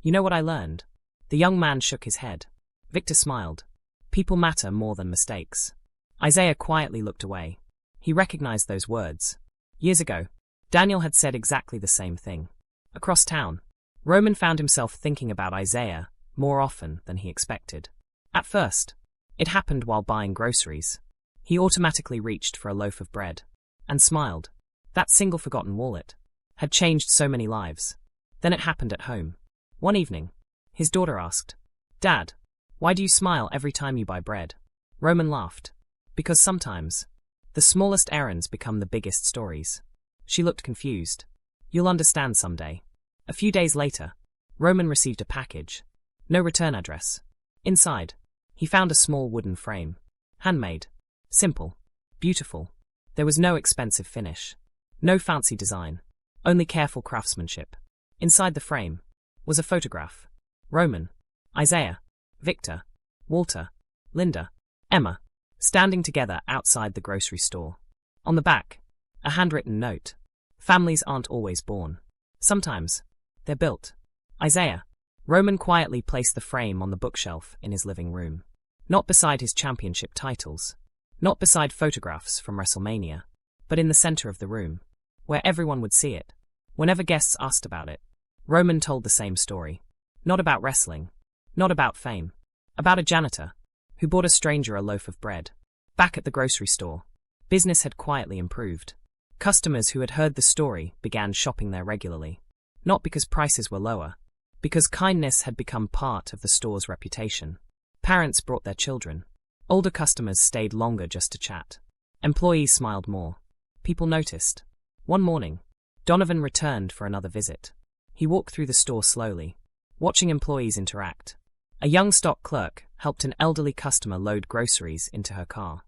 Speaker 1: You know what I learned? The young man shook his head. Victor smiled. People matter more than mistakes. Isaiah quietly looked away. He recognized those words. Years ago, Daniel had said exactly the same thing. Across town, Roman found himself thinking about Isaiah more often than he expected. At first, it happened while buying groceries. He automatically reached for a loaf of bread and smiled. That single forgotten wallet had changed so many lives. Then it happened at home. One evening, his daughter asked, Dad, why do you smile every time you buy bread? Roman laughed. Because sometimes, the smallest errands become the biggest stories. She looked confused. You'll understand someday. A few days later, Roman received a package. No return address. Inside, he found a small wooden frame. Handmade. Simple. Beautiful. There was no expensive finish. No fancy design. Only careful craftsmanship. Inside the frame was a photograph. Roman, Isaiah, Victor, Walter, Linda, Emma, standing together outside the grocery store. On the back, a handwritten note. Families aren't always born. Sometimes, they're built. Isaiah. Roman quietly placed the frame on the bookshelf in his living room. Not beside his championship titles. Not beside photographs from WrestleMania. But in the center of the room, where everyone would see it. Whenever guests asked about it, Roman told the same story. Not about wrestling. Not about fame. About a janitor who bought a stranger a loaf of bread. Back at the grocery store, business had quietly improved. Customers who had heard the story began shopping there regularly. Not because prices were lower, because kindness had become part of the store's reputation. Parents brought their children. Older customers stayed longer just to chat. Employees smiled more. People noticed. One morning, Donovan returned for another visit. He walked through the store slowly, watching employees interact. A young stock clerk helped an elderly customer load groceries into her car.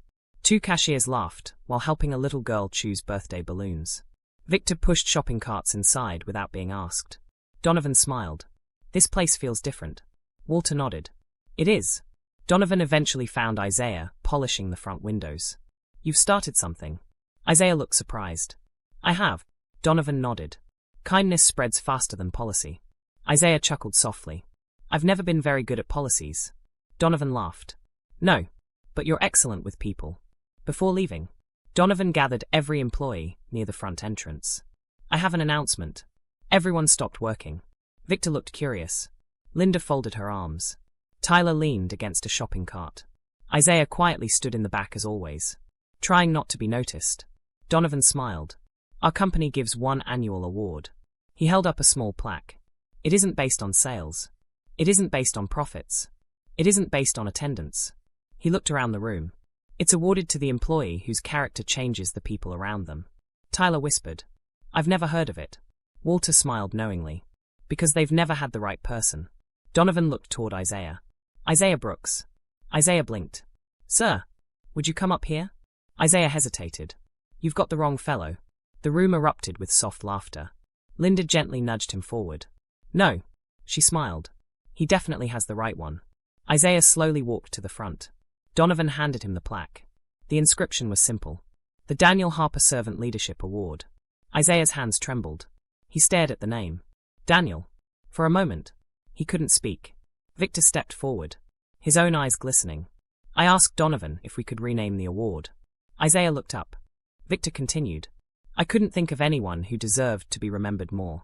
Speaker 1: Two cashiers laughed while helping a little girl choose birthday balloons. Victor pushed shopping carts inside without being asked. Donovan smiled. This place feels different. Walter nodded. It is. Donovan eventually found Isaiah polishing the front windows. You've started something. Isaiah looked surprised. I have. Donovan nodded. Kindness spreads faster than policy. Isaiah chuckled softly. I've never been very good at policies. Donovan laughed. No, but you're excellent with people. Before leaving, Donovan gathered every employee near the front entrance. I have an announcement. Everyone stopped working. Victor looked curious. Linda folded her arms. Tyler leaned against a shopping cart. Isaiah quietly stood in the back as always, trying not to be noticed. Donovan smiled. Our company gives one annual award. He held up a small plaque. It isn't based on sales. It isn't based on profits. It isn't based on attendance. He looked around the room. It's awarded to the employee whose character changes the people around them. Tyler whispered. I've never heard of it. Walter smiled knowingly. Because they've never had the right person. Donovan looked toward Isaiah. Isaiah Brooks. Isaiah blinked. Sir, would you come up here? Isaiah hesitated. You've got the wrong fellow. The room erupted with soft laughter. Linda gently nudged him forward. No. She smiled. He definitely has the right one. Isaiah slowly walked to the front. Donovan handed him the plaque. The inscription was simple. The Daniel Harper Servant Leadership Award. Isaiah's hands trembled. He stared at the name. Daniel. For a moment, he couldn't speak. Victor stepped forward, his own eyes glistening. I asked Donovan if we could rename the award. Isaiah looked up. Victor continued. I couldn't think of anyone who deserved to be remembered more.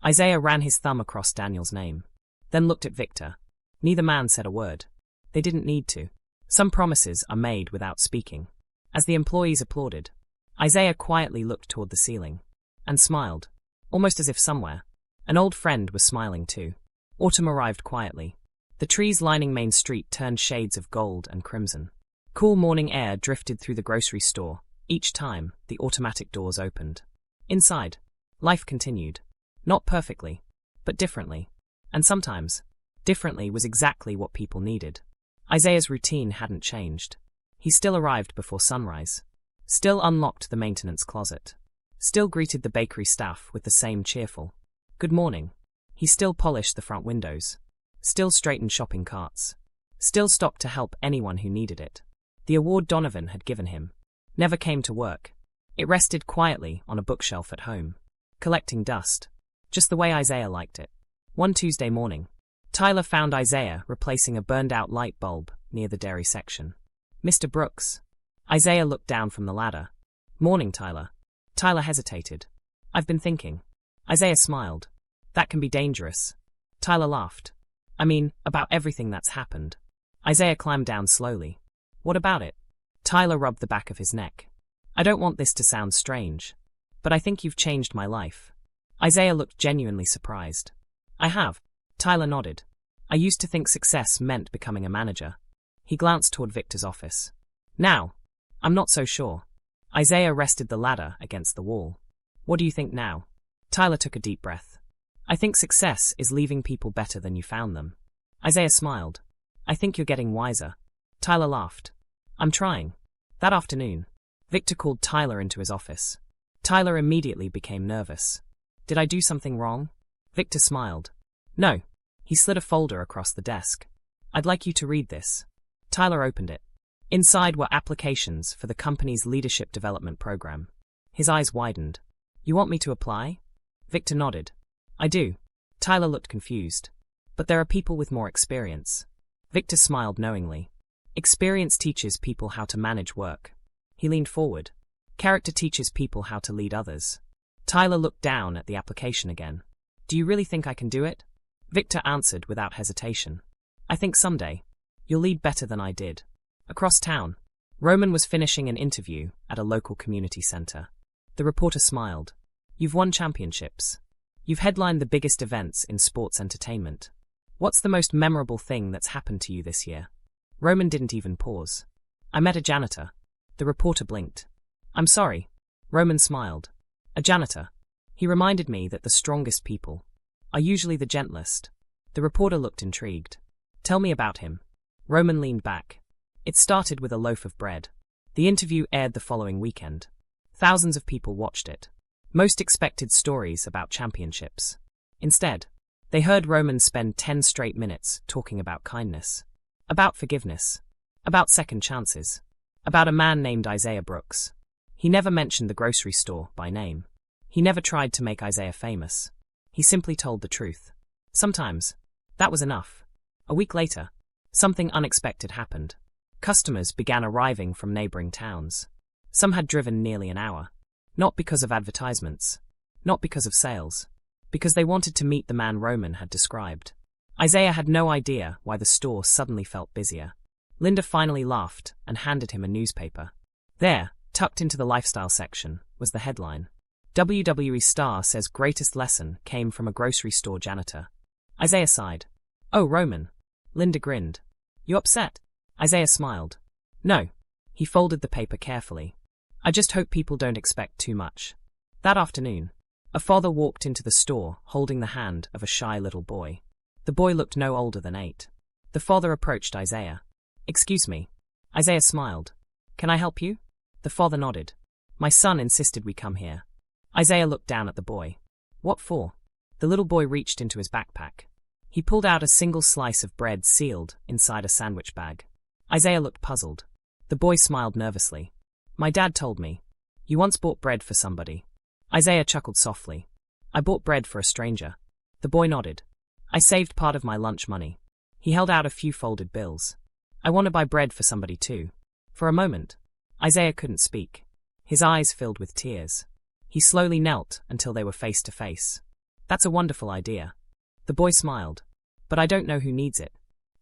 Speaker 1: Isaiah ran his thumb across Daniel's name, then looked at Victor. Neither man said a word. They didn't need to. Some promises are made without speaking. As the employees applauded, Isaiah quietly looked toward the ceiling and smiled, almost as if somewhere an old friend was smiling too. Autumn arrived quietly. The trees lining Main Street turned shades of gold and crimson. Cool morning air drifted through the grocery store, each time the automatic doors opened. Inside, life continued. Not perfectly, but differently. And sometimes, differently was exactly what people needed. Isaiah's routine hadn't changed. He still arrived before sunrise. Still unlocked the maintenance closet. Still greeted the bakery staff with the same cheerful "Good morning." He still polished the front windows. Still straightened shopping carts. Still stopped to help anyone who needed it. The award Donovan had given him never came to work. It rested quietly on a bookshelf at home, collecting dust, just the way Isaiah liked it. One Tuesday morning, Tyler found Isaiah replacing a burned-out light bulb near the dairy section. "Mr. Brooks." Isaiah looked down from the ladder. "Morning, Tyler." Tyler hesitated. "I've been thinking." Isaiah smiled. "That can be dangerous." Tyler laughed. "I mean, about everything that's happened." Isaiah climbed down slowly. "What about it?" Tyler rubbed the back of his neck. "I don't want this to sound strange, but I think you've changed my life." Isaiah looked genuinely surprised. "I have." Tyler nodded. "I used to think success meant becoming a manager." He glanced toward Victor's office. "Now, I'm not so sure." Isaiah rested the ladder against the wall. "What do you think now?" Tyler took a deep breath. "I think success is leaving people better than you found them." Isaiah smiled. "I think you're getting wiser." Tyler laughed. "I'm trying." That afternoon, Victor called Tyler into his office. Tyler immediately became nervous. "Did I do something wrong?" Victor smiled. "No." He slid a folder across the desk. "I'd like you to read this." Tyler opened it. Inside were applications for the company's leadership development program. His eyes widened. "You want me to apply?" Victor nodded. "I do." Tyler looked confused. "But there are people with more experience." Victor smiled knowingly. "Experience teaches people how to manage work." He leaned forward. "Character teaches people how to lead others." Tyler looked down at the application again. "Do you really think I can do it?" Victor answered without hesitation. "I think someday, you'll lead better than I did." Across town, Roman was finishing an interview at a local community center. The reporter smiled. "You've won championships. You've headlined the biggest events in sports entertainment. What's the most memorable thing that's happened to you this year?" Roman didn't even pause. "I met a janitor." The reporter blinked. "I'm sorry." Roman smiled. "A janitor. He reminded me that the strongest people are usually the gentlest." The reporter looked intrigued. "Tell me about him." Roman leaned back. "It started with a loaf of bread." The interview aired the following weekend. Thousands of people watched it. Most expected stories about championships. Instead, they heard Roman spend 10 straight minutes talking about kindness, about forgiveness, about second chances, about a man named Isaiah Brooks. He never mentioned the grocery store by name. He never tried to make Isaiah famous. He simply told the truth. Sometimes, that was enough. A week later, something unexpected happened. Customers began arriving from neighboring towns. Some had driven nearly an hour. Not because of advertisements. Not because of sales. Because they wanted to meet the man Roman had described. Isaiah had no idea why the store suddenly felt busier. Linda finally laughed and handed him a newspaper. There, tucked into the lifestyle section, was the headline. WWE star says greatest lesson came from a grocery store janitor. Isaiah sighed. "Oh, Roman." Linda grinned. "You upset?" Isaiah smiled. "No." He folded the paper carefully. "I just hope people don't expect too much." That afternoon, a father walked into the store holding the hand of a shy little boy. The boy looked no older than 8. The father approached Isaiah. "Excuse me." Isaiah smiled. "Can I help you?" The father nodded. "My son insisted we come here." Isaiah looked down at the boy. "What for?" The little boy reached into his backpack. He pulled out a single slice of bread sealed inside a sandwich bag. Isaiah looked puzzled. The boy smiled nervously. "My dad told me. You once bought bread for somebody." Isaiah chuckled softly. "I bought bread for a stranger." The boy nodded. "I saved part of my lunch money." He held out a few folded bills. "I want to buy bread for somebody too." For a moment, Isaiah couldn't speak. His eyes filled with tears. He slowly knelt until they were face to face. "That's a wonderful idea." The boy smiled. "But I don't know who needs it."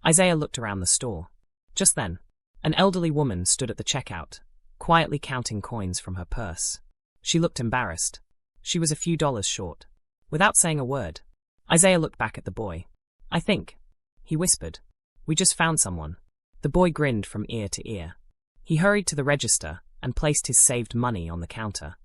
Speaker 1: Isaiah looked around the store. Just then, an elderly woman stood at the checkout, quietly counting coins from her purse. She looked embarrassed. She was a few dollars short. Without saying a word, Isaiah looked back at the boy. I think, he whispered. We just found someone. The boy grinned from ear to ear. He hurried to the register and placed his saved money on the counter.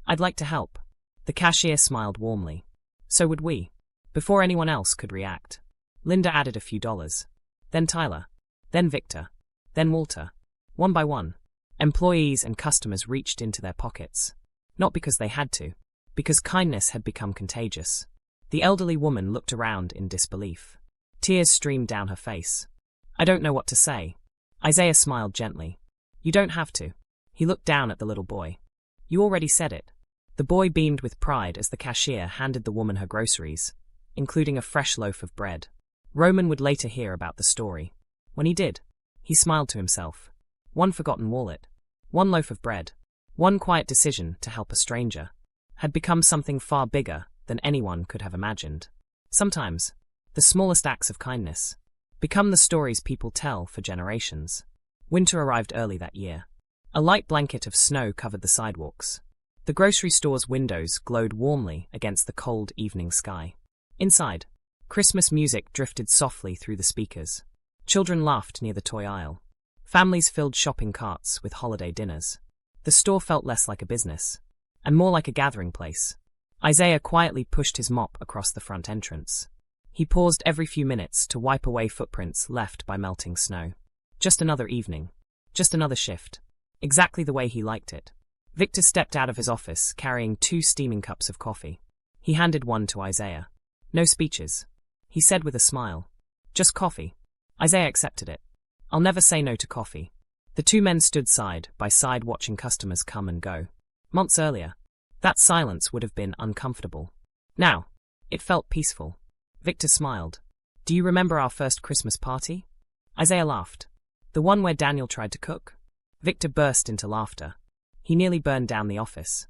Speaker 1: I'd like to help. The cashier smiled warmly. So would we. Before anyone else could react, Linda added a few dollars. Then Tyler. Then Victor. Then Walter. One by one, employees and customers reached into their pockets. Not because they had to, because kindness had become contagious. The elderly woman looked around in disbelief. Tears streamed down her face. I don't know what to say. Isaiah smiled gently. You don't have to. He looked down at the little boy. You already said it. The boy beamed with pride as the cashier handed the woman her groceries, including a fresh loaf of bread. Roman would later hear about the story. When he did, he smiled to himself. One forgotten wallet, one loaf of bread, one quiet decision to help a stranger, had become something far bigger than anyone could have imagined. Sometimes, the smallest acts of kindness become the stories people tell for generations. Winter arrived early that year. A light blanket of snow covered the sidewalks. The grocery store's windows glowed warmly against the cold evening sky. Inside, Christmas music drifted softly through the speakers. Children laughed near the toy aisle. Families filled shopping carts with holiday dinners. The store felt less like a business, and more like a gathering place. Isaiah quietly pushed his mop across the front entrance. He paused every few minutes to wipe away footprints left by melting snow. Just another evening. Just another shift. Exactly the way he liked it. Victor stepped out of his office carrying 2 steaming cups of coffee. He handed one to Isaiah. No speeches, he said with a smile. Just coffee. Isaiah accepted it. I'll never say no to coffee. The 2 men stood side by side watching customers come and go. Months earlier, that silence would have been uncomfortable. Now, it felt peaceful. Victor smiled. Do you remember our first Christmas party? Isaiah laughed. The one where Daniel tried to cook? Victor burst into laughter. He nearly burned down the office.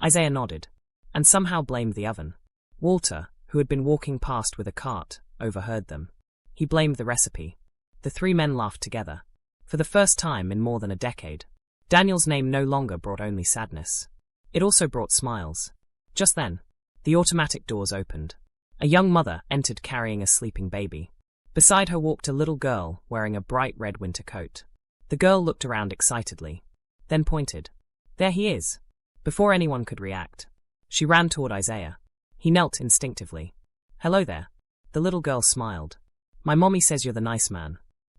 Speaker 1: Isaiah nodded, and somehow blamed the oven. Walter, who had been walking past with a cart, overheard them. He blamed the recipe. The 3 men laughed together. For the first time in more than a decade, Daniel's name no longer brought only sadness. It also brought smiles. Just then, the automatic doors opened. A young mother entered carrying a sleeping baby. Beside her walked a little girl wearing a bright red winter coat. The girl looked around excitedly, then pointed. There he is. Before anyone could react, she ran toward Isaiah. He knelt instinctively. Hello there. The little girl smiled. My mommy says you're the nice man.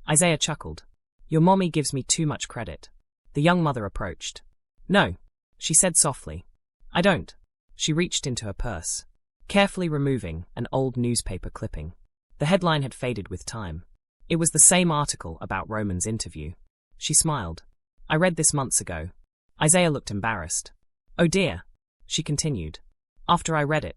Speaker 1: Isaiah chuckled. Your mommy gives me too much credit. The young mother approached. No, she said softly. I don't. She reached into her purse, carefully removing an old newspaper clipping. The headline had faded with time. It was the same article about Roman's interview. She smiled. I read this months ago. Isaiah looked embarrassed. Oh dear, she continued. After I read it,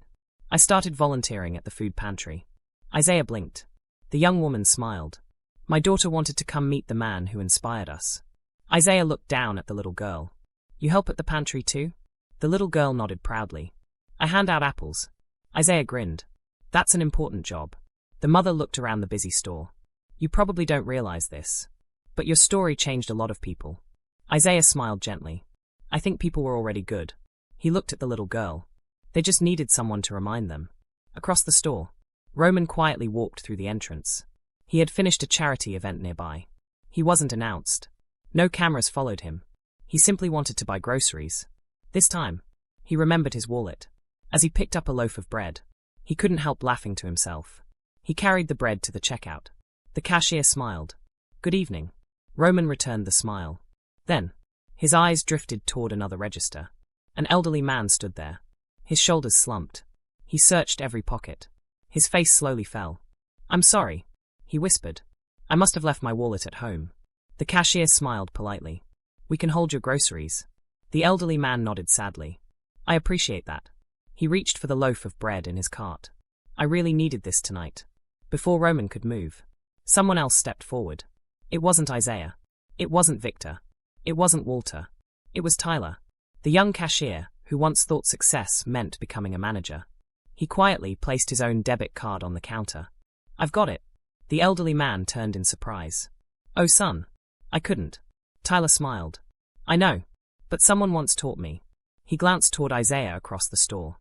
Speaker 1: I started volunteering at the food pantry. Isaiah blinked. The young woman smiled. My daughter wanted to come meet the man who inspired us. Isaiah looked down at the little girl. You help at the pantry too? The little girl nodded proudly. I hand out apples. Isaiah grinned. That's an important job. The mother looked around the busy store. You probably don't realize this, but your story changed a lot of people. Isaiah smiled gently. I think people were already good. He looked at the little girl. They just needed someone to remind them. Across the store, Roman quietly walked through the entrance. He had finished a charity event nearby. He wasn't announced. No cameras followed him. He simply wanted to buy groceries. This time, he remembered his wallet. As he picked up a loaf of bread, he couldn't help laughing to himself. He carried the bread to the checkout. The cashier smiled. Good evening. Roman returned the smile. Then, his eyes drifted toward another register. An elderly man stood there. His shoulders slumped. He searched every pocket. His face slowly fell. I'm sorry, he whispered. I must have left my wallet at home. The cashier smiled politely. We can hold your groceries. The elderly man nodded sadly. I appreciate that. He reached for the loaf of bread in his cart. I really needed this tonight. Before Roman could move, someone else stepped forward. It wasn't Isaiah. It wasn't Victor. It wasn't Walter. It was Tyler, the young cashier who once thought success meant becoming a manager. He quietly placed his own debit card on the counter. I've got it. The elderly man turned in surprise. Oh, son. I couldn't. Tyler smiled. I know, but someone once taught me. He glanced toward Isaiah across the store.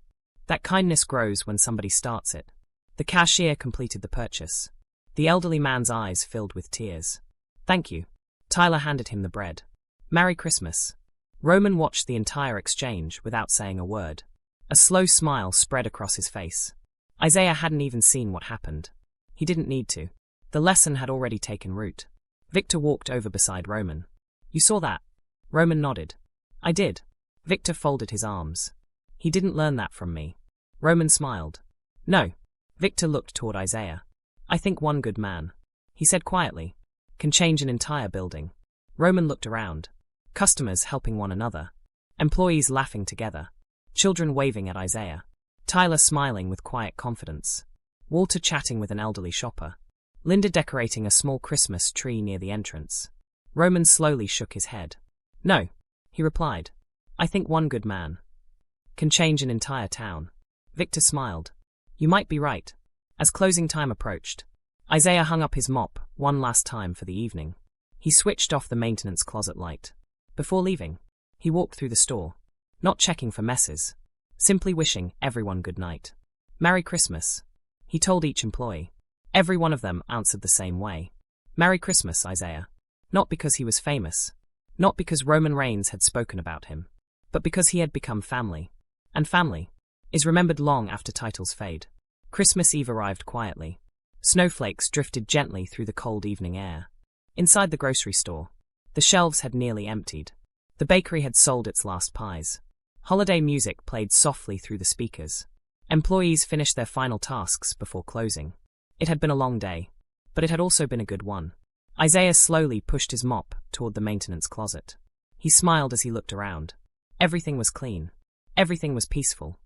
Speaker 1: That kindness grows when somebody starts it. The cashier completed the purchase. The elderly man's eyes filled with tears. "Thank you." Tyler handed him the bread. "Merry Christmas." Roman watched the entire exchange without saying a word. A slow smile spread across his face. Isaiah hadn't even seen what happened. He didn't need to. The lesson had already taken root. Victor walked over beside Roman. "You saw that?" Roman nodded. "I did." Victor folded his arms. "He didn't learn that from me." Roman smiled. "No." Victor looked toward Isaiah. "I think one good man," he said quietly, "can change an entire building." Roman looked around. Customers helping one another. Employees laughing together. Children waving at Isaiah. Tyler smiling with quiet confidence. Walter chatting with an elderly shopper. Linda decorating a small Christmas tree near the entrance. Roman slowly shook his head. "No," he replied. "I think one good man can change an entire town." Victor smiled. "You might be right." As closing time approached, Isaiah hung up his mop one last time for the evening. He switched off the maintenance closet light. Before leaving, he walked through the store, not checking for messes, simply wishing everyone good night. "Merry Christmas," he told each employee. Every one of them answered the same way. "Merry Christmas, Isaiah." Not because he was famous, not because Roman Reigns had spoken about him, but because he had become family. And family is remembered long after titles fade. Christmas Eve arrived quietly. Snowflakes drifted gently through the cold evening air. Inside the grocery store, the shelves had nearly emptied. The bakery had sold its last pies. Holiday music played softly through the speakers. Employees finished their final tasks before closing. It had been a long day, but it had also been a good one. Isaiah slowly pushed his mop toward the maintenance closet. He smiled as he looked around. Everything was clean. Everything was peaceful.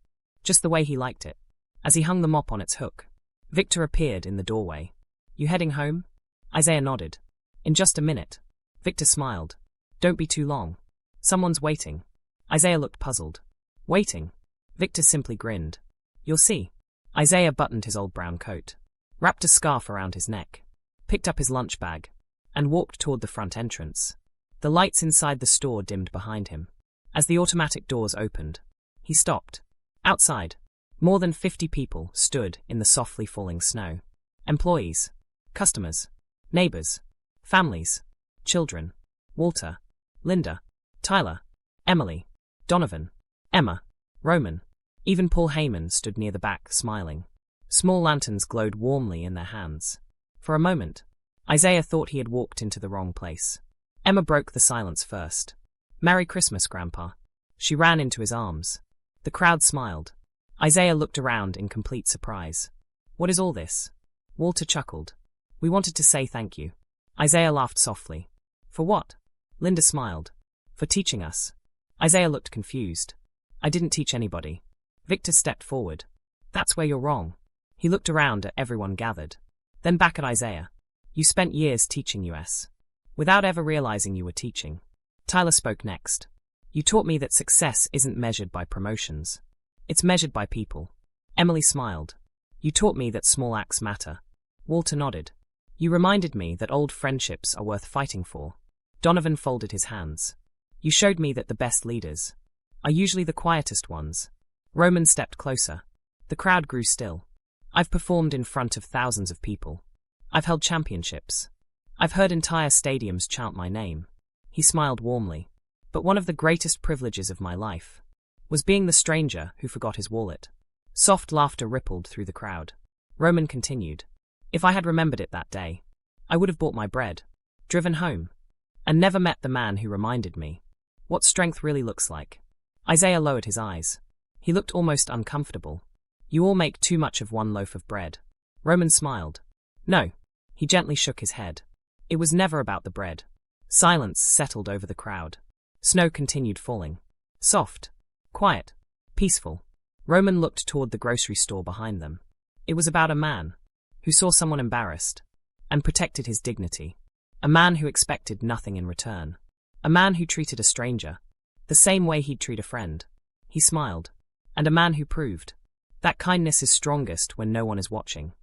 Speaker 1: Just the way he liked it. As he hung the mop on its hook, Victor appeared in the doorway. "You heading home?" Isaiah nodded. "In just a minute." Victor smiled. "Don't be too long. Someone's waiting." Isaiah looked puzzled. "Waiting?" Victor simply grinned. "You'll see." Isaiah buttoned his old brown coat, wrapped a scarf around his neck, picked up his lunch bag, and walked toward the front entrance. The lights inside the store dimmed behind him. As the automatic doors opened, he stopped. Outside, more than 50 people stood in the softly falling snow. Employees, customers, neighbors, families, children. Walter, Linda, Tyler, Emily, Donovan, Emma, Roman. Even Paul Heyman stood near the back, smiling. Small lanterns glowed warmly in their hands. For a moment, Isaiah thought he had walked into the wrong place. Emma broke the silence first. "Merry Christmas, Grandpa." She ran into his arms. The crowd smiled. Isaiah looked around in complete surprise. "What is all this?" Walter chuckled. "We wanted to say thank you." Isaiah laughed softly. "For what?" Linda smiled. "For teaching us." Isaiah looked confused. "I didn't teach anybody." Victor stepped forward. "That's where you're wrong." He looked around at everyone gathered, then back at Isaiah. "You spent years teaching us, without ever realizing you were teaching." Tyler spoke next. "You taught me that success isn't measured by promotions. It's measured by people." Emily smiled. "You taught me that small acts matter." Walter nodded. "You reminded me that old friendships are worth fighting for." Donovan folded his hands. "You showed me that the best leaders are usually the quietest ones." Roman stepped closer. The crowd grew still. "I've performed in front of thousands of people. I've held championships. I've heard entire stadiums chant my name." He smiled warmly. "But one of the greatest privileges of my life was being the stranger who forgot his wallet." Soft laughter rippled through the crowd. Roman continued. "If I had remembered it that day, I would have bought my bread, driven home, and never met the man who reminded me what strength really looks like." Isaiah lowered his eyes. He looked almost uncomfortable. "You all make too much of one loaf of bread." Roman smiled. "No." He gently shook his head. "It was never about the bread." Silence settled over the crowd. Snow continued falling. Soft, quiet, peaceful. Roman looked toward the grocery store behind them. It was about a man who saw someone embarrassed and protected his dignity. A man who expected nothing in return. A man who treated a stranger the same way he'd treat a friend. He smiled. And a man who proved that kindness is strongest when no one is watching.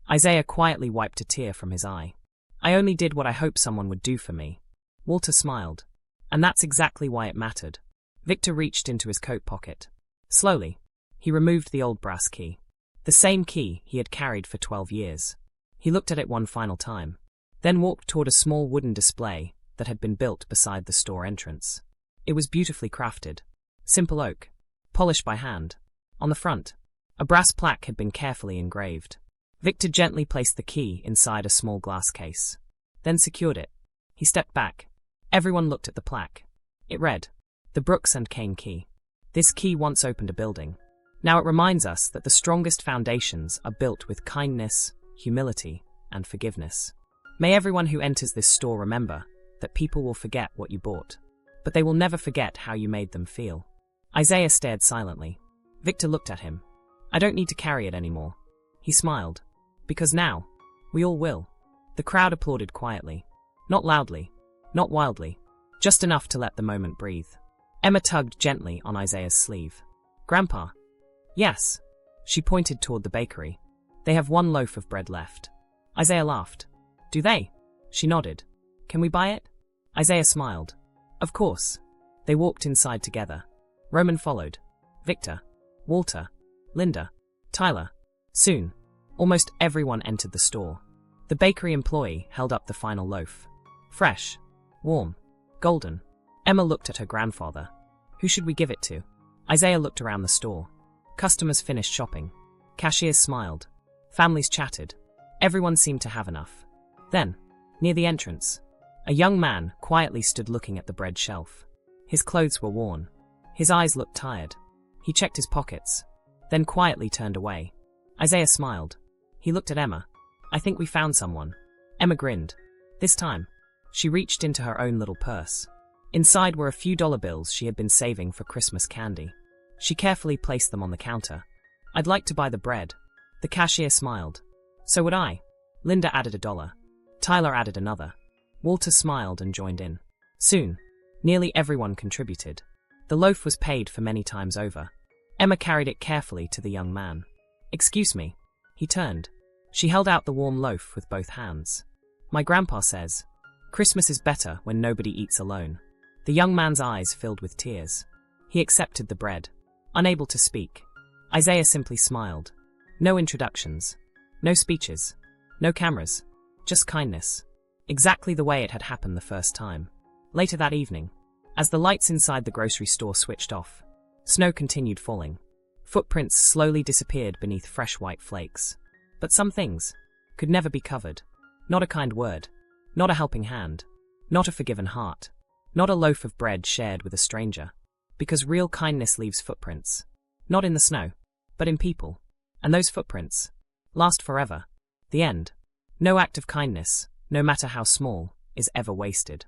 Speaker 1: Isaiah quietly wiped a tear from his eye. "I only did what I hoped someone would do for me." Walter smiled. "And that's exactly why it mattered." Victor reached into his coat pocket. Slowly, he removed the old brass key. The same key he had carried for 12 years. He looked at it one final time, then walked toward a small wooden display that had been built beside the store entrance. It was beautifully crafted. Simple oak, polished by hand. On the front, a brass plaque had been carefully engraved. Victor gently placed the key inside a small glass case, then secured it. He stepped back. Everyone looked at the plaque. It read, "The Brooks and Kane Key. This key once opened a building. Now it reminds us that the strongest foundations are built with kindness, humility, and forgiveness. May everyone who enters this store remember that people will forget what you bought, but they will never forget how you made them feel." Isaiah stared silently. Victor looked at him. "I don't need to carry it anymore." He smiled. "Because now, we all will." The crowd applauded quietly. Not loudly, not wildly, just enough to let the moment breathe. Emma tugged gently on Isaiah's sleeve. "Grandpa." "Yes." She pointed toward the bakery. "They have one loaf of bread left." Isaiah laughed. "Do they?" She nodded. "Can we buy it?" Isaiah smiled. "Of course." They walked inside together. Roman followed. Victor, Walter, Linda, Tyler. Soon, almost everyone entered the store. The bakery employee held up the final loaf. Fresh, warm, golden. Emma looked at her grandfather. "Who should we give it to?" Isaiah looked around the store. Customers finished shopping. Cashiers smiled. Families chatted. Everyone seemed to have enough. Then, near the entrance, a young man quietly stood looking at the bread shelf. His clothes were worn. His eyes looked tired. He checked his pockets, then quietly turned away. Isaiah smiled. He looked at Emma. "I think we found someone." Emma grinned. This time, she reached into her own little purse. Inside were a few dollar bills she had been saving for Christmas candy. She carefully placed them on the counter. "I'd like to buy the bread." The cashier smiled. "So would I." Linda added $1. Tyler added another. Walter smiled and joined in. Soon, nearly everyone contributed. The loaf was paid for many times over. Emma carried it carefully to the young man. "Excuse me." He turned. She held out the warm loaf with both hands. "My grandpa says, Christmas is better when nobody eats alone." The young man's eyes filled with tears. He accepted the bread, unable to speak. Isaiah simply smiled. No introductions, no speeches, no cameras, just kindness. Exactly the way it had happened the first time. Later that evening, as the lights inside the grocery store switched off, snow continued falling. Footprints slowly disappeared beneath fresh white flakes. But some things could never be covered. Not a kind word, not a helping hand, not a forgiven heart, not a loaf of bread shared with a stranger. Because real kindness leaves footprints, not in the snow, but in people. And those footprints last forever. The end. No act of kindness, no matter how small, is ever wasted.